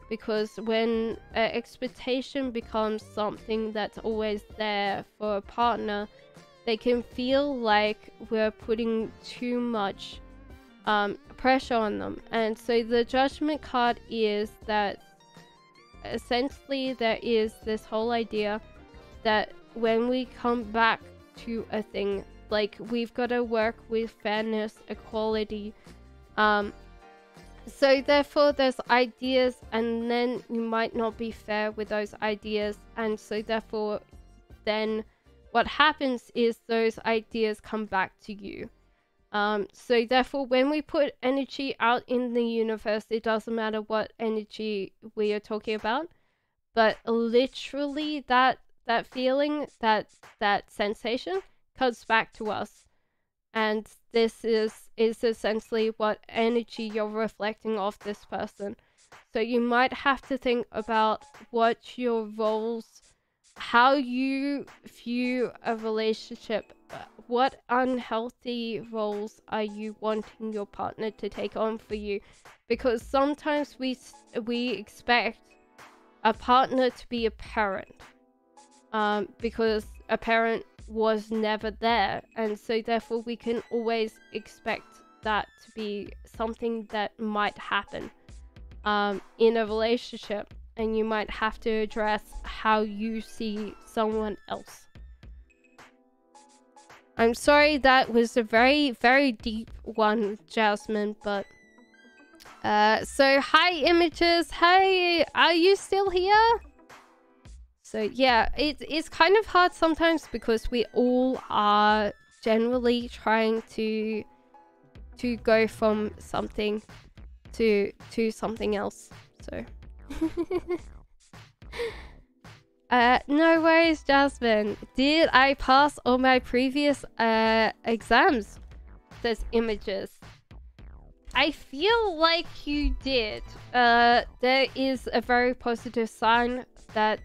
Because when expectation becomes something that's always there for a partner, they can feel like we're putting too much pressure on them. And so the judgment card is that essentially there is this whole idea that when we come back to a thing, like, we've got to work with fairness, equality, so therefore there's ideas and then you might not be fair with those ideas, and so therefore then what happens is those ideas come back to you. So therefore when we put energy out in the universe, it doesn't matter what energy we are talking about, but literally that feeling, that sensation comes back to us. And this is essentially what energy you're reflecting off this person. So you might have to think about what your roles, how you view a relationship, what unhealthy roles are you wanting your partner to take on for you. Because sometimes we expect a partner to be a parent, because a parent was never there, and so therefore we can always expect that to be something that might happen in a relationship, and you might have to address how you see someone else. I'm sorry, that was a very, very deep one, Jasmine, but so hi Images, hey, are you still here? So yeah, it's kind of hard sometimes because we all are generally trying to go from something to something else. So no worries, Jasmine. Did I pass all my previous exams? Says Images. I feel like you did. There is a very positive sign that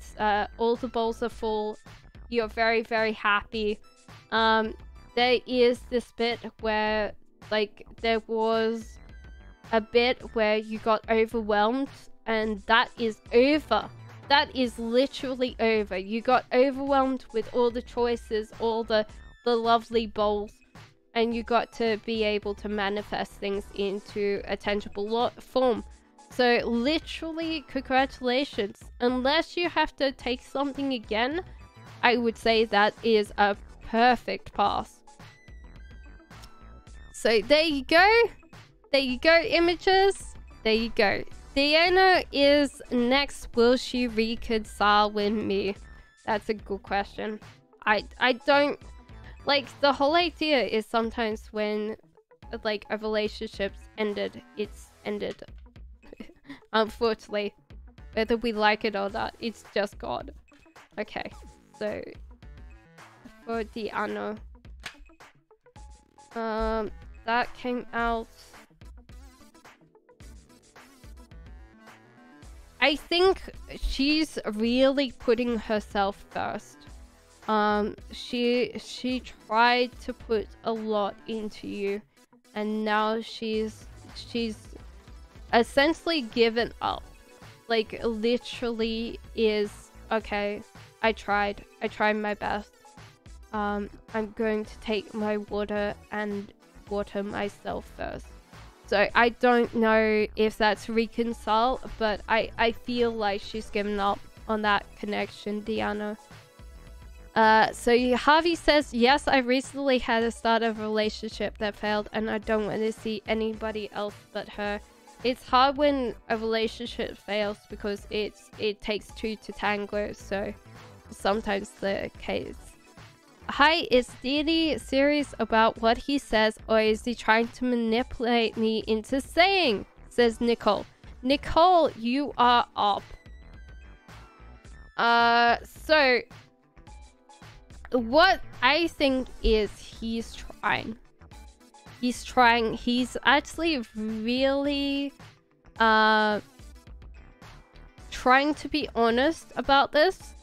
all the bowls are full. You're very, very happy. There is this bit where, like, there was a bit where you got overwhelmed, and that is over. That is literally over. You got overwhelmed with all the choices, all the lovely bowls, and you got to be able to manifest things into a tangible form. So literally, congratulations. Unless you have to take something again, I would say that is a perfect pass. So there you go. There you go, images. There you go. Diana is next. Will she reconcile with me? That's a good question. I don't... Like, the whole idea is sometimes when, like, a relationship's ended, it's ended. Unfortunately. Whether we like it or not, it's just gone. Okay, so... For Diana... that came out... I think she's really putting herself first. She tried to put a lot into you, and now she's essentially given up. Like, literally is, okay, I tried my best. I'm going to take my water and water myself first. So I don't know if that's reconcile, but I feel like she's given up on that connection, Diana. So Harvey says, yes, I recently had a start of a relationship that failed, and I don't want to see anybody else but her. It's hard when a relationship fails because it takes two to tango, so sometimes the case. Hi, is Didi serious about what he says, or is he trying to manipulate me into saying? Says Nicole. Nicole, you are up. So what I think is he's trying. He's actually really trying to be honest about this.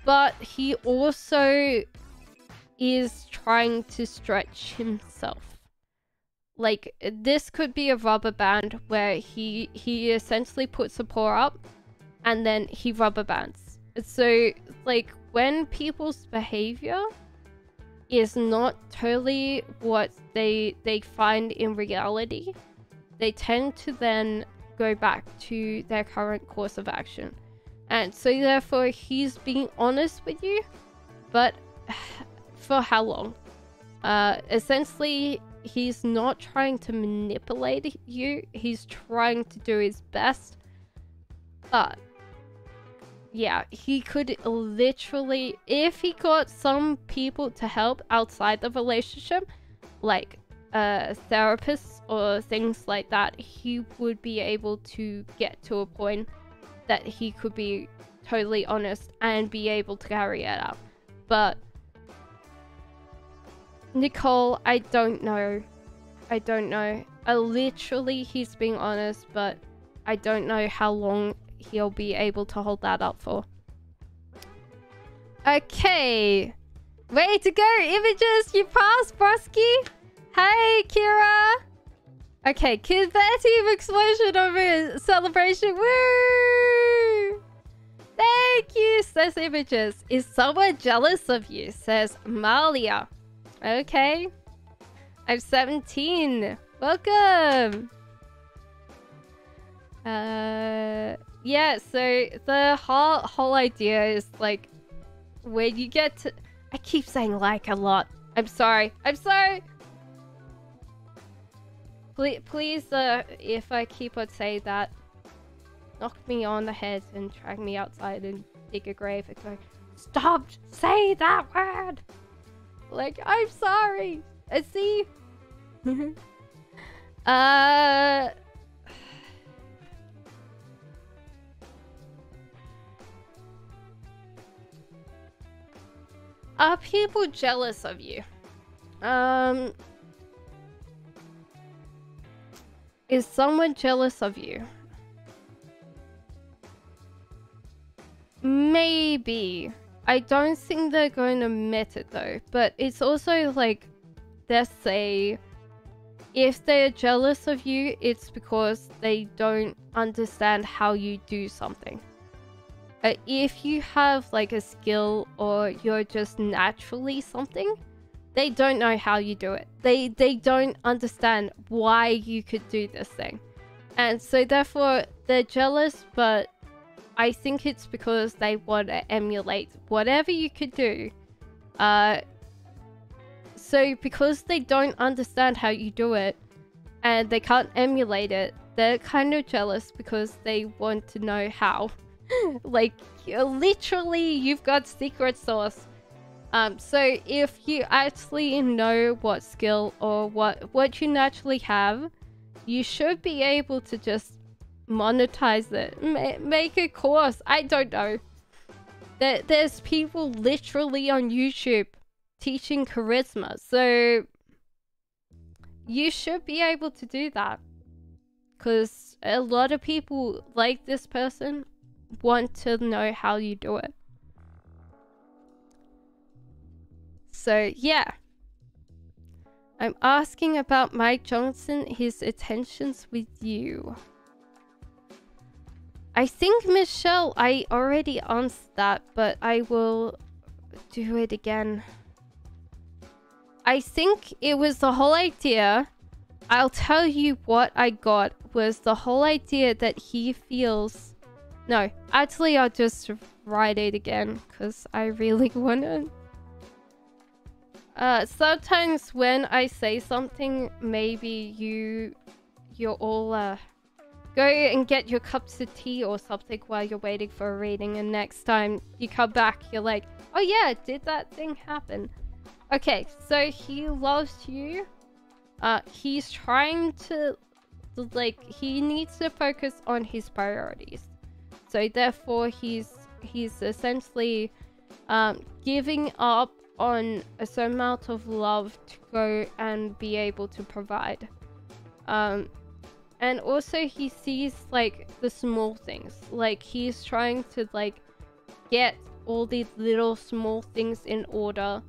But he also is trying to stretch himself. Like, this could be a rubber band where he essentially puts a paw up and then he rubber bands. So, like, when people's behavior is not totally what they find in reality, they tend to then go back to their current course of action. And so therefore he's being honest with you, but for how long? Essentially, he's not trying to manipulate you, he's trying to do his best. But yeah, he could literally, if he got some people to help outside the relationship, like therapists or things like that, he would be able to get to a point that he could be totally honest and be able to carry it out. But Nicole, I don't know. Literally, he's being honest, but I don't know how long he'll be able to hold that up for. Okay. Way to go, Images! You passed, Brosky! Hey, Kira! Okay, confetti explosion over celebration. Woo! Thank you, says Images. Is someone jealous of you? Says Malia. Okay. I'm 17. Welcome. Yeah, so the whole idea is like when you get to, I keep saying like a lot. I'm sorry. Please, if I keep on saying that, knock me on the head and drag me outside and dig a grave and go, stop saying that word! Like, I'm sorry! See? Are people jealous of you? Is someone jealous of you? Maybe. I don't think they're going to admit it though. But it's also like, let's say, if they're jealous of you, it's because they don't understand how you do something. If you have like a skill or you're just naturally something, they don't know how you do it. They don't understand why you could do this thing. And so therefore they're jealous, but I think it's because they want to emulate whatever you could do. So because they don't understand how you do it and they can't emulate it, they're kind of jealous because they want to know how. Like, literally, you've got secret sauce. So if you actually know what skill or what you naturally have, you should be able to just monetize it. Make a course. I don't know. There's people literally on YouTube teaching charisma. So you should be able to do that. Because a lot of people like this person want to know how you do it. So yeah. I'm asking about Mike Johnson, his attentions with you. I think, Michelle, I already answered that, but I will do it again. I think it was the whole idea. I'll tell you what I got was the whole idea that he feels... No, actually I'll just write it again because I really want to... sometimes when I say something, maybe you're all go and get your cups of tea or something while you're waiting for a reading, and next time you come back you're like, oh yeah, did that thing happen? Okay, so he loves you. He's trying to, like, he needs to focus on his priorities. So therefore he's essentially giving up on a certain amount of love to go and be able to provide. And also he sees like the small things. Like he's trying to like get all these little small things in order.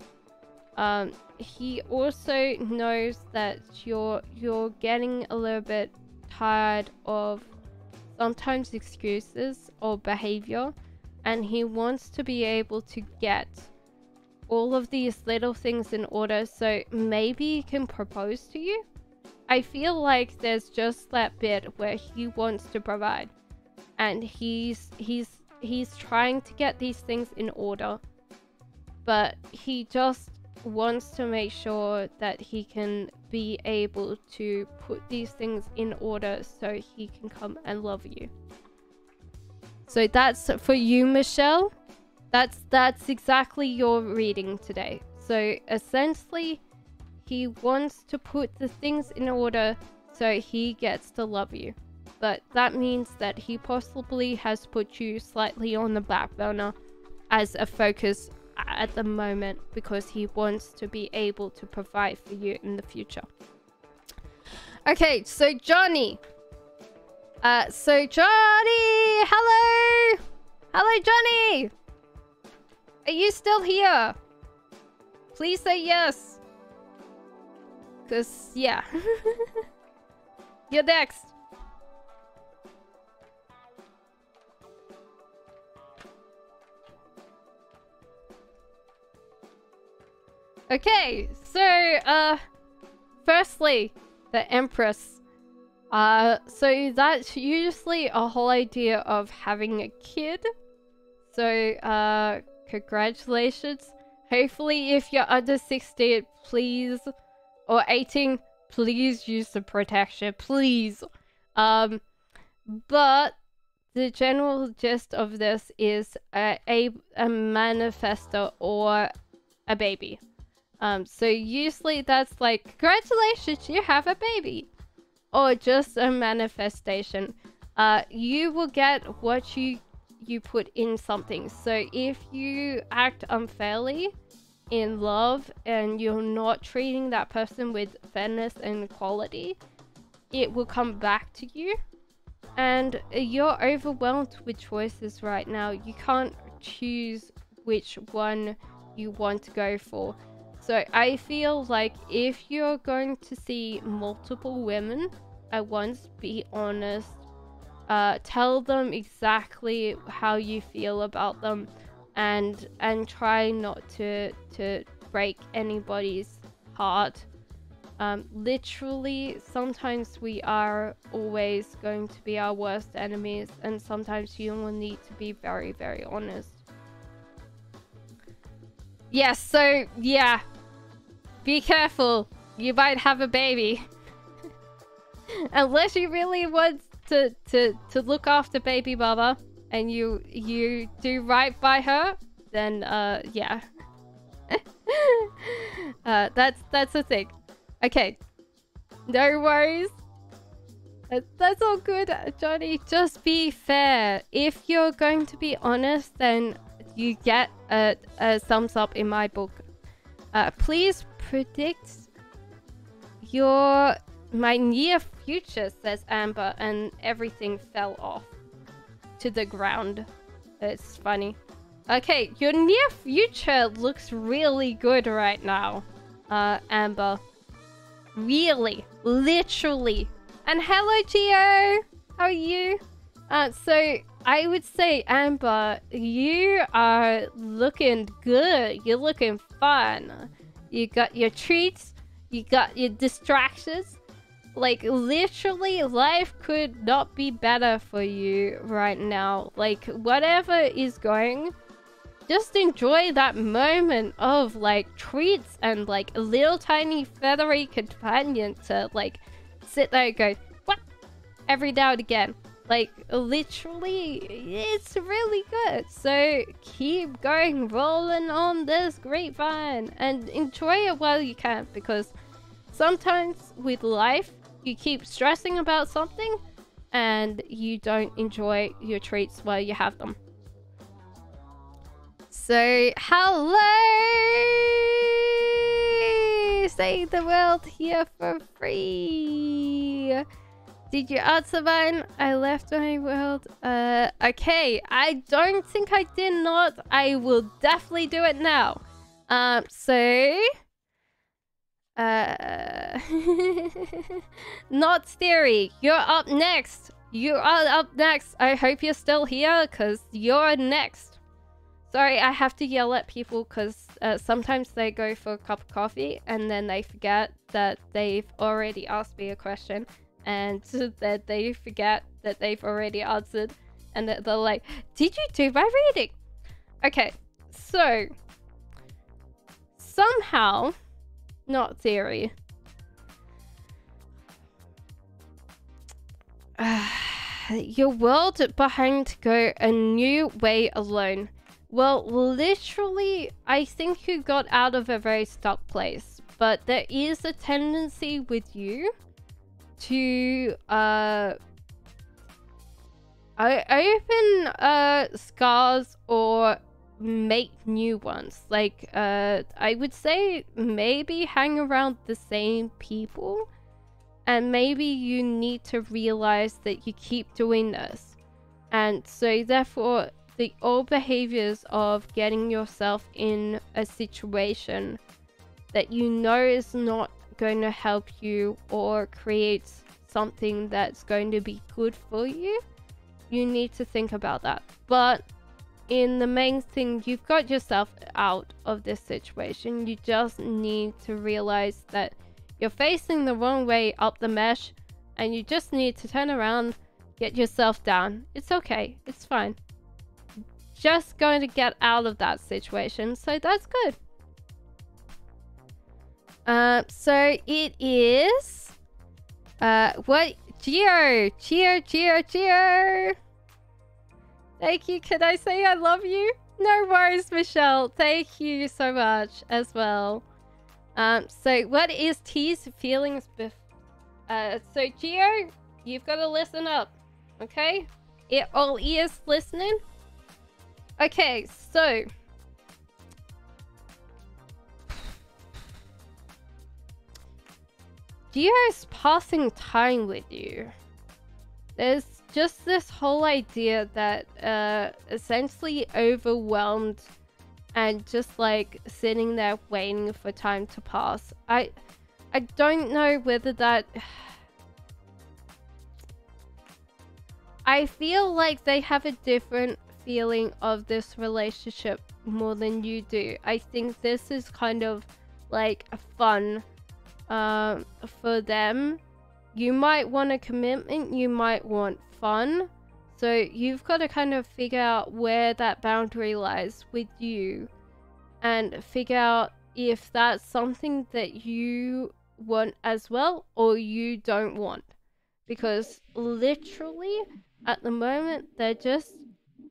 He also knows that you're getting a little bit tired of sometimes excuses or behavior, and he wants to be able to get all of these little things in order, so maybe he can propose to you. I feel like there's just that bit where he wants to provide, and he's trying to get these things in order, but he just wants to make sure that he can be able to put these things in order so he can come and love you. So that's for you, Michelle. That's exactly your reading today. So essentially he wants to put the things in order so he gets to love you, but that means that he possibly has put you slightly on the back burner as a focus at the moment because he wants to be able to provide for you in the future. Okay, so Johnny. Hello! Hello, Johnny! Are you still here? Please say yes. Cause, yeah. You're next. Okay, so, firstly, the Empress. So that's usually a whole idea of having a kid. So, congratulations. Hopefully, if you're under 16, please, or 18, please use the protection, please. But the general gist of this is a manifestor or a baby. So usually that's like, congratulations, you have a baby. Or just a manifestation. You will get what you put in something. So if you act unfairly in love and you're not treating that person with fairness and equality, it will come back to you. And you're overwhelmed with choices right now. You can't choose which one you want to go for. So I feel like if you're going to see multiple women at once, be honest. Tell them exactly how you feel about them, and try not to break anybody's heart. Literally, sometimes we are always going to be our worst enemies, and sometimes you will need to be very, very honest. Yes, so, yeah. Be careful. You might have a baby. Unless you really want to look after baby mama, and you do right by her, then, yeah. That's the thing. Okay. No worries. That's all good, Johnny. Just be fair. If you're going to be honest, then you get a thumbs up in my book. Please predict my near future, says Amber, and everything fell off to the ground. It's funny. Okay, your near future looks really good right now, Amber. Really, literally. And hello, Gio. How are you? So I would say, Amber, you are looking good. You're looking fun. You got your treats. You got your distractions. Like, literally, life could not be better for you right now. Like, whatever is going, just enjoy that moment of, like, treats and, like, a little tiny feathery companion to, like, sit there and go, what? Every now and again. Like, literally, it's really good. So, keep going, rolling on this grapevine, and enjoy it while you can, because sometimes with life, you keep stressing about something, and you don't enjoy your treats while you have them. So, hello! Save the world here for free! Did you answer mine? I left my world. Okay. I don't think I did not. I will definitely do it now. Not Theory. You're up next. You are up next. I hope you're still here, because you're next. Sorry, I have to yell at people, because sometimes they go for a cup of coffee, and then they forget that they've already asked me a question. And that they forget that they've already answered, and that they're like, did you do my reading? Okay, so somehow, not Theory, your world behind to go a new way alone. Well, literally, I think you got out of a very stuck place, but there is a tendency with you to open scars or make new ones. Like, I would say maybe hang around the same people, and maybe you need to realize that you keep doing this, and so therefore the old behaviors of getting yourself in a situation that you know is not going to help you or create something that's going to be good for you, you need to think about that. But in the main thing, you've got yourself out of this situation. You just need to realize that you're facing the wrong way up the mesh, and you just need to turn around, get yourself down. It's okay, it's fine. Just going to get out of that situation, so that's good. So it is what? Gio. Thank you. Can I say I love you? No worries, Michelle. Thank you so much as well. So what is T's feelings so Gio, you've got to listen up, okay? All ears listening. Okay, so Gio's passing time with you. There's just this whole idea that essentially overwhelmed and just like sitting there waiting for time to pass. I don't know whether that... I feel like they have a different feeling of this relationship more than you do. I think this is kind of like a fun for them. You might want a commitment, you might want fun. So you've got to kind of figure out where that boundary lies with you and figure out if that's something that you want as well or you don't want. Because literally at the moment they're just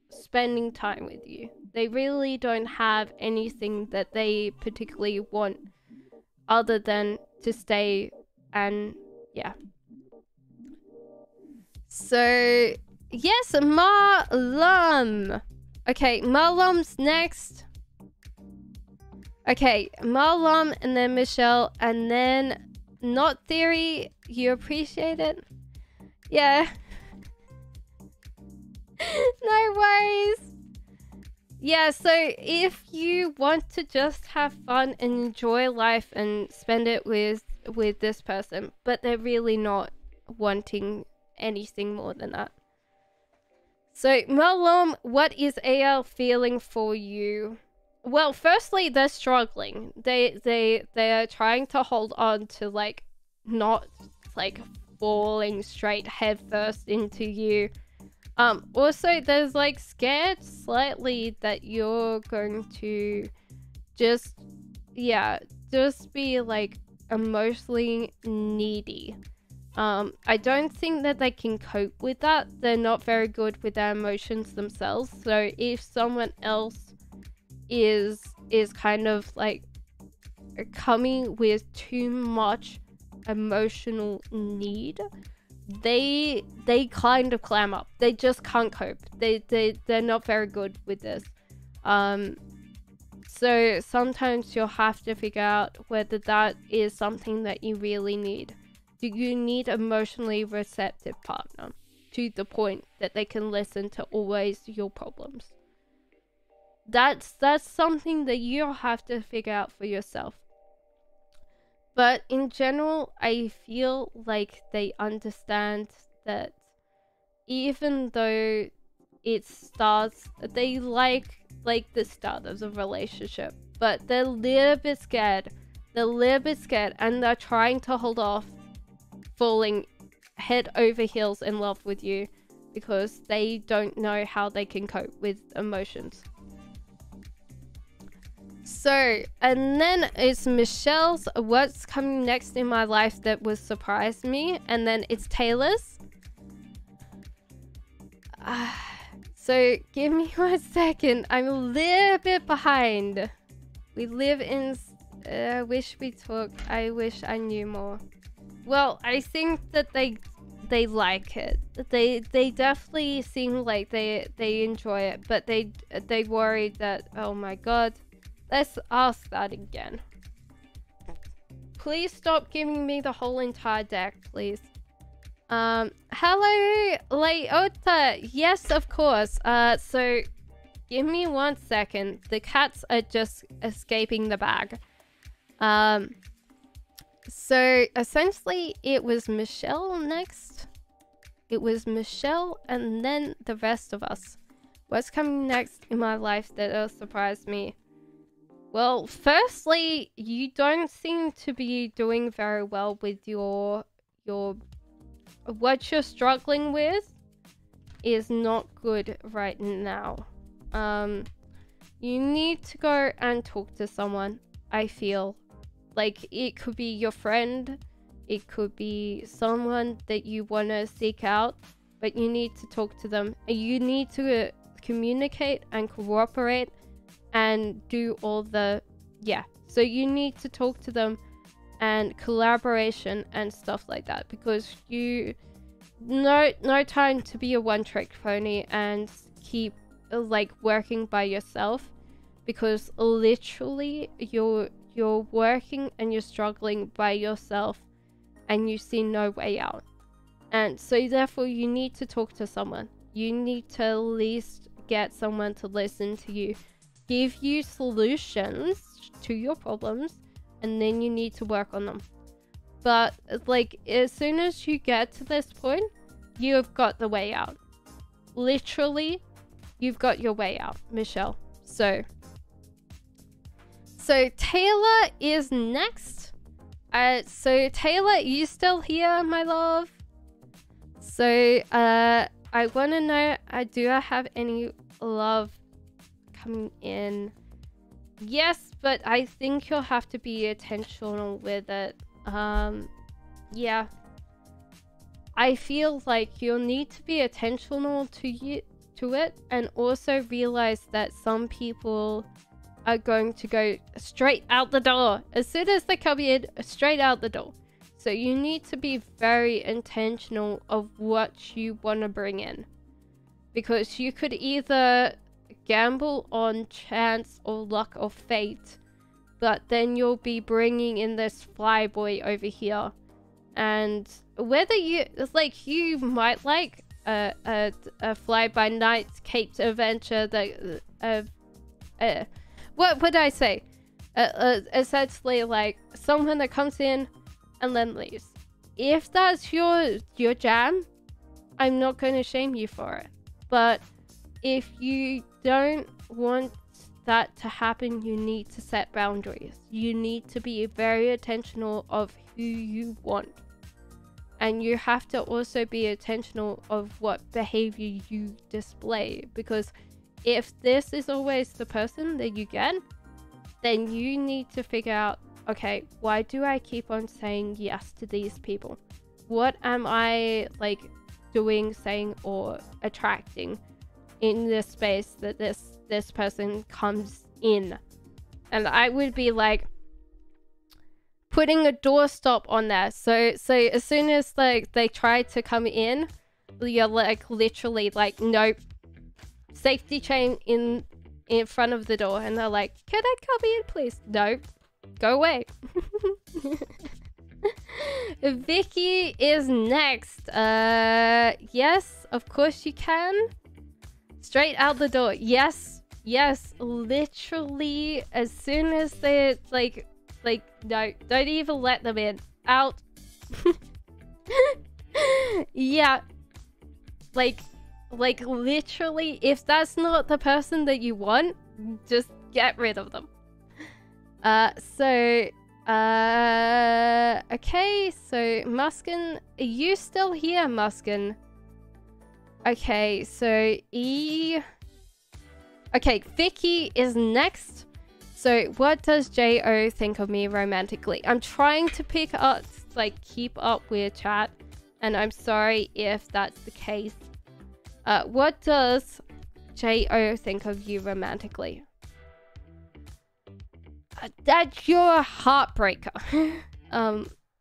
spending time with you. They really don't have anything that they particularly want other than to stay and yeah. So yes, Marlum. Okay, Marlum's next. Okay, Marlum and then Michelle and then Not Theory. You appreciate it? Yeah. No worries. Yeah, so if you want to just have fun and enjoy life and spend it with this person, but they're really not wanting anything more than that. So, Marlum, what is AL feeling for you? Well, firstly, they're struggling. They are trying to hold on to like not like falling straight headfirst into you. Also, there's like scared slightly that you're going to just be like emotionally needy. I don't think that they can cope with that. They're not very good with their emotions themselves. So if someone else is kind of like coming with too much emotional need, they kind of clam up. They just can't cope. They're not very good with this. So sometimes you'll have to figure out whether that is something that you really need. Do you need emotionally receptive partner to the point that they can listen to always your problems? That's something that you'll have to figure out for yourself. But in general, I feel like they understand that even though it starts, they like the start of the relationship, but they're a little bit scared. They're a little bit scared and they're trying to hold off falling head over heels in love with you because they don't know how they can cope with emotions. So, and then it's Michelle's what's coming next in my life that will surprise me, and then it's Taylor's. So give me 1 second. I'm a little bit behind. We live in wish we talked. I wish I knew more. Well, I think that they like it. They definitely seem like they enjoy it, but they worry that, oh my god. Let's ask that again. Please stop giving me the whole entire deck, please. Hello, Leota. Yes, of course. So give me 1 second. The cats are just escaping the bag. So essentially it was Michelle next. It was Michelle and then the rest of us. What's coming next in my life that'll surprise me? Well, firstly, you don't seem to be doing very well with your what you're struggling with is not good right now. You need to go and talk to someone, I feel. Like, it could be your friend, it could be someone that you want to seek out, but you need to talk to them. You need to communicate and cooperate and do all the so you need to talk to them and collaboration and stuff like that, because you no time to be a one-trick pony and keep like working by yourself, because literally you're working and you're struggling by yourself and you see no way out. And so therefore you need to talk to someone. You need to at least get someone to listen to you, give you solutions to your problems, and then you need to work on them. But like, as soon as you get to this point, you have got the way out. Literally, you've got your way out, Michelle. So Taylor is next. So Taylor, you still here, my love? So I want to know, do I have any love coming in? Yes, but I think you'll have to be intentional with it. Yeah. I feel like you'll need to be intentional to it, and also realize that some people are going to go straight out the door. As soon as they come in, straight out the door. So you need to be very intentional of what you want to bring in. Because you could either gamble on chance or luck or fate, but then you'll be bringing in this flyboy over here. And whether you, like, you might like a fly-by-night caped adventure that, what would I say? Essentially, like, someone that comes in and then leaves. If that's your jam, I'm not going to shame you for it. But if you don't want that to happen, you need to set boundaries. You need to be very intentional of who you want. And you have to also be intentional of what behavior you display. Because if this is always the person that you get, then you need to figure out, okay, why do I keep on saying yes to these people? What am I, like, doing, saying, or attracting in this space that this person comes in? And I would be like putting a doorstop on there. So as soon as, like, they try to come in, you're like literally like, nope, safety chain in front of the door, and they're like, can I come in, please? No, go away. Vicky is next. Yes, of course you can. Straight out the door. Yes, literally as soon as they like, no, don't even let them in. Out. Yeah, like literally, if that's not the person that you want, just get rid of them. Okay, so Muskin, are you still here, Muskin? Okay, so okay, Vicky is next. So what does J.O. think of me romantically? I'm trying to pick up, like, keep up with chat, and I'm sorry if that's the case. What does J.O. think of you romantically? That's your heartbreaker.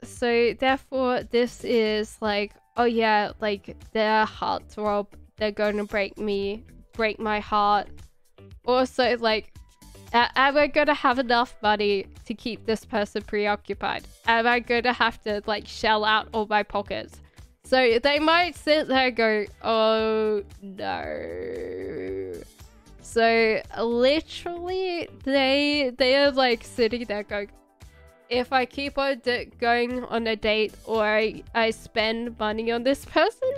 So therefore this is like, oh yeah, like, they're heartthrob, they're gonna break my heart. Also, like, am I gonna have enough money to keep this person preoccupied? Am I gonna have to, like, shell out all my pockets? So they might sit there and go, oh no. So literally they are like sitting there going, if I keep on going on a date, or I spend money on this person,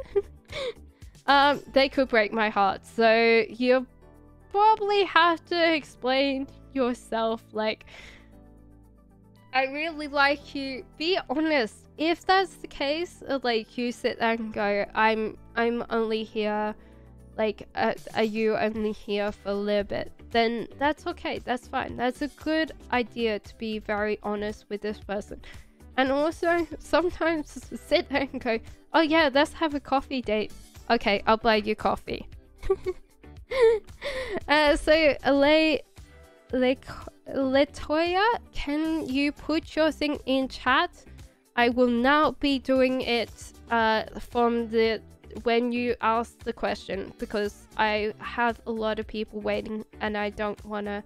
they could break my heart. So you probably have to explain yourself, like, I really like you. Be honest. If that's the case, like, you sit there and go, I'm only here, like, are you only here for a little bit? Then that's okay. That's fine. That's a good idea to be very honest with this person. And also, sometimes sit there and go, oh yeah, let's have a coffee date. Okay, I'll buy you coffee. So, Latoya, can you put your thing in chat? I will now be doing it from when you ask the question, because I have a lot of people waiting and I don't want to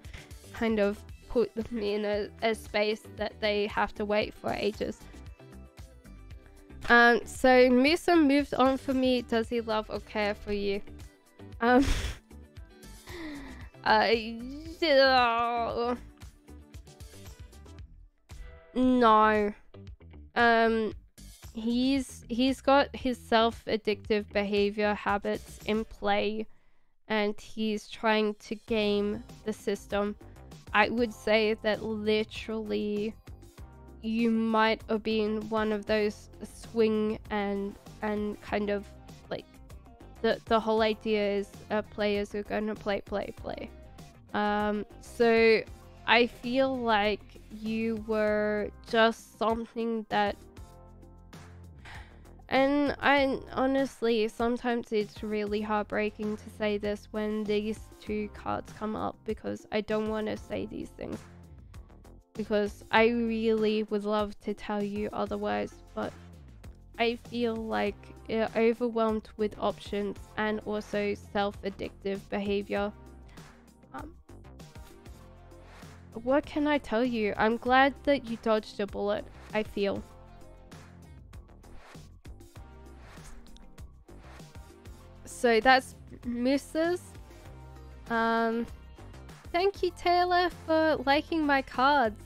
kind of put them in a space that they have to wait for ages. So Musa moved on for me. Does he love or care for you? No. He's got his self-addictive behavior habits in play, and he's trying to game the system. I would say that literally you might have been one of those swing and kind of like the whole idea is players are gonna play. So I feel like you were just something that, and I honestly, sometimes it's really heartbreaking to say this when these two cards come up, because I don't want to say these things, because I really would love to tell you otherwise, but I feel like you're overwhelmed with options and also self-addictive behavior. What can I tell you? I'm glad that you dodged a bullet, I feel. So that's Mrs. Thank you, Taylor, for liking my cards.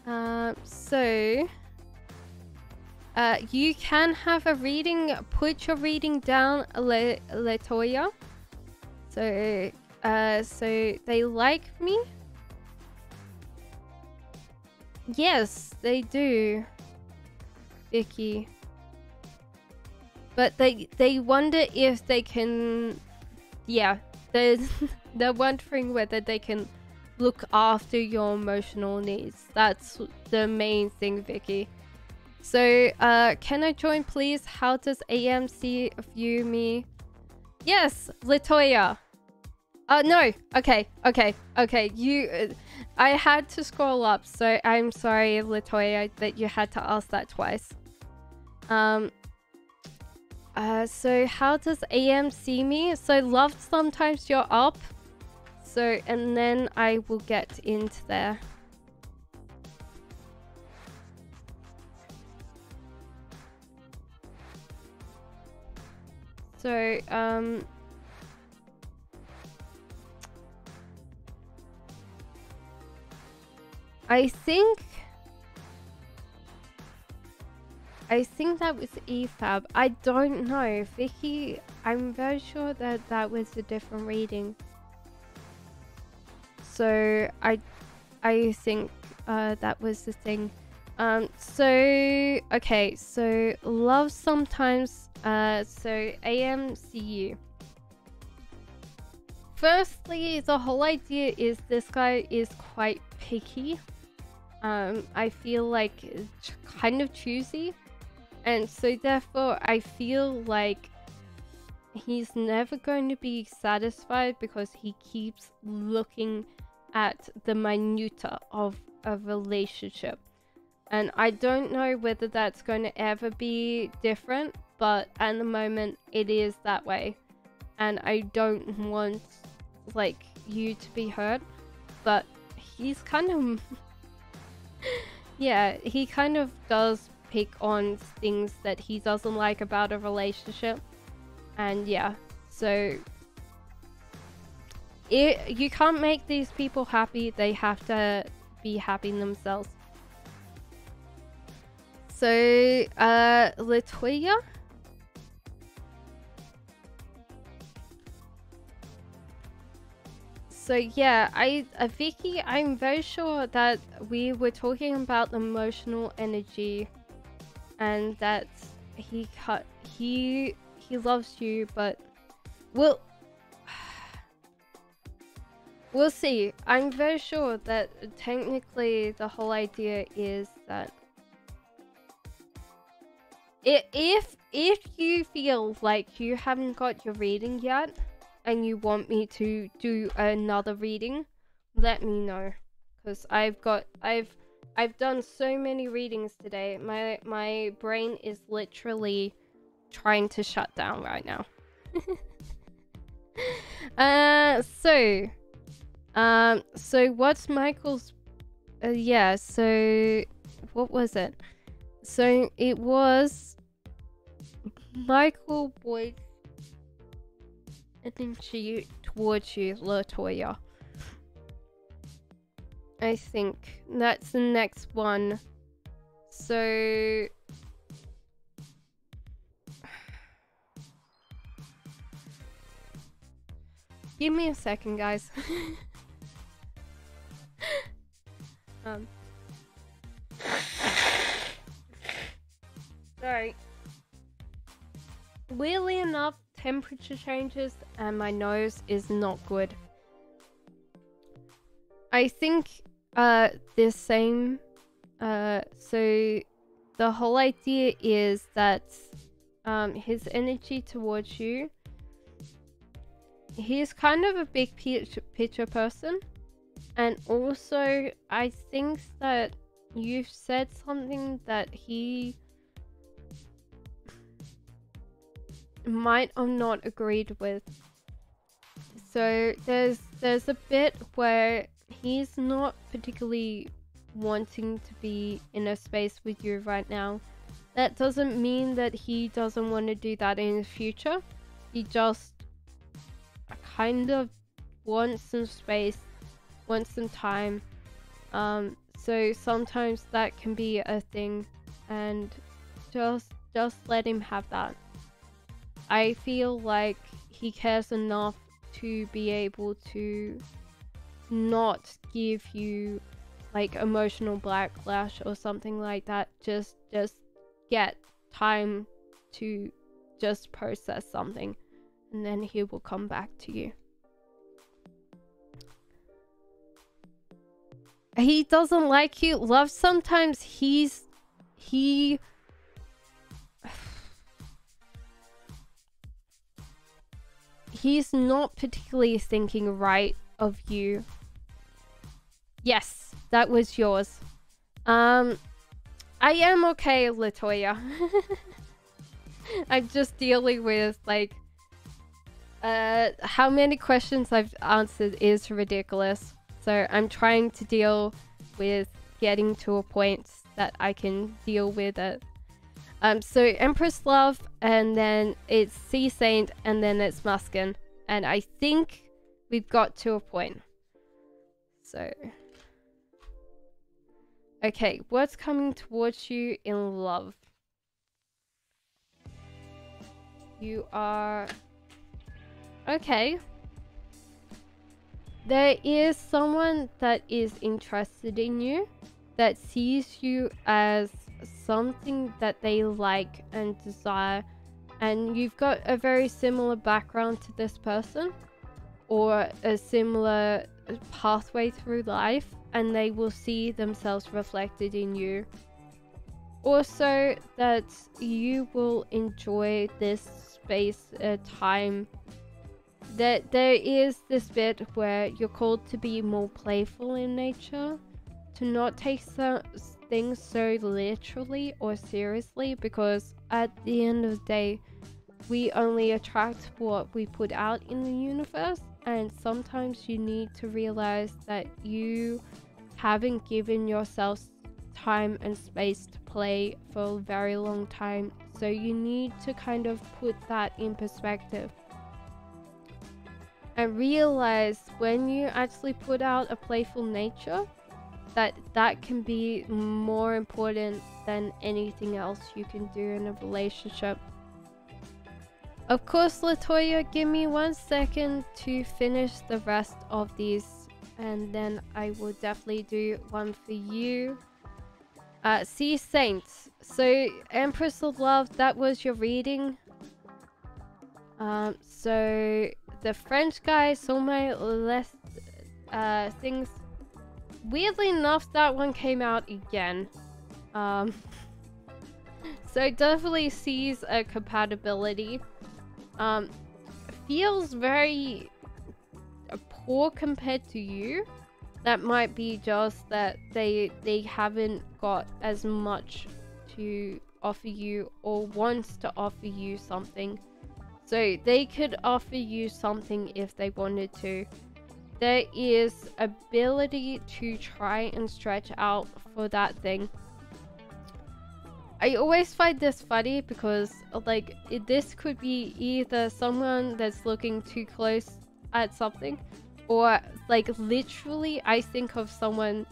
You can have a reading. Put your reading down, Latoya. So they like me? Yes, they do, Vicky. But they wonder if they can, yeah, they're wondering whether they can look after your emotional needs. That's the main thing, Vicky. So, can I join, please? How does AMC view me? Yes, Latoya. No. Okay. You, I had to scroll up, so I'm sorry, Latoya, that you had to ask that twice. So how does AM see me? So love, sometimes you're up. So, and then I will get into there. So, I think that was EFAB. I don't know. Vicky, I'm very sure that that was a different reading. So I think that was the thing. So okay, so love sometimes, so AMCU. Firstly, the whole idea is this guy is quite picky. I feel like it's kind of choosy. And so therefore, I feel like he's never going to be satisfied because he keeps looking at the minutia of a relationship. And I don't know whether that's going to ever be different, but at the moment it is that way. And I don't want like you to be hurt, but he's kind of yeah, he kind of does pick on things that he doesn't like about a relationship. And yeah, so you can't make these people happy, they have to be happy themselves. So Latoya, so yeah, Vicky, I'm very sure that we were talking about the emotional energy and that he loves you, but we'll see. I'm very sure that technically the whole idea is that if you feel like you haven't got your reading yet and you want me to do another reading, let me know, because I've done so many readings today. My brain is literally trying to shut down right now. So what's Michael's yeah, so what was it? So it was Michael Boyd energy towards you, Latoya. I think that's the next one. So give me a second, guys. Sorry. Weirdly enough, temperature changes and my nose is not good. I think this same so the whole idea is that his energy towards you, he's kind of a big picture person, and also I think that you've said something that he might have not agreed with. So there's a bit where he's not particularly wanting to be in a space with you right now. That doesn't mean that he doesn't want to do that in the future. He just kind of wants some space, wants some time. So sometimes that can be a thing, and just let him have that. I feel like he cares enough to be able to not give you like emotional backlash or something like that. Just get time to just process something, and then he will come back to you. He doesn't like you. Love, sometimes he's not particularly thinking right of you. Yes, that was yours. I am okay, Latoya. I'm just dealing with like how many questions I've answered is ridiculous. So I'm trying to deal with getting to a point that I can deal with it. So Empress Love, and then it's Sea Saint, and then it's Muskin. And I think we've got to a point. So okay, what's coming towards you in love? You are... okay. There is someone that is interested in you, that sees you as something that they like and desire, and you've got a very similar background to this person, or a similar pathway through life, and they will see themselves reflected in you. Also, that you will enjoy this space, time. That there is this bit where you're called to be more playful in nature, to not take things so literally or seriously, because at the end of the day, we only attract what we put out in the universe, and sometimes you need to realize that you haven't given yourself time and space to play for a very long time, so you need to kind of put that in perspective. And realize when you actually put out a playful nature, that can be more important than anything else you can do in a relationship. Of course, Latoya, give me 1 second to finish the rest of these, and then I will definitely do one for you. Sea Saints. So Empress of Love, that was your reading. So the French guy saw my less things. Weirdly enough, that one came out again. So it definitely sees a compatibility. Feels very poor compared to you. That might be just that they haven't got as much to offer you, or wants to offer you something. So they could offer you something if they wanted to. There is ability to try and stretch out for that thing. I always find this funny because like this could be either someone that's looking too close at something, or like literally I think of someone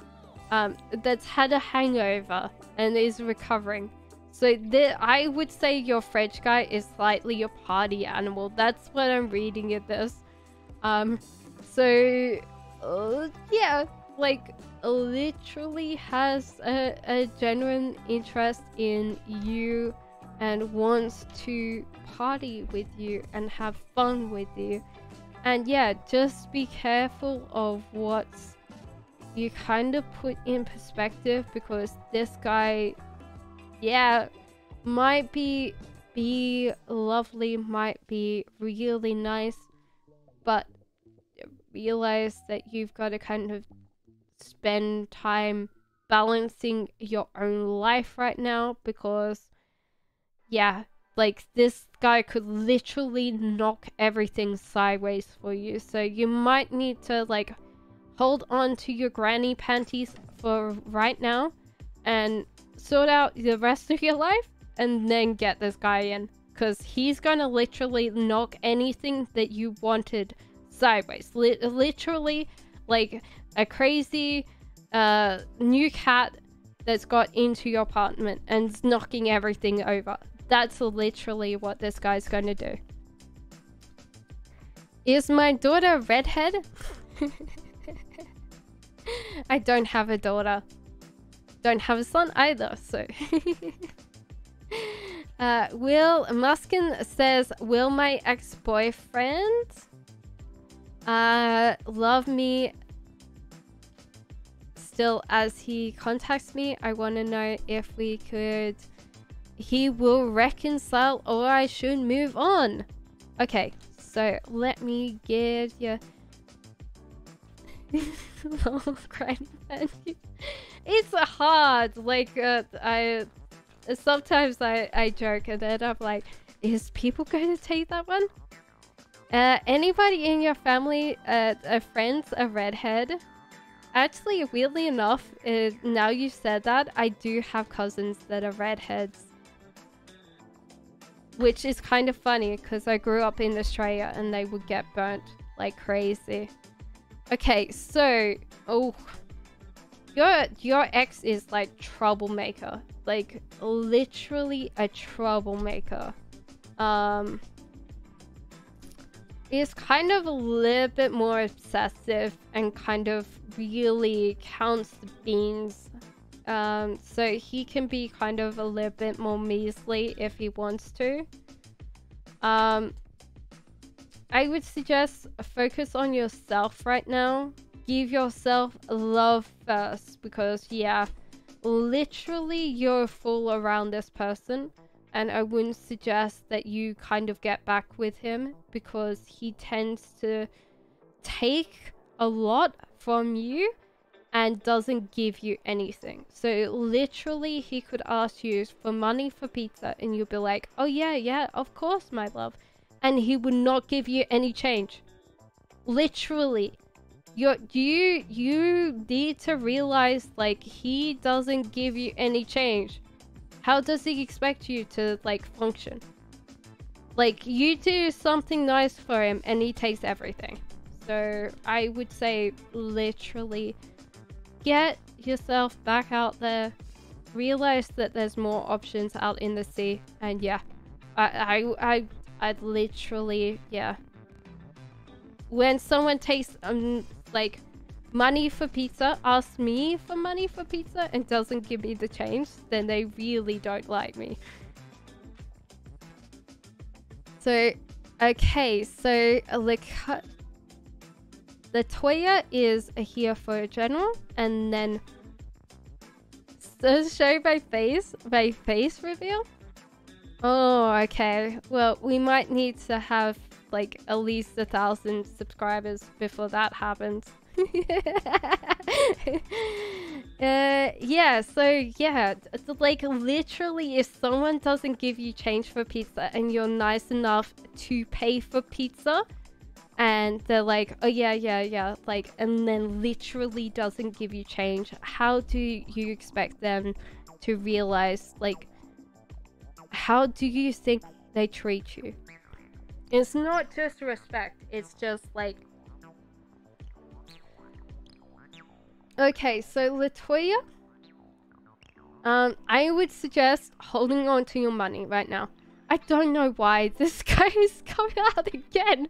that's had a hangover and is recovering. So I would say your French guy is slightly a party animal. That's what I'm reading in this. So yeah, like literally has a genuine interest in you and wants to party with you and have fun with you. And yeah, just be careful of what you kind of put in perspective, because this guy, yeah, might be lovely, might be really nice, but realize that you've got to kind of spend time balancing your own life right now, because yeah, like this guy could literally knock everything sideways for you. So you might need to like hold on to your granny panties for right now and sort out the rest of your life and then get this guy in, because he's gonna literally knock anything that you wanted sideways. Literally like a crazy new cat that's got into your apartment and is knocking everything over. That's literally what this guy's gonna do. Is my daughter a redhead? I don't have a daughter. Don't have a son either, so. Will Muskin says, will my ex-boyfriend love me still as he contacts me? I want to know if he will reconcile or I should move on. Okay, so let me give you it's hard, like sometimes I joke and then I'm like, is people going to take that one? Anybody in your family friends a redhead? Actually, weirdly enough, now you said that, I do have cousins that are redheads, which is kind of funny because I grew up in Australia and they would get burnt like crazy. Okay, so your ex is like troublemaker, like literally a troublemaker. Is kind of a little bit more obsessive and kind of really counts the beans. So he can be kind of a little bit more measly if he wants to. I would suggest focus on yourself right now. Give yourself love first, because yeah, literally you're a fool around this person, and I wouldn't suggest that you kind of get back with him, because he tends to take a lot from you and doesn't give you anything. So literally he could ask you for money for pizza and you'll be like, oh yeah, of course my love, and he would not give you any change. Literally, you need to realize, like, he doesn't give you any change. How does he expect you to like function? Like, you do something nice for him and he takes everything. So I would say literally get yourself back out there, realize that there's more options out in the sea, and yeah, I'd literally, yeah, when someone takes like money for pizza, asks me for money for pizza and doesn't give me the change, then they really don't like me. So okay, so Latoya is here for a general, and then show my face reveal. Oh, okay. Well, we might need to have like at least 1,000 subscribers before that happens. Yeah, so yeah, like literally if someone doesn't give you change for pizza and you're nice enough to pay for pizza, and they're like, oh yeah, like, and then literally doesn't give you change, how do you expect them to realize, like, how do you think they treat you? It's not just respect, it's just like... Okay, so Latoya, I would suggest holding on to your money right now. I don't know why this guy is coming out again.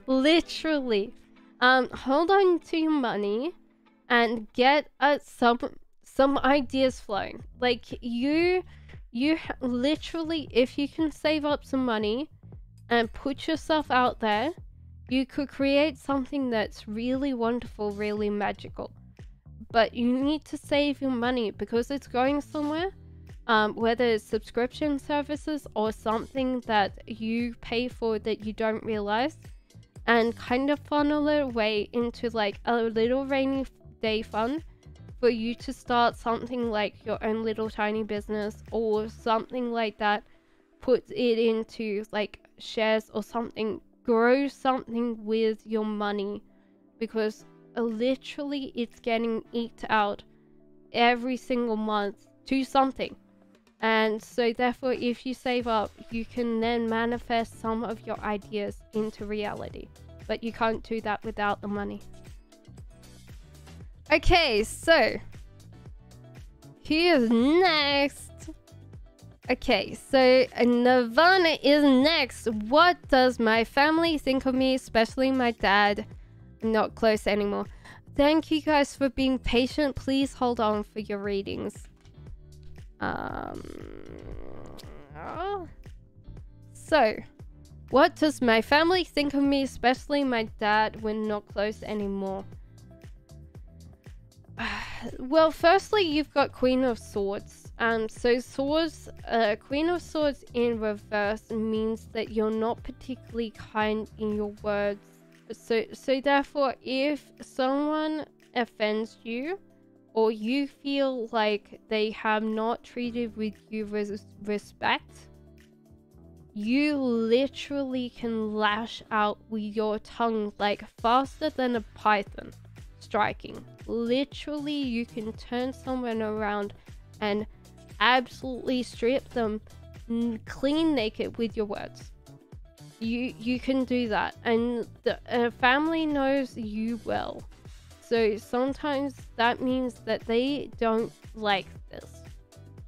Literally. Hold on to your money and get some ideas flowing. Like you literally, if you can save up some money and put yourself out there, you could create something that's really wonderful, really magical. But you need to save your money because it's going somewhere. Whether it's subscription services or something that you pay for that you don't realize, and kind of funnel it away into like a little rainy day fund for you to start something like your own little tiny business or something like that. Put it into like shares or something. Grow something with your money, because literally it's getting eked out every single month to something. And so therefore, if you save up, you can then manifest some of your ideas into reality. But you can't do that without the money. Okay, so here's next. Okay, so Nirvana is next. What does my family think of me, especially my dad? Not close anymore. Thank you guys for being patient. Please hold on for your readings. So, what does my family think of me, especially my dad, when not close anymore? Well, firstly, you've got Queen of Swords. So swords, Queen of Swords in reverse means that you're not particularly kind in your words. So therefore, if someone offends you, or you feel like they have not treated with you with respect, you literally can lash out with your tongue like faster than a python striking. Literally, you can turn someone around and absolutely strip them clean naked with your words. You can do that, and the family knows you well. So sometimes that means that they don't like this.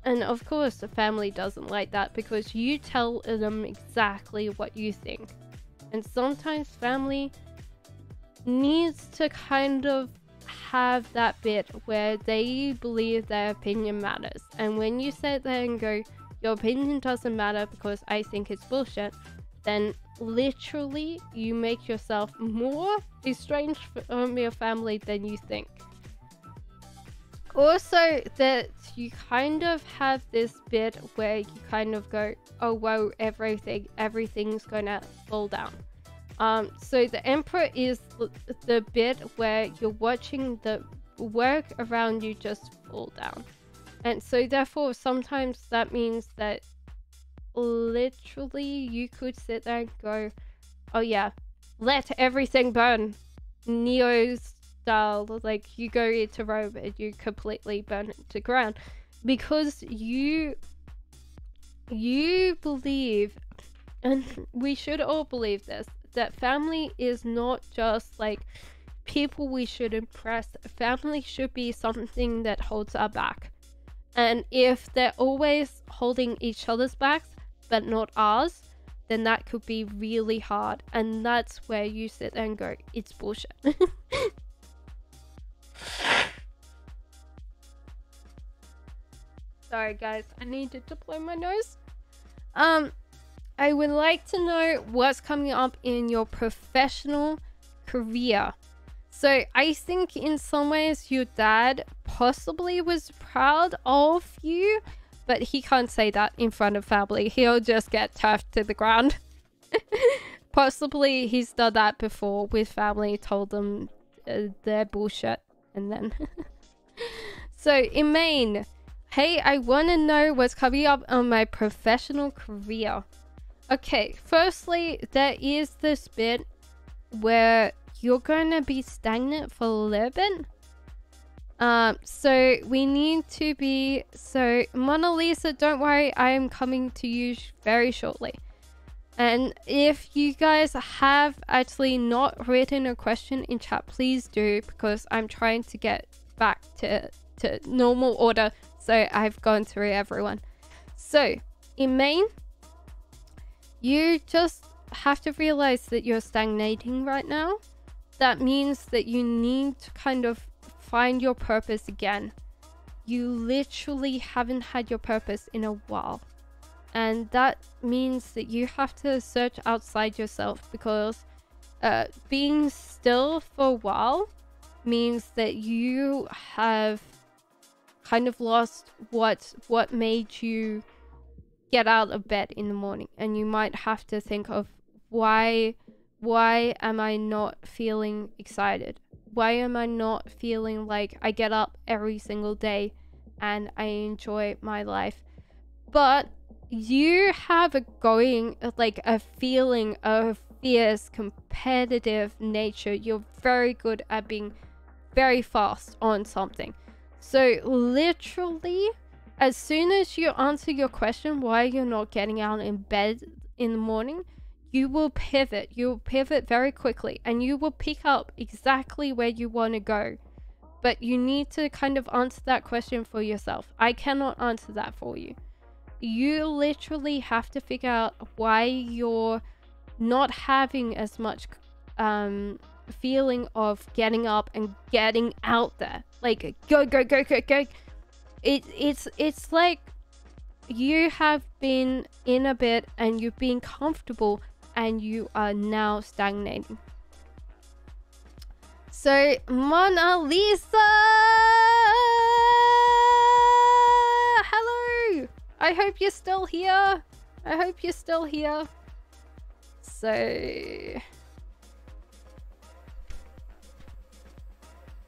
And of course the family doesn't like that because you tell them exactly what you think. And sometimes family needs to kind of have that bit where they believe their opinion matters. And when you sit there and go, your opinion doesn't matter because I think it's bullshit, then literally you make yourself more estranged from your family than you think. Also, that you kind of have this bit where you kind of go, oh whoa, everything's gonna fall down. So the Emperor is the bit where you're watching the work around you just fall down. And so therefore sometimes that means that literally you could sit there and go, oh yeah, let everything burn, Neo style. Like you go into Rome and you completely burn it to ground because you believe, and we should all believe this, that family is not just like people we should impress. Family should be something that holds our back. And if they're always holding each other's backs but not ours, then that could be really hard. And that's where you sit there and go, it's bullshit. Sorry guys, I needed to blow my nose. I would like to know what's coming up in your professional career. So I think in some ways your dad possibly was proud of you, but he can't say that in front of family. He'll just get turfed to the ground. Possibly he's done that before with family, told them they're bullshit, and then... So in Maine, hey, I want to know what's coming up on my professional career. Okay, firstly, there is this bit where you're going to be stagnant for a little bit. So we need to be... So Mona Lisa, don't worry, I am coming to you very shortly. And if you guys have actually not written a question in chat, please do, because I'm trying to get back to normal order. So I've gone through everyone. So in Maine, You just have to realize that you're stagnating right now. That means that you need to kind of find your purpose again. You literally haven't had your purpose in a while. And that means that you have to search outside yourself, because being still for a while means that you have kind of lost what made you get out of bed in the morning. And you might have to think of why am I not feeling excited? Why am I not feeling like I get up every single day and I enjoy my life? But you have a feeling of fierce competitive nature. You're very good at being very fast on something. So literally, as soon as you answer your question why you're not getting out in bed in the morning, you will pivot. You'll pivot very quickly, and you will pick up exactly where you want to go. But you need to kind of answer that question for yourself. I cannot answer that for you. You literally have to figure out why you're not having as much feeling of getting up and getting out there. Like, go. It's like you have been in a bit and you've been comfortable and you are now stagnating. So, Mona Lisa! Hello! I hope you're still here. So...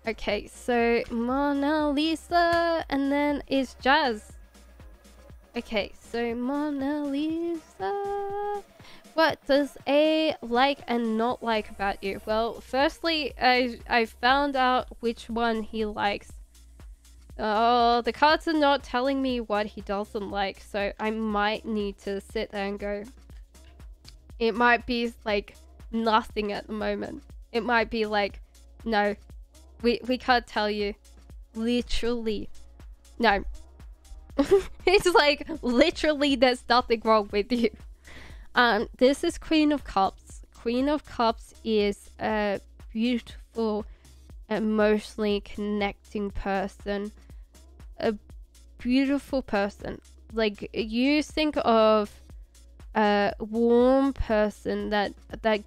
okay, so Mona Lisa, and then is Jazz. Okay, so Mona Lisa. What does A like and not like about you? Well, firstly, I found out which one he likes. Oh, the cards are not telling me what he doesn't like, so I might need to sit there and go. It might be like nothing at the moment. It might be like, no, we can't tell you. Literally. No. It's like, literally there's nothing wrong with you. This is Queen of Cups. Queen of Cups is a beautiful, emotionally connecting person. A beautiful person. Like, you think of a warm person that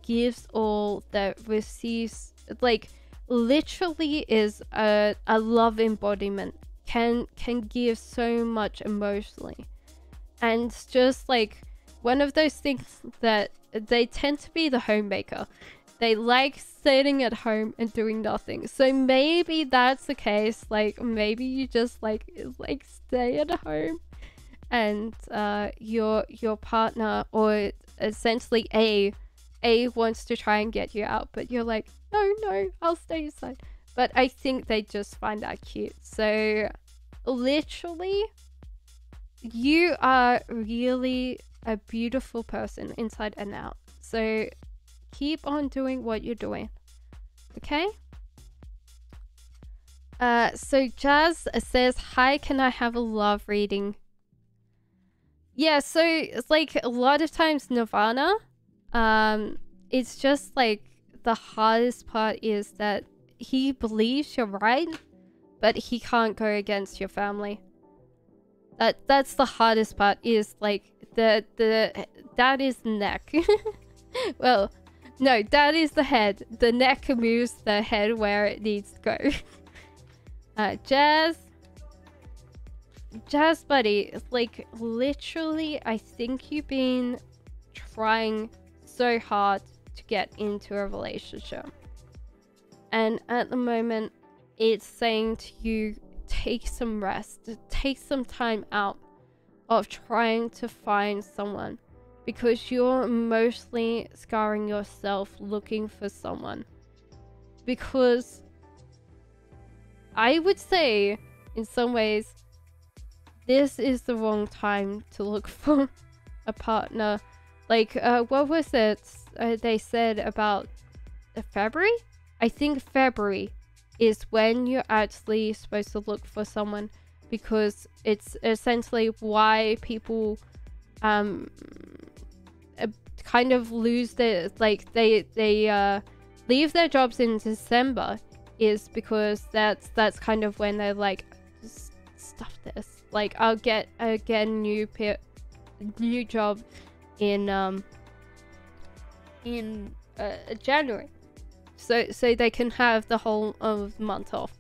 gives all, that receives, like, literally is a love embodiment. Can give so much emotionally. And just like one of those things that they tend to be the homemaker. They like sitting at home and doing nothing. So maybe that's the case. Like, maybe you just like stay at home, and your partner, or essentially A wants to try and get you out, but you're like, no, I'll stay inside. But I think they just find that cute. So literally, you are really a beautiful person inside and out. So keep on doing what you're doing. Okay? So Jazz says, hi, can I have a love reading? Yeah, so it's like a lot of times Nirvana, it's just like the hardest part is that he believes you're right, but he can't go against your family. That's the hardest part, is like that is the neck. Well, no, that is the head. The neck moves the head where it needs to go. Jazz buddy, like literally, I think you've been trying so hard to get into a relationship. And at the moment, it's saying to you, take some rest, take some time out of trying to find someone, because you're emotionally scarring yourself looking for someone. Because I would say, in some ways, this is the wrong time to look for a partner. Like, what was it they said about February? I think February is when you're actually supposed to look for someone, because it's essentially why people kind of lose their, like, they leave their jobs in December is because that's kind of when they're like, stuff this. Like, I'll get a new job in January, so they can have the whole of the month off.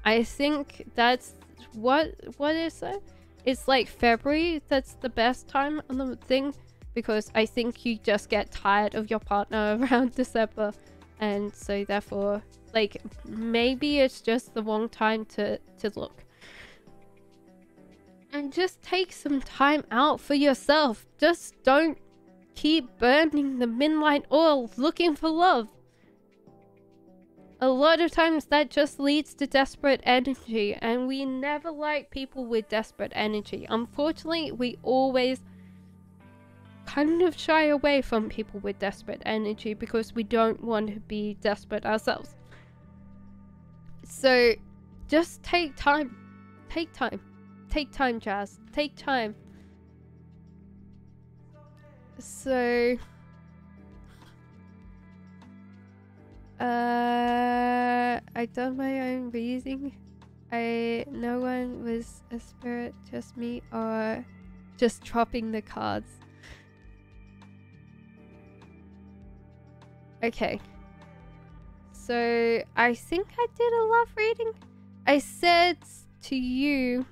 I think that's what is it? It's like February. That's the best time on the thing, because I think you just get tired of your partner around December, and so therefore, like, maybe it's just the wrong time to look. And just take some time out for yourself. Just don't keep burning the midnight oil looking for love. A lot of times that just leads to desperate energy, and we never like people with desperate energy. Unfortunately, we always kind of shy away from people with desperate energy because we don't want to be desperate ourselves. So just take time. Take time. Take time, Jazz. Take time. So I done my own reading. No one was a spirit, just me, or just dropping the cards. Okay. So I think I did a love reading. I said to you,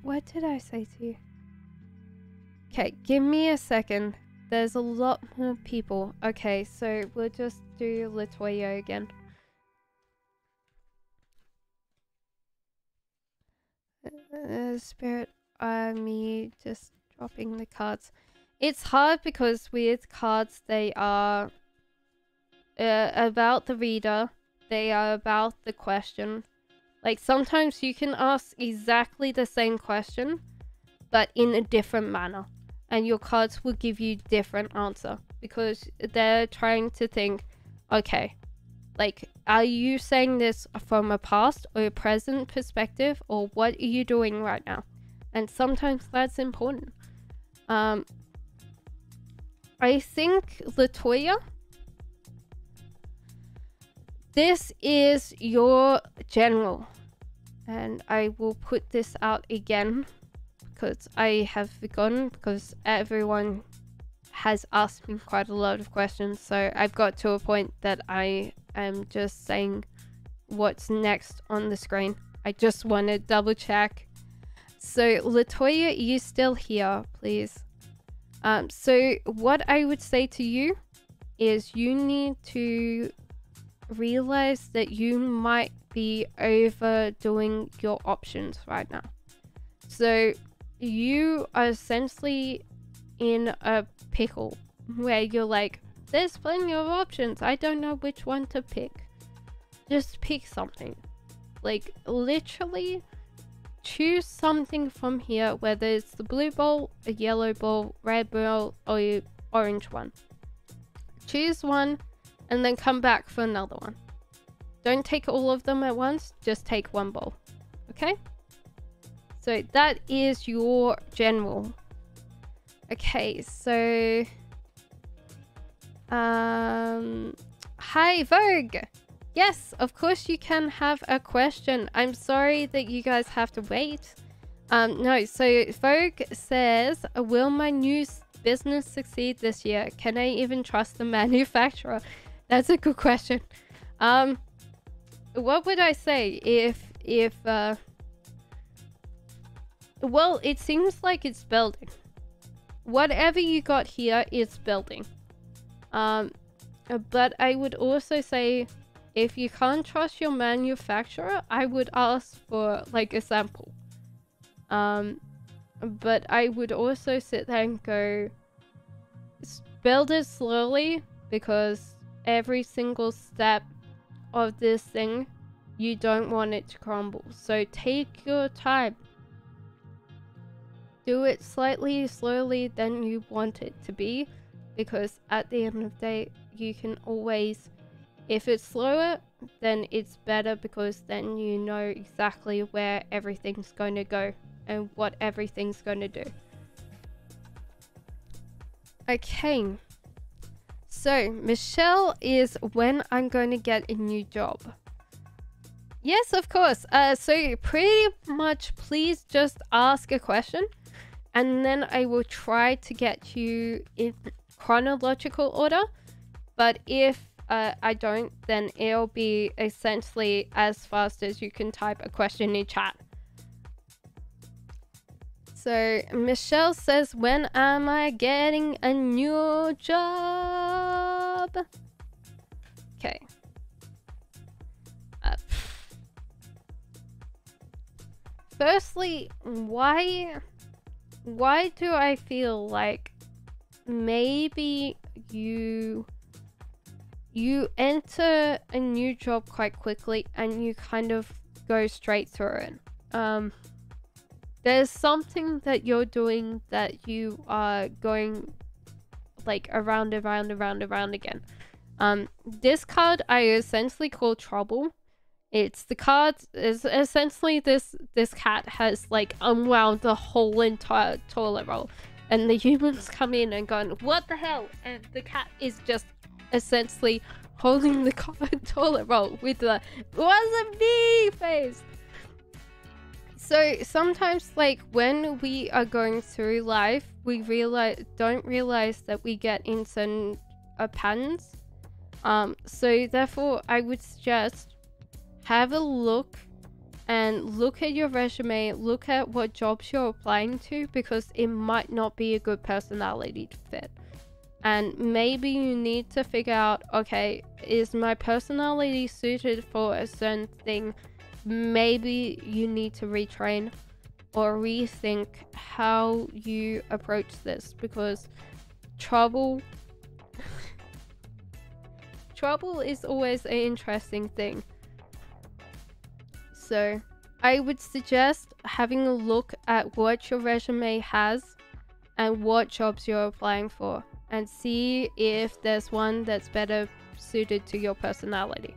what did I say to you? Okay, give me a second. There's a lot more people. Okay, so we'll just do Latoya again. Spirit, me just dropping the cards. It's hard because with cards, they are about the reader. They are about the question. Like, sometimes you can ask exactly the same question, but in a different manner. And your cards will give you different answer because they're trying to think, okay, like, are you saying this from a past or a present perspective, or what are you doing right now? And sometimes that's important. I think, Latoya, this is your general. And I will put this out again because I have forgotten, because everyone has asked me quite a lot of questions. So I've got to a point that I am just saying what's next on the screen. I just want to double check. So Latoya, you still here, please? So what I would say to you is you need to realize that you might be overdoing your options right now. So you are essentially in a pickle where you're like, there's plenty of options, I don't know which one to pick. Just pick something. Like, literally choose something from here, whether it's the blue bowl, a yellow bowl, red bowl, or your orange one. Choose one and then come back for another one. Don't take all of them at once, just take one bowl. Okay? So that is your general. Okay, so hi Vogue. Yes, of course you can have a question. I'm sorry that you guys have to wait. No, so Vogue says, will my new business succeed this year? Can I even trust the manufacturer? That's a good question. What would I say if well, it seems like it's building. Whatever you got here is building. But I would also say, if you can't trust your manufacturer, I would ask for like a sample. But I would also sit there and go, build it slowly, because every single step of this thing, you don't want it to crumble. So take your time. Do it slightly slowly than you want it to be, because at the end of the day, you can always, if it's slower, then it's better, because then you know exactly where everything's going to go and what everything's going to do. Okay. So, Michelle is when I'm going to get a new job. Yes, of course. So pretty much please just ask a question and then I will try to get you in chronological order. But if I don't, then it'll be essentially as fast as you can type a question in chat. So Michelle says, when am I getting a new job? Okay. Firstly, why do I feel like maybe you enter a new job quite quickly and you kind of go straight through it? There's something that you're doing that you are going like around again. This card I essentially call trouble. It's the card is essentially this cat has like unwound the whole entire toilet roll, and the humans come in and going, what the hell? And the cat is just essentially holding the toilet roll with the wasn't me face. So sometimes, like when we are going through life, we don't realize that we get in certain patterns. So therefore, I would suggest have a look and look at your resume, look at what jobs you're applying to, because it might not be a good personality fit. And maybe you need to figure out, okay, is my personality suited for a certain thing? Maybe you need to retrain or rethink how you approach this, because trouble is always an interesting thing. So I would suggest having a look at what your resume has and what jobs you're applying for, and see if there's one that's better suited to your personality.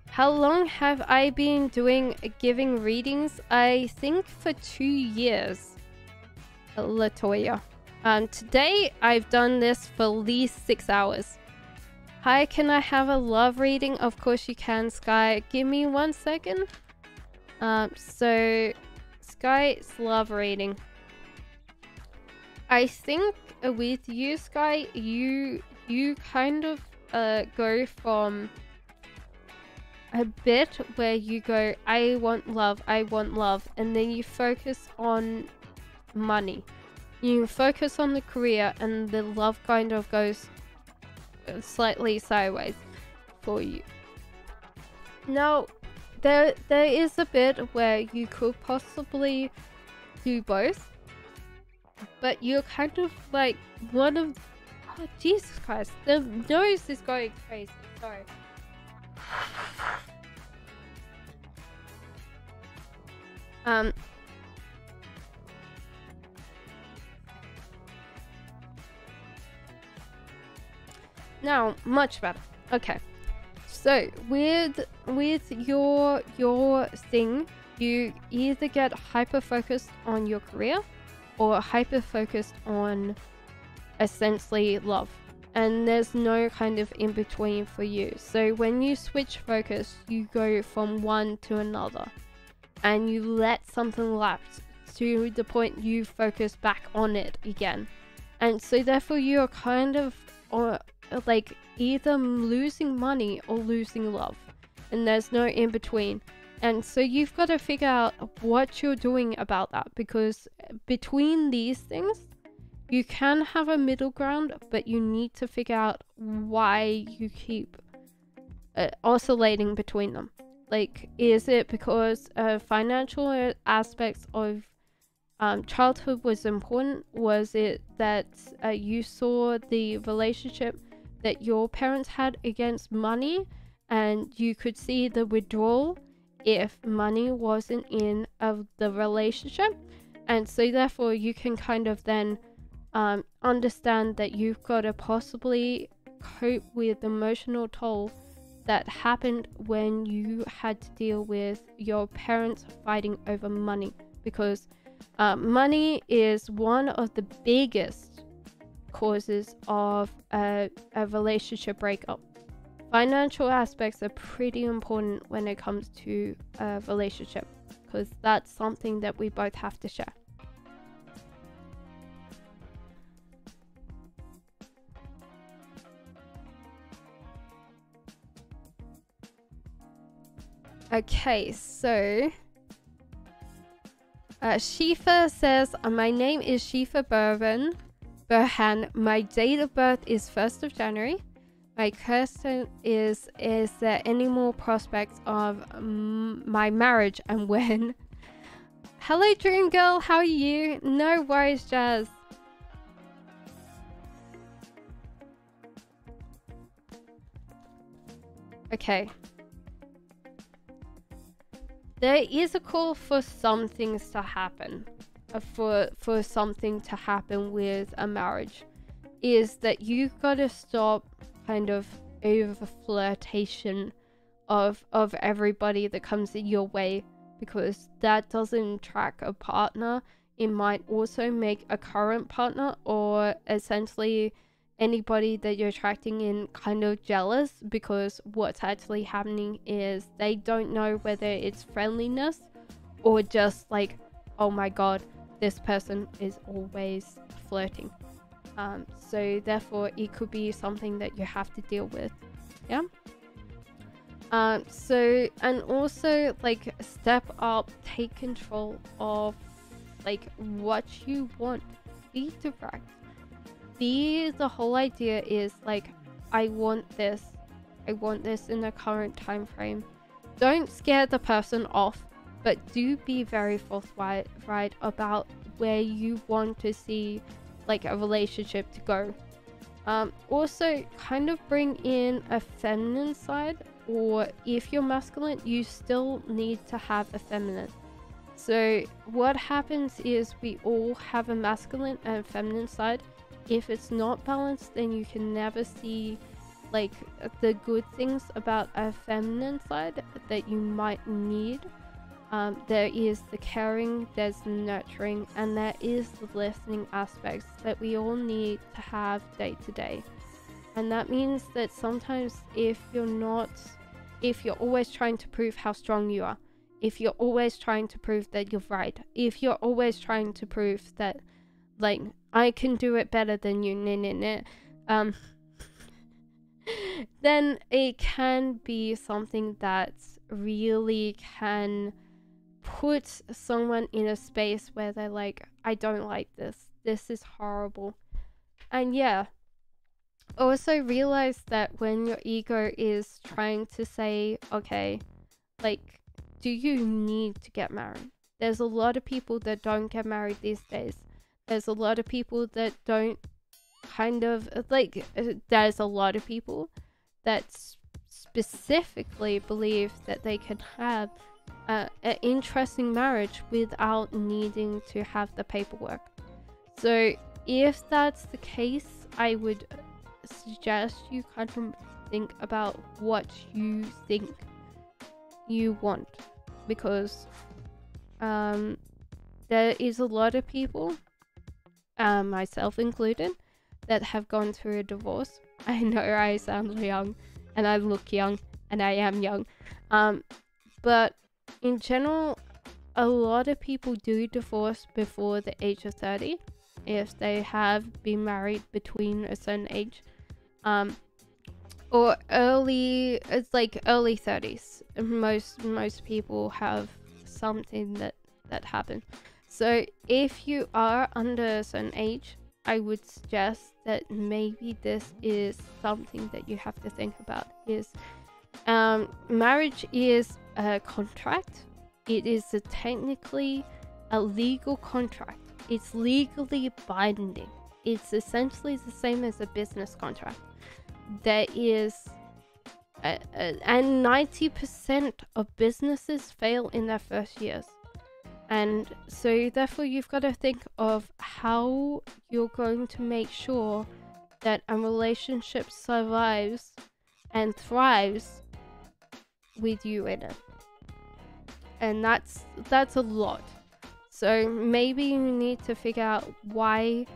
How long have I been giving readings? I think for 2 years, Latoya. Today I've done this for at least 6 hours. Hi, can I have a love reading? Of course you can, Sky. Give me 1 second. So Sky's love reading. I think with you, Sky, you kind of go from a bit where you go, I want love, and then you focus on money. You focus on the career, and the love kind of goes slightly sideways for you. Now, there is a bit where you could possibly do both, but you're kind of like one of... Oh, Jesus Christ, the nose is going crazy. Sorry. Now, much better. Okay. So, with your thing, you either get hyper-focused on your career or hyper-focused on essentially love. And there's no kind of in-between for you. So when you switch focus, you go from one to another. And you let something lapse to the point you focus back on it again. And so therefore you're kind of like either losing money or losing love. And there's no in-between. And so you've got to figure out what you're doing about that. Because between these things, you can have a middle ground, but you need to figure out why you keep oscillating between them. Like, is it because financial aspects of childhood was important? Was it that you saw the relationship that your parents had against money, and you could see the withdrawal if money wasn't in the relationship? And so therefore you can kind of then understand that you've got to possibly cope with the emotional toll that happened when you had to deal with your parents fighting over money, because Money is one of the biggest causes of a relationship breakup. Financial aspects are pretty important when it comes to a relationship, because that's something that we both have to share. Okay, so Shifa says, my name is Shifa Burhan. My date of birth is 1st of January. My question is there any more prospects of my marriage and when? Hello, Dream Girl. How are you? No worries, Jazz. Okay. There is a call for some things to happen, for something to happen with a marriage, is that you gotta stop kind of over flirtation of everybody that comes in your way, because that doesn't attract a partner. It might also make a current partner, or essentially anybody that you're attracting in, kind of jealous, because what's actually happening is they don't know whether it's friendliness or just like, oh my god, this person is always flirting. So therefore it could be something that you have to deal with. Yeah. So, and also like step up, take control of like what you want. Be direct. The whole idea is like, I want this in the current time frame. Don't scare the person off, but do be very forthright about where you want to see like a relationship to go. Also kind of bring in a feminine side, or if you're masculine, you still need to have a feminine. So what happens is we all have a masculine and feminine side. If it's not balanced, then you can never see like the good things about a feminine side that you might need. There is the caring, there's the nurturing, and there is the listening aspects that we all need to have day to day. And that means that sometimes if you're always trying to prove how strong you are, if you're always trying to prove that you're right, if you're always trying to prove that like, I can do it better than you, then it can be something that really can put someone in a space where they're like, I don't like this. This is horrible. And yeah, also realize that when your ego is trying to say, okay, like, do you need to get married? There's a lot of people that don't get married these days. There's a lot of people that don't kind of like, there's a lot of people that specifically believe that they can have an interesting marriage without needing to have the paperwork. So if that's the case, I would suggest you kind of think about what you think you want, because there is a lot of people, myself included, that have gone through a divorce. I know I sound young and I look young and I am young, but in general a lot of people do divorce before the age of 30 if they have been married between a certain age, or early 30s. Most people have something that happened. So if you are under a certain age, I would suggest that maybe this is something that you have to think about. Is marriage is a contract. It is technically a legal contract. It's legally binding. It's essentially the same as a business contract. There is and 90% of businesses fail in their first years. And so therefore you've got to think of how you're going to make sure that a relationship survives and thrives with you in it. And that's a lot. So maybe you need to figure out why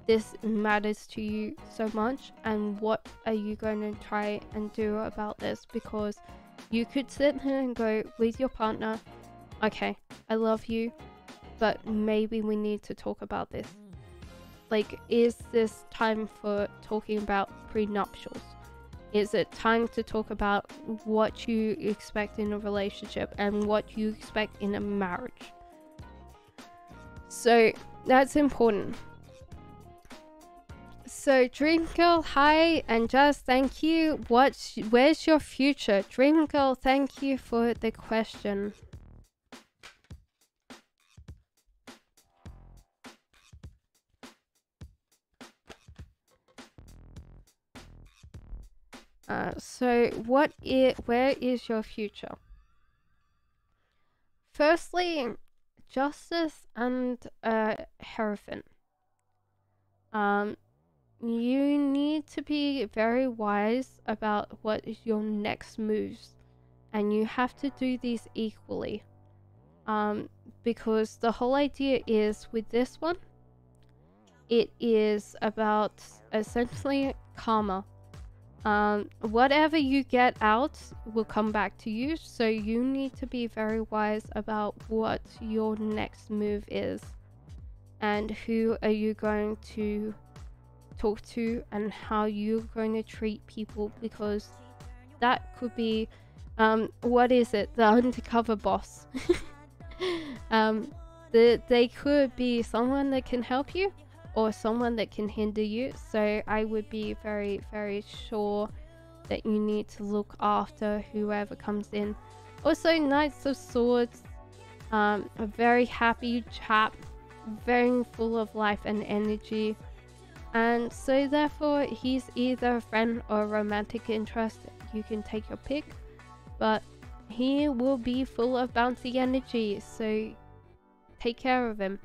this matters to you so much, and what are you going to try and do about this, because you could sit here and go with your partner, okay, I love you, but maybe we need to talk about this. Like, is this time for talking about prenuptials? Is it time to talk about what you expect in a relationship and what you expect in a marriage? So that's important. So Dream Girl, hi, and Jazz, thank you. Where's your future? Dream Girl, thank you for the question. So where is your future? Firstly, justice and Hierophant. You need to be very wise about what is your next moves, and you have to do these equally. Because the whole idea is with this one, it is about essentially karma. Whatever you get out will come back to you, so you need to be very wise about what your next move is, and who are you going to talk to, and how you're going to treat people, because that could be what is it, the undercover boss. They could be someone that can help you or someone that can hinder you, so I would be very, very sure that you need to look after whoever comes in. Also, Knights of Swords, a very happy chap, very full of life and energy, and so therefore he's either a friend or a romantic interest. You can take your pick, but he will be full of bouncy energy, so take care of him.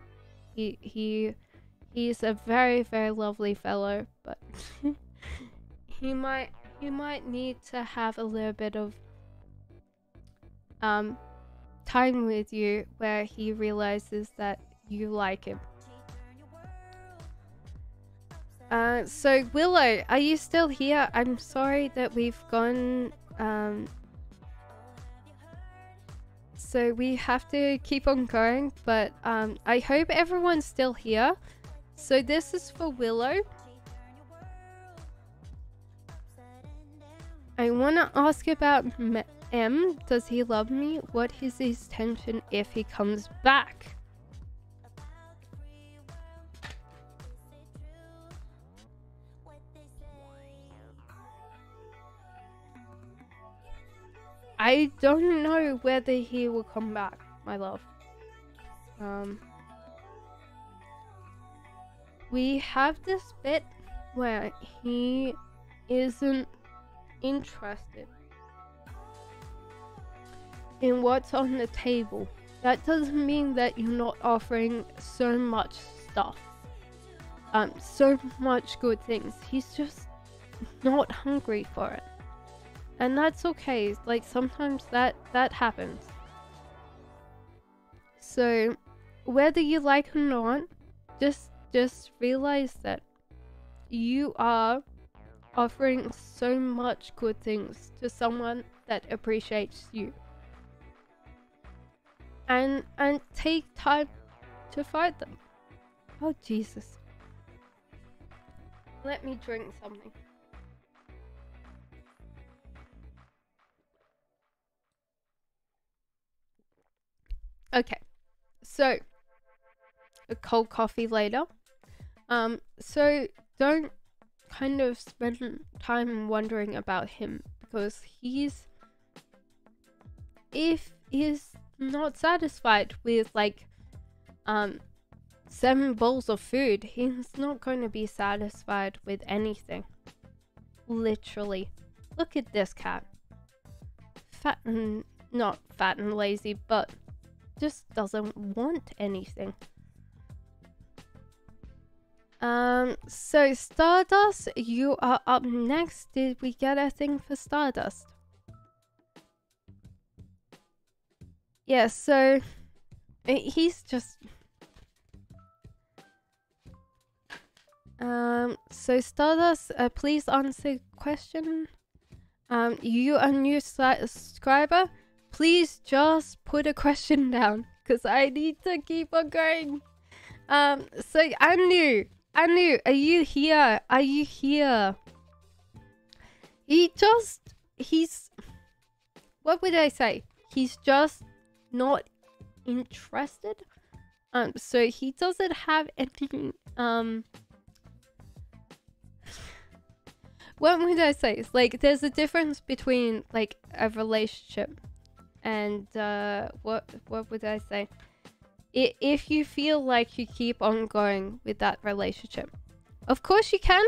He's a very, very lovely fellow, but he might need to have a little bit of time with you where he realizes that you like him. So Willow, are you still here? I'm sorry that we've gone so we have to keep on going, but I hope everyone's still here. So this is for Willow. I want to ask about M. Does he love me? What is his intention if he comes back? I don't know whether he will come back, my love. We have this bit where he isn't interested in what's on the table. That doesn't mean that you're not offering so much stuff, so much good things. He's just not hungry for it, and that's okay. Like, sometimes that happens. So whether you like or not, just realize that you are offering so much good things to someone that appreciates you, and take time to find them. Oh Jesus, let me drink something. Okay, so a cold coffee later. So don't kind of spend time wondering about him, because if he's not satisfied with like 7 bowls of food, he's not going to be satisfied with anything. Literally. Look at this cat. Not fat and lazy, but just doesn't want anything. So Stardust, you are up next. Did we get a thing for Stardust? Yeah, so He's just... So Stardust, please answer question. You a new subscriber, please just put a question down, because I need to keep on going. So Anu, are you here? Are you here? He's... What would I say? He's just not interested. So he doesn't have anything, what would I say? It's like, there's a difference between like a relationship and what would I say? If you feel like you keep on going with that relationship, of course you can.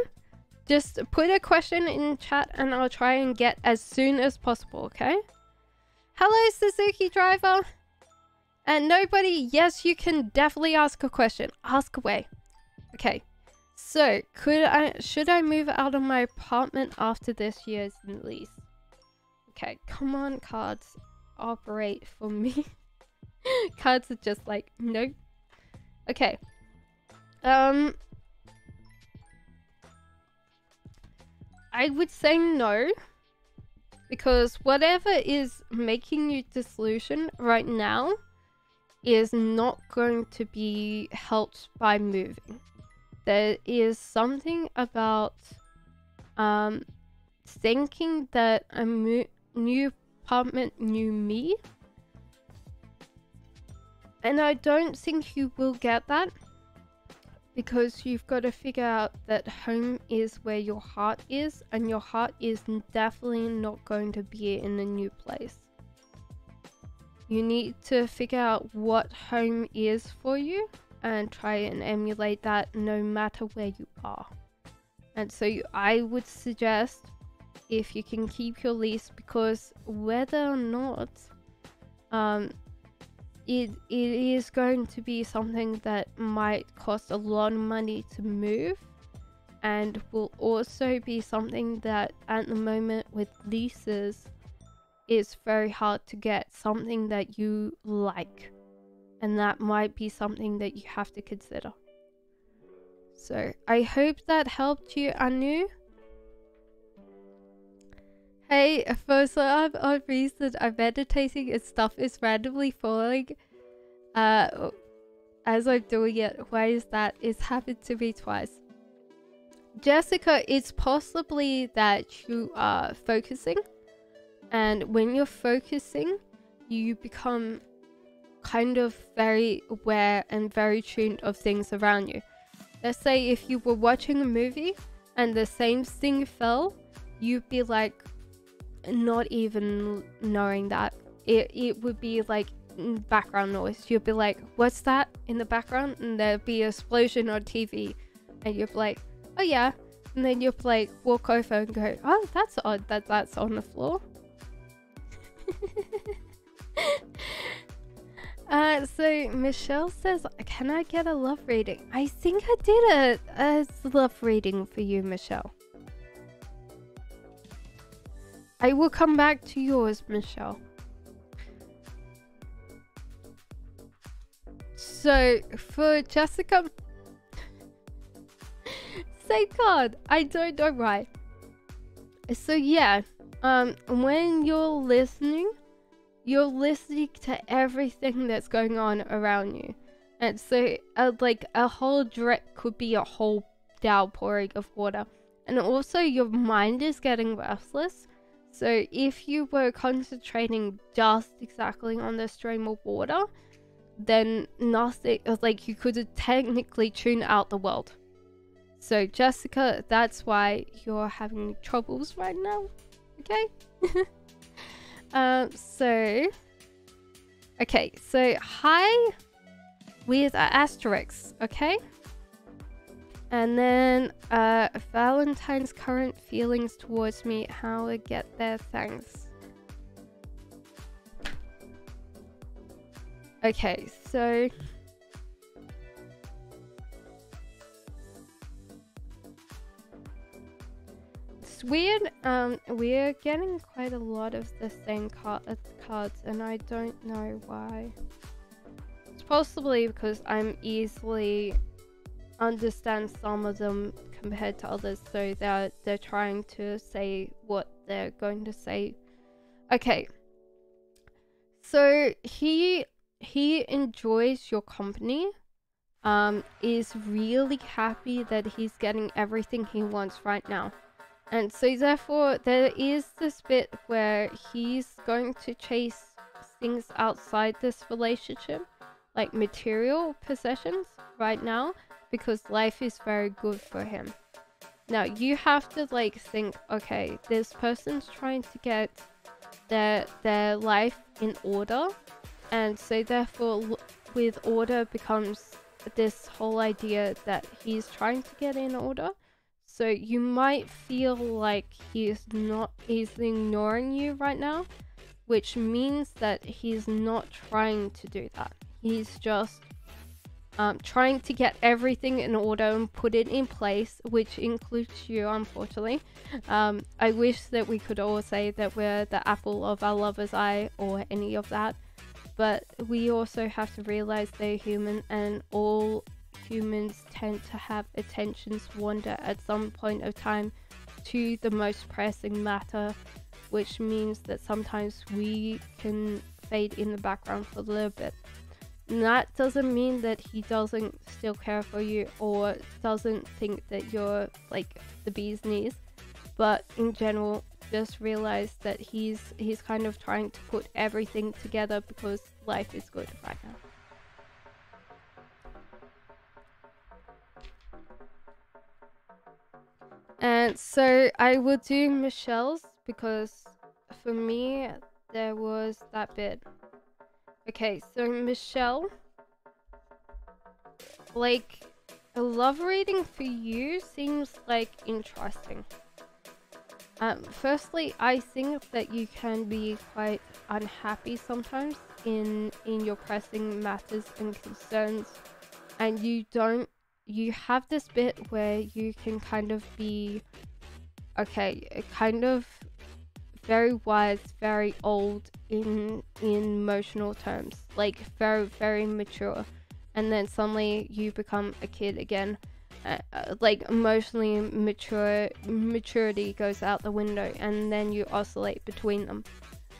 Just put a question in chat and I'll try and get as soon as possible, okay? Hello, Suzuki driver. And nobody, yes, you can definitely ask a question. Ask away. Okay. So, should I move out of my apartment after this year's lease? Okay, come on, cards. Operate for me. Cards are just like, nope. Okay. I would say no. Because whatever is making you disillusioned right now is not going to be helped by moving. There is something about thinking that a new apartment, new me. And I don't think you will get that, because you've got to figure out that home is where your heart is, and your heart is definitely not going to be in a new place. You need to figure out what home is for you and try and emulate that no matter where you are. And so I would suggest, if you can keep your lease, because whether or not it is going to be something that might cost a lot of money to move, and will also be something that at the moment with leases is very hard to get something that you like. And that might be something that you have to consider. So I hope that helped you, Anu. Hey, first I'm on reason I'm meditating and stuff is randomly falling as I'm doing it. Why is that? It's happened to me twice. Jessica, it's possibly that you are focusing, and when you're focusing, you become kind of very aware and very tuned of things around you. Let's say if you were watching a movie and the same thing fell, you'd be like, not even knowing that. It would be like background noise. You'd be like, what's that in the background? And there'd be an explosion on TV. And you'd be like, oh yeah. And then you'd like walk over and go, oh, that's odd that that's on the floor. So Michelle says, can I get a love reading? I think I did a love reading for you, Michelle. I will come back to yours, Michelle. So for Jessica, same card. I don't know why. So yeah, when you're listening to everything that's going on around you. And so like a whole drip could be a whole downpouring of water. And also your mind is getting restless. So if you were concentrating just exactly on the stream of water, then nothing, like you could technically tune out the world. So Jessica, that's why you're having troubles right now. Okay? So hi with asterisks, okay? And then Valentine's current feelings towards me, how I get there, thanks. Okay, so it's weird. We're getting quite a lot of the same cards, and I don't know why. It's possibly because I'm easily understand some of them compared to others, so they're trying to say what they're going to say. Okay, so he enjoys your company, is really happy that he's getting everything he wants right now, and so therefore there is this bit where he's going to chase things outside this relationship, like material possessions right now, because life is very good for him. Now you have to like think, okay, this person's trying to get their life in order, and so therefore with order becomes this whole idea that he's trying to get in order. So you might feel like he's ignoring you right now, which means that he's not trying to do that. He's just trying to get everything in order and put it in place, which includes you, unfortunately. I wish that we could all say that we're the apple of our lover's eye or any of that, but we also have to realize they're human, and all humans tend to have attentions wander at some point of time to the most pressing matter, which means that sometimes we can fade in the background for a little bit. And that doesn't mean that he doesn't still care for you or doesn't think that you're like the bee's knees, but in general, just realize that he's kind of trying to put everything together because life is good right now. And so I will do Michelle's because for me there was that bit. Okay, so Michelle, like a love reading for you seems like interesting. Firstly, I think that you can be quite unhappy sometimes in your pressing matters and concerns, and you have this bit where you can kind of be, okay, kind of very wise, very old in emotional terms, like very, very mature, and then suddenly you become a kid again. Like emotionally maturity goes out the window, and then you oscillate between them.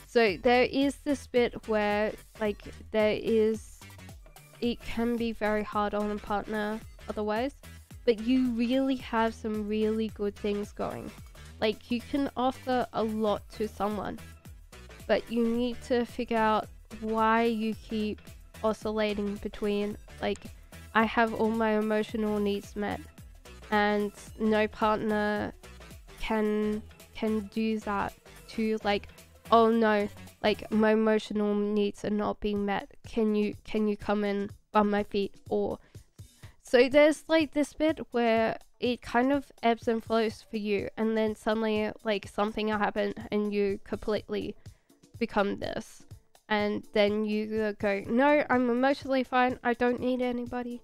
So there is this bit where like it can be very hard on a partner otherwise, but you really have some really good things going. Like you can offer a lot to someone, but you need to figure out why you keep oscillating between like, I have all my emotional needs met, and no partner can do that to like, oh no, like my emotional needs are not being met. Can you come in on my feet? Or so there's like this bit where it kind of ebbs and flows for you, and then suddenly like something will happen and you completely become this. And then you go, no, I'm emotionally fine, I don't need anybody.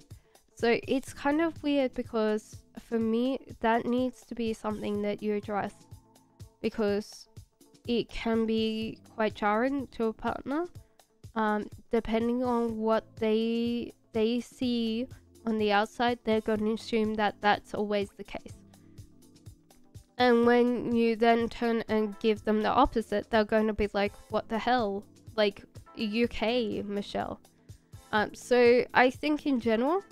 So it's kind of weird because for me, that needs to be something that you address, because it can be quite jarring to a partner, depending on what they see on the outside. They're going to assume that that's always the case. And when you then turn and give them the opposite, they're going to be like, what the hell? Like, UK, Michelle. So I think in general,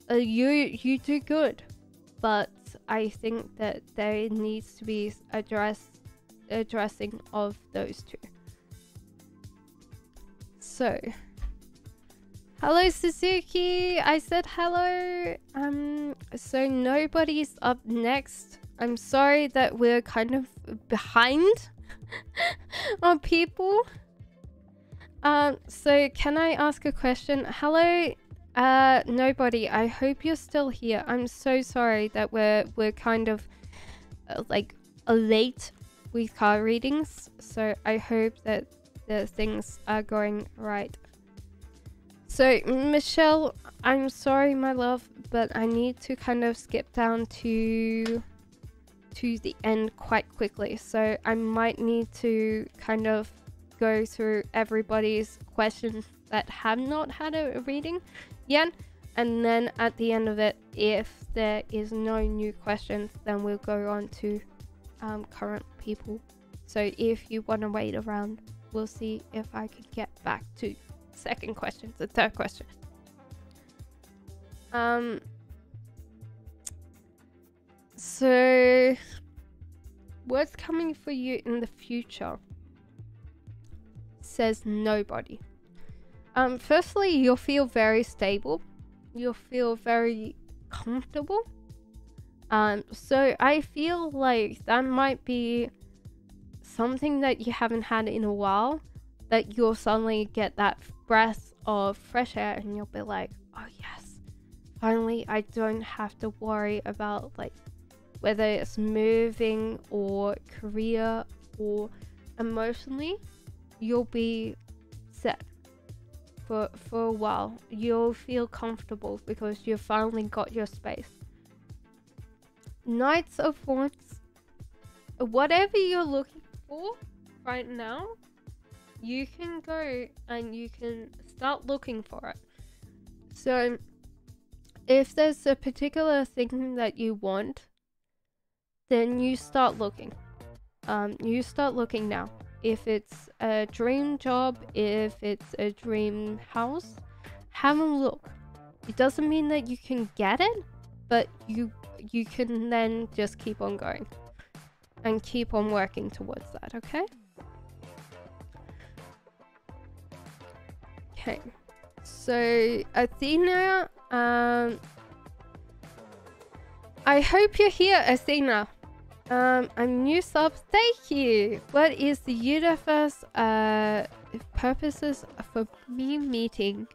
you do good, but I think that there needs to be addressing of those two. So, hello Suzuki, I said hello. So nobody's up next. I'm sorry that we're kind of behind on people. So can I ask a question? Hello, nobody. I hope you're still here. I'm so sorry that we're kind of like late with card readings. So I hope that the things are going right. So Michelle, I'm sorry, my love, but I need to kind of skip down to the end quite quickly. So I might need to kind of go through everybody's questions that have not had a reading yet. And then at the end of it, if there is no new questions, then we'll go on to current people. So if you want to wait around, we'll see if I can get back to second question, the third question. So what's coming for you in the future? Says nobody. Firstly, you'll feel very stable. You'll feel very comfortable. So I feel like that might be something that you haven't had in a while, that you'll suddenly get that breath of fresh air and you'll be like, oh yes, finally I don't have to worry about like whether it's moving or career or emotionally. You'll be set for a while. You'll feel comfortable because you've finally got your space. Knights of Wands, whatever you're looking for right now, you can go and you can start looking for it. So if there's a particular thing that you want, then you start looking. You start looking now. If it's a dream job, if it's a dream house, have a look. It doesn't mean that you can get it, but you can then just keep on going and keep on working towards that, okay? Okay, so Athena, I hope you're here, Athena. I'm new sub. Thank you. What is the universe purposes for me meeting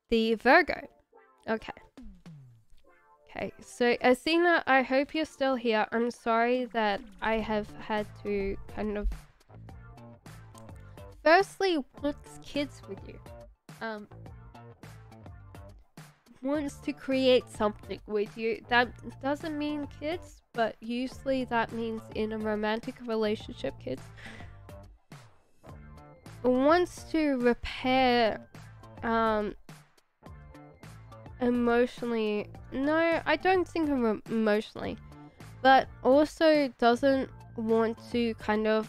the Virgo? Okay. Okay, so Athena, I hope you're still here. I'm sorry that I have had to kind of firstly wants kids with you. Wants to create something with you. That doesn't mean kids, but usually that means in a romantic relationship, kids. Wants to repair emotionally. No, I don't think emotionally, but also doesn't want to kind of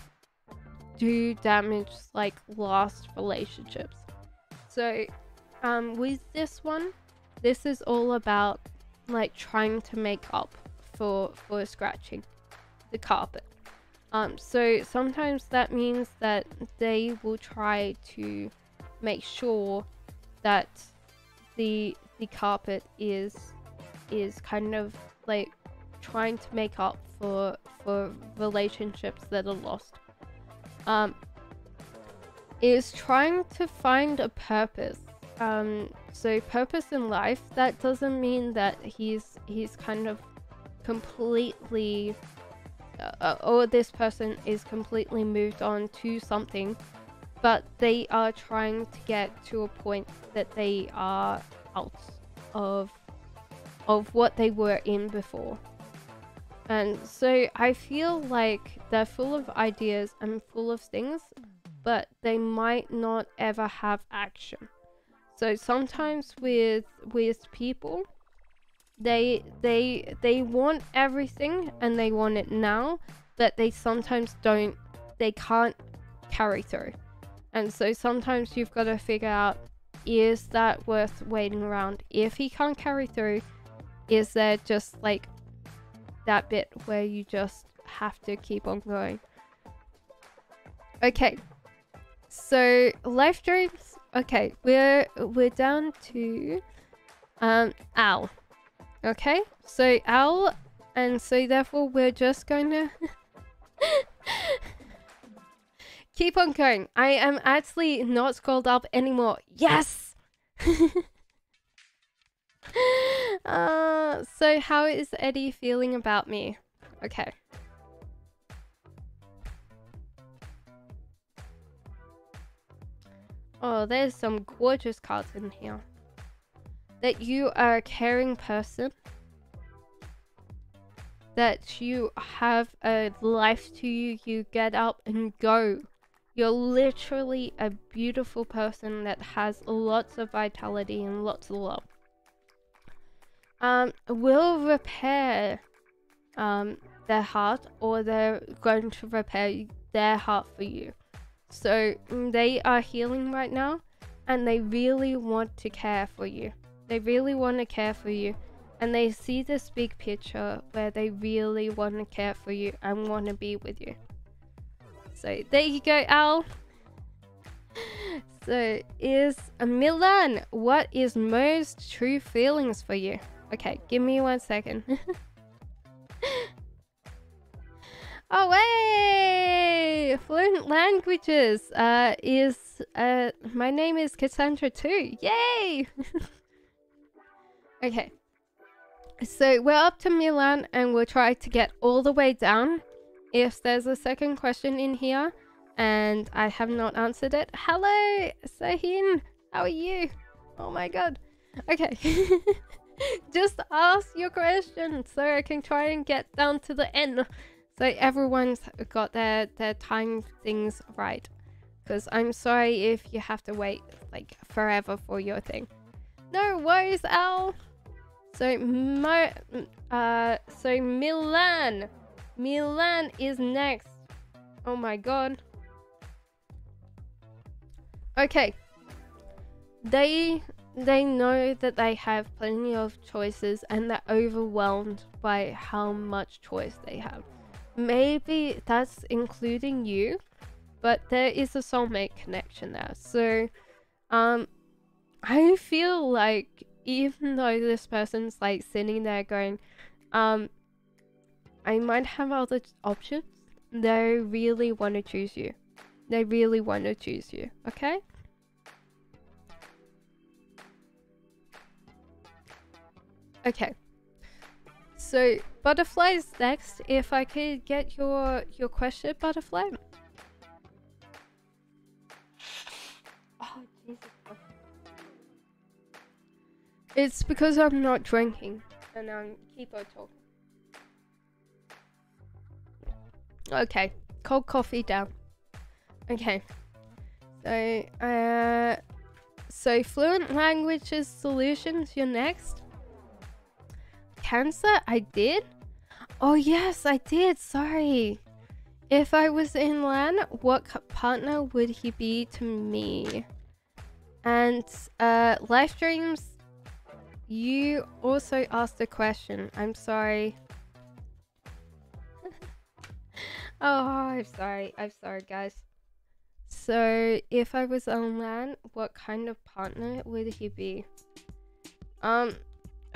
do damage like last relationships. So with this one, this is all about like trying to make up for scratching the carpet. So sometimes that means that they will try to make sure that the carpet is kind of like trying to make up for relationships that are lost. Is trying to find a purpose. So purpose in life, that doesn't mean that he's kind of completely or this person is completely moved on to something, but they are trying to get to a point that they are out of what they were in before. And so I feel like they're full of ideas and full of things, but they might not ever have action. So sometimes with people, they want everything and they want it now, but they sometimes can't carry through. And so sometimes you've got to figure out, is that worth waiting around? If he can't carry through, is there just like that bit where you just have to keep on going? Okay, so life dreams. Okay, we're down to Al. Okay, so Al, and so therefore we're just going to keep on going. I am actually not scrolled up anymore. Yes! So how is Eddie feeling about me? Okay. Oh, there's some gorgeous cards in here. That you are a caring person. That you have a life to you. You get up and go You're literally a beautiful person that has lots of vitality and lots of love. Will repair their heart, or they're going to repair their heart for you. So they are healing right now, and they really want to care for you. They really want to care for you, and they see this big picture where they really want to care for you and want to be with you. So there you go, Al. So is Milan, what is most true feelings for you? Okay, give me 1 second. Oh, way! Fluent languages my name is Cassandra too. Yay! Okay. So we're up to Milan, and we'll try to get all the way down. If there's a second question in here and I have not answered it. Hello, Sahin. How are you? Oh my god. Okay. Just ask your question so I can try and get down to the end. So everyone's got their time things right. Because I'm sorry if you have to wait like forever for your thing. No worries, Al. So Milan. Milan is next. Oh my god. Okay. They know that they have plenty of choices, and they're overwhelmed by how much choice they have. Maybe that's including you, but there is a soulmate connection there. So I feel like even though this person's like sitting there going, I might have other options, they really want to choose you. They really want to choose you, okay? Okay. So, Butterfly's next. If I could get your question, Butterfly. Oh, Jesus. It's because I'm not drinking and I'm keep on talking. Okay, cold coffee down. Okay. So fluent languages solutions, you're next. Cancer, I did? Oh yes, I did, sorry. If I was in LAN, what partner would he be to me? And live streams, you also asked a question. I'm sorry. Oh, I'm sorry guys. So if I was on LAN, what kind of partner would he be?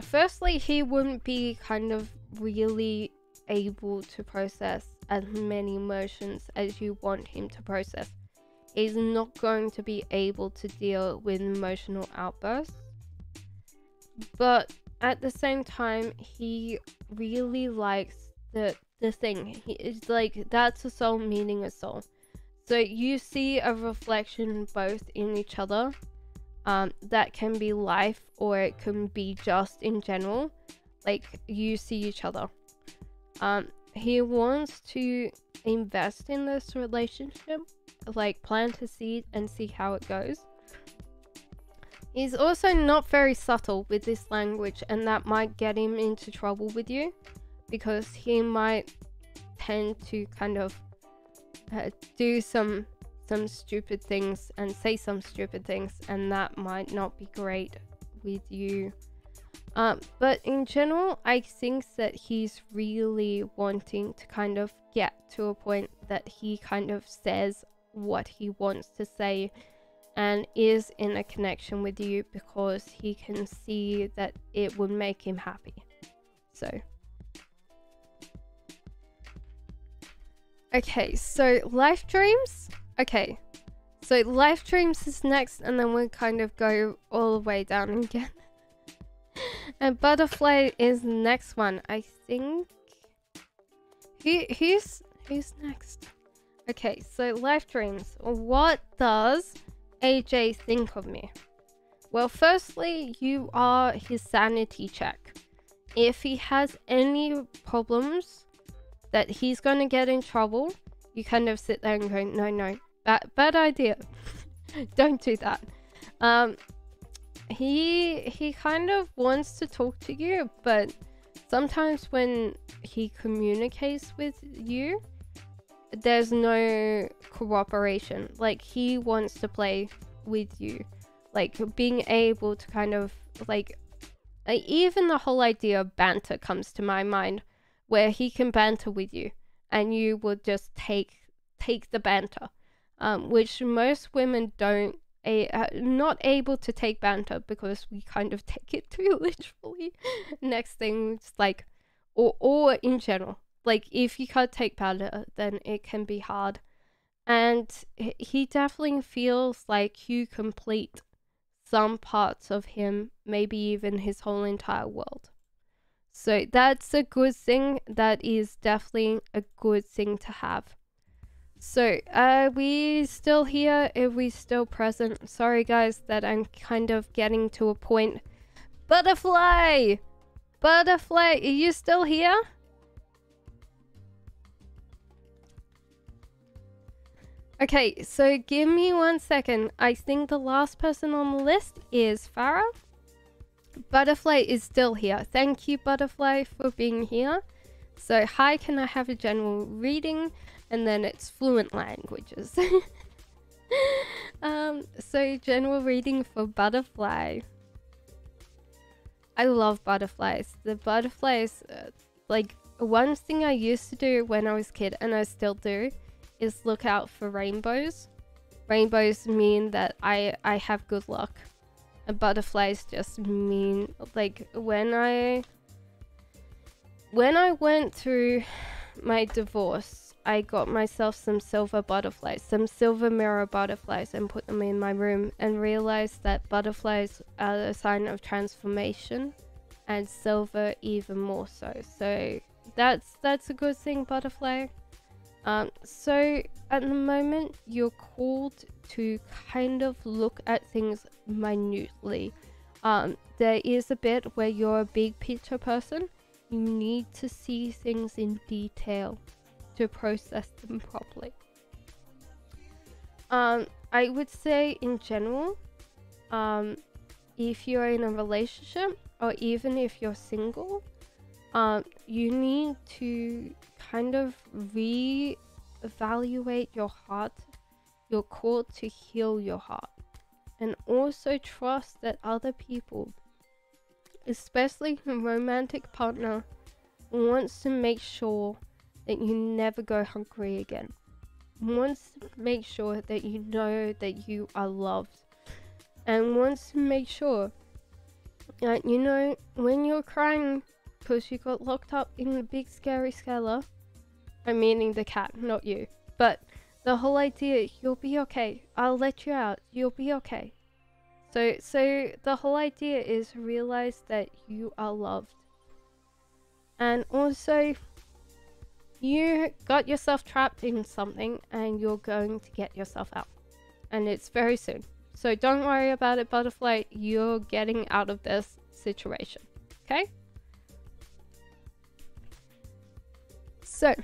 Firstly, he wouldn't be kind of really able to process as many emotions as you want him to process. He's not going to be able to deal with emotional outbursts. But at the same time, he really likes the thing. He is like, that's a soul meaning a soul. So you see a reflection both in each other. That can be life, or it can be just in general. Like, you see each other. He wants to invest in this relationship, like plant a seed and see how it goes. He's also not very subtle with this language, and that might get him into trouble with you, because he might tend to kind of do some stupid things and say some stupid things, and that might not be great with you. But in general, I think that he's really wanting to kind of get to a point that he kind of says what he wants to say and is in a connection with you, because he can see that it would make him happy. So okay, so life dreams. Okay, so life dreams is next, and then we'll kind of go all the way down again. And butterfly is the next one, I think. Who's next? Okay, so life dreams. What does AJ think of me? Well, firstly, you are his sanity check. If he has any problems that he's gonna get in trouble, you kind of sit there and go, no, Bad idea. Don't do that. He kind of wants to talk to you, but sometimes when he communicates with you, there's no cooperation. Like, he wants to play with you, like being able to kind of like even the whole idea of banter comes to my mind, where he can banter with you and you will just take the banter, which most women don't not able to take banter, because we kind of take it too literally. Next thing, it's like, or in general, like if you can't take banter, then it can be hard. And he definitely feels like you complete some parts of him, maybe even his whole entire world. So that's a good thing. That is definitely a good thing to have. So, are we still here? Are we still present? Sorry guys that I'm kind of getting to a point. Butterfly! Butterfly, are you still here? Okay, so give me 1 second. I think the last person on the list is Farah. Butterfly is still here. Thank you, Butterfly, for being here. So, hi, can I have a general reading? And then it's fluent languages. So general reading for Butterfly. I love butterflies. The butterflies, like one thing I used to do when I was a kid, and I still do, is look out for rainbows. Rainbows mean that I have good luck. And butterflies just mean, like, when I went through my divorce, I got myself some silver butterflies, some silver mirror butterflies, and put them in my room, and realized that butterflies are a sign of transformation, and silver even more so. So that's a good thing, butterfly. So at the moment, you're called to kind of look at things minutely. There is a bit where you're a big picture person. You need to see things in detail to process them properly. I would say in general, if you're in a relationship or even if you're single, you need to kind of re-evaluate your heart. You're called to heal your heart, and also trust that other people, especially a romantic partner, wants to make sure that you never go hungry again. Wants to make sure that you know that you are loved, and wants to make sure that, you know, when you're crying because you got locked up in a big scary cellar, I'm meaning the cat, not you, but the whole idea, you'll be okay, I'll let you out, you'll be okay. So the whole idea is realize that you are loved. And also, you got yourself trapped in something and you're going to get yourself out. And it's very soon. So don't worry about it, butterfly. You're getting out of this situation. Okay? So.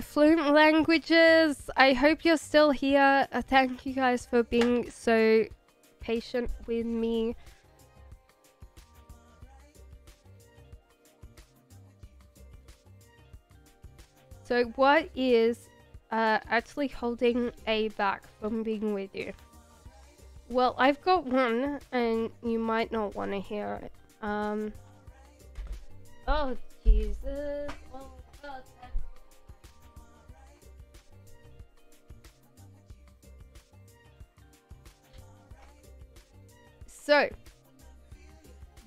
Fluent languages. I hope you're still here. Thank you guys for being so patient with me. So what is actually holding A back from being with you? Well, I've got one, and you might not want to hear it. Oh, Jesus. Oh, God. So,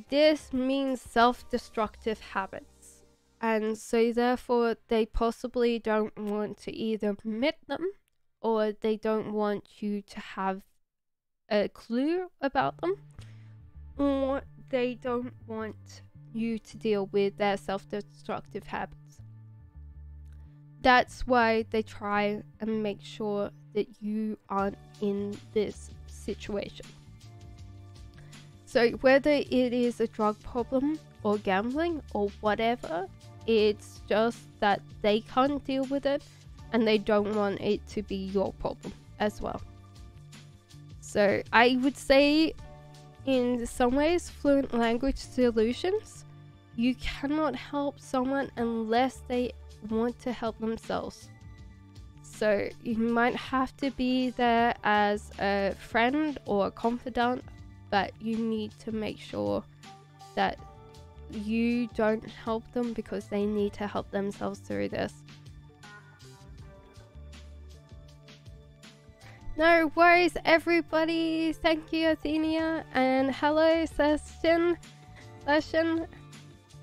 this means self-destructive habits. And so therefore they possibly don't want to either admit them, or they don't want you to have a clue about them, or they don't want you to deal with their self-destructive habits. That's why they try and make sure that you aren't in this situation. So whether it is a drug problem or gambling or whatever, It's just that they can't deal with it and they don't want it to be your problem as well. So I would say in some ways, fluent language solutions, you cannot help someone unless they want to help themselves. So you might have to be there as a friend or a confidant, but you need to make sure that you don't help them because they need to help themselves through this. No worries, everybody. Thank you, Athenia, and hello, Session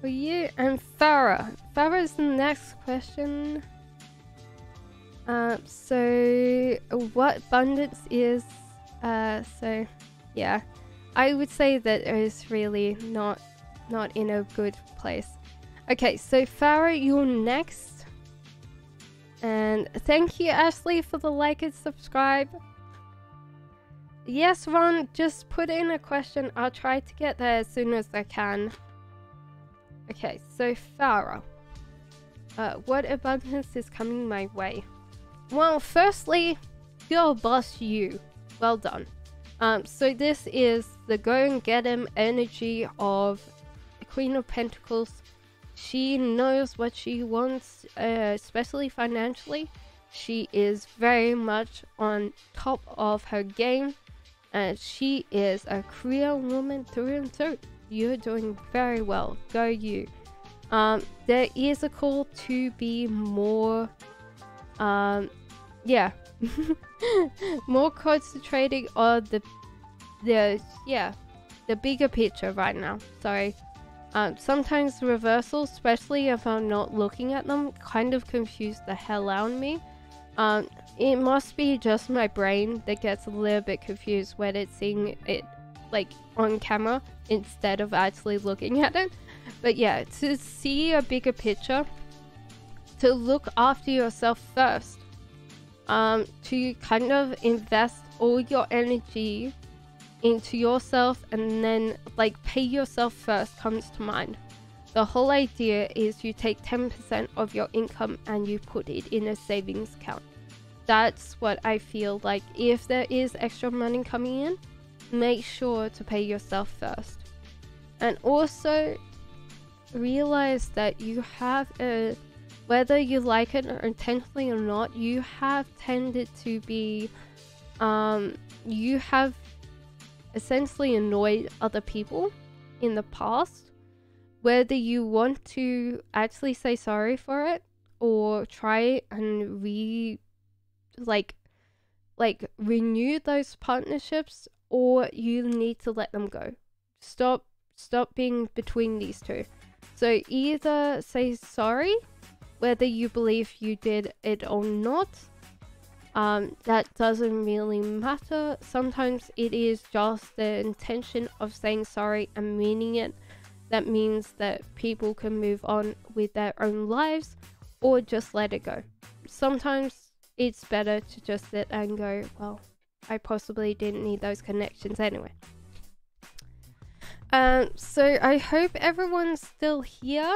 for you, and Farah. Farah's the next question. So what abundance is? So yeah, I would say that it is really not in a good place. Okay, so Farah, you're next. And thank you, Ashley, for the like and subscribe. Yes, Ron, just put in a question. I'll try to get there as soon as I can. Okay, so Farah, what abundance is coming my way? Well, firstly, your boss, you. Well done. So this is the go and get him energy of the Queen of Pentacles. She knows what she wants, especially financially. She is very much on top of her game, and she is a career woman through and through. You're doing very well. Go you. There is a call to be more, yeah, more concentrating on the bigger picture right now. Sorry. Sometimes reversals, especially if I'm not looking at them, kind of confuse the hell out of me. It must be just my brain that gets a little bit confused when it's seeing it like on camera instead of actually looking at it. But yeah, to see a bigger picture, to look after yourself first, to kind of invest all your energy into yourself, and then like pay yourself first comes to mind. The whole idea is you take 10% of your income and you put it in a savings account. That's what I feel like. If there is extra money coming in, make sure to pay yourself first. And also realize that you have whether you like it or intentionally or not, you have tended to be you have essentially annoyed other people in the past. Whether you want to actually say sorry for it or try and renew those partnerships, or you need to let them go. Stop being between these two. So either say sorry, whether you believe you did it or not. That doesn't really matter. Sometimes it is just the intention of saying sorry and meaning it that means that people can move on with their own lives, or just let it go. Sometimes it's better to just sit and go, well, I possibly didn't need those connections anyway. So I hope everyone's still here.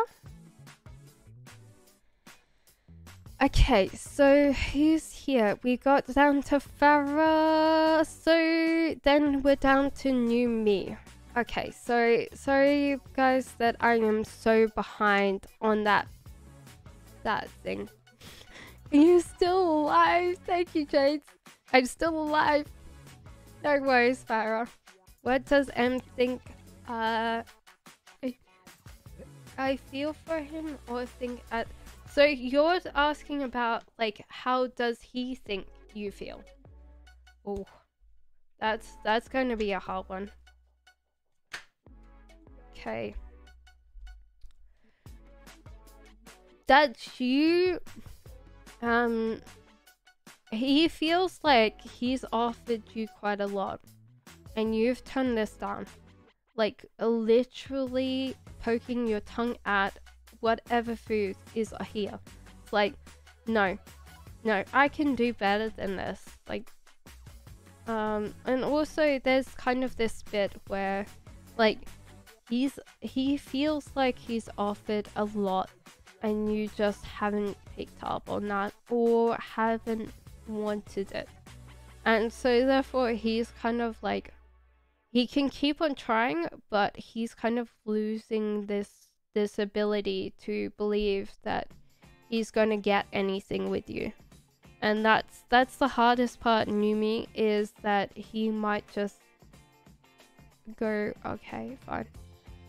Okay, so who's here? We got down to Farah, so then we're down to new me. Okay, so sorry guys that I am so behind on that thing. You're still alive. Thank you, Jade. I'm still alive. No worries, Farah. What does M think? I feel for him, or think at. So you're asking about like how does he think you feel? Oh, that's going to be a hard one. Okay. That you he feels like he's offered you quite a lot and you've turned this down. Like literally poking your tongue at whatever food is here. It's like, no, I can do better than this. Like, and also there's kind of this bit where like he feels like he's offered a lot and you just haven't picked up on that or haven't wanted it. And so therefore he's kind of like, he can keep on trying, but he's kind of losing this ability to believe that he's gonna get anything with you. And that's the hardest part, Numi, is that he might just go, okay, fine.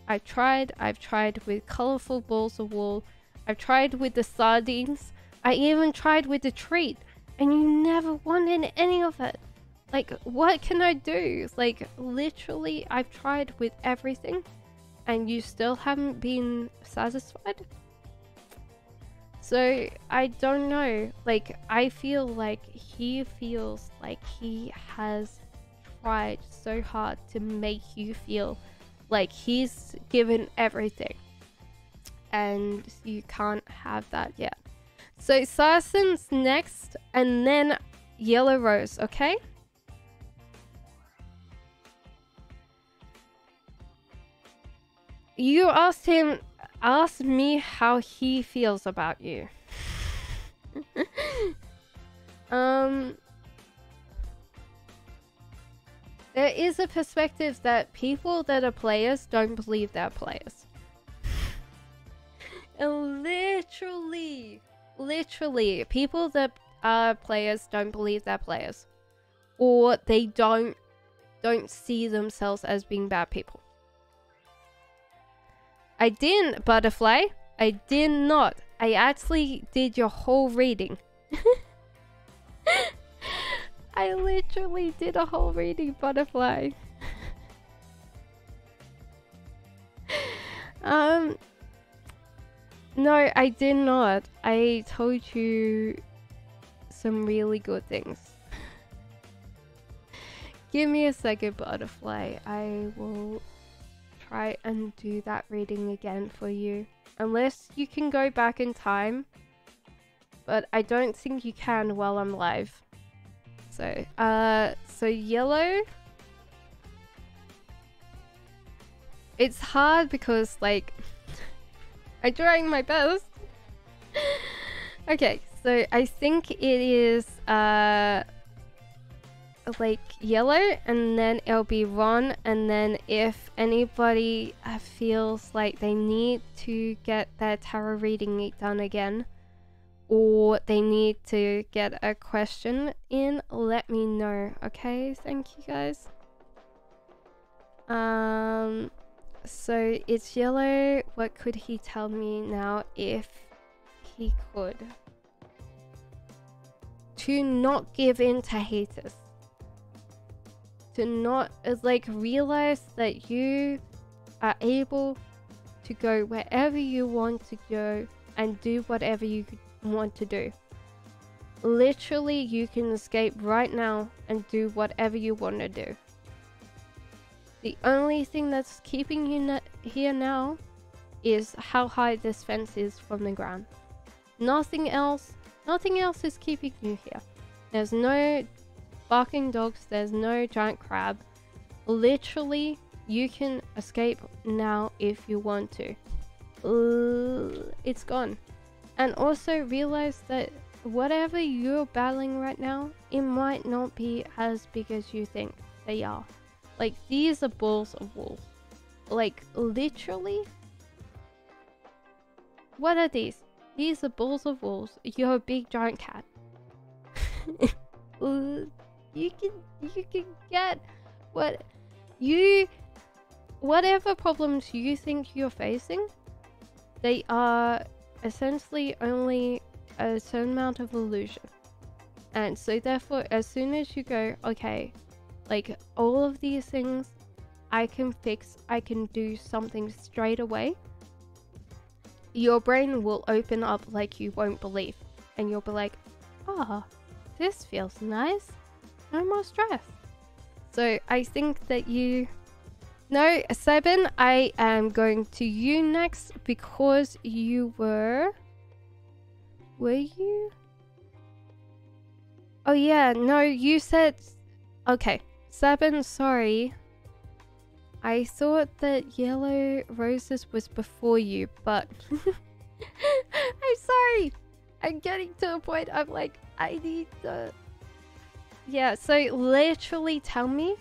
I've tried with colorful balls of wool. I've tried with the sardines. I even tried with the treat, and you never wanted any of it. Like, what can I do? Like, literally, I've tried with everything, and you still haven't been satisfied? So, I don't know. Like, I feel like he feels like he has tried so hard to make you feel like he's given everything. And you can't have that yet. So, Sarson's next, and then Yellow Rose, okay? You asked me how he feels about you. There is a perspective that people that are players don't believe they're players. And literally, people that are players don't believe they're players. Or they don't see themselves as being bad people. I didn't, Butterfly. I did not. I actually did your whole reading. I literally did a whole reading, Butterfly. No, I did not. I told you some really good things. Give me a second, Butterfly. I will try and do that reading again for you. Unless you can go back in time. But I don't think you can while I'm live. So, so Yellow. It's hard because, like, I'm trying my best. Okay, so I think it is, like, Yellow, and then it'll be Ron, and then if anybody feels like they need to get their tarot reading done again, or they need to get a question in, let me know, okay? Thank you, guys. So it's Yellow. What could he tell me now if he could? To not give in to haters. To not, like, realize that you are able to go wherever you want to go and do whatever you want to do. Literally, you can escape right now and do whatever you want to do. The only thing that's keeping you here now is how high this fence is from the ground. Nothing else is keeping you here. There's no barking dogs, there's no giant crab. Literally, you can escape now if you want to. It's gone. And also realize that whatever you're battling right now, it might not be as big as you think they are. Like, these are balls of wool. Like, literally. What are these? These are balls of wool. You're a big giant cat. You can get whatever problems you think you're facing, they are essentially only a certain amount of illusion. And so therefore, as soon as you go, okay, like, all of these things I can fix, I can do something straight away, your brain will open up like you won't believe. And you'll be like, oh, this feels nice. No more stress. So I think that you... No, Seben, I am going to you next because you were... Were you? Oh yeah, no, you said... Okay, Seben, sorry. I thought that Yellow Roses was before you, but... sorry. I'm getting to a point I'm like, I need to... Yeah, so literally tell me.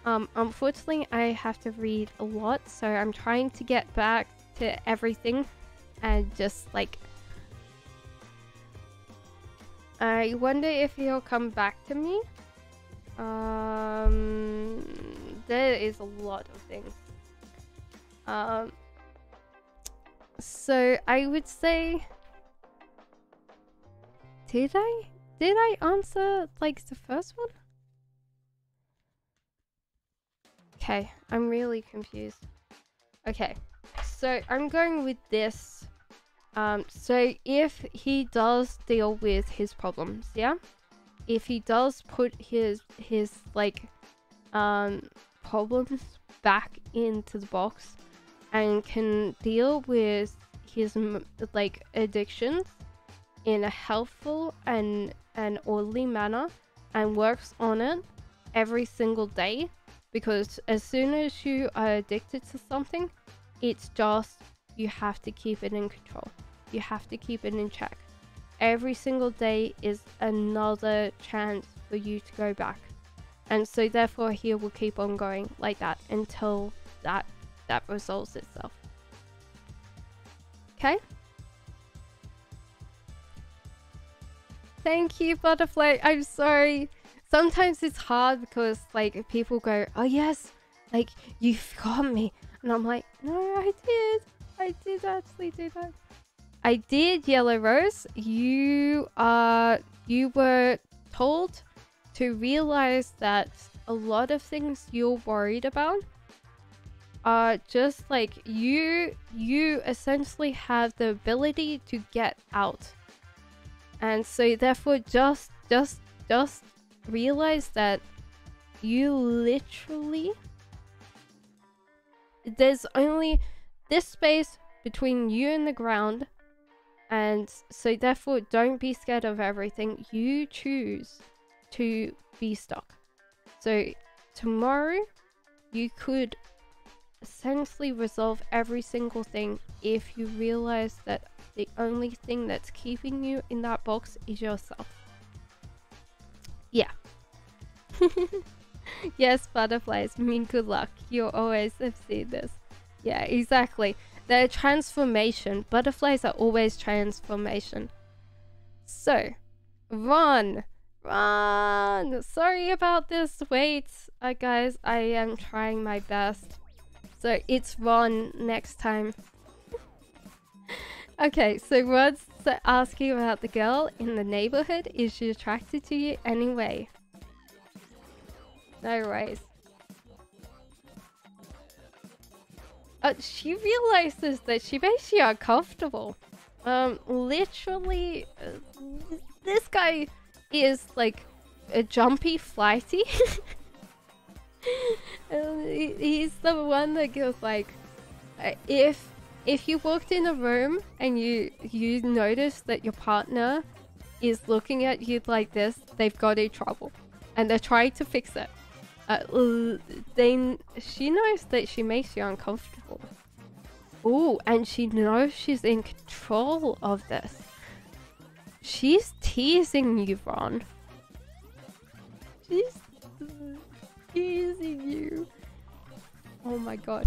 Unfortunately, I have to read a lot, so I'm trying to get back to everything and just like... I wonder if he'll come back to me. There is a lot of things. So I would say... Did I answer like the first one? Okay, I'm really confused. Okay, so I'm going with this. So if he does deal with his problems, yeah? If he does put his like problems back into the box and can deal with his like addictions in a helpful and orderly manner and works on it every single day, because as soon as you are addicted to something, it's just you have to keep it in control. You have to keep it in check. Every single day is another chance for you to go back. And so therefore he will keep on going like that until that resolves itself. Okay? Thank you, Butterfly. I'm sorry. Sometimes it's hard because like people go, oh yes, like you forgot me. And I'm like, no, I did actually do that. I did, Yellow Rose. You were told to realize that a lot of things you're worried about are just like you essentially have the ability to get out. And so therefore just realize that you literally, there's only this space between you and the ground. And so therefore don't be scared of everything. You choose to be stuck. So tomorrow you could essentially resolve every single thing if you realize that the only thing that's keeping you in that box is yourself. Yeah. Yes, butterflies mean good luck. You always have seen this. Yeah, exactly. They're transformation. Butterflies are always transformation. So, run! Run! Sorry about this. Wait, guys, I am trying my best. So, it's Ron next time. Okay, so Rod's asking about the girl in the neighborhood. Is she attracted to you anyway? No worries. She realizes that she makes you uncomfortable. Literally, this guy is like a jumpy flighty. He's the one that goes like, if you walked in a room and you notice that your partner is looking at you like this, they've got in trouble, and they're trying to fix it. Then she knows that she makes you uncomfortable. Ooh, and she knows she's in control of this. She's teasing you, Ron. She's teasing you. Oh my god.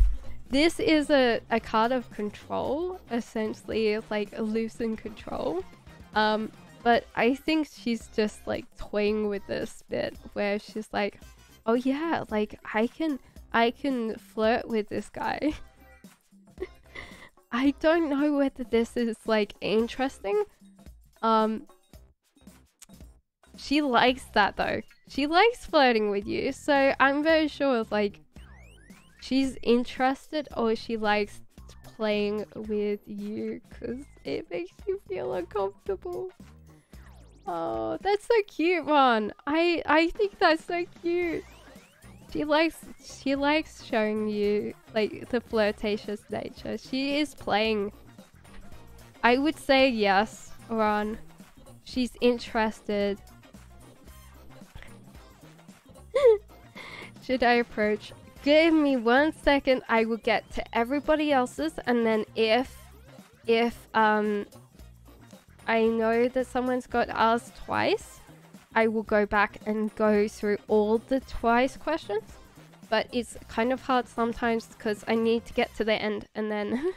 This is a card of control, essentially, like a loosen control. But I think she's just like toying with this bit where she's like, oh yeah, like I can flirt with this guy. I don't know whether this is like interesting. She likes that though. She likes flirting with you, so I'm very sure like she's interested, or she likes playing with you because it makes you feel uncomfortable. Oh, that's so cute, Ron. I think that's so cute. She likes showing you like the flirtatious nature. She is playing. I would say yes, Ron. She's interested. Should I approach? Give me 1 second. I will get to everybody else's, and then if I know that someone's got asked twice, I will go back and go through all the twice questions. But it's kind of hard sometimes because I need to get to the end and then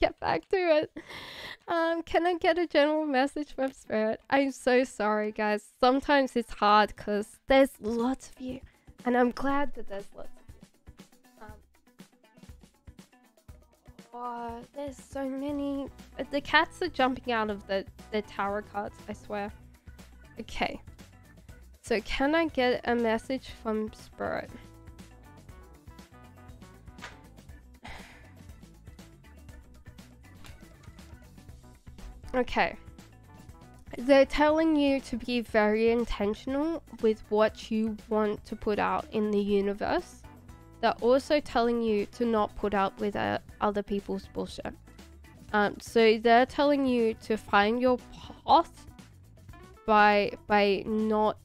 get back to it. Can I get a general message from Spirit? I'm so sorry, guys. Sometimes it's hard because there's lots of you. And I'm glad that there's lots of you. Oh, there's so many. The cats are jumping out of the tarot cards, I swear. Okay. So can I get a message from Spirit? Okay. They're telling you to be very intentional with what you want to put out in the universe. They're also telling you to not put up with other people's bullshit. So they're telling you to find your path by not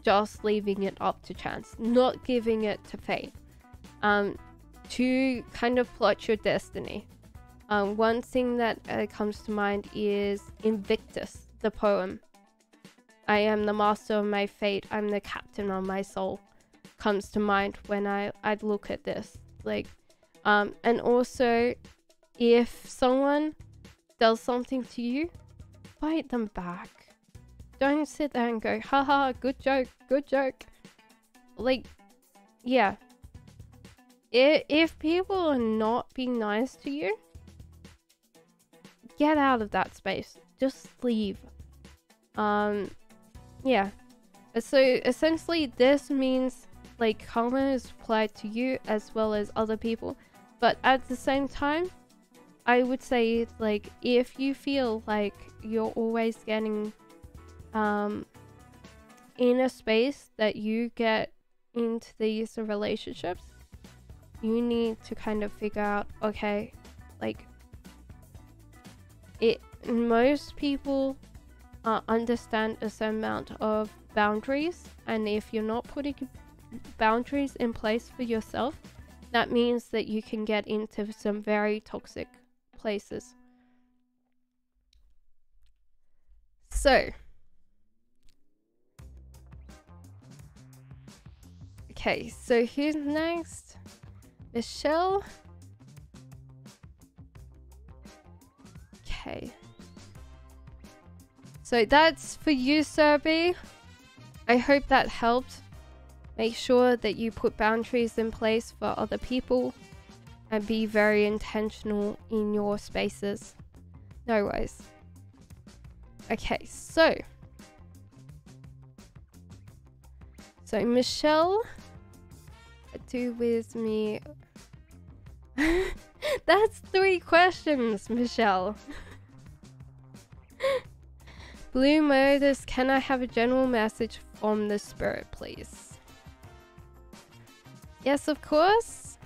just leaving it up to chance, not giving it to fate, to kind of plot your destiny. One thing that comes to mind is Invictus, the poem. I am the master of my fate, I'm the captain of my soul, comes to mind when I'd look at this. Like, and also, if someone does something to you, fight them back. Don't sit there and go, haha, good joke, good joke. Like, yeah. If people are not being nice to you, get out of that space. Just leave. Yeah. So essentially this means like karma is applied to you as well as other people. But at the same time, I would say like if you feel like you're always getting in a space that you get into these relationships, you need to kind of figure out, okay, like most people understand a certain amount of boundaries, and if you're not putting boundaries in place for yourself, that means that you can get into some very toxic places. So okay, so who's next? Michelle. Okay. So that's for you, Serby. I hope that helped. Make sure that you put boundaries in place for other people and be very intentional in your spaces. No worries. Okay, so Michelle, do with me. That's 3 questions, Michelle. Blue Murders, can I have a general message from the spirit, please? Yes, of course.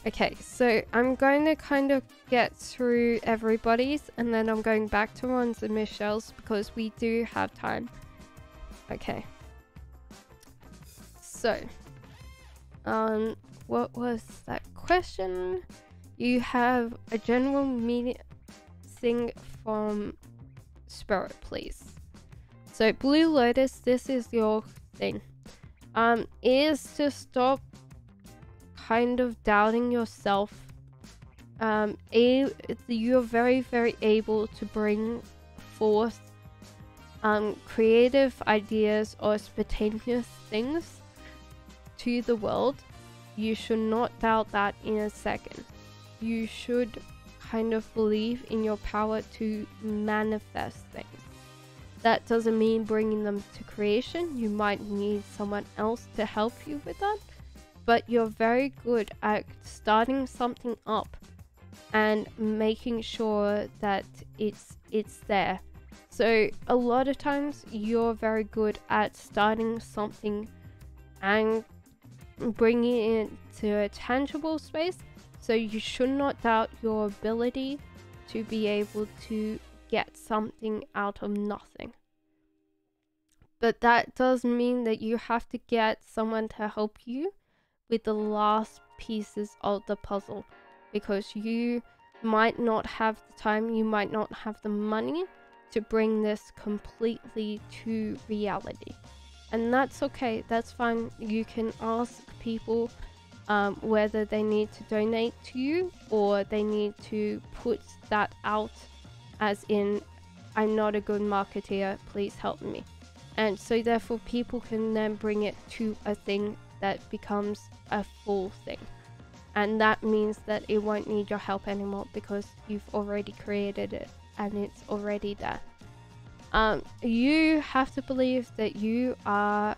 Okay, so I'm going to kind of get through everybody's and then I'm going back to Ron's and Michelle's because we do have time. Okay. So, what was that question? You have a general meaning thing from spirit, please. So Blue Lotus, this is your thing. Is to stop kind of doubting yourself. You're very, very able to bring forth creative ideas or spontaneous things to the world. You should not doubt that in a second. You should kind of believe in your power to manifest things. That doesn't mean bringing them to creation. You might need someone else to help you with that, but you're very good at starting something up and making sure that it's there. So a lot of times you're very good at starting something and bringing it to a tangible space. So you should not doubt your ability to be able to get something out of nothing. But that does mean that you have to get someone to help you with the last pieces of the puzzle, because you might not have the time, you might not have the money to bring this completely to reality. And that's okay, that's fine. You can ask people whether they need to donate to you or they need to put that out as in, I'm not a good marketeer, please help me. And so therefore people can then bring it to a thing that becomes a full thing. And that means that it won't need your help anymore because you've already created it and it's already there. You have to believe that you are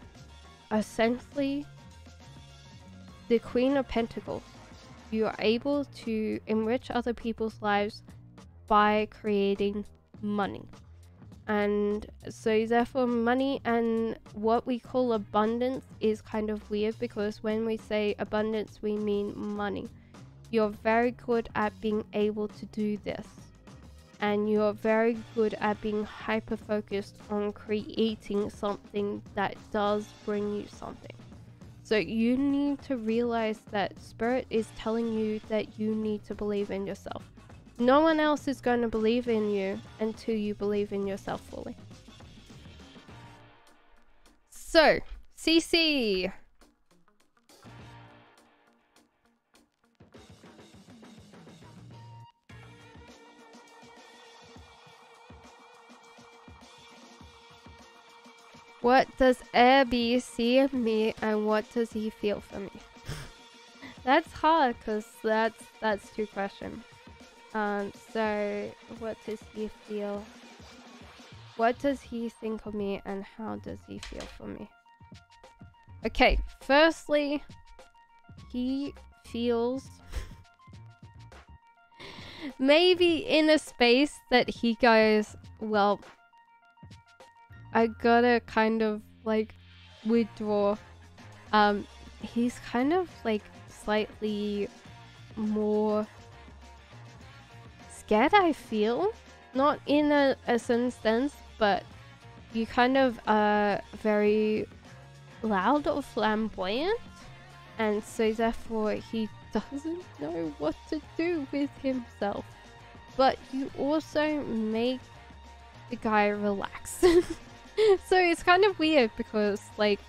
essentially the Queen of Pentacles. You are able to enrich other people's lives by creating money. And so therefore money and what we call abundance is kind of weird, because when we say abundance we mean money. You're very good at being able to do this, and you're very good at being hyper focused on creating something that does bring you something. So you need to realize that Spirit is telling you that you need to believe in yourself. No one else is going to believe in you until you believe in yourself fully. So, CC. What does Abby see in me and what does he feel for me? That's hard because that's two questions. So what does he feel? What does he think of me and how does he feel for me? Okay, firstly, he feels maybe in a space that he goes, well, I gotta kind of like withdraw. He's kind of like slightly more scared, I feel. Not in a certain sense, but you kind of are very loud or flamboyant, and so therefore he doesn't know what to do with himself. But you also make the guy relax. So it's kind of weird because, like,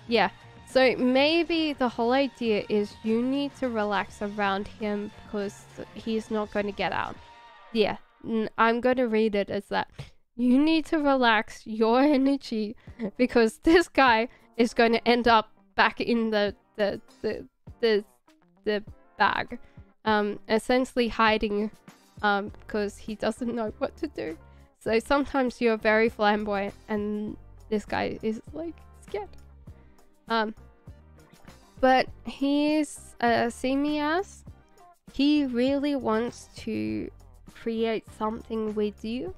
yeah. So maybe the whole idea is you need to relax around him because he's not going to get out. Yeah, I'm going to read it as that. You need to relax your energy because this guy is going to end up back in the bag, essentially hiding, because he doesn't know what to do. So sometimes you're very flamboyant and this guy is like scared. But he's see me as he really wants to create something with you,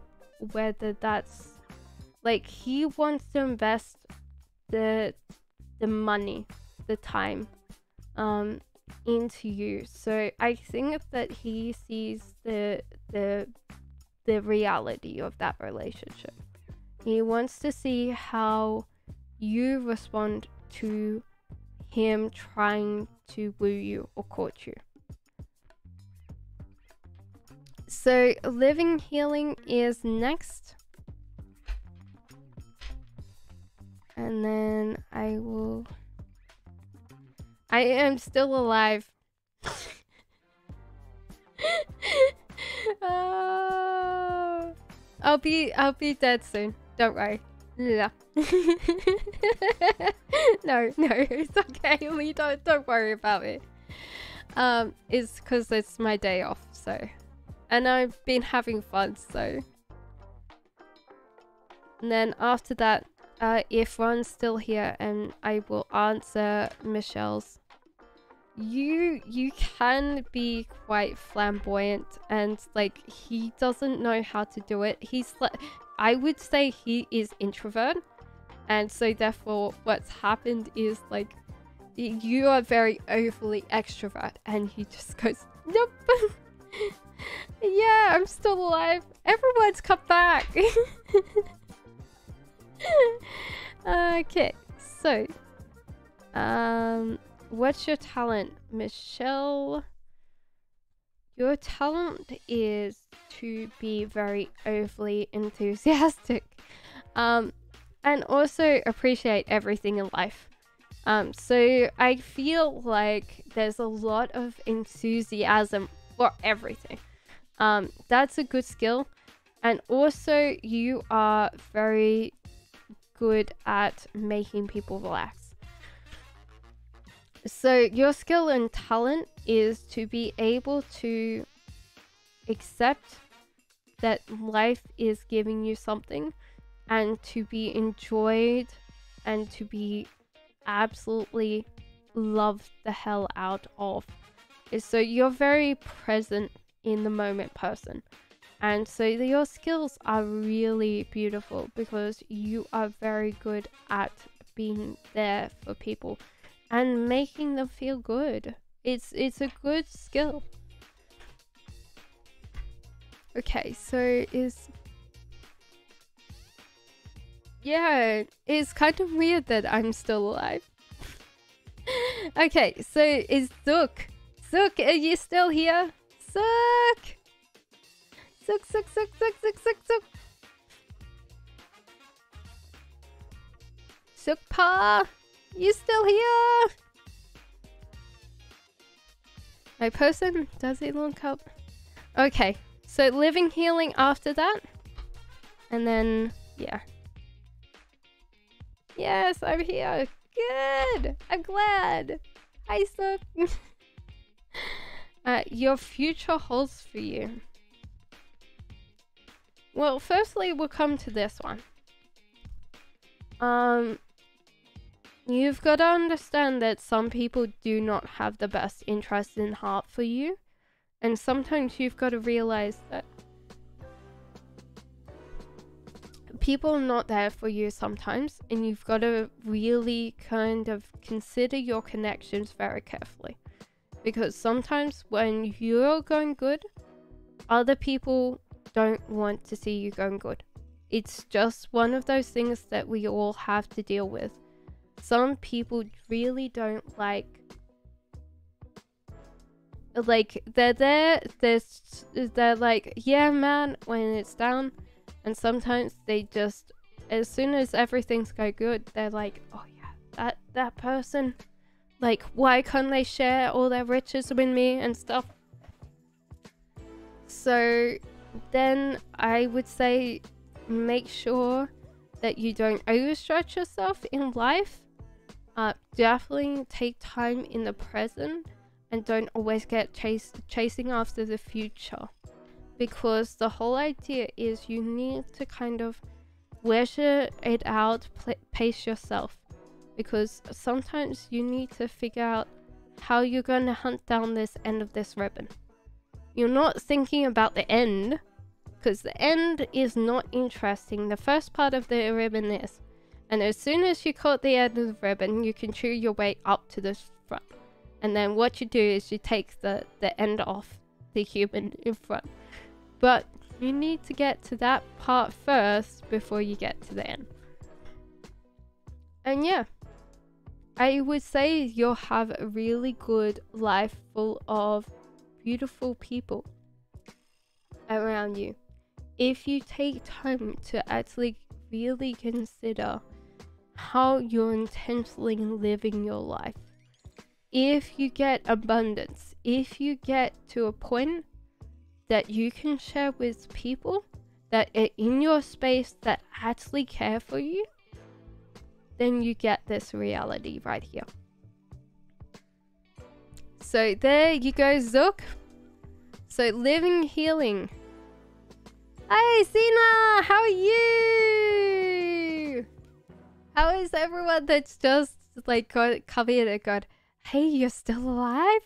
whether that's like he wants to invest the money, the time into you. So I think that he sees the reality of that relationship. He wants to see how you respond to him trying to woo you or court you. So living healing is next. And then I am still alive. I'll be dead soon. Don't worry. Yeah. No, it's okay. We don't worry about it. It's because it's my day off, so, and I've been having fun, so. And then after that, if Ron's still here, and I will answer Michelle's. You can be quite flamboyant, and like he doesn't know how to do it. He's like, I would say he is introvert, and so therefore what's happened is like you are very overly extrovert, and he just goes, nope. Yeah, I'm still alive. Everyone's come back. Okay, so what's your talent, Michelle? your talent is to be very overly enthusiastic, and also appreciate everything in life. So I feel like there's a lot of enthusiasm for everything. That's a good skill. And also you are very good at making people relax. So your skill and talent is to be able to accept that life is giving you something and to be enjoyed and to be absolutely loved the hell out of. So you're very present in the moment person. And so your skills are really beautiful because you are very good at being there for people and making them feel good. It's a good skill. Okay, so yeah, it's kind of weird that I'm still alive. Okay, so is Zook. Zook, are you still here? Zook! Zook, Zook, Zook, Zook, Zook, Zook, Zook. Zookpa, you still here? My person, does he look up? Okay, so living healing after that. And then, yeah. Yes, I'm here. Good. I'm glad. Hi, Zook. Your future holds for you. Well, firstly, we'll come to this one. You've got to understand that some people do not have the best interest in heart for you. And sometimes you've got to realize that people are not there for you sometimes. And you've got to really kind of consider your connections very carefully. Because sometimes when you're going good, other people don't want to see you going good. It's just one of those things that we all have to deal with. Some people really don't like they're there, they're like, yeah man, when it's down. And sometimes they just, as soon as everything's going good, they're like, oh yeah, that person, like, why can't they share all their riches with me and stuff? So then I would say make sure that you don't overstretch yourself in life. Definitely take time in the present and don't always get chasing after the future, because the whole idea is you need to kind of measure it out, pace yourself, because sometimes you need to figure out how you're going to hunt down this end of this ribbon. You're not thinking about the end, because the end is not interesting. The first part of the ribbon is. And as soon as you caught the end of the ribbon, you can chew your way up to the front. And then what you do is you take the end off the human in front. But you need to get to that part first before you get to the end. And yeah, I would say you'll have a really good life full of beautiful people around you. If you take time to actually really consider how you're intentionally living your life. If you get abundance, if you get to a point that you can share with people that are in your space that actually care for you, then you get this reality right here. So there you go, Zook. So living healing. Hi, Sina! How are you? How is everyone that's just like come in and gone, hey, you're still alive?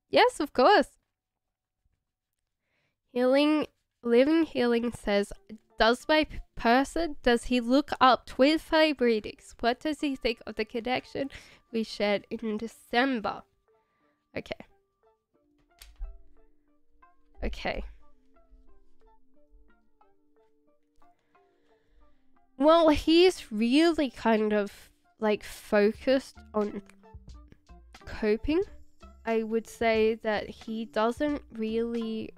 Yes, of course. Living healing says, does my person, does he look up twin flame readings? What does he think of the connection we shared in December? Okay. Okay. Well, he's really kind of like focused on coping I would say that he doesn't really,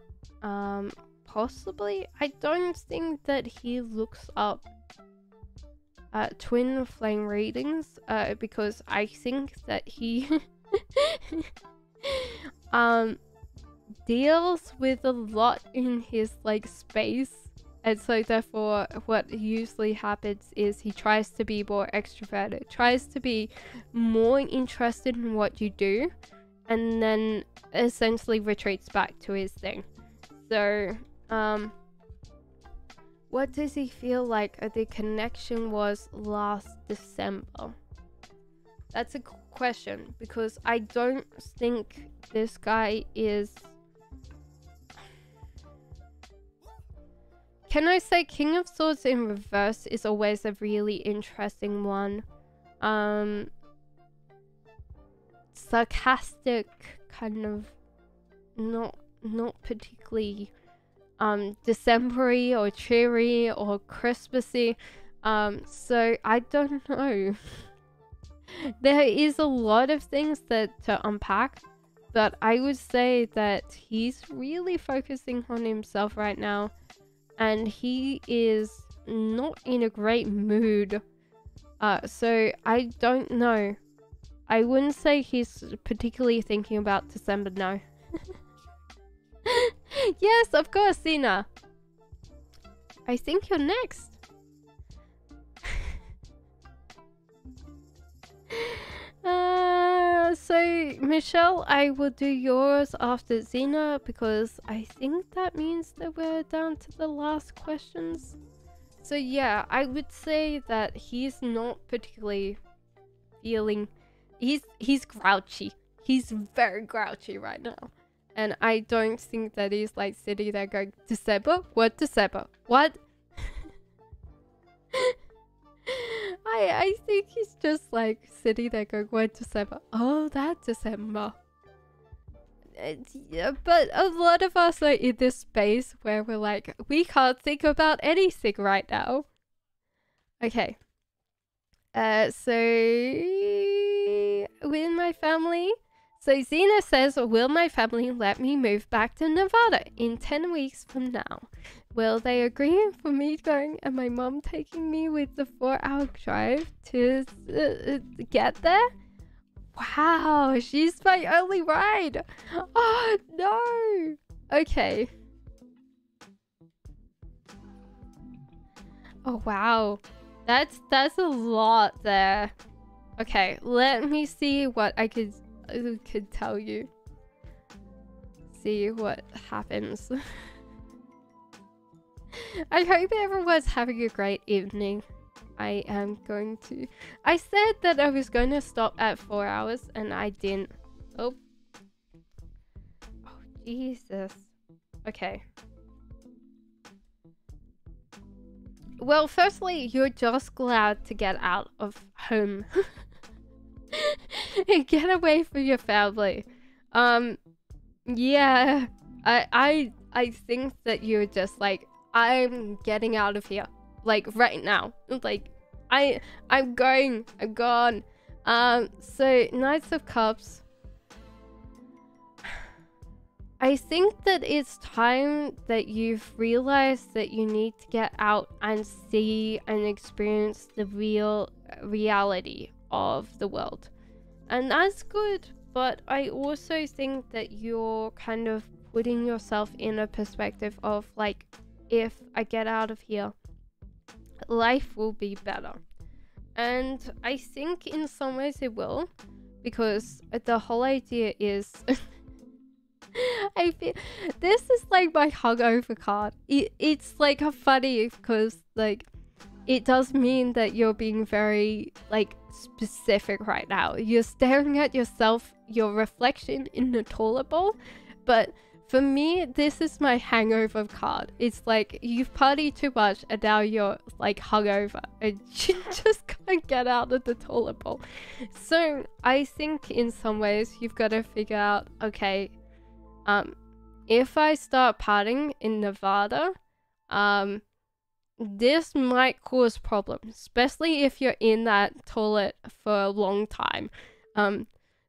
possibly, I don't think that he looks up twin flame readings, because I think that he deals with a lot in his like space, and so therefore what usually happens is he tries to be more extroverted, tries to be more interested in what you do, and then essentially retreats back to his thing. So what does he feel like the connection was last December? That's a question, because I don't think this guy is... Can I say King of Swords in reverse is always a really interesting one. Sarcastic, kind of not particularly December-y or cheery or Christmassy. So I don't know. There is a lot of things to unpack, but I would say that he's really focusing on himself right now, and he is not in a great mood. So I don't know. I wouldn't say he's particularly thinking about December, no. Yes, of course, Sina. I think you're next. So Michelle, I will do yours after Xena, because I think that means that we're down to the last questions. So yeah, I would say that he's not particularly feeling... He's grouchy. He's very grouchy right now. And I don't think that he's like sitting there going, December? What December? What? I think he's just like sitting there going, what December? Oh, that December. Yeah, but a lot of us are in this space where we're like, we can't think about anything right now. Okay. So with my family... So Xena says, will my family let me move back to Nevada in 10 weeks from now? Will they agree for me going and my mom taking me with the 4-hour drive to get there? Wow, she's my only ride. Oh, no. Okay. Oh, wow. That's a lot there. Okay, let me see what I could tell you. See what happens. I hope everyone's having a great evening. I am going to... I said that I was going to stop at 4 hours and I didn't. Oh. Oh, Jesus. Okay. Well, firstly, you're just glad to get out of home. And get away from your family. Yeah, I think that you're just like, I'm getting out of here, like right now. Like, I'm gone. So Knights of Cups. I think that it's time that you've realized that you need to get out and see and experience the reality of the world. And that's good, but I also think that you're kind of putting yourself in a perspective of like, if I get out of here, life will be better. And I think in some ways it will, because the whole idea is I feel this is like my hungover card. It's like a funny, because like it does mean that you're being very like specific right now. You're staring at yourself, your reflection in the toilet bowl. But for me, this is my hangover card. It's like you've partied too much and now you're like hungover and you just can't get out of the toilet bowl. So I think in some ways you've got to figure out, okay, if I start partying in Nevada, this might cause problems, especially if you're in that toilet for a long time.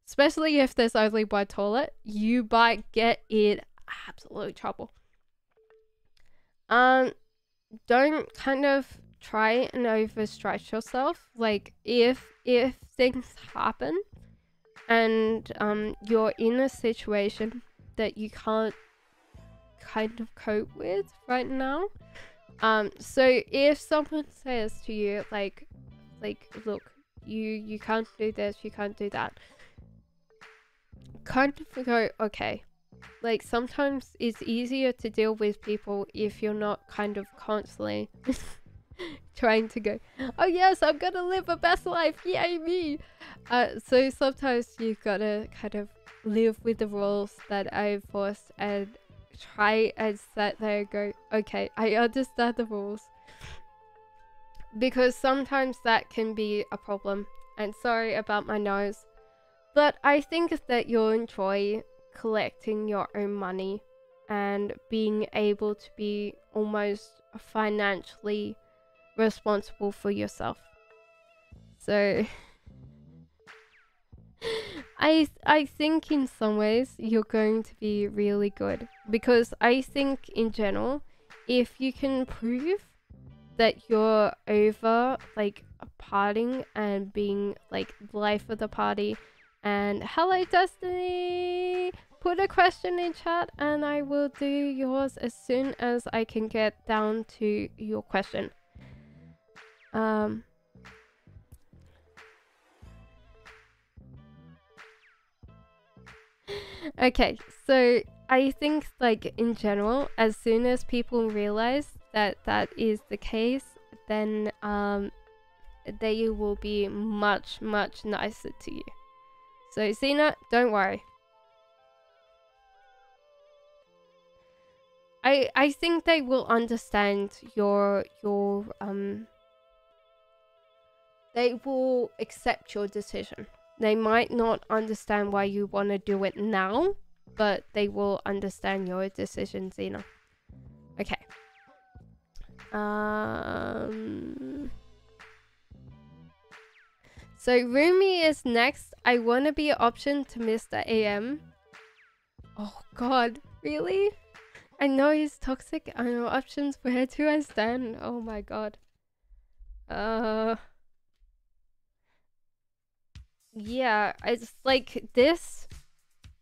especially if there's only one toilet, you might get in absolute trouble. Don't kind of try and overstretch yourself. Like if things happen and you're in a situation that you can't kind of cope with right now, so if someone says to you like look, you can't do this, you can't do that, kind of go, okay, like sometimes it's easier to deal with people if you're not kind of constantly trying to go, oh yes, I'm gonna live a best life, yay me. So sometimes you've gotta kind of live with the rules that I enforced and try and sit there and go, okay, I understand the rules, because sometimes that can be a problem. And sorry about my nose, but I think that you'll enjoy collecting your own money and being able to be almost financially responsible for yourself. So I think in some ways you're going to be really good, because I think in general, if you can prove that you're over like partying and being like the life of the party, and hello Destiny, put a question in chat and I will do yours as soon as I can get down to your question. Okay, so I think like in general, as soon as people realize that that is the case, then they will be much nicer to you. So Xena, don't worry. I think they will understand your they will accept your decision. They might not understand why you want to do it now, but they will understand your decision, Xena. Okay. So Rumi is next. I want to be an option to Mr. AM. Oh god, really? I know he's toxic. I know options. Where do I stand? Oh my god. Yeah, it's like this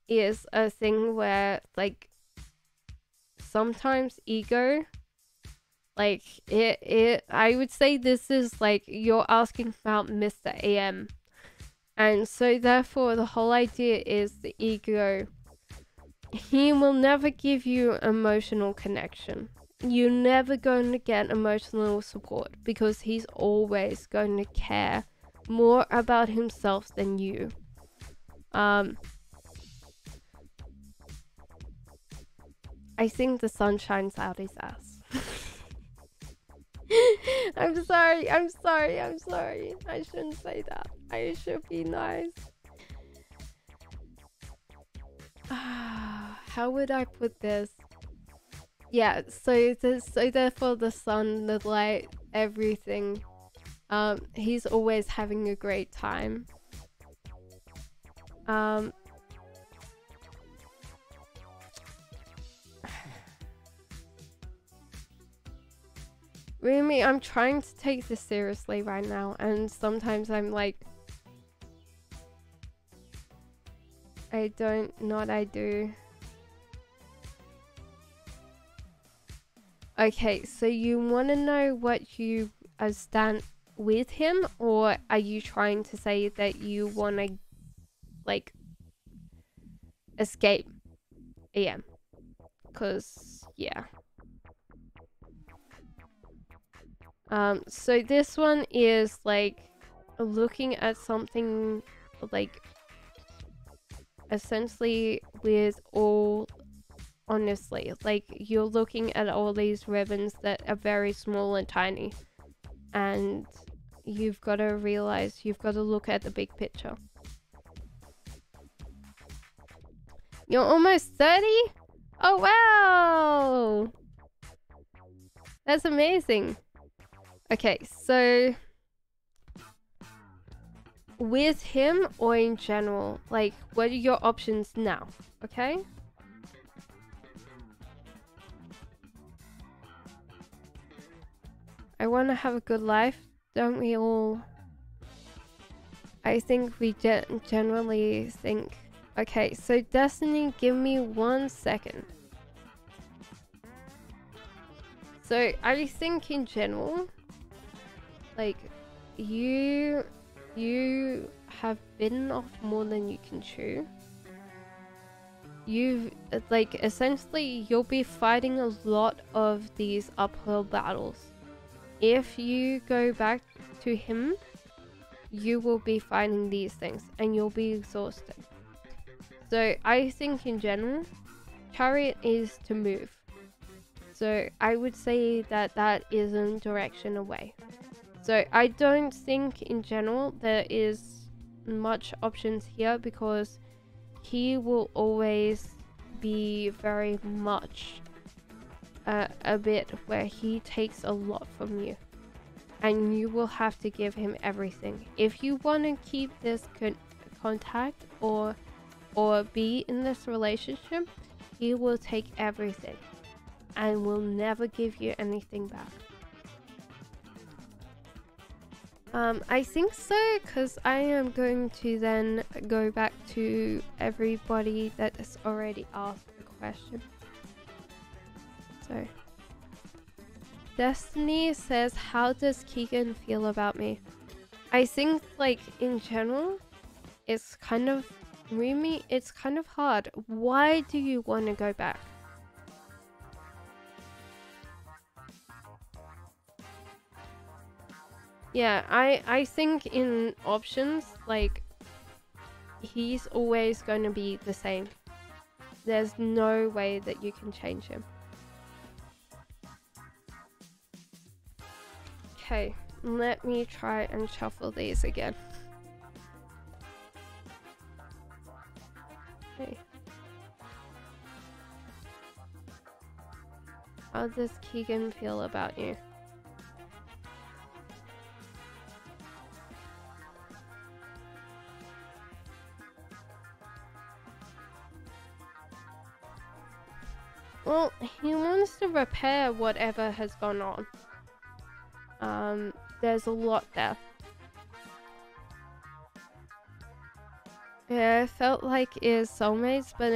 is a thing where like sometimes ego, like it I would say this is like you're asking about Mr. AM, and so therefore the whole idea is the ego, he will never give you emotional connection. You're never going to get emotional support because he's always going to care more about himself than you. I think the sun shines out his ass. I'm sorry. I shouldn't say that. I should be nice. How would I put this? Yeah, so therefore the sun, the light, everything. He's always having a great time. Rumi, I'm trying to take this seriously right now, and sometimes I'm like, I don't, not I do. Okay, so you want to know what you stand with him, or are you trying to say that you want to like escape AM? Because yeah. So this one is like looking at something like essentially with all honestly, like you're looking at all these ribbons that are very small and tiny, and you've got to realize you've got to look at the big picture. You're almost 30? Oh wow, that's amazing. Okay, so with him or in general? Like, what are your options now? Okay. I want to have a good life. Don't we all? I think we generally think. Okay, so Destiny, give me 1 second. So I think in general, like, you have bitten off more than you can chew. You've, like, essentially you'll be fighting a lot of these uphill battles. If you go back to him, you will be fighting these things and you'll be exhausted. So I think in general, Chariot is to move. So I would say that that is a direction away. So I don't think in general there is much options here, because he will always be very much a bit where he takes a lot from you. And you will have to give him everything. If you want to keep this contact or be in this relationship, he will take everything and will never give you anything back. I think so, because I am going to then go back to everybody that has already asked the question. So, Destiny says, how does Keegan feel about me? I think, like, in general, it's kind of, Rumi, it's kind of hard. Why do you want to go back? Yeah, I think in options, like, he's always going to be the same. There's no way that you can change him. Okay, let me try and shuffle these again. Okay. How does Keegan feel about you? Well, he wants to repair whatever has gone on. There's a lot there. Yeah, it felt like it's soulmates, but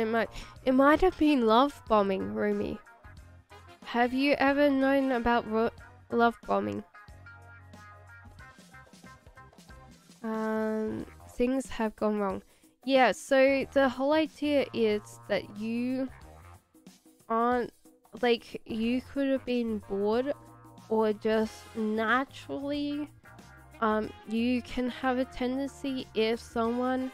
it might have been love bombing, Rumi. Have you ever known about love bombing? Things have gone wrong. Yeah, so the whole idea is that you aren't, like, you could have been bored, or just naturally, you can have a tendency, if someone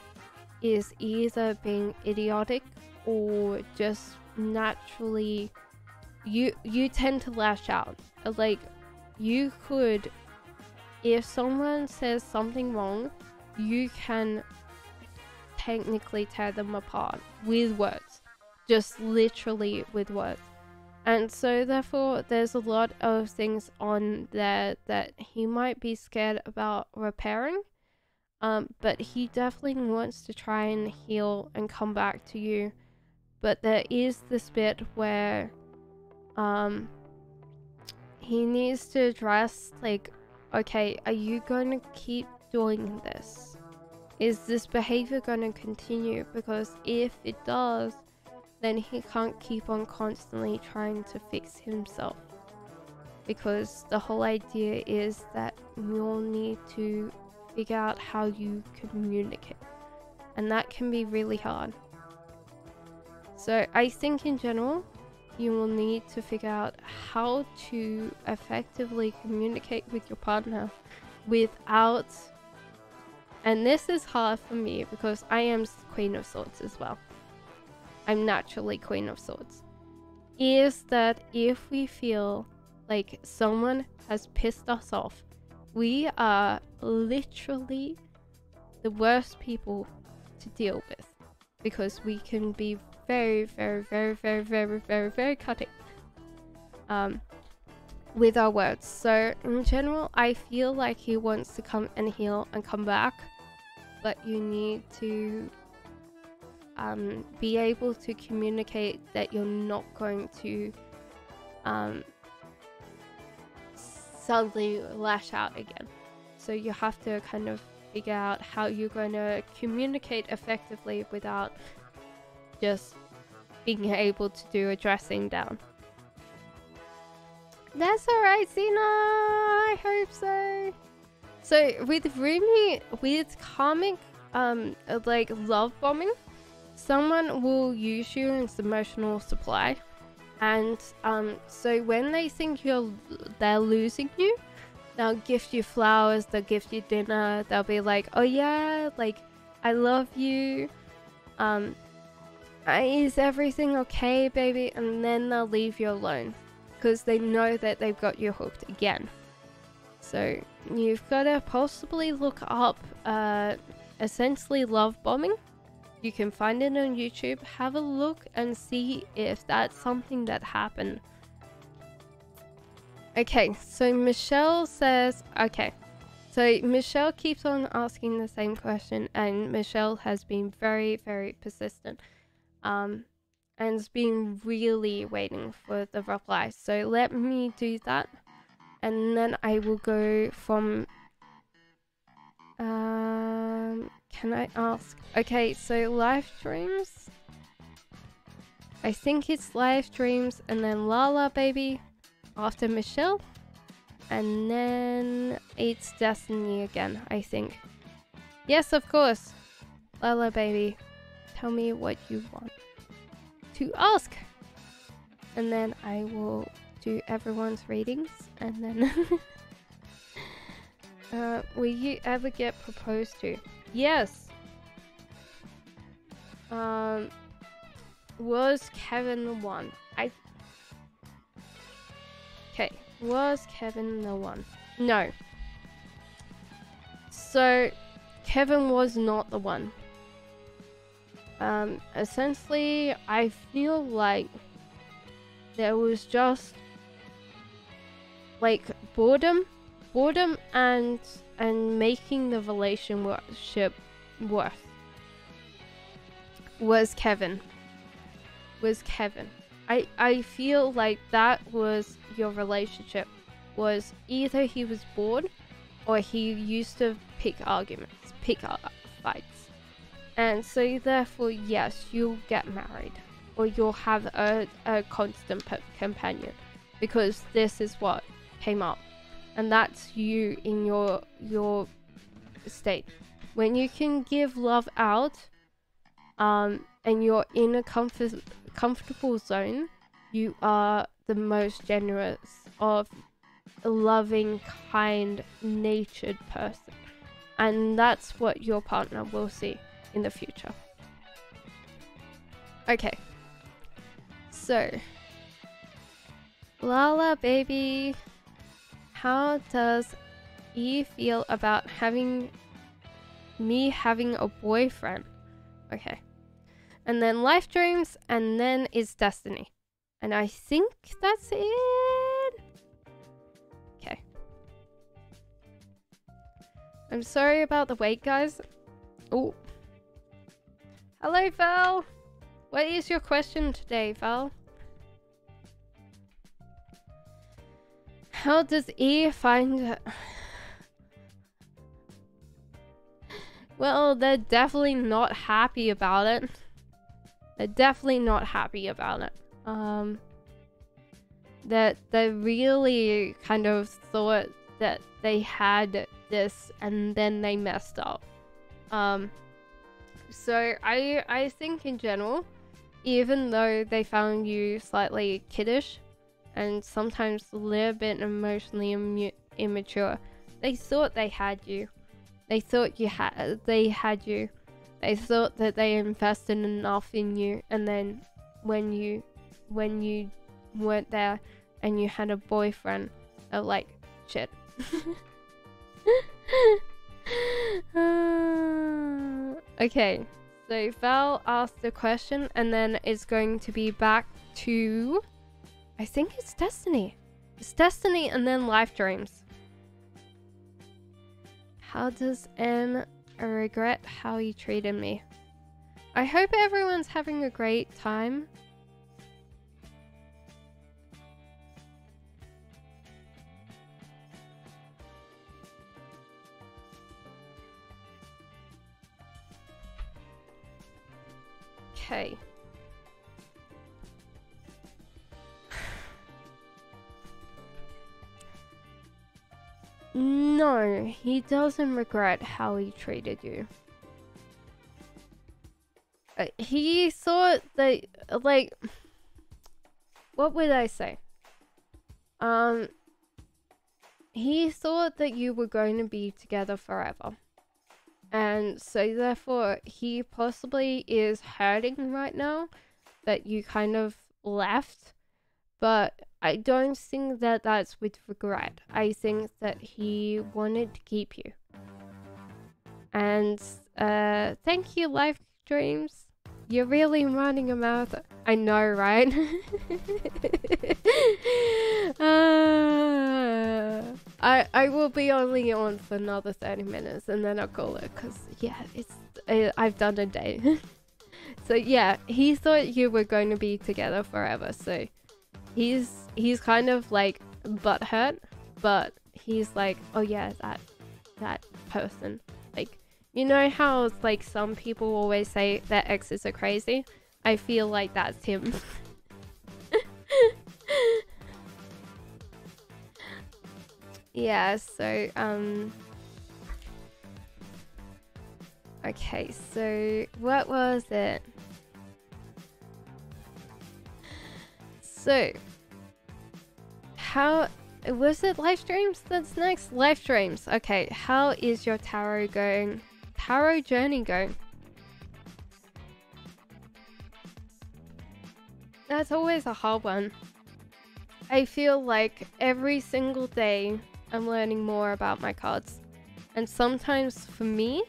is either being idiotic or just naturally, you tend to lash out. Like, you could, if someone says something wrong, you can technically tear them apart with words, just literally with words. And so therefore there's a lot of things on there that he might be scared about repairing, but he definitely wants to try and heal and come back to you. But there is this bit where he needs to address, like, okay, are you going to keep doing this? Is this behavior going to continue? Because if it does, then he can't keep on constantly trying to fix himself. Because the whole idea is that you'll need to figure out how you communicate. And that can be really hard. So I think in general, you will need to figure out how to effectively communicate with your partner without... And this is hard for me because I am Queen of Swords as well. I'm naturally Queen of Swords. Is that if we feel like someone has pissed us off, we are literally the worst people to deal with, because we can be very, very, very, very, very, very, very cutting with our words. So in general, I feel like he wants to come and heal and come back, but you need to be able to communicate that you're not going to suddenly lash out again. So you have to kind of figure out how you're going to communicate effectively without just being able to do a dressing down. That's alright, Zena. I hope so. So with Rumi, with karmic like love bombing, someone will use you as emotional supply, and so when they think they're losing you, they'll gift you flowers, they'll gift you dinner, they'll be like, oh yeah, like I love you, is everything okay, baby? And then they'll leave you alone because they know that they've got you hooked again. So you've got to possibly look up essentially love bombing. You can find it on YouTube. Have a look and see if that's something that happened. Okay, so Michelle says, okay. So Michelle keeps on asking the same question, and Michelle has been very, very persistent. And has been really waiting for the reply. So let me do that. And then I will go from... can I ask? Okay, so live streams. I think it's live streams and then Lala Baby after Michelle. And then it's Destiny again, I think. Yes, of course. Lala Baby, tell me what you want to ask. And then I will do everyone's ratings and then... will you ever get proposed to? Yes. Was Kevin the one? Okay, was Kevin the one? No. So, Kevin was not the one. Essentially, I feel like there was just like boredom and making the relationship worth. Was Kevin. I feel like that was your relationship. Was either he was bored or he used to pick fights. And so therefore, yes, you'll get married or you'll have a constant companion because this is what came up. And that's you in your state. When you can give love out, and you're in a comfortable zone, you are the most generous of a loving, kind, natured person. And that's what your partner will see in the future. Okay. So, Lala Baby, how does you feel about me having a boyfriend? Okay. And then life dreams, and then it's Destiny. And I think that's it. Okay. I'm sorry about the wait, guys. Oh. Hello, Val. What is your question today, Val? How does E find... Well, they're definitely not happy about it. They're definitely not happy about it. That they really kind of thought that they had this and then they messed up. So I think in general, even though they found you slightly kiddish and sometimes a little bit emotionally immature, they thought they had you. They thought they had you. They thought that they invested enough in you, and then when you weren't there and you had a boyfriend, they're like, shit. Okay, so Val asked the question, and then it's going to be back to, I think it's Destiny. It's Destiny and then life dreams. How does M I regret how you treated me. I hope everyone's having a great time. Okay. No, he doesn't regret how he treated you. He thought that, like, what would I say? He thought that you were going to be together forever. And so therefore, he possibly is hurting right now that you kind of left. But I don't think that that's with regret. I think that he wanted to keep you. And thank you, live streams. You're really running a marathon. I know, right? I will be only on for another 30 minutes and then I'll call it because yeah, I've done a day. So yeah, he thought you were going to be together forever. So he's kind of like butthurt, but he's like, oh yeah, that person. Like, you know how it's like some people always say that exes are crazy? I feel like that's him. Yeah, so okay, so what was it? So how was it? Live streams? That's next. Live streams. Okay, how is your tarot going? Tarot journey going? That's always a hard one. I feel like every single day I'm learning more about my cards. And sometimes for me,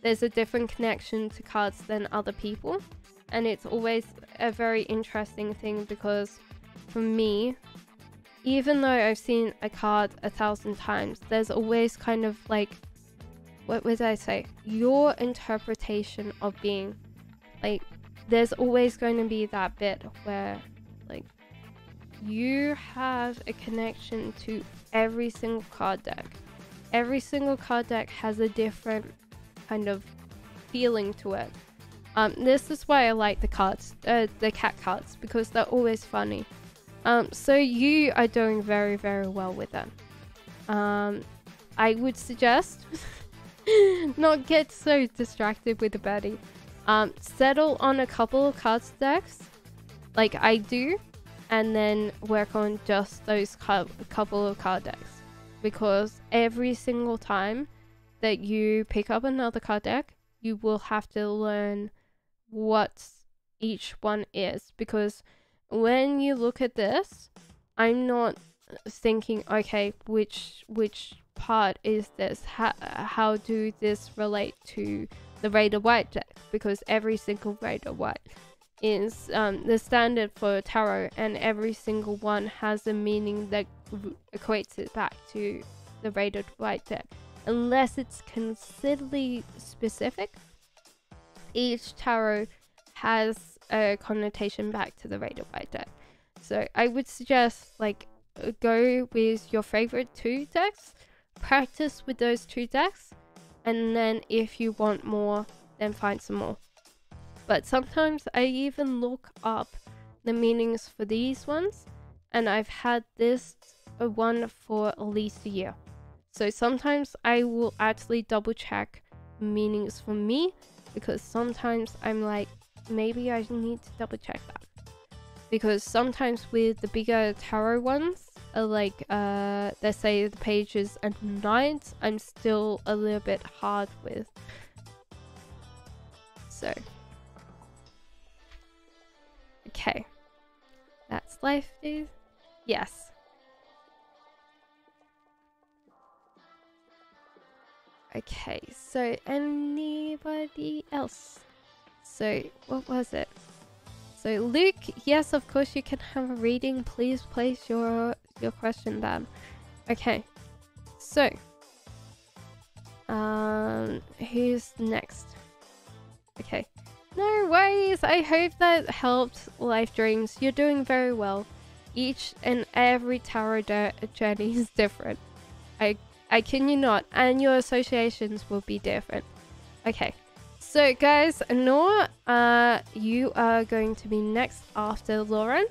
there's a different connection to cards than other people. And it's always a very interesting thing because for me, even though I've seen a card 1,000 times, there's always kind of like, what would I say? Your interpretation of being, like, there's always going to be that bit where, like, you have a connection to every single card deck. Every single card deck has a different kind of feeling to it. This is why I like the cards, the cat cards, because they're always funny. So you are doing very, very well with them. I would suggest not get so distracted with the birdie. Settle on a couple of cards decks, like I do, and then work on just those couple of card decks. Because every single time that you pick up another card deck, you will have to learn what each one is. Because when you look at this, I'm not thinking, okay, which part is this? How do this relate to the Raider White deck? Because every single Raider White is the standard for tarot, and every single one has a meaning that equates it back to the Raider White deck. Unless it's considerably specific, each tarot has a connotation back to the Raider White deck. So I would suggest, like, go with your favorite 2 decks, practice with those 2 decks, and then if you want more, then find some more. But sometimes I even look up the meanings for these ones, and I've had this one for at least a year. So sometimes I will actually double check meanings for me, because sometimes I'm like, maybe I need to double check that. Because sometimes with the bigger tarot ones, like let's say the pages and knights, I'm still a little bit hard with. So okay, that's life, dude. Yes. Okay, so anybody else? So what was it? So Luke, yes, of course you can have a reading. Please place your question down. Okay, so Who's next? Okay. No worries. I hope that helped, Life Dreams. You're doing very well. Each and every tarot journey is different. I kid you not. And your associations will be different. Okay. So guys, Noah, you are going to be next after Lauren.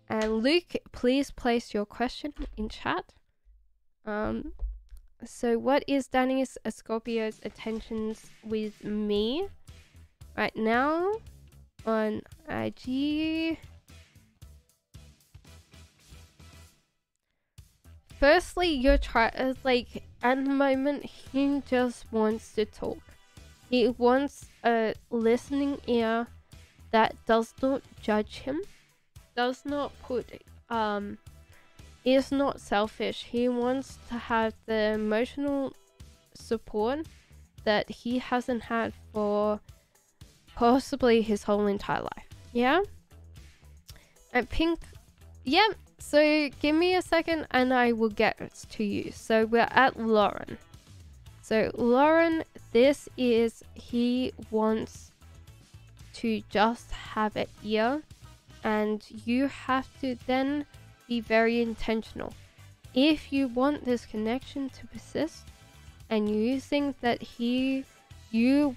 And Luke, please place your question in chat. So what is Danny's Scorpio's attentions with me right now on IG? Firstly, you're like at the moment he just wants to talk. He wants a listening ear that does not judge him, does not put is not selfish. He wants to have the emotional support that he hasn't had for possibly his whole entire life. Yeah? And Pink, yeah, so give me a second and I will get it to you. So we're at Lauren. So Lauren, this is, he wants to just have an ear, and you have to then be very intentional. If you want this connection to persist and you think that you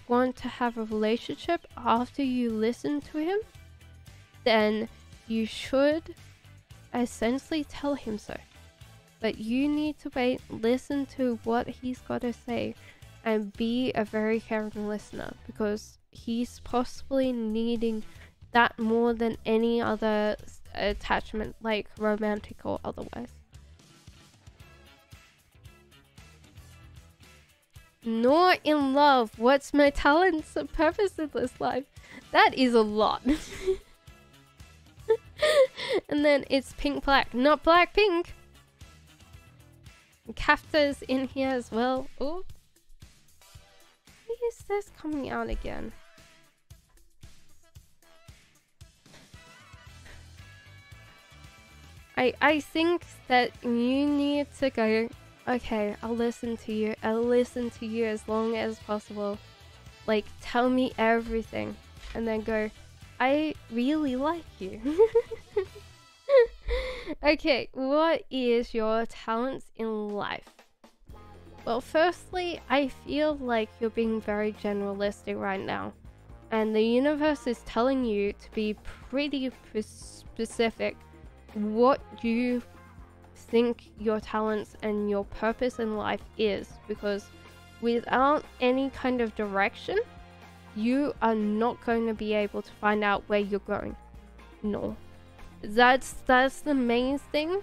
want to have a relationship after you listen to him, then you should essentially tell him so. But you need to wait, listen to what he's got to say, and be a very caring listener, because he's possibly needing that more than any other attachment, like romantic or otherwise. Nor in love. What's my talents and purpose in this life? That is a lot. And then it's pink black, not black pink. Kafta's in here as well. Oh, why is this coming out again? I think that you need to go, okay, I'll listen to you. I'll listen to you as long as possible. Like, tell me everything. And then go, I really like you. Okay, what is your talents in life? Well, firstly, I feel like you're being very generalistic right now. And the universe is telling you to be pretty specific what you think your talents and your purpose in life is, because without any kind of direction, you are not going to be able to find out where you're going. No, that's the main thing.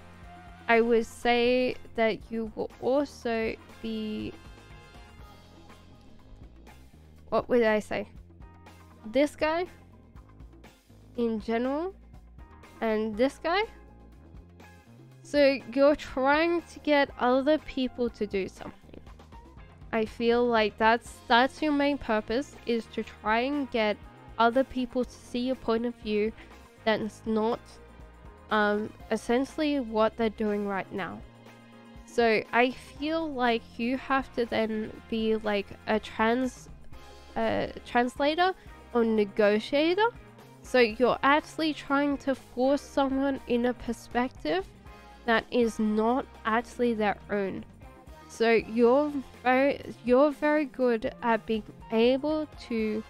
I would say that you will also be, what would I say, this guy in general and this guy. So you're trying to get other people to do something. I feel like that's your main purpose, is to try and get other people to see your point of view that's not essentially what they're doing right now. So I feel like you have to then be like a translator or negotiator. So you're actually trying to force someone in a perspective that is not actually their own. So you're very good at being able to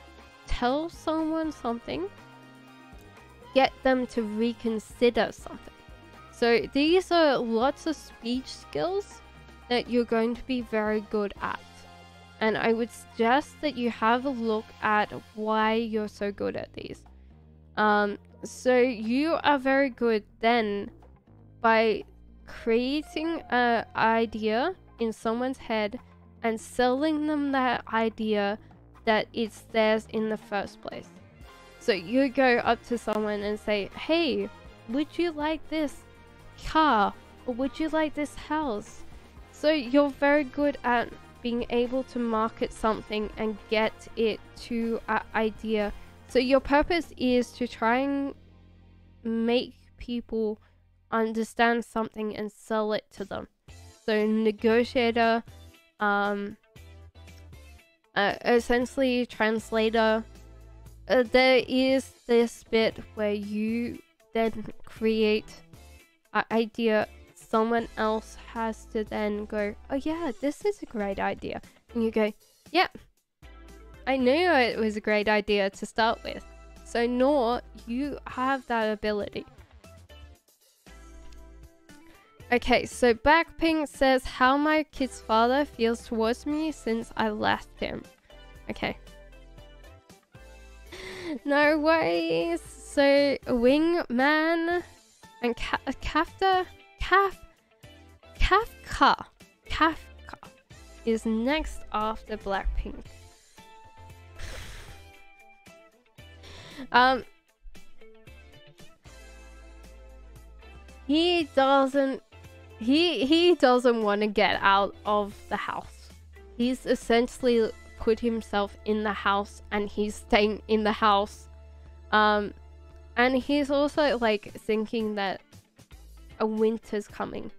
tell someone something, get them to reconsider something. So these are lots of speech skills that you're going to be very good at. And I would suggest that you have a look at why you're so good at these. So you are very good then by creating an idea in someone's head and selling them that idea that it's theirs in the first place. So you go up to someone and say, hey, would you like this car? Or would you like this house? So you're very good at being able to market something and get it to an idea. So your purpose is to try and make people understand something and sell it to them. So negotiator, essentially translator. There is this bit where you then create an idea. Someone else has to then go, oh yeah, this is a great idea. And you go, yeah, I knew it was a great idea to start with. So Nor, you have that ability. Okay, so Blackpink says how my kid's father feels towards me since I left him. Okay. No worries. So Wingman and Kafka is next after Blackpink. He doesn't want to get out of the house. He's essentially put himself in the house and he's staying in the house. And he's also like thinking that a winter's coming.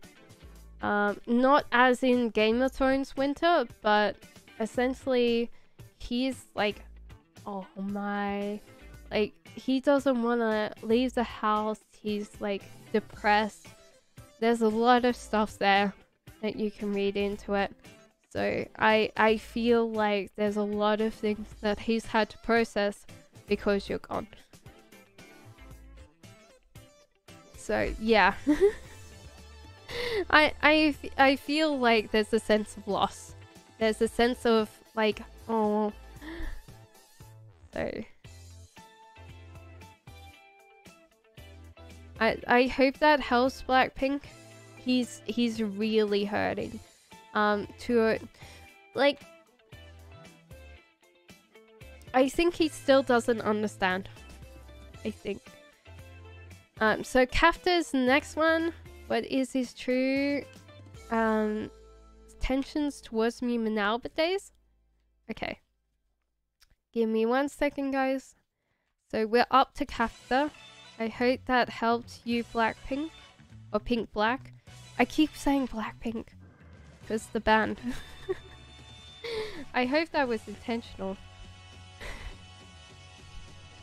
Not as in Game of Thrones winter, but essentially he's like, oh my, like he doesn't want to leave the house. He's like depressed. There's a lot of stuff there that you can read into it. So I feel like there's a lot of things that he's had to process because you're gone. So yeah. I feel like there's a sense of loss. There's a sense of like, oh. So I hope that helps Blackpink. He's really hurting. To like, I think he still doesn't understand. I think. So Kafta's next one. What is his true tensions towards me nowadays? Okay. Give me 1 second, guys. So we're up to Kafta. I hope that helped you, Blackpink. Or Pink Black. I keep saying Blackpink. Because the band. I hope that was intentional.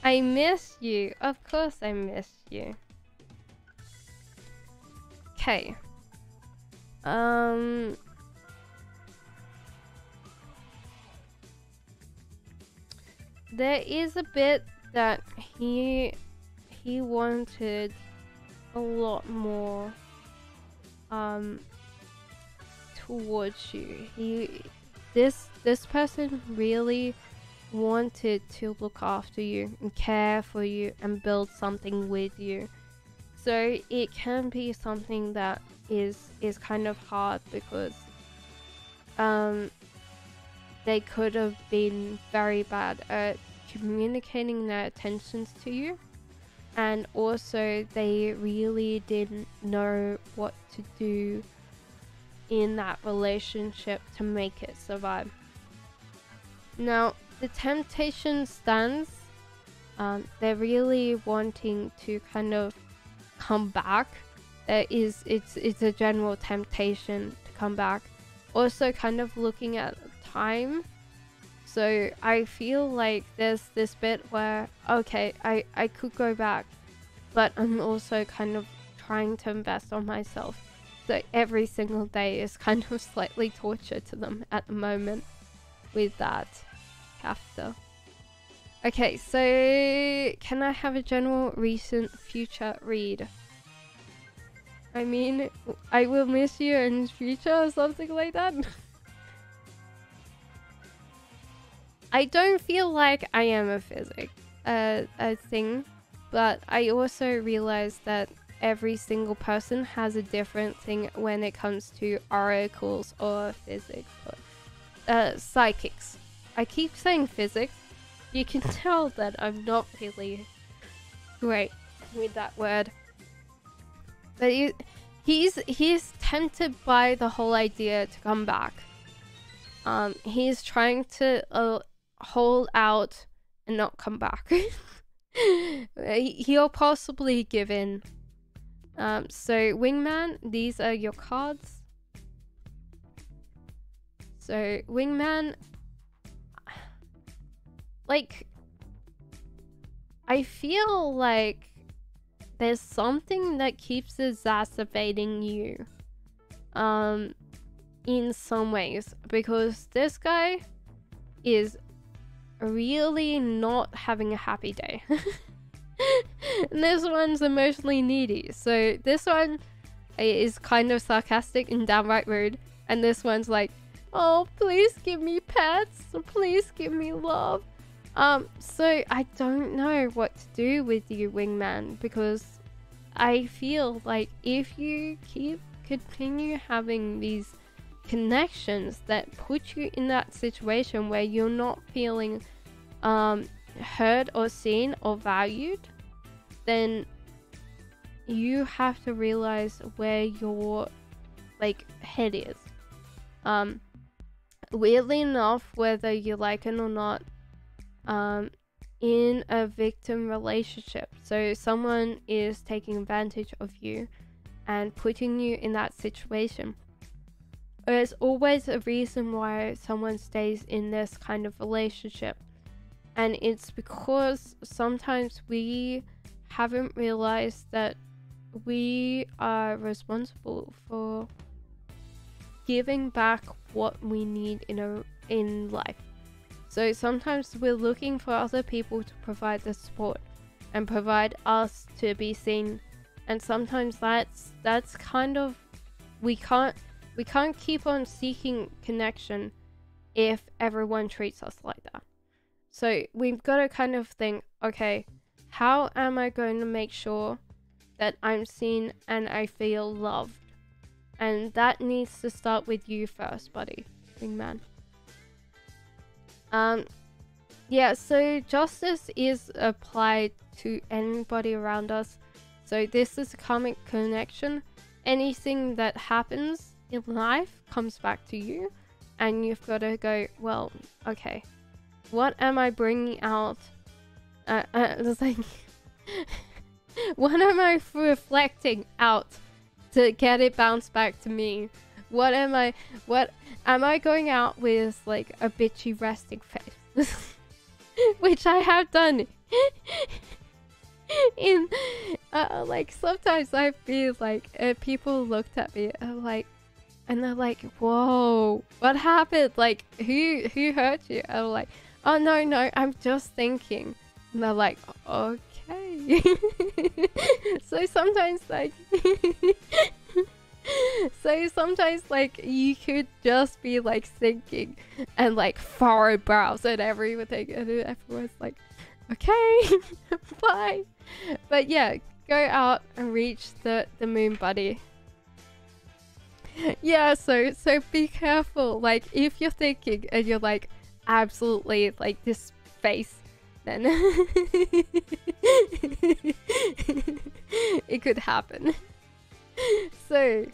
I miss you. Of course I miss you. Okay. There is a bit that he wanted a lot more towards you. This person really wanted to look after you and care for you and build something with you. So it can be something that is kind of hard because they could have been very bad at communicating their intentions to you, and also they really didn't know what to do in that relationship to make it survive. Now the temptation stands. They're really wanting to kind of come back. It's a general temptation to come back. Also kind of looking at time. So I feel like there's this bit where, okay, I could go back, but I'm also kind of trying to invest on myself. So every single day is kind of slightly torture to them at the moment with that Kafta. Okay, so can I have a general recent future read? I mean, I will miss you in future or something like that. I don't feel like I am a physic a thing, but I also realize that every single person has a different thing when it comes to oracles or physics or psychics. I keep saying physics. You can tell that I'm not really great with that word. But he's tempted by the whole idea to come back. He's trying to hold out and not come back. He'll possibly give in. So Wingman, these are your cards. So wingman, like, I feel like there's something that keeps exacerbating you in some ways, because this guy is really not having a happy day. And this one's emotionally needy, so this one is kind of sarcastic and downright rude, and this one's like, oh, please give me pets, please give me love. So I don't know what to do with you, wingman, because I feel like if you continue having these connections that put you in that situation where you're not feeling heard or seen or valued, then you have to realize where your like head is. Weirdly enough, whether you like it or not, in a victim relationship, so someone is taking advantage of you and putting you in that situation, there's always a reason why someone stays in this kind of relationship, and it's because sometimes we haven't realized that we are responsible for giving back what we need in life. So sometimes we're looking for other people to provide the support and provide us to be seen, and sometimes that's kind of, we can't keep on seeking connection if everyone treats us like that. So we've got to kind of think, okay, how am I going to make sure that I'm seen and I feel loved? And that needs to start with you first, buddy, wingman. Yeah, so justice is applied to anybody around us. So this is a karmic connection. Anything that happens in life comes back to you, and you've got to go, well, okay, what am I bringing out? It's like, what am I reflecting out to get it bounced back to me? What am I going out with, like a bitchy resting face? Which I have done in like sometimes I feel like people looked at me and they're like, whoa, what happened? Like, who hurt you? I'm like, oh no, I'm just thinking. And they're like, okay. So sometimes like you could just be like thinking and like furrow brows and everything, and everyone's like, okay, bye. But yeah, go out and reach the moon, buddy. Yeah, so be careful. Like, if you're thinking and you're like, absolutely, like this face, then it could happen. So,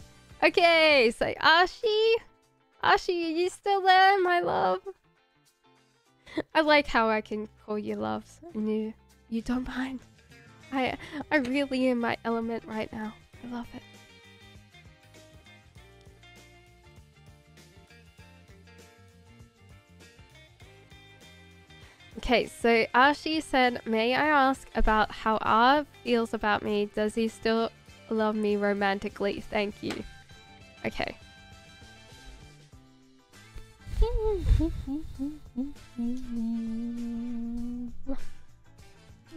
okay, so Ashi, are you still there, my love? I like how I can call you loves and you don't mind. I really am my element right now. I love it. Okay, so Ashi said, may I ask about how R feels about me? Does he still love me romantically? Thank you. Okay.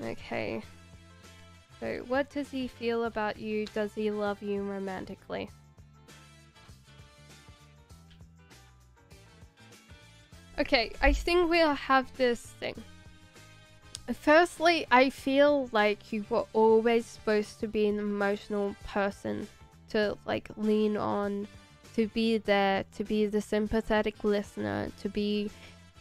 Okay. So what does he feel about you? Does he love you romantically? Okay, I think we'll have this thing. Firstly, I feel like you were always supposed to be an emotional person to like lean on, to be there, to be the sympathetic listener, to be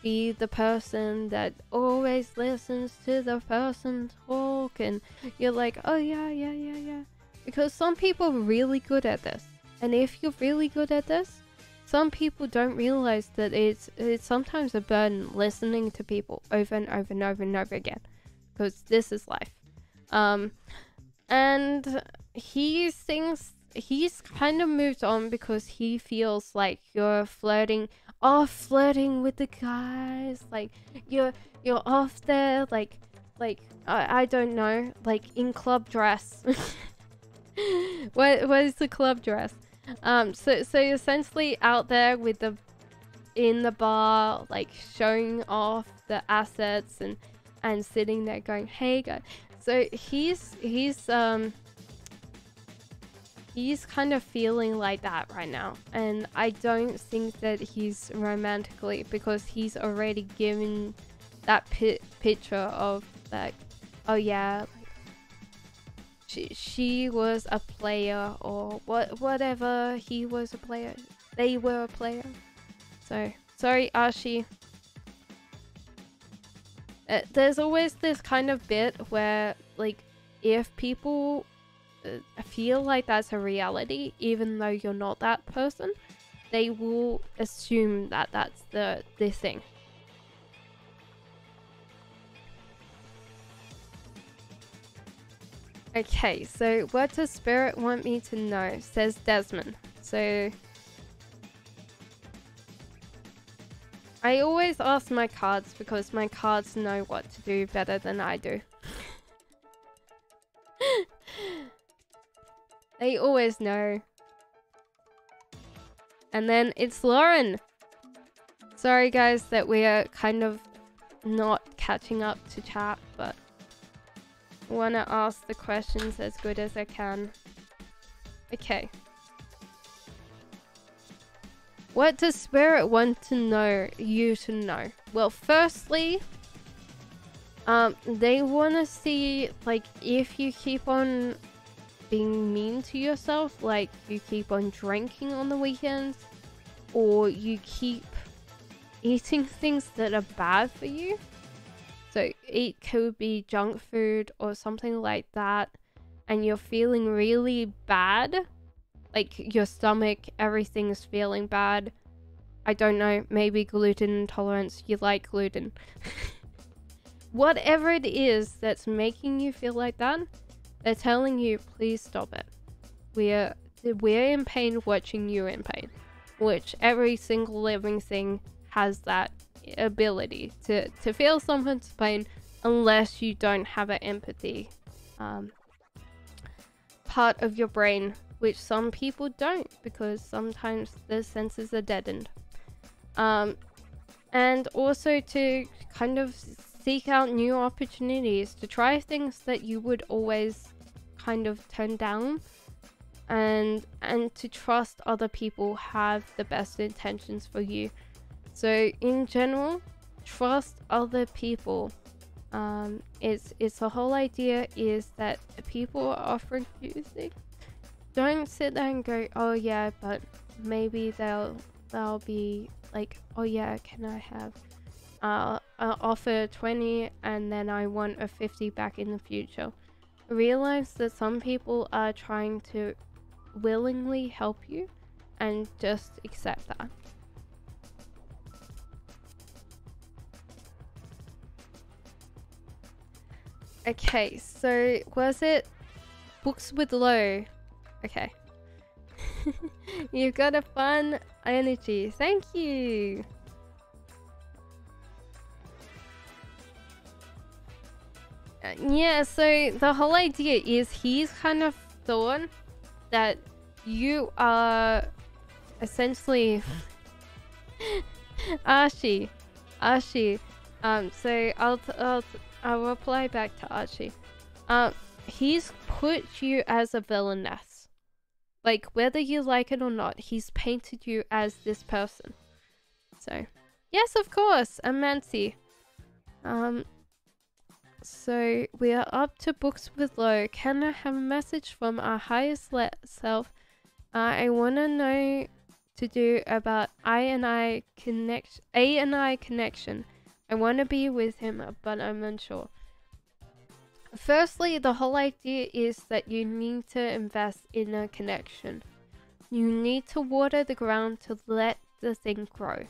the person that always listens to the person talk, and you're like, oh yeah. Because some people are really good at this, and if you're really good at this, some people don't realize that it's sometimes a burden listening to people over and over and over and over again, because this is life. And he's kind of moved on because he feels like you're flirting. off flirting with the guys, like you're off there, like I don't know, like in club dress. What is the club dress? So you're essentially out there with the in the bar, like showing off the assets and sitting there going, hey guys. So he's kind of feeling like that right now, and I don't think that he's romantically, because he's already given that picture of like, oh yeah, she was a player, or whatever, he was a player, they were a player. So sorry, Archie. There's always this kind of bit where, like, if people feel like that's a reality, even though you're not that person, they will assume that that's this thing. Okay, so what does Spirit want me to know? Says Desmond. So I always ask my cards because my cards know what to do better than I do. They always know. And then it's Lauren. Sorry guys that we are kind of not catching up to chat, but I want to ask the questions as good as I can. Okay. What does Spirit want to know you to know? Well, firstly, they want to see, like, if you keep on being mean to yourself, like you keep on drinking on the weekends, or you keep eating things that are bad for you. So it could be junk food or something like that, and you're feeling really bad, like your stomach, everything's feeling bad. I don't know, maybe gluten intolerance, you like gluten. Whatever it is that's making you feel like that, they're telling you, please stop it. We're in pain watching you in pain. Which every single living thing has that ability to feel someone's pain, unless you don't have an empathy part of your brain, which some people don't, because sometimes the senses are deadened. And also to kind of seek out new opportunities, to try things that you would always kind of turn down, and to trust other people have the best intentions for you. So in general, trust other people. It's the whole idea is that people are offering you things. Don't sit there and go, oh yeah, but maybe they'll be like, oh yeah, can I have offer 20 and then I want a 50 back in the future. Realize that some people are trying to willingly help you, and just accept that. Okay, so was it books with low? Okay. You've got a fun energy. Thank you. Yeah, so the whole idea is he's kind of thought that you are essentially Archie. So I'll reply back to Archie. He's put you as a villainess. Like, whether you like it or not, he's painted you as this person. So, yes, of course, I'm Mancy. So we are up to books with low. Can I have a message from our highest self? I want to know to do about A and I connection. I want to be with him, but I'm unsure. Firstly, the whole idea is that you need to invest in a connection. You need to water the ground to let the thing grow.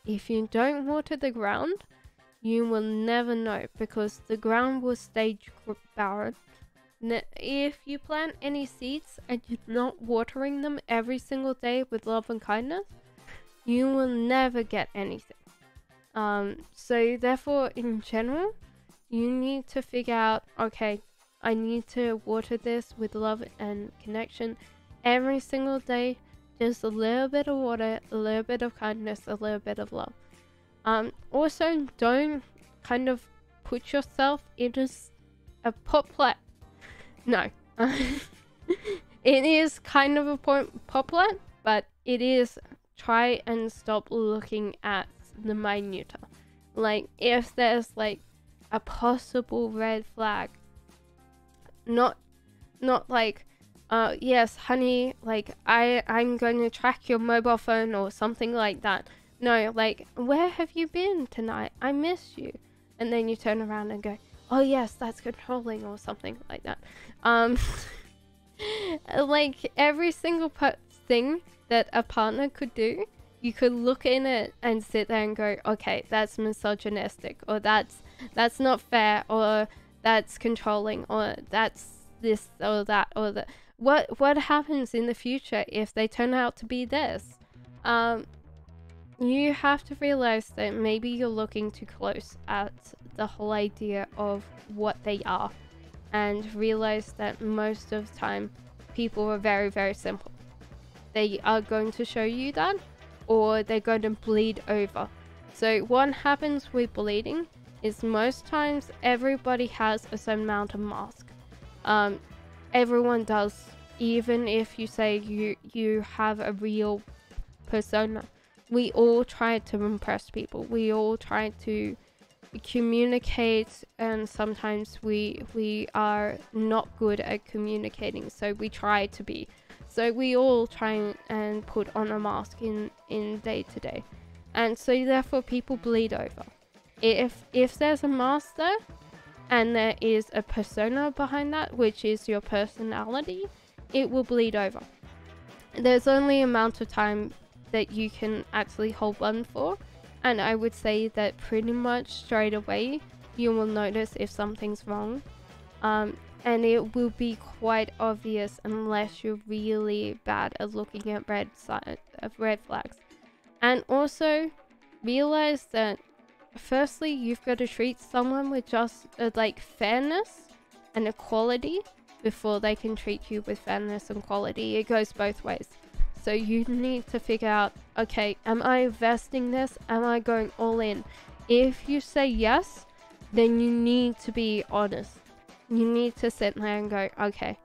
If you don't water the ground, you will never know, because the ground will stay barren. If you plant any seeds and you're not watering them every single day with love and kindness, you will never get anything. So therefore, in general, you need to figure out, okay, I need to water this with love and connection every single day. Just a little bit of water, a little bit of kindness, a little bit of love. Also, don't kind of put yourself into a pot plant. No. It is kind of a pot plant, but it is, try and stop looking at the minuta. Like, if there's like a possible red flag, not like, yes, honey, like I'm going to track your mobile phone or something like that. No, like, where have you been tonight? I miss you. And then you turn around and go, oh yes, that's controlling, or something like that. Like, every single thing that a partner could do, you could look in it and sit there and go, okay, that's misogynistic, or that's not fair, or that's controlling, or that's this or that, or that. What happens in the future if they turn out to be this? You have to realize that maybe you're looking too close at the whole idea of what they are, and realize that most of the time people are very, very simple. They are going to show you that, or they're going to bleed over. So what happens with bleeding is most times everybody has a certain amount of mask. Everyone does, even if you say you have a real persona. We all try to impress people. We all try to communicate, and sometimes we are not good at communicating, so we try to be. So we all try and put on a mask in day to day, and so therefore people bleed over. If there's a mask there, and there is a persona behind that, which is your personality, it will bleed over. There's only amount of time that you can actually hold on for, and I would say that pretty much straight away you will notice if something's wrong, and it will be quite obvious unless you're really bad at looking at red flags. And also realize that firstly, you've got to treat someone with just like fairness and equality before they can treat you with fairness and quality. It goes both ways. So you need to figure out, okay, am I investing this? Am I going all in? If you say yes, then you need to be honest. You need to sit there and go, okay,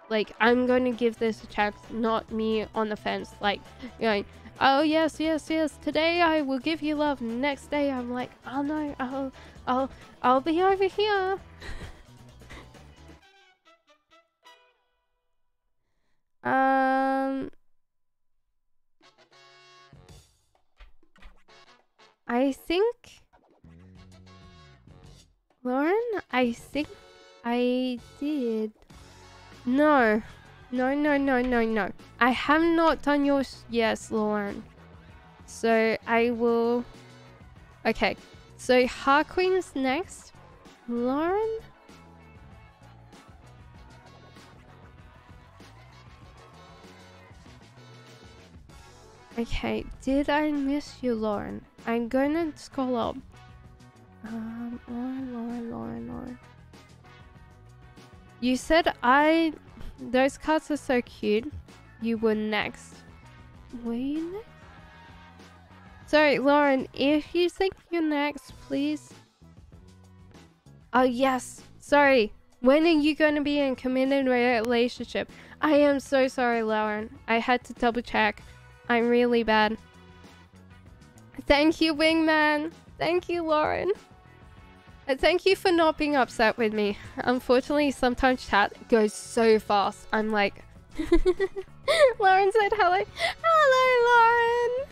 like, I'm going to give this a chance, not me on the fence, like, going, oh yes, yes, yes, today I will give you love. Next day I'm like, oh no, I'll be over here. I think, Lauren, I think I did. No. I have not done yours. Yes, Lauren. So I will. Okay. So Harqueen's next. Lauren? Okay. Did I miss you, Lauren? I'm gonna scroll up. Lauren. You said those cards are so cute. You were next. Were you next? Sorry, Lauren, if you think you're next, please. Oh, yes. Sorry. When are you going to be in a committed relationship? I am so sorry, Lauren. I had to double check. I'm really bad. Thank you, Wingman. Thank you, Lauren. And thank you for not being upset with me. Unfortunately, sometimes chat goes so fast. I'm like... Lauren said hello. Hello, Lauren.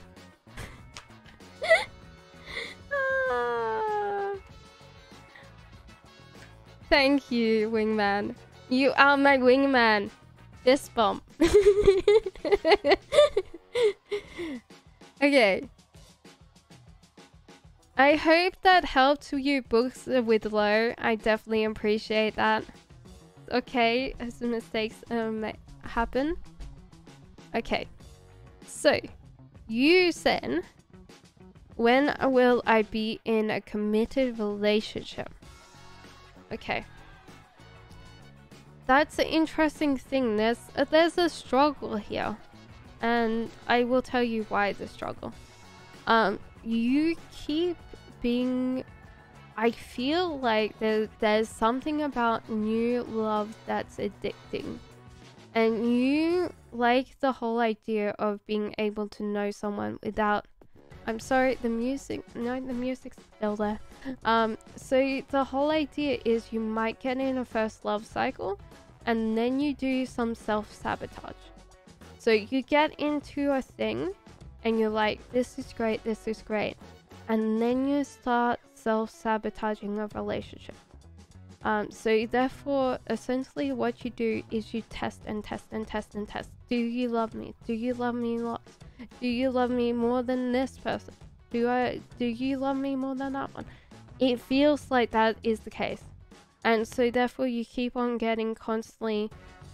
Thank you, Wingman. You are my wingman. Fist bump. Okay. I hope that helped you books with low. I definitely appreciate that. Okay, as mistakes happen. Okay. So, You said, when will I be in a committed relationship? Okay. That's an interesting thing. There's a struggle here. And I will tell you why the struggle. You keep being... I feel like there's something about new love that's addicting. And you like the whole idea of being able to know someone without... I'm sorry, the music... No, the music's still there. So the whole idea is you might get in a first love cycle and then you do some self-sabotage. So you get into a thing and you're like, this is great, this is great. And then you start self-sabotaging a relationship. So therefore, essentially what you do is you test and test and test and test. Do you love me? Do you love me lots? Do you love me more than this person? Do you love me more than that one? It feels like that is the case. And so therefore you keep on getting constantly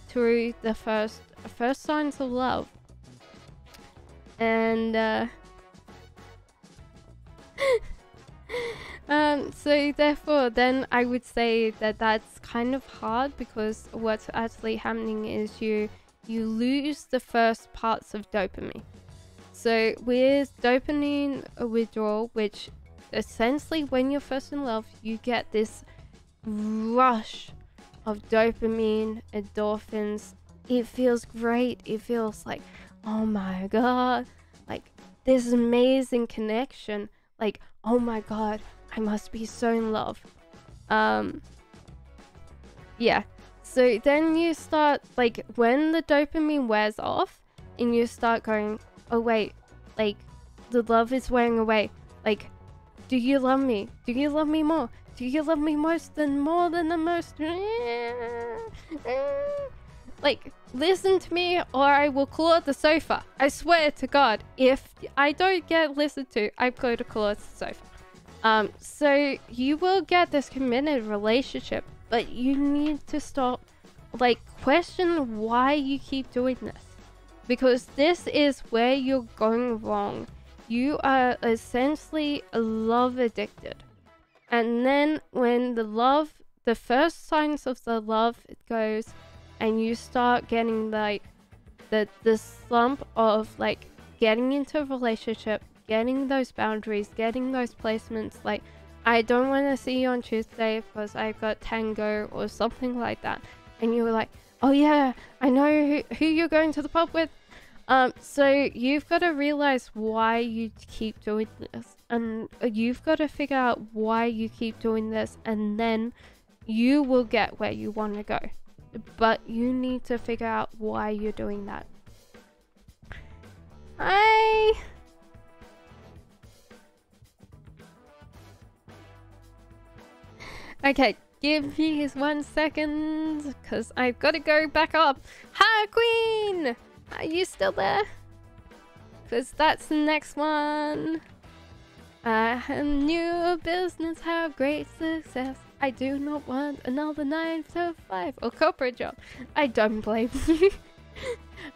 through the first signs of love. And so therefore then I would say that that's kind of hard, because what's actually happening is you lose the first parts of dopamine. So with dopamine withdrawal, which essentially when you're first in love, you get this rush of dopamine, endorphins. It feels great. It feels like, oh my god, like this amazing connection. Like, oh my god, I must be so in love. Yeah. So then you start, like, when the dopamine wears off and you start going, oh wait, like the love is wearing away. Like, do you love me? Do you love me more? Do you love me more than the most? Like, listen to me or I will claw the sofa. I swear to God, if I don't get listened to, I'm going to claw the sofa. So you will get this committed relationship, but you need to stop, like, question why you keep doing this. Because this is where you're going wrong. You are essentially love addicted. And then when the first signs of the love goes, and you start getting like the slump of like getting into a relationship, getting those boundaries, getting those placements, like, I don't want to see you on Tuesday because I've got tango or something like that. And you were like, oh yeah, I know who you're going to the pub with. So you've got to realize why you keep doing this, and you've got to figure out why you keep doing this, and then you will get where you want to go. But you need to figure out why you're doing that. Okay, give me 1 second, because I've got to go back up. Hi, Queen! Are you still there? Because that's the next one. I have new business, have great success. I do not want another 9 to 5 or corporate job. I don't blame you.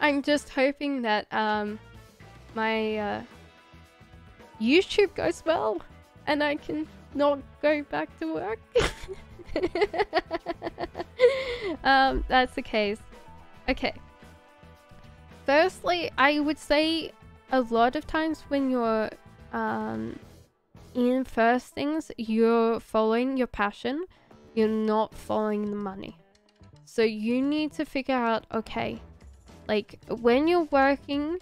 I'm just hoping that my YouTube goes well and I can not go back to work. That's the case. Okay. Firstly, I would say a lot of times when you're in first things, you're following your passion, you're not following the money. So you need to figure out, okay, like when you're working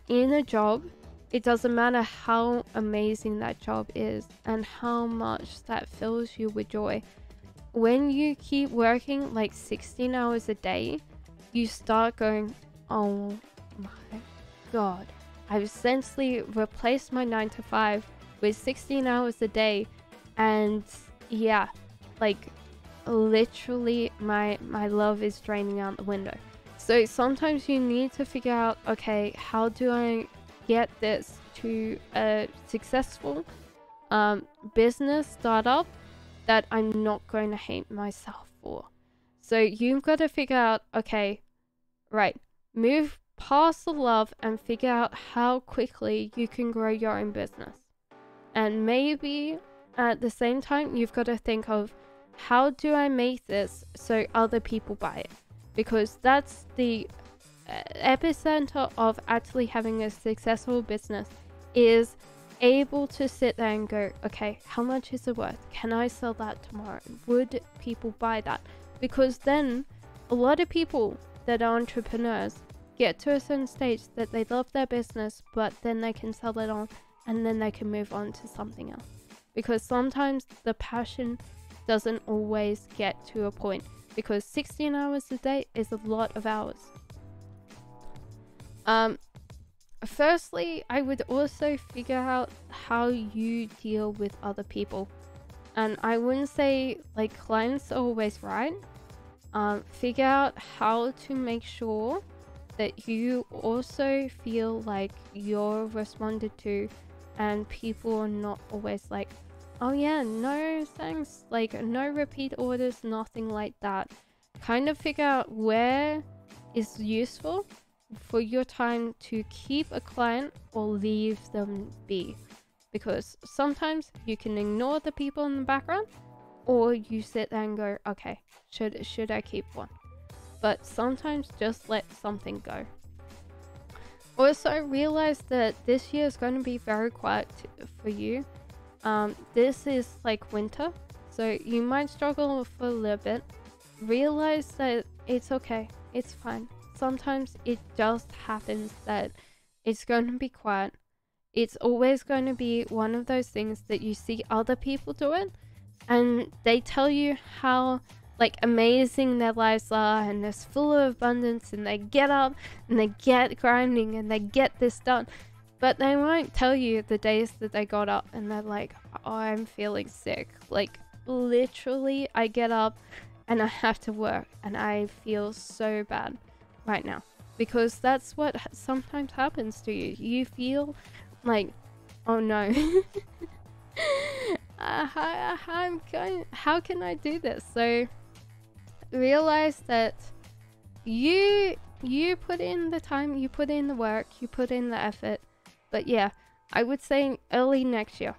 in a job, it doesn't matter how amazing that job is and how much that fills you with joy. When you keep working like 16 hours a day, you start going, oh my god, I've essentially replaced my 9 to 5 with 16 hours a day, and yeah, like literally my love is draining out the window. So sometimes you need to figure out, okay, how do I get this to a successful business startup that I'm not going to hate myself for. So you've got to figure out, okay, right, move pass the love and figure out how quickly you can grow your own business. And maybe at the same time, you've got to think of, how do I make this so other people buy it? Because that's the epicenter of actually having a successful business, is able to sit there and go, okay, how much is it worth? Can I sell that tomorrow? Would people buy that? Because then a lot of people that are entrepreneurs get to a certain stage that they love their business, but then they can sell it on and then they can move on to something else. Because sometimes the passion doesn't always get to a point, because 16 hours a day is a lot of hours. Firstly, I would also figure out how you deal with other people. And I wouldn't say like clients are always right. Figure out how to make sure that you also feel like you're responded to, and people are not always like, oh yeah, no thanks, like no repeat orders, nothing like that. Kind of figure out where is useful for your time to keep a client or leave them be. Because sometimes you can ignore the people in the background, or you sit there and go, okay, should I keep one? But sometimes just let something go. Also realize that this year is going to be very quiet for you. This is like winter, so you might struggle for a little bit. Realize that it's okay, it's fine. Sometimes it just happens that it's going to be quiet. It's always going to be one of those things that you see other people do it, and they tell you how like amazing their lives are and it's full of abundance, and they get up and they get grinding and they get this done. But they won't tell you the days that they got up and they're like, oh, I'm feeling sick. Like literally, I get up and I have to work and I feel so bad right now. Because that's what sometimes happens to you. You feel like, oh no, how can I do this? So realize that you put in the time, you put in the work, you put in the effort. But yeah, I would say early next year.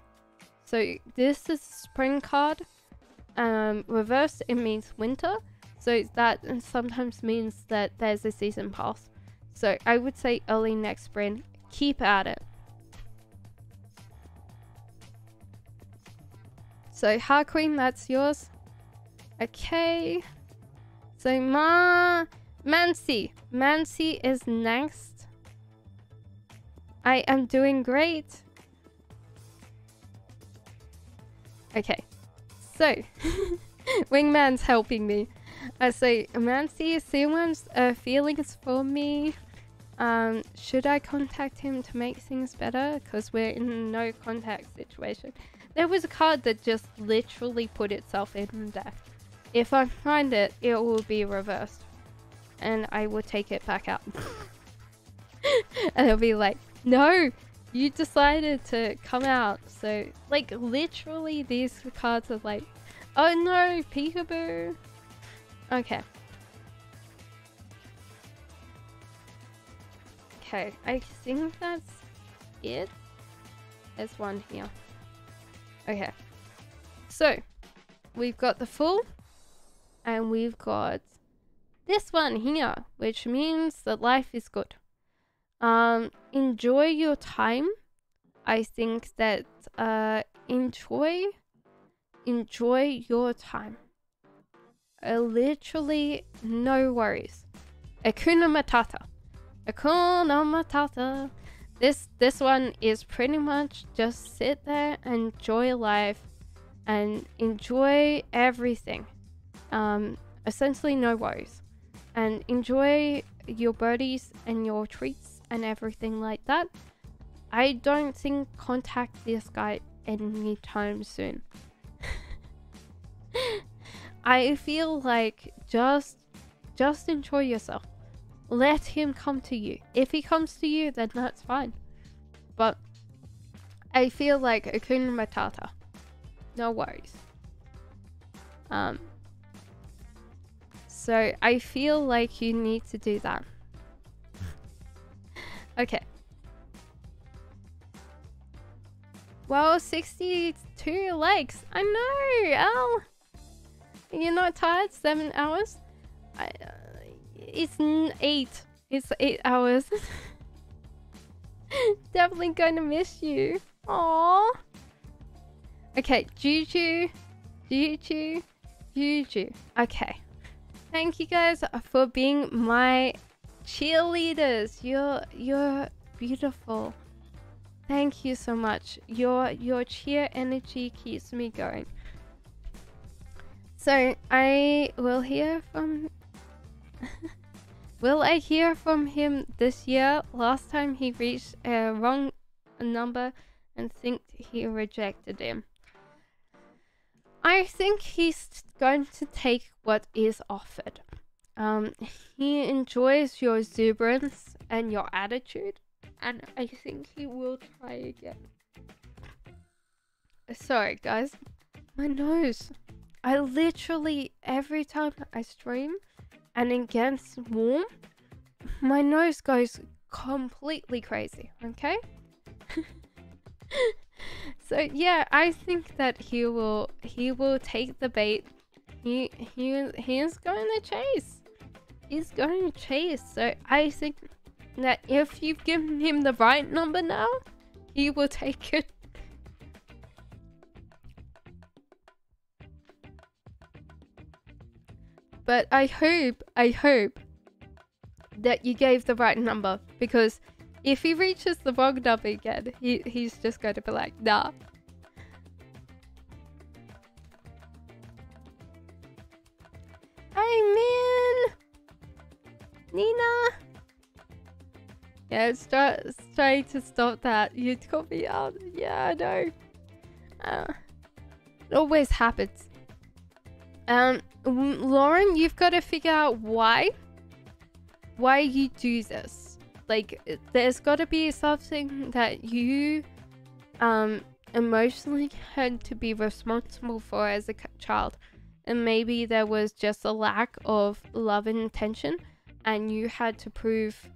So this is spring card. Reverse, it means winter. So that sometimes means that there's a season pass. So I would say early next spring. Keep at it. So Heart Queen, that's yours. Okay. So Mancy is next. I am doing great. Okay. So Wingman's helping me. So Mancy, someone's feelings for me. Should I contact him to make things better? Because we're in a no contact situation. There was a card that just literally put itself in the deck. If I find it, it will be reversed. And I will take it back out. And it'll be like, no, you decided to come out. So, like, literally these cards are like, oh no, peekaboo. Okay. Okay, I think that's it. There's one here. Okay. So, we've got the full. And we've got this one here, which means that life is good. Enjoy your time. I think that enjoy your time. Literally no worries. Hakuna Matata. Hakuna Matata. This one is pretty much just sit there and enjoy life and enjoy everything. Essentially no worries. And enjoy your birdies and your treats and everything like that. I don't think contact this guy anytime soon. I feel like just enjoy yourself. Let him come to you. If he comes to you, then that's fine. But I feel like Hakuna Matata. No worries. So I feel like you need to do that. Okay. Well, 62 legs. I know, Al. You're not tired? 7 hours? It's 8. It's 8 hours. Definitely gonna miss you. Aww. Okay, Juju. Juju. Juju. Okay. Thank you guys for being my cheerleaders. You're beautiful. Thank you so much. Your cheer energy keeps me going. So I will hear from will I hear from him this year? Last time he reached a wrong number and think he rejected him. I think he's going to take what is offered. He enjoys your exuberance and your attitude, and I think he will try again. Sorry guys, my nose. I literally, every time I stream and it gets warm, my nose goes completely crazy, okay? So yeah, I think that he will take the bait. He is going to chase. He's going to chase. So I think that if you've given him the right number now, he will take it. But I hope that you gave the right number, because if he reaches the wrong number again, he's just going to be like, nah. Hey, man! Nina! Yeah, trying to stop that. You called me out. Yeah, I know. It always happens. Lauren, you've got to figure out why you do this. Like, there's got to be something that you emotionally had to be responsible for as a child, and maybe there was just a lack of love and attention, and you had to prove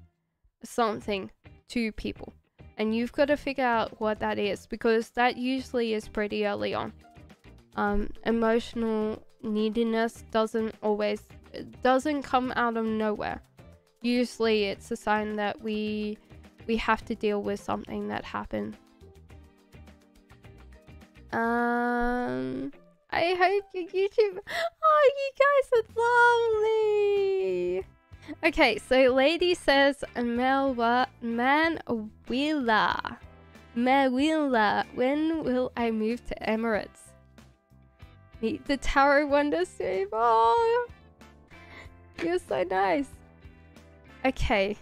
something to people, and you've got to figure out what that is, because that usually is pretty early on. Emotional neediness doesn't come out of nowhere. Usually it's a sign that we have to deal with something that happened. I hope your YouTube... Oh, you guys are lovely! Okay, so lady says Mewilla, when will I move to Emirates? Meet the Tarot Wonder stream. Oh, you're so nice. Okay,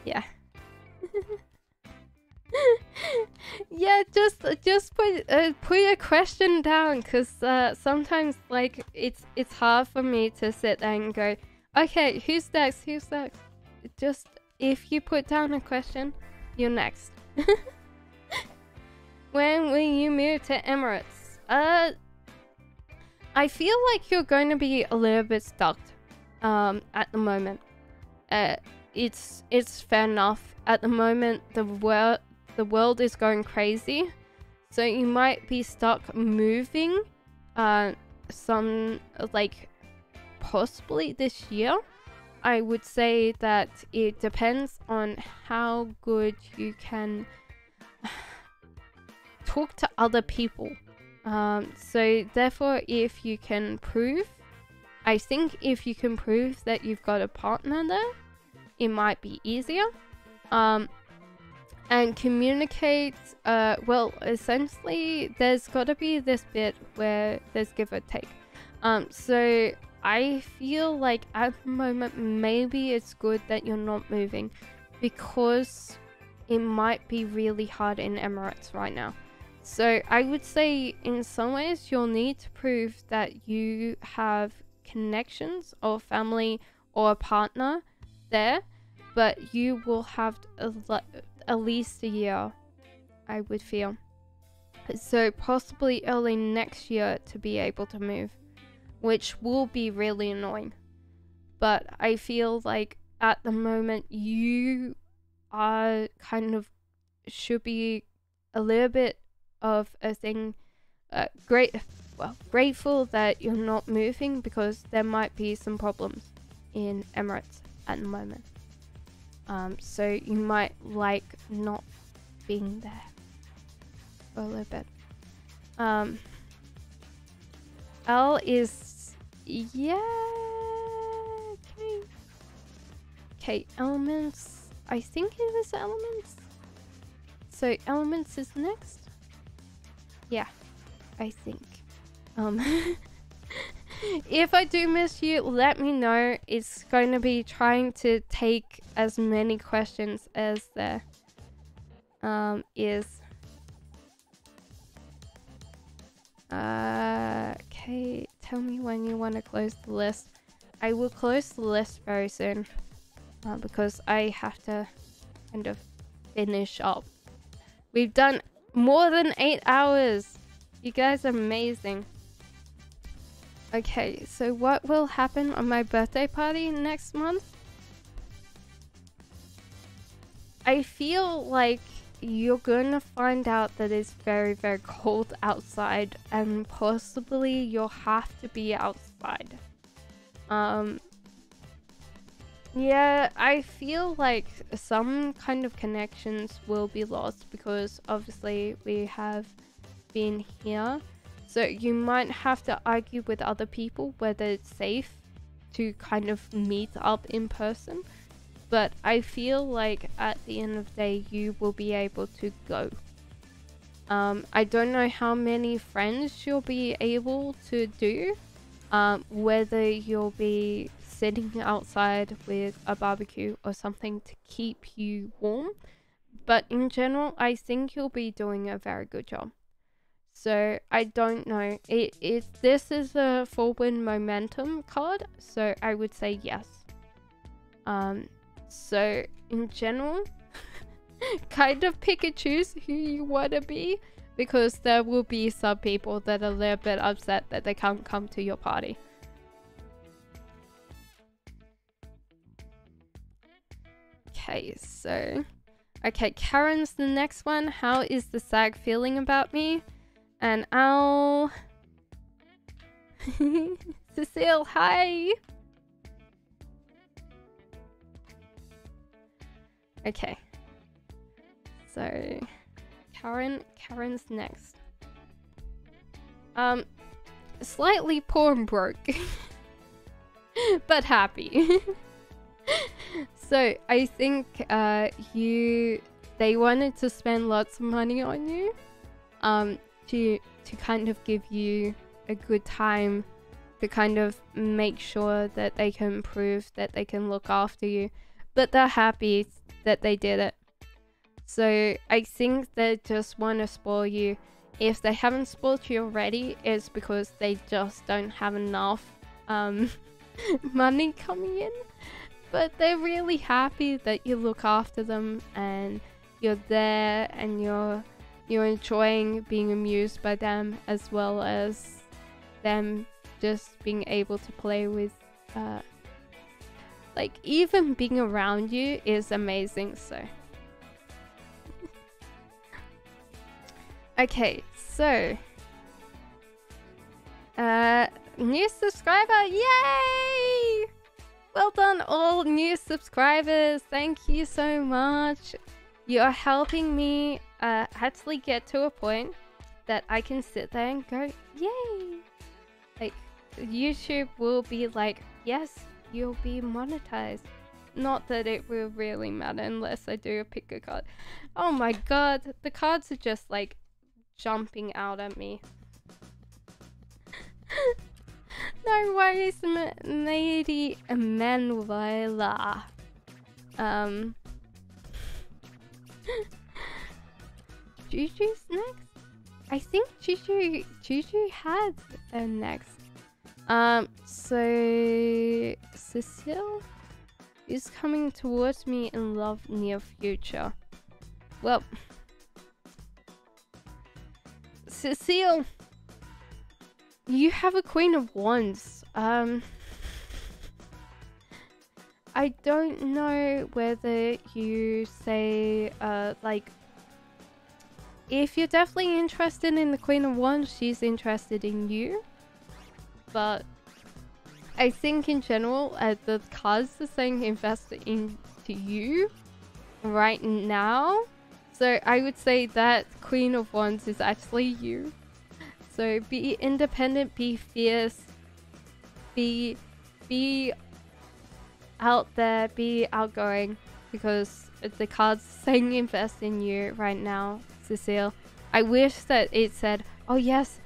yeah. Yeah, just put a question down, because sometimes like it's hard for me to sit there and go, okay, who's next? Just if you put down a question, you're next. When will you move to Emirates? I feel like you're going to be a little bit stuck at the moment. It's fair enough. At the moment, the world is going crazy, so you might be stuck moving some, like, possibly this year. I would say that it depends on how good you can talk to other people. So therefore, if you can prove, I think if you can prove that you've got a partner there, it might be easier. And communicate, well, essentially there's got to be this bit where there's give or take. So I feel like at the moment maybe it's good that you're not moving, because it might be really hard in Emirates right now. So I would say in some ways you'll need to prove that you have connections or family or a partner there, but you will have at least a year, I would feel. So possibly early next year to be able to move, which will be really annoying. But I feel like at the moment you are kind of should be a little bit of a thing. Grateful that you're not moving, because there might be some problems in Emirates at the moment. So you might like not being there for a little bit. L is, yeah, okay. Okay, elements, I think it is elements. So elements is next? Yeah, I think. If I do miss you, let me know. It's going to be trying to take as many questions as there is. Okay, tell me when you want to close the list. I will close the list very soon, because I have to kind of finish up. We've done more than 8 hours. You guys are amazing. Okay, so what will happen on my birthday party next month? I feel like you're gonna find out that it's very, very cold outside, and possibly you'll have to be outside. Yeah, I feel like some kind of connections will be lost, because obviously we have been here. So you might have to argue with other people whether it's safe to kind of meet up in person. But I feel like at the end of the day, you will be able to go. I don't know how many friends you'll be able to do. Whether you'll be sitting outside with a barbecue or something to keep you warm. But in general, I think you'll be doing a very good job. So I don't know. This is a forward momentum card, so I would say yes. So in general, kind of pick and choose who you want to be, because there will be some people that are a little bit upset that they can't come to your party. Okay, so Karen's the next one. How is the SAG feeling about me? And Al. Cecile, hi. Okay. So Karen's next. Slightly poor and broke. But happy. So I think they wanted to spend lots of money on you. To kind of give you a good time, to kind of make sure that they can improve, that they can look after you, but they're happy that they did it. So I think they just want to spoil you. If they haven't spoiled you already, it's because they just don't have enough money coming in. But they're really happy that you look after them and you're there and you're enjoying being amused by them, as well as them just being able to play with, like, even being around you is amazing. So okay, so new subscriber, yay! Well done, all new subscribers. Thank you so much. You're helping me actually get to a point that I can sit there and go, yay! Like, YouTube will be like, yes, you'll be monetized. Not that it will really matter unless I do a pick a card. Oh my god, the cards are just like jumping out at me. No worries, Lady Emanuela. Juju's next? I think Juju had a next. So Cecile is coming towards me in love near future. Well, Cecile, you have a Queen of Wands. I I don't know whether you say, like, if you're definitely interested in the Queen of Wands, she's interested in you. But I think in general, the cards are saying invest into you right now. So I would say that Queen of Wands is actually you. So be independent, be fierce, be out there, be outgoing, because the cards saying invest in you right now, Cecile. I wish that it said, oh yes,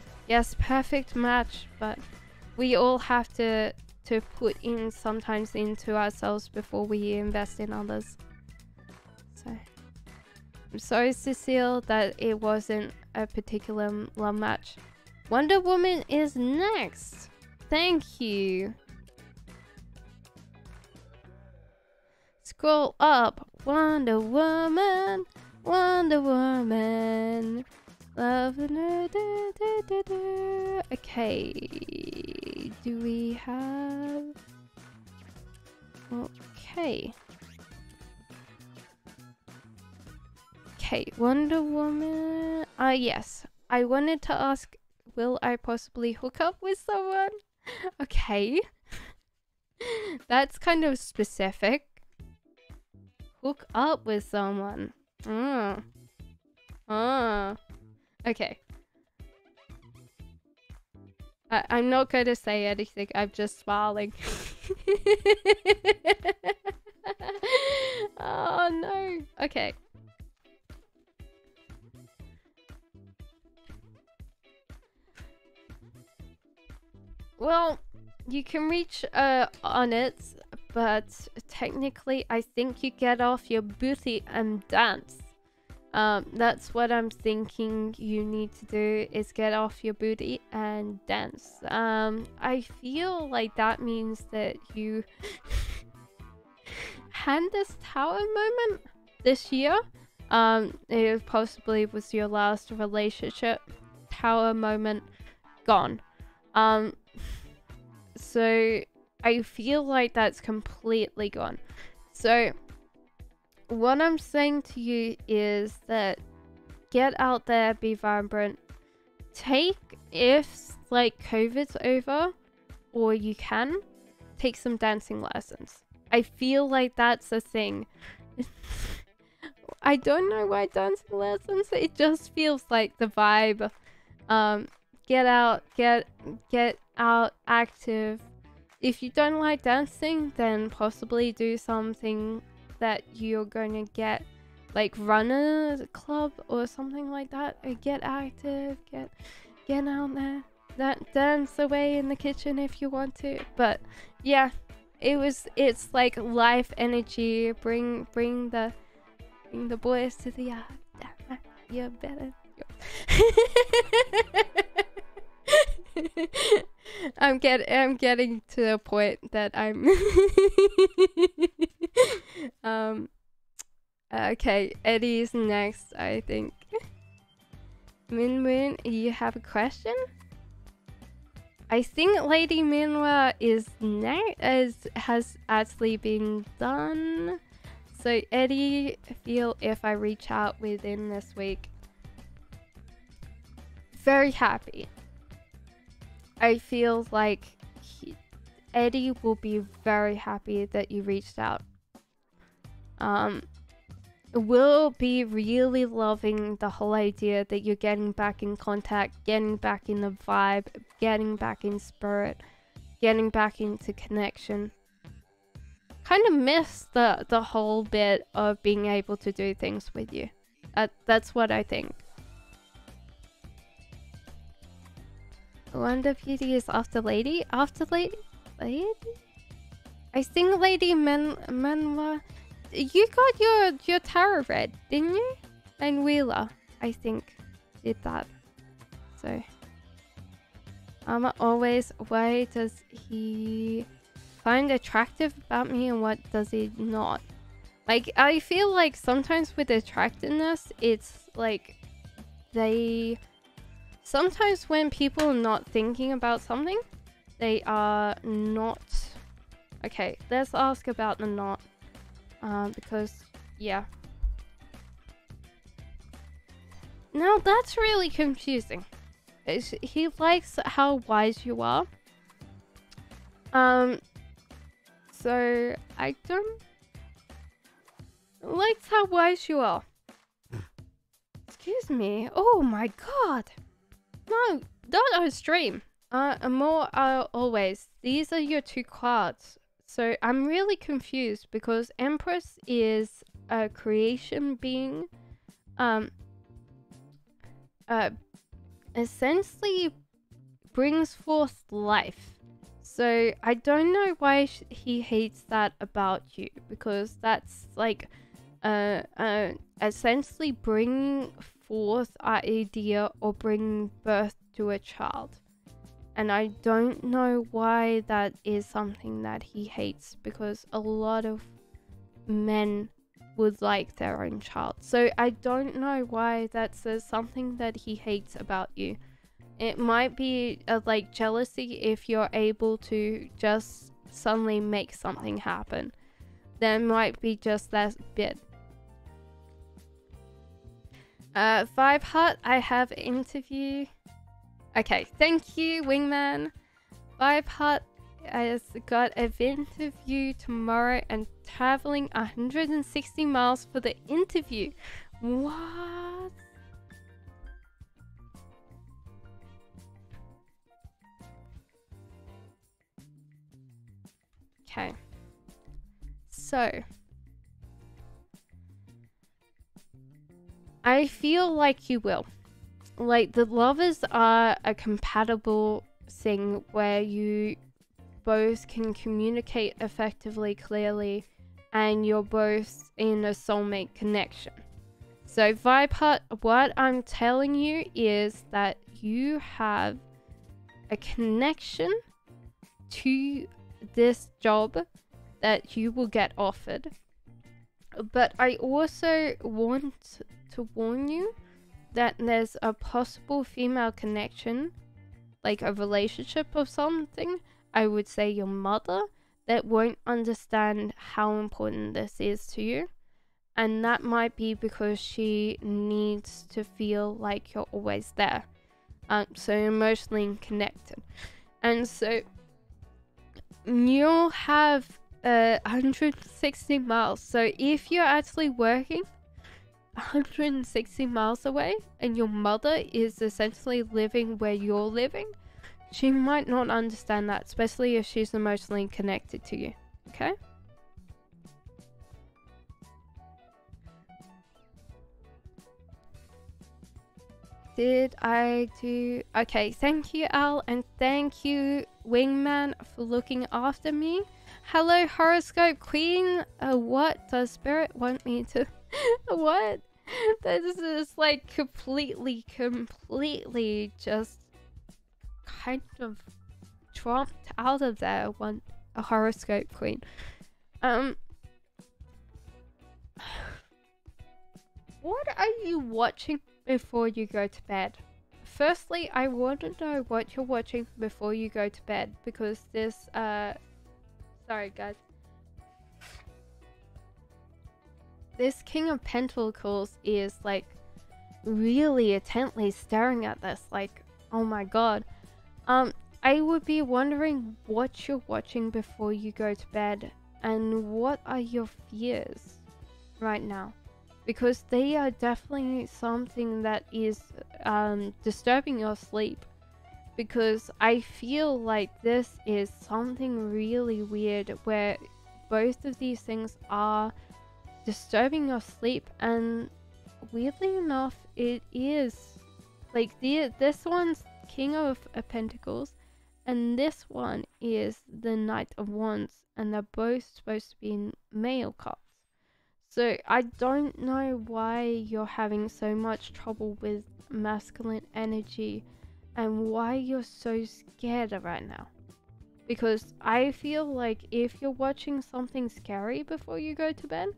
perfect match, but we all have to put in sometimes into ourselves before we invest in others. So I'm sorry, Cecile, that it wasn't a particular love match. Wonder Woman is next. Thank you. Scroll up. Wonder Woman. Wonder Woman. Love. Okay. Do we have... Okay. Okay, Wonder Woman. Yes. I wanted to ask, will I possibly hook up with someone? Okay. That's kind of specific. Hook up with someone. Okay. I'm not going to say anything. I'm just smiling. Oh no. Okay. Well, you can reach on it, but technically I think you get off your booty and dance. That's what I'm thinking you need to do, is get off your booty and dance. I feel like that means that you had this tower moment this year. It possibly was your last relationship. Tower moment gone. So I feel like that's completely gone. So what I'm saying to you is that get out there, be vibrant. Take, if like COVID's over or you can, take some dancing lessons. I feel like that's a thing. I don't know why dancing lessons, it just feels like the vibe. Get out, get out, active. If you don't like dancing, then possibly do something that you're going to get, like run a club or something like that. Or get active, get out there. Dance away in the kitchen if you want to. But yeah, it's like life energy. Bring the boys to the yard. You're better. I'm getting to the point that I'm okay, Eddie's next, I think. Min, you have a question? I think Lady Minwa is next, has actually been done. So Eddie, feel if I reach out within this week. Very happy. I feel like Eddie will be very happy that you reached out. Will be really loving the whole idea that you're getting back in contact, getting back in the vibe, getting back in spirit, getting back into connection. Kind of miss the whole bit of being able to do things with you. That's what I think. Wonder Beauty is after Lady? After Lady? Lady? I think Lady Manwa... You got your tarot read, didn't you? And Wheeler, I think, did that. So... always, why does he find attractive about me and what does he not? Like, I feel like sometimes with attractiveness, it's like... Sometimes when people are not thinking about something, they are not Okay, let's ask about the knot. Because, yeah. Now that's really confusing. He likes how wise you are. So I don't like how wise you are. Excuse me. Oh my god. No, not on stream. More always. These are your two cards. So I'm really confused because Empress is a creation being. Essentially brings forth life. So I don't know why he hates that about you, because that's like essentially bringing forth an idea or bringing birth to a child. And I don't know why that is something that he hates, because a lot of men would like their own child. So I don't know why that says something that he hates about you. It might be like jealousy if you're able to just suddenly make something happen. There might be just that bit. 5 Heart, I have an interview. Okay, thank you, Wingman. 5 Heart has got an interview tomorrow and traveling 160 miles for the interview. What? Okay. So I feel like you will. Like, the lovers are a compatible thing where you both can communicate effectively, clearly, and you're both in a soulmate connection. So Vibe Heart, what I'm telling you is that you have a connection to this job that you will get offered. But I also want to warn you that there's a possible female connection, like a relationship of something, I would say your mother, that won't understand how important this is to you. And that might be because she needs to feel like you're always there. So emotionally connected. And so you'll have 160 miles. So if you're actually working 160 miles away and your mother is essentially living where you're living, she might not understand that, especially if she's emotionally connected to you. Okay? Did I do... Okay, thank you, Al, and thank you, Wingman, for looking after me. Hello, Horoscope Queen. What does Spirit want me to... What? This is like completely just kind of dropped out of there. A Horoscope Queen. What are you watching before you go to bed? Firstly, I want to know what you're watching before you go to bed, because this sorry guys. This King of Pentacles is like really intently staring at this, like, oh my god. I would be wondering what you're watching before you go to bed, and what are your fears right now, because they are definitely something that is disturbing your sleep, because I feel like this is something really weird where both of these things are disturbing your sleep. And weirdly enough, it is like this one's King of Pentacles and this one is the Knight of Wands, and they're both supposed to be male cards. So I don't know why you're having so much trouble with masculine energy and why you're so scared right now. Because I feel like if you're watching something scary before you go to bed,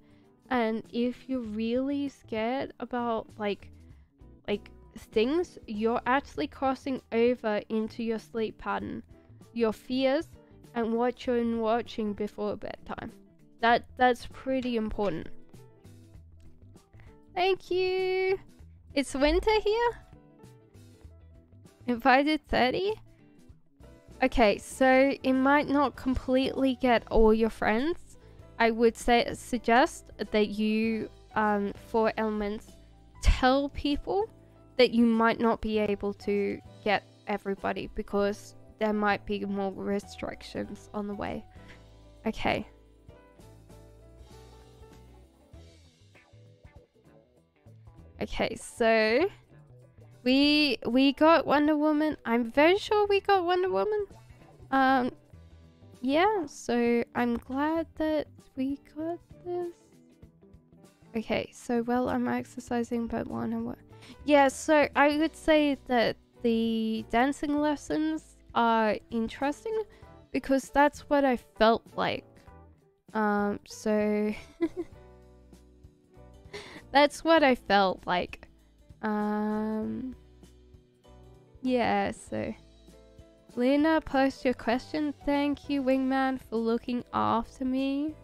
and if you're really scared about like things, you're actually crossing over into your sleep pattern, your fears, and what you're watching before bedtime. That's pretty important. Thank you. It's winter here. Invited 30. Okay, so it might not completely get all your friends. I would suggest that you, for elements, tell people that you might not be able to get everybody because there might be more restrictions on the way. Okay. Okay, so we got Wonder Woman. I'm very sure we got Wonder Woman. Yeah, so I'm glad that we got this. Okay, so well, I'm exercising but one. Yeah, so I would say that the dancing lessons are interesting because that's what I felt like. So that's what I felt like. Yeah, so Lena, post your question. Thank you, Wingman, for looking after me.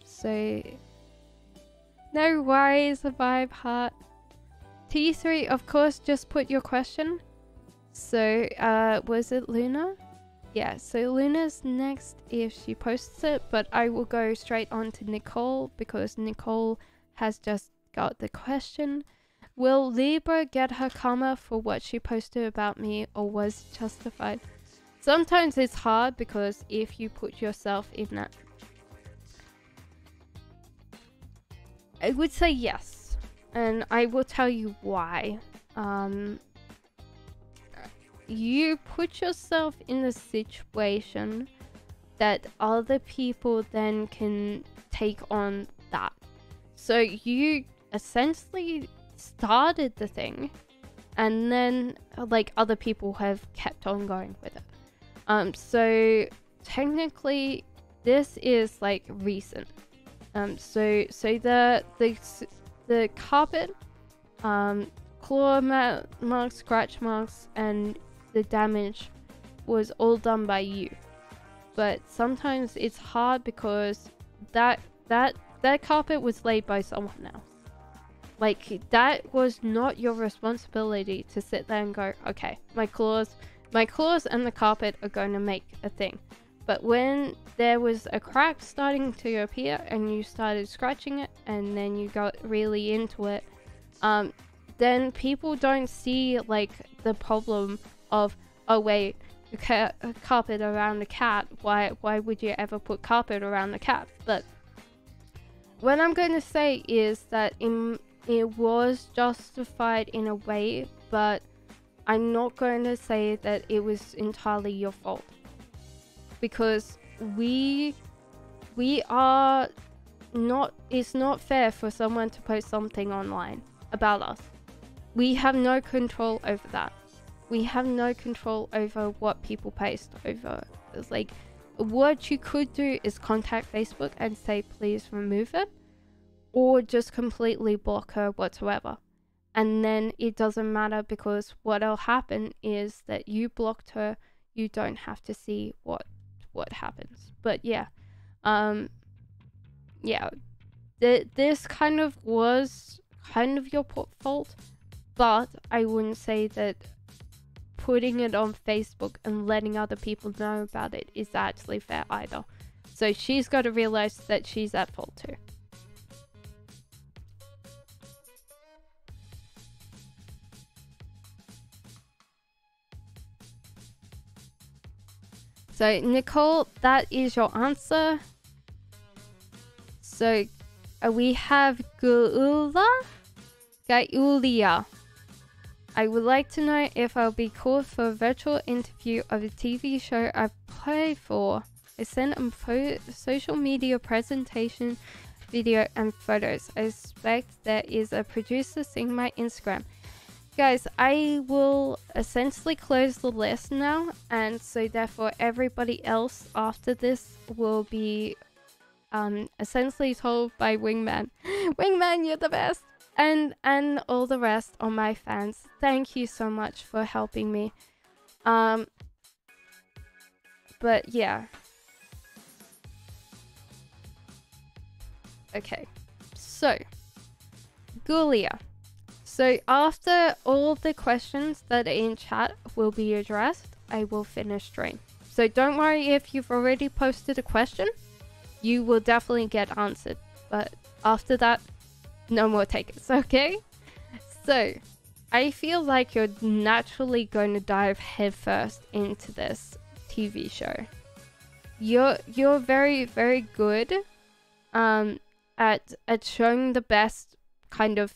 So no worries, Vibe Heart. T3, of course, just put your question. So, was it Luna? Yeah, so Luna's next if she posts it, but I will go straight on to Nicole because Nicole has just got the question. Will Libra get her karma for what she posted about me or was justified? Sometimes it's hard because if you put yourself in that. I would say yes, and I will tell you why. You put yourself in a situation that other people then can take on that. So you essentially started the thing and then like other people have kept on going with it. So technically this is like recent. So the carpet, claw marks, scratch marks, and the damage was all done by you. But sometimes it's hard because that carpet was laid by someone else. Like, that was not your responsibility to sit there and go, okay, my claws and the carpet are going to make a thing. But when there was a crack starting to appear and you started scratching it and then you got really into it, then people don't see like the problem of, oh wait, a carpet around the cat, why would you ever put carpet around the cat? But what I'm going to say is that it was justified in a way, but I'm not going to say that it was entirely your fault. Because we are not, it's not fair for someone to post something online about us. We have no control over that. We have no control over what people post over. It's like, what you could do is contact Facebook and say, please remove it, or just completely block her whatsoever. And then it doesn't matter because what'll happen is that you blocked her, you don't have to see what happens. But yeah, yeah, this kind of was kind of your fault, but I wouldn't say that putting it on Facebook and letting other people know about it is actually fair either. So she's got to realize that she's at fault too. So Nicole, that is your answer. So we have Gaulia. I would like to know if I'll be called for a virtual interview of a TV show I play for. I sent a social media presentation, video and photos. I expect there is a producer seeing my Instagram. Guys, I will essentially close the list now, and so therefore everybody else after this will be essentially told by Wingman. Wingman, you're the best! And all the rest are my fans. Thank you so much for helping me. But yeah. Okay. So, Gulia. So after all the questions that are in chat will be addressed, I will finish stream. So don't worry if you've already posted a question. You will definitely get answered. But after that, no more takers, okay? So, I feel like you're naturally going to dive headfirst into this TV show. You're very, very good at showing the best kind of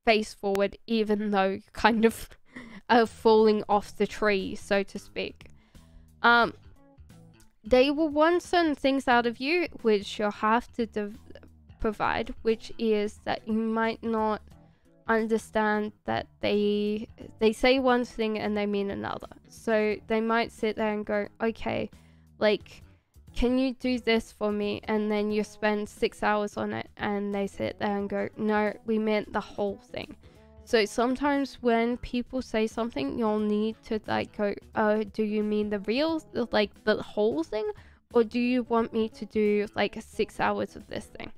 face forward, even though you kind of are falling off the tree, so to speak. They will want certain things out of you, which you'll have to provide, which is that you might not understand that they say one thing and they mean another. So they might sit there and go, okay, like, can you do this for me? And then you spend 6 hours on it and they sit there and go, no, we meant the whole thing. So sometimes when people say something, you'll need to like go, do you mean the whole thing? Or do you want me to do like 6 hours of this thing?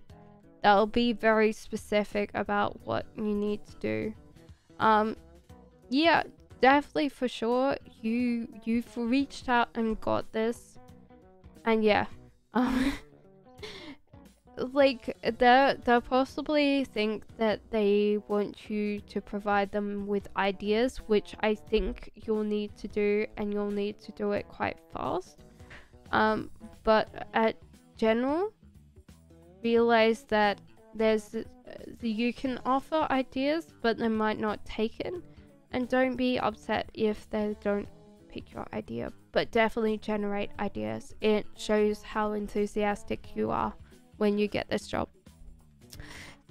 That'll be very specific about what you need to do. Yeah, definitely for sure. You've reached out and got this. And yeah, like they'll possibly think that they want you to provide them with ideas, which I think you'll need to do, and you'll need to do it quite fast. But at general, realize that you can offer ideas, but they might not take it, and don't be upset if they don't pick your idea, but definitely generate ideas. It shows how enthusiastic you are when you get this job.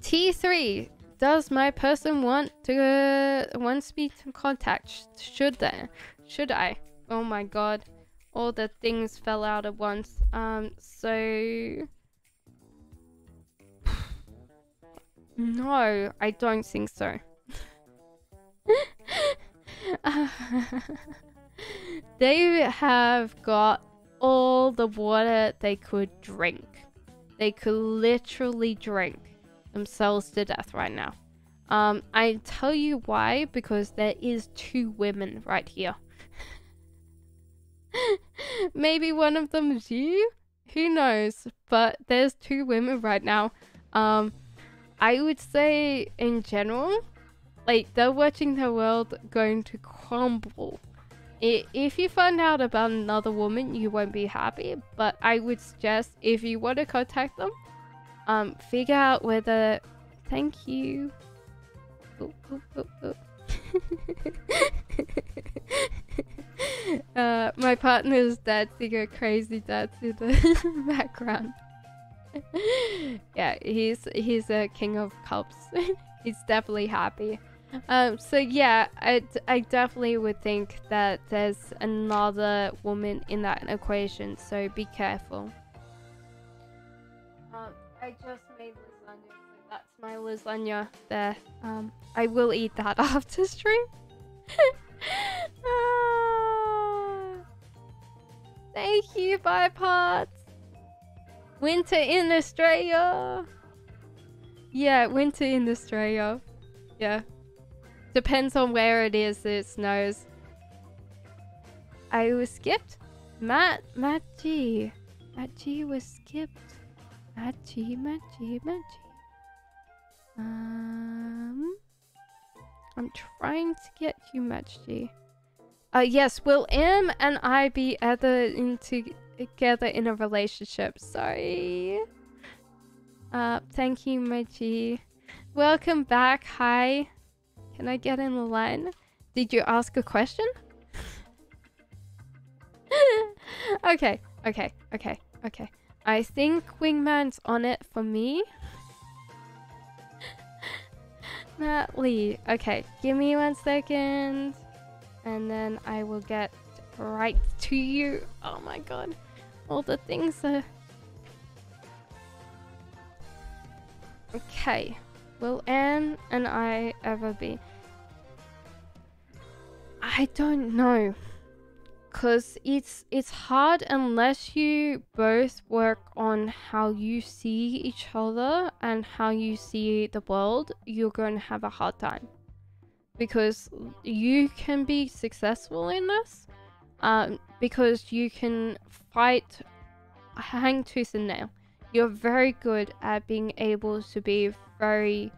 T3, does my person wants me to contact? Should I? Oh my god, all the things fell out at once. So no, I don't think so. They have got all the water they could drink. They could literally drink themselves to death right now. I tell you why, because there is 2 women right here. Maybe one of them is you? Who knows? But there's 2 women right now. I would say in general, like, they're watching their world going to crumble. If you find out about another woman, you won't be happy, but I would suggest if you want to contact them, figure out whether... Thank you. Oh, oh, oh, oh. My partner's dancing a crazy dance in the background. Yeah, he's a king of cups. He's definitely happy. So yeah, I definitely would think that there's another woman in that equation, so be careful. I just made lasagna, so that's my lasagna there. I will eat that after stream. Thank you, Bipods. Winter in Australia. Yeah, winter in Australia. Yeah. Depends on where it is, it snows. I was skipped? Matt G was skipped. Matt G. I'm trying to get you, Matt G. Yes, will M and I be together in a relationship? Sorry. Thank you, Matt G. Welcome back, hi. Can I get in the line? Did you ask a question? Okay. I think Wingman's on it for me. Matt Lee. Okay, give me 1 second. And then I will get right to you. Oh my god. All the things are... Okay. Will Anne and I ever be? I don't know. because it's hard unless you both work on how you see each other and how you see the world. You're going to have a hard time, because you can be successful in this, because you can fight, hang tooth and nail. You're very good at being able to be very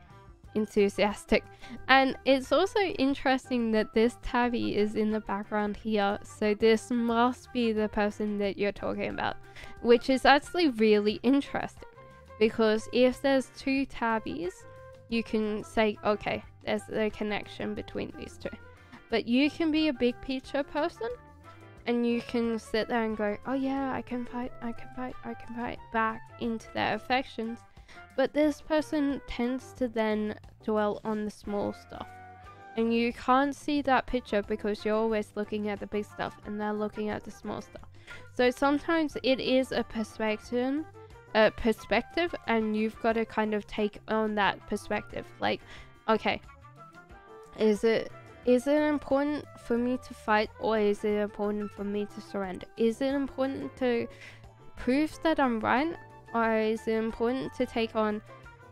enthusiastic. And it's also interesting that this tabby is in the background here, so this must be the person that you're talking about, which is actually really interesting, because if there's two tabbies, you can say, okay, there's a connection between these two. But you can be a big picture person, and you can sit there and go, oh yeah, I can fight back into their affections. But this person tends to then dwell on the small stuff. And you can't see that picture because you're always looking at the big stuff and they're looking at the small stuff. So sometimes it is a perspective, and you've got to kind of take on that perspective. Like, okay, is it important for me to fight, or is it important for me to surrender? Is it important to prove that I'm right, or is it important to take on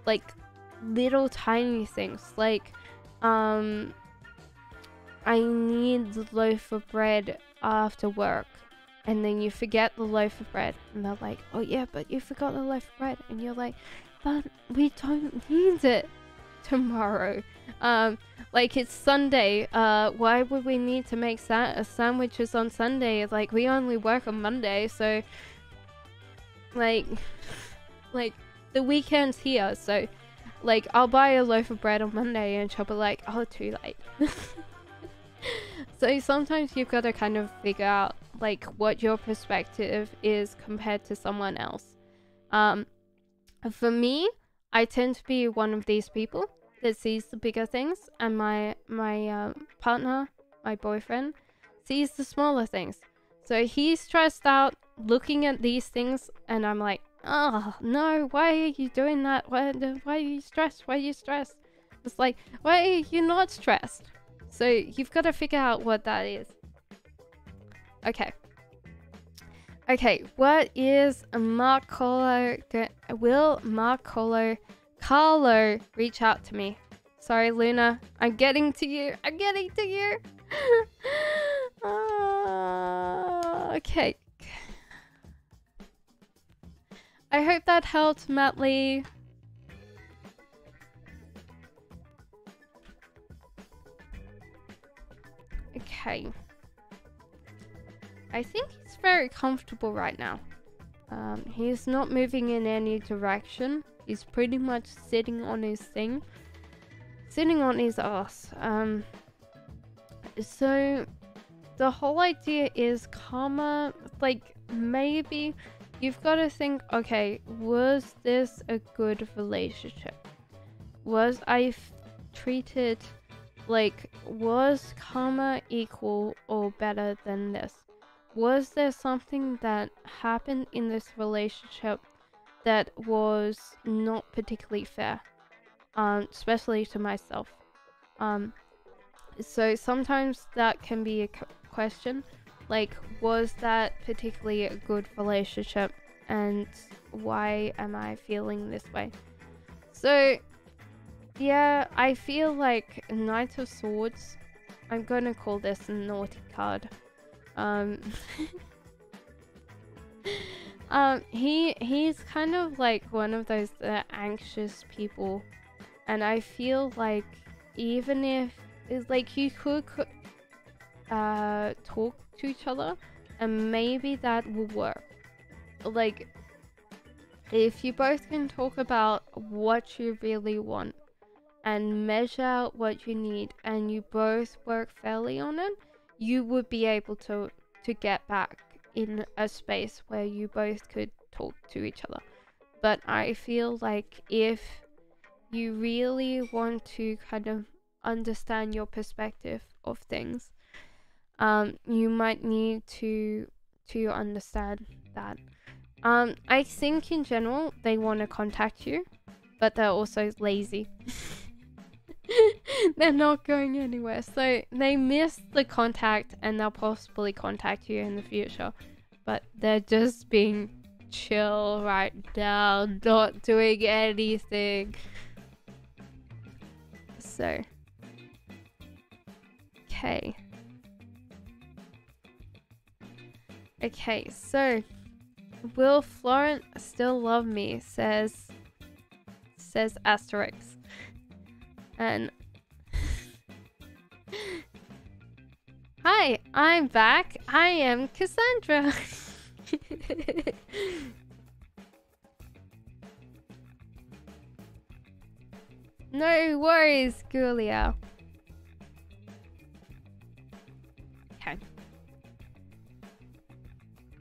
like little tiny things, like I need the loaf of bread after work, and then you forget the loaf of bread, and they're like, oh yeah, but you forgot the loaf of bread, and you're like, but we don't need it tomorrow. Like, it's Sunday, why would we need to make sandwiches on Sunday? Like, we only work on Monday, so like the weekend's here, so like I'll buy a loaf of bread on Monday, and she'll be like, oh, too late. So sometimes you've got to kind of figure out like what your perspective is compared to someone else. For me, I tend to be one of these people that sees the bigger things, and my partner, my boyfriend, sees the smaller things. So he's stressed out looking at these things, and I'm like, oh no, why are you doing that? Why are you stressed? Why are you stressed? It's like, why are you not stressed? So you've got to figure out what that is. Okay, what is Marcolo? Will Carlo reach out to me? Sorry, Luna, I'm getting to you. Okay. I hope that helped, Matt Lee. Okay. I think he's very comfortable right now. He's not moving in any direction. He's pretty much sitting on his thing. Sitting on his ass. So the whole idea is karma, like, maybe you've got to think, okay, was this a good relationship? Was I treated, like, was karma equal or better than this? Was there something that happened in this relationship that was not particularly fair? Especially to myself. So sometimes that can be a question, like, was that particularly a good relationship, and why am I feeling this way? So yeah, I feel like Knight of Swords, I'm gonna call this a naughty card. He's kind of like one of those anxious people, and I feel like even if it's like you could talk to each other, and maybe that will work. Like, if you both can talk about what you really want and measure out what you need, and you both work fairly on it, you would be able to get back in a space where you both could talk to each other. But I feel like if you really want to kind of understand your perspective of things, you might need to understand that. I think in general they want to contact you, but they're also lazy. They're not going anywhere. So they missed the contact and they'll possibly contact you in the future. But they're just being chill right now, not doing anything. So, okay. Okay, so will Florent still love me? Says Asterix. And hi, I'm back. I am Cassandra. No worries, Julia. Okay.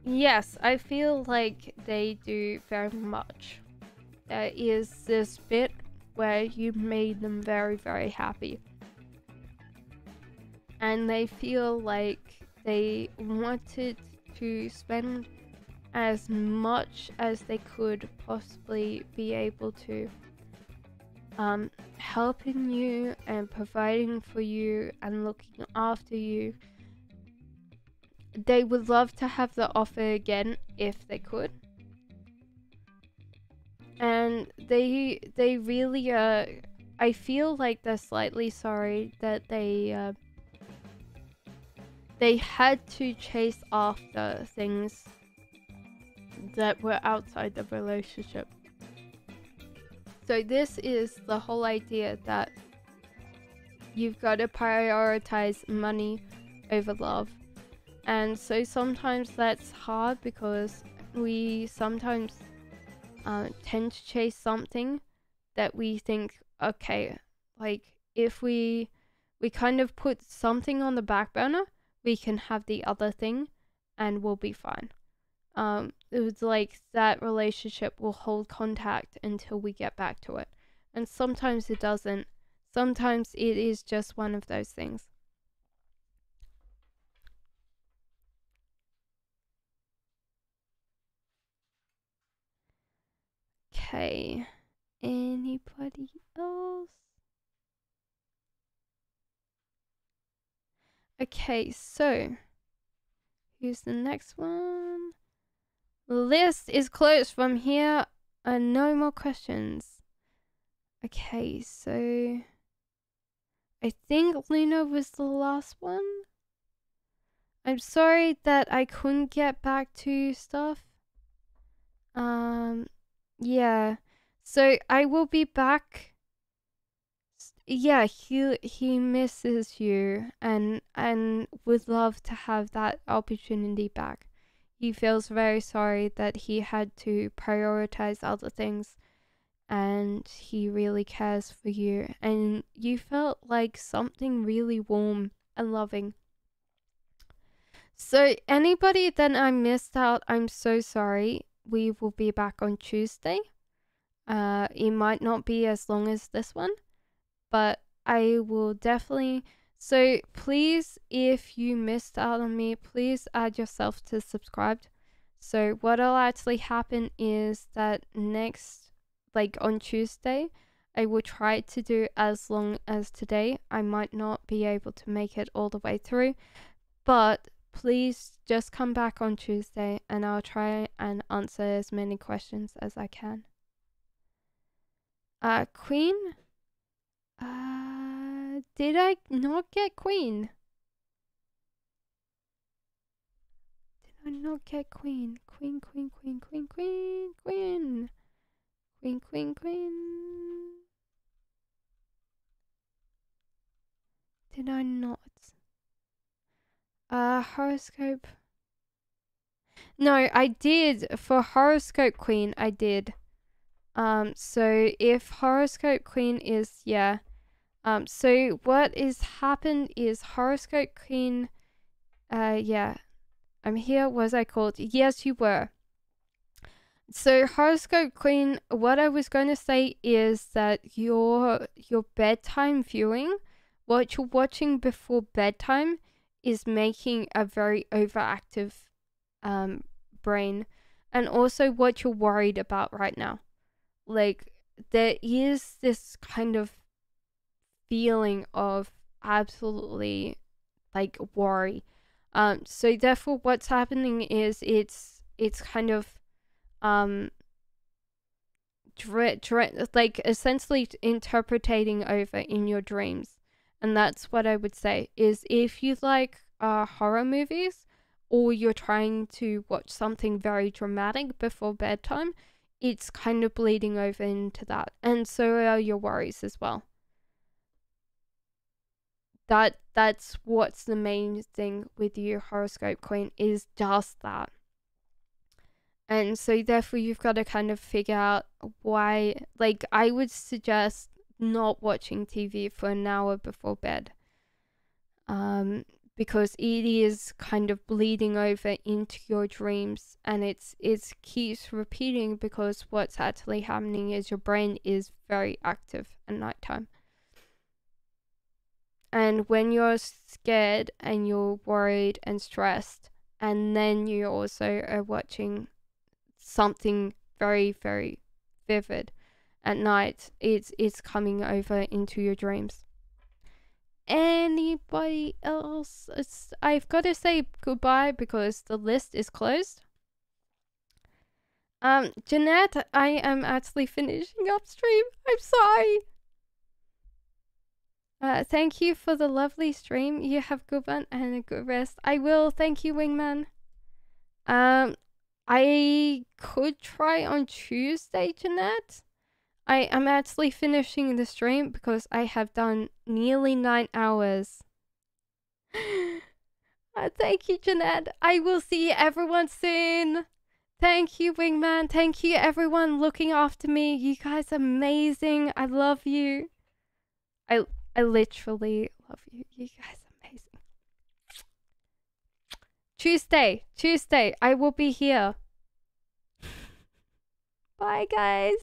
Yes, I feel like they do very much. There is this bit where you made them very, very happy. And they feel like they wanted to spend as much as they could possibly be able to helping you and providing for you and looking after you. They would love to have the offer again if they could. And they really I feel like they're slightly sorry that they had to chase after things that were outside the relationship. So this is the whole idea that you've got to prioritize money over love. And so sometimes that's hard because we sometimes tend to chase something that we think, okay, like if we kind of put something on the back burner, we can have the other thing and we'll be fine. It was like that relationship will hold contact until we get back to it. And sometimes it doesn't. Sometimes it is just one of those things. Okay. Anybody else? Okay, so who's the next one? The list is closed from here. No more questions. Okay, so I think Luna was the last one. I'm sorry that I couldn't get back to stuff. Yeah. So I will be back. Yeah, he misses you and would love to have that opportunity back. He feels very sorry that he had to prioritize other things, and he really cares for you, and you felt like something really warm and loving. So anybody that I missed out, I'm so sorry. We will be back on Tuesday. It might not be as long as this one, but I will definitely. So please, if you missed out on me, please add yourself to subscribed. So what'll actually happen is that next, like on Tuesday, I will try to do as long as today. I might not be able to make it all the way through, but please just come back on Tuesday and I'll try and answer as many questions as I can. Queen? Did I not get Queen? Did I not get Queen? Queen. Did I not? Horoscope. No, I did. For Horoscope Queen, I did. So if Horoscope Queen is, yeah. So what is happened is Horoscope Queen, yeah. I'm here. Was I called? Yes, you were. So Horoscope Queen, what I was going to say is that your bedtime viewing, what you're watching before bedtime, is making a very overactive brain, and also what you're worried about right now. Like there is this kind of feeling of absolutely like worry. So therefore what's happening is it's kind of like essentially interpreting over in your dreams. And that's what I would say is if you like horror movies or you're trying to watch something very dramatic before bedtime, it's kind of bleeding over into that. And so are your worries as well. That's what's the main thing with you, horoscope queen, is just that. And so therefore you've got to kind of figure out why. Like, I would suggest not watching TV for an hour before bed, because it is kind of bleeding over into your dreams, and it keeps repeating, because what's actually happening is your brain is very active at nighttime. And when you're scared and you're worried and stressed, and then you also are watching something very, very vivid at night, it's coming over into your dreams. Anybody else? I've got to say goodbye because the list is closed. Jeanette, I am actually finishing up stream. I'm sorry. Thank you for the lovely stream. You have a good one and a good rest. I will. Thank you, Wingman. I could try on Tuesday, Jeanette. I am actually finishing the stream because I have done nearly 9 hours. Thank you, Jeanette. I will see everyone soon. Thank you, Wingman. Thank you, everyone looking after me. You guys are amazing. I love you. I literally love you. You guys are amazing. Tuesday, I will be here. Bye, guys.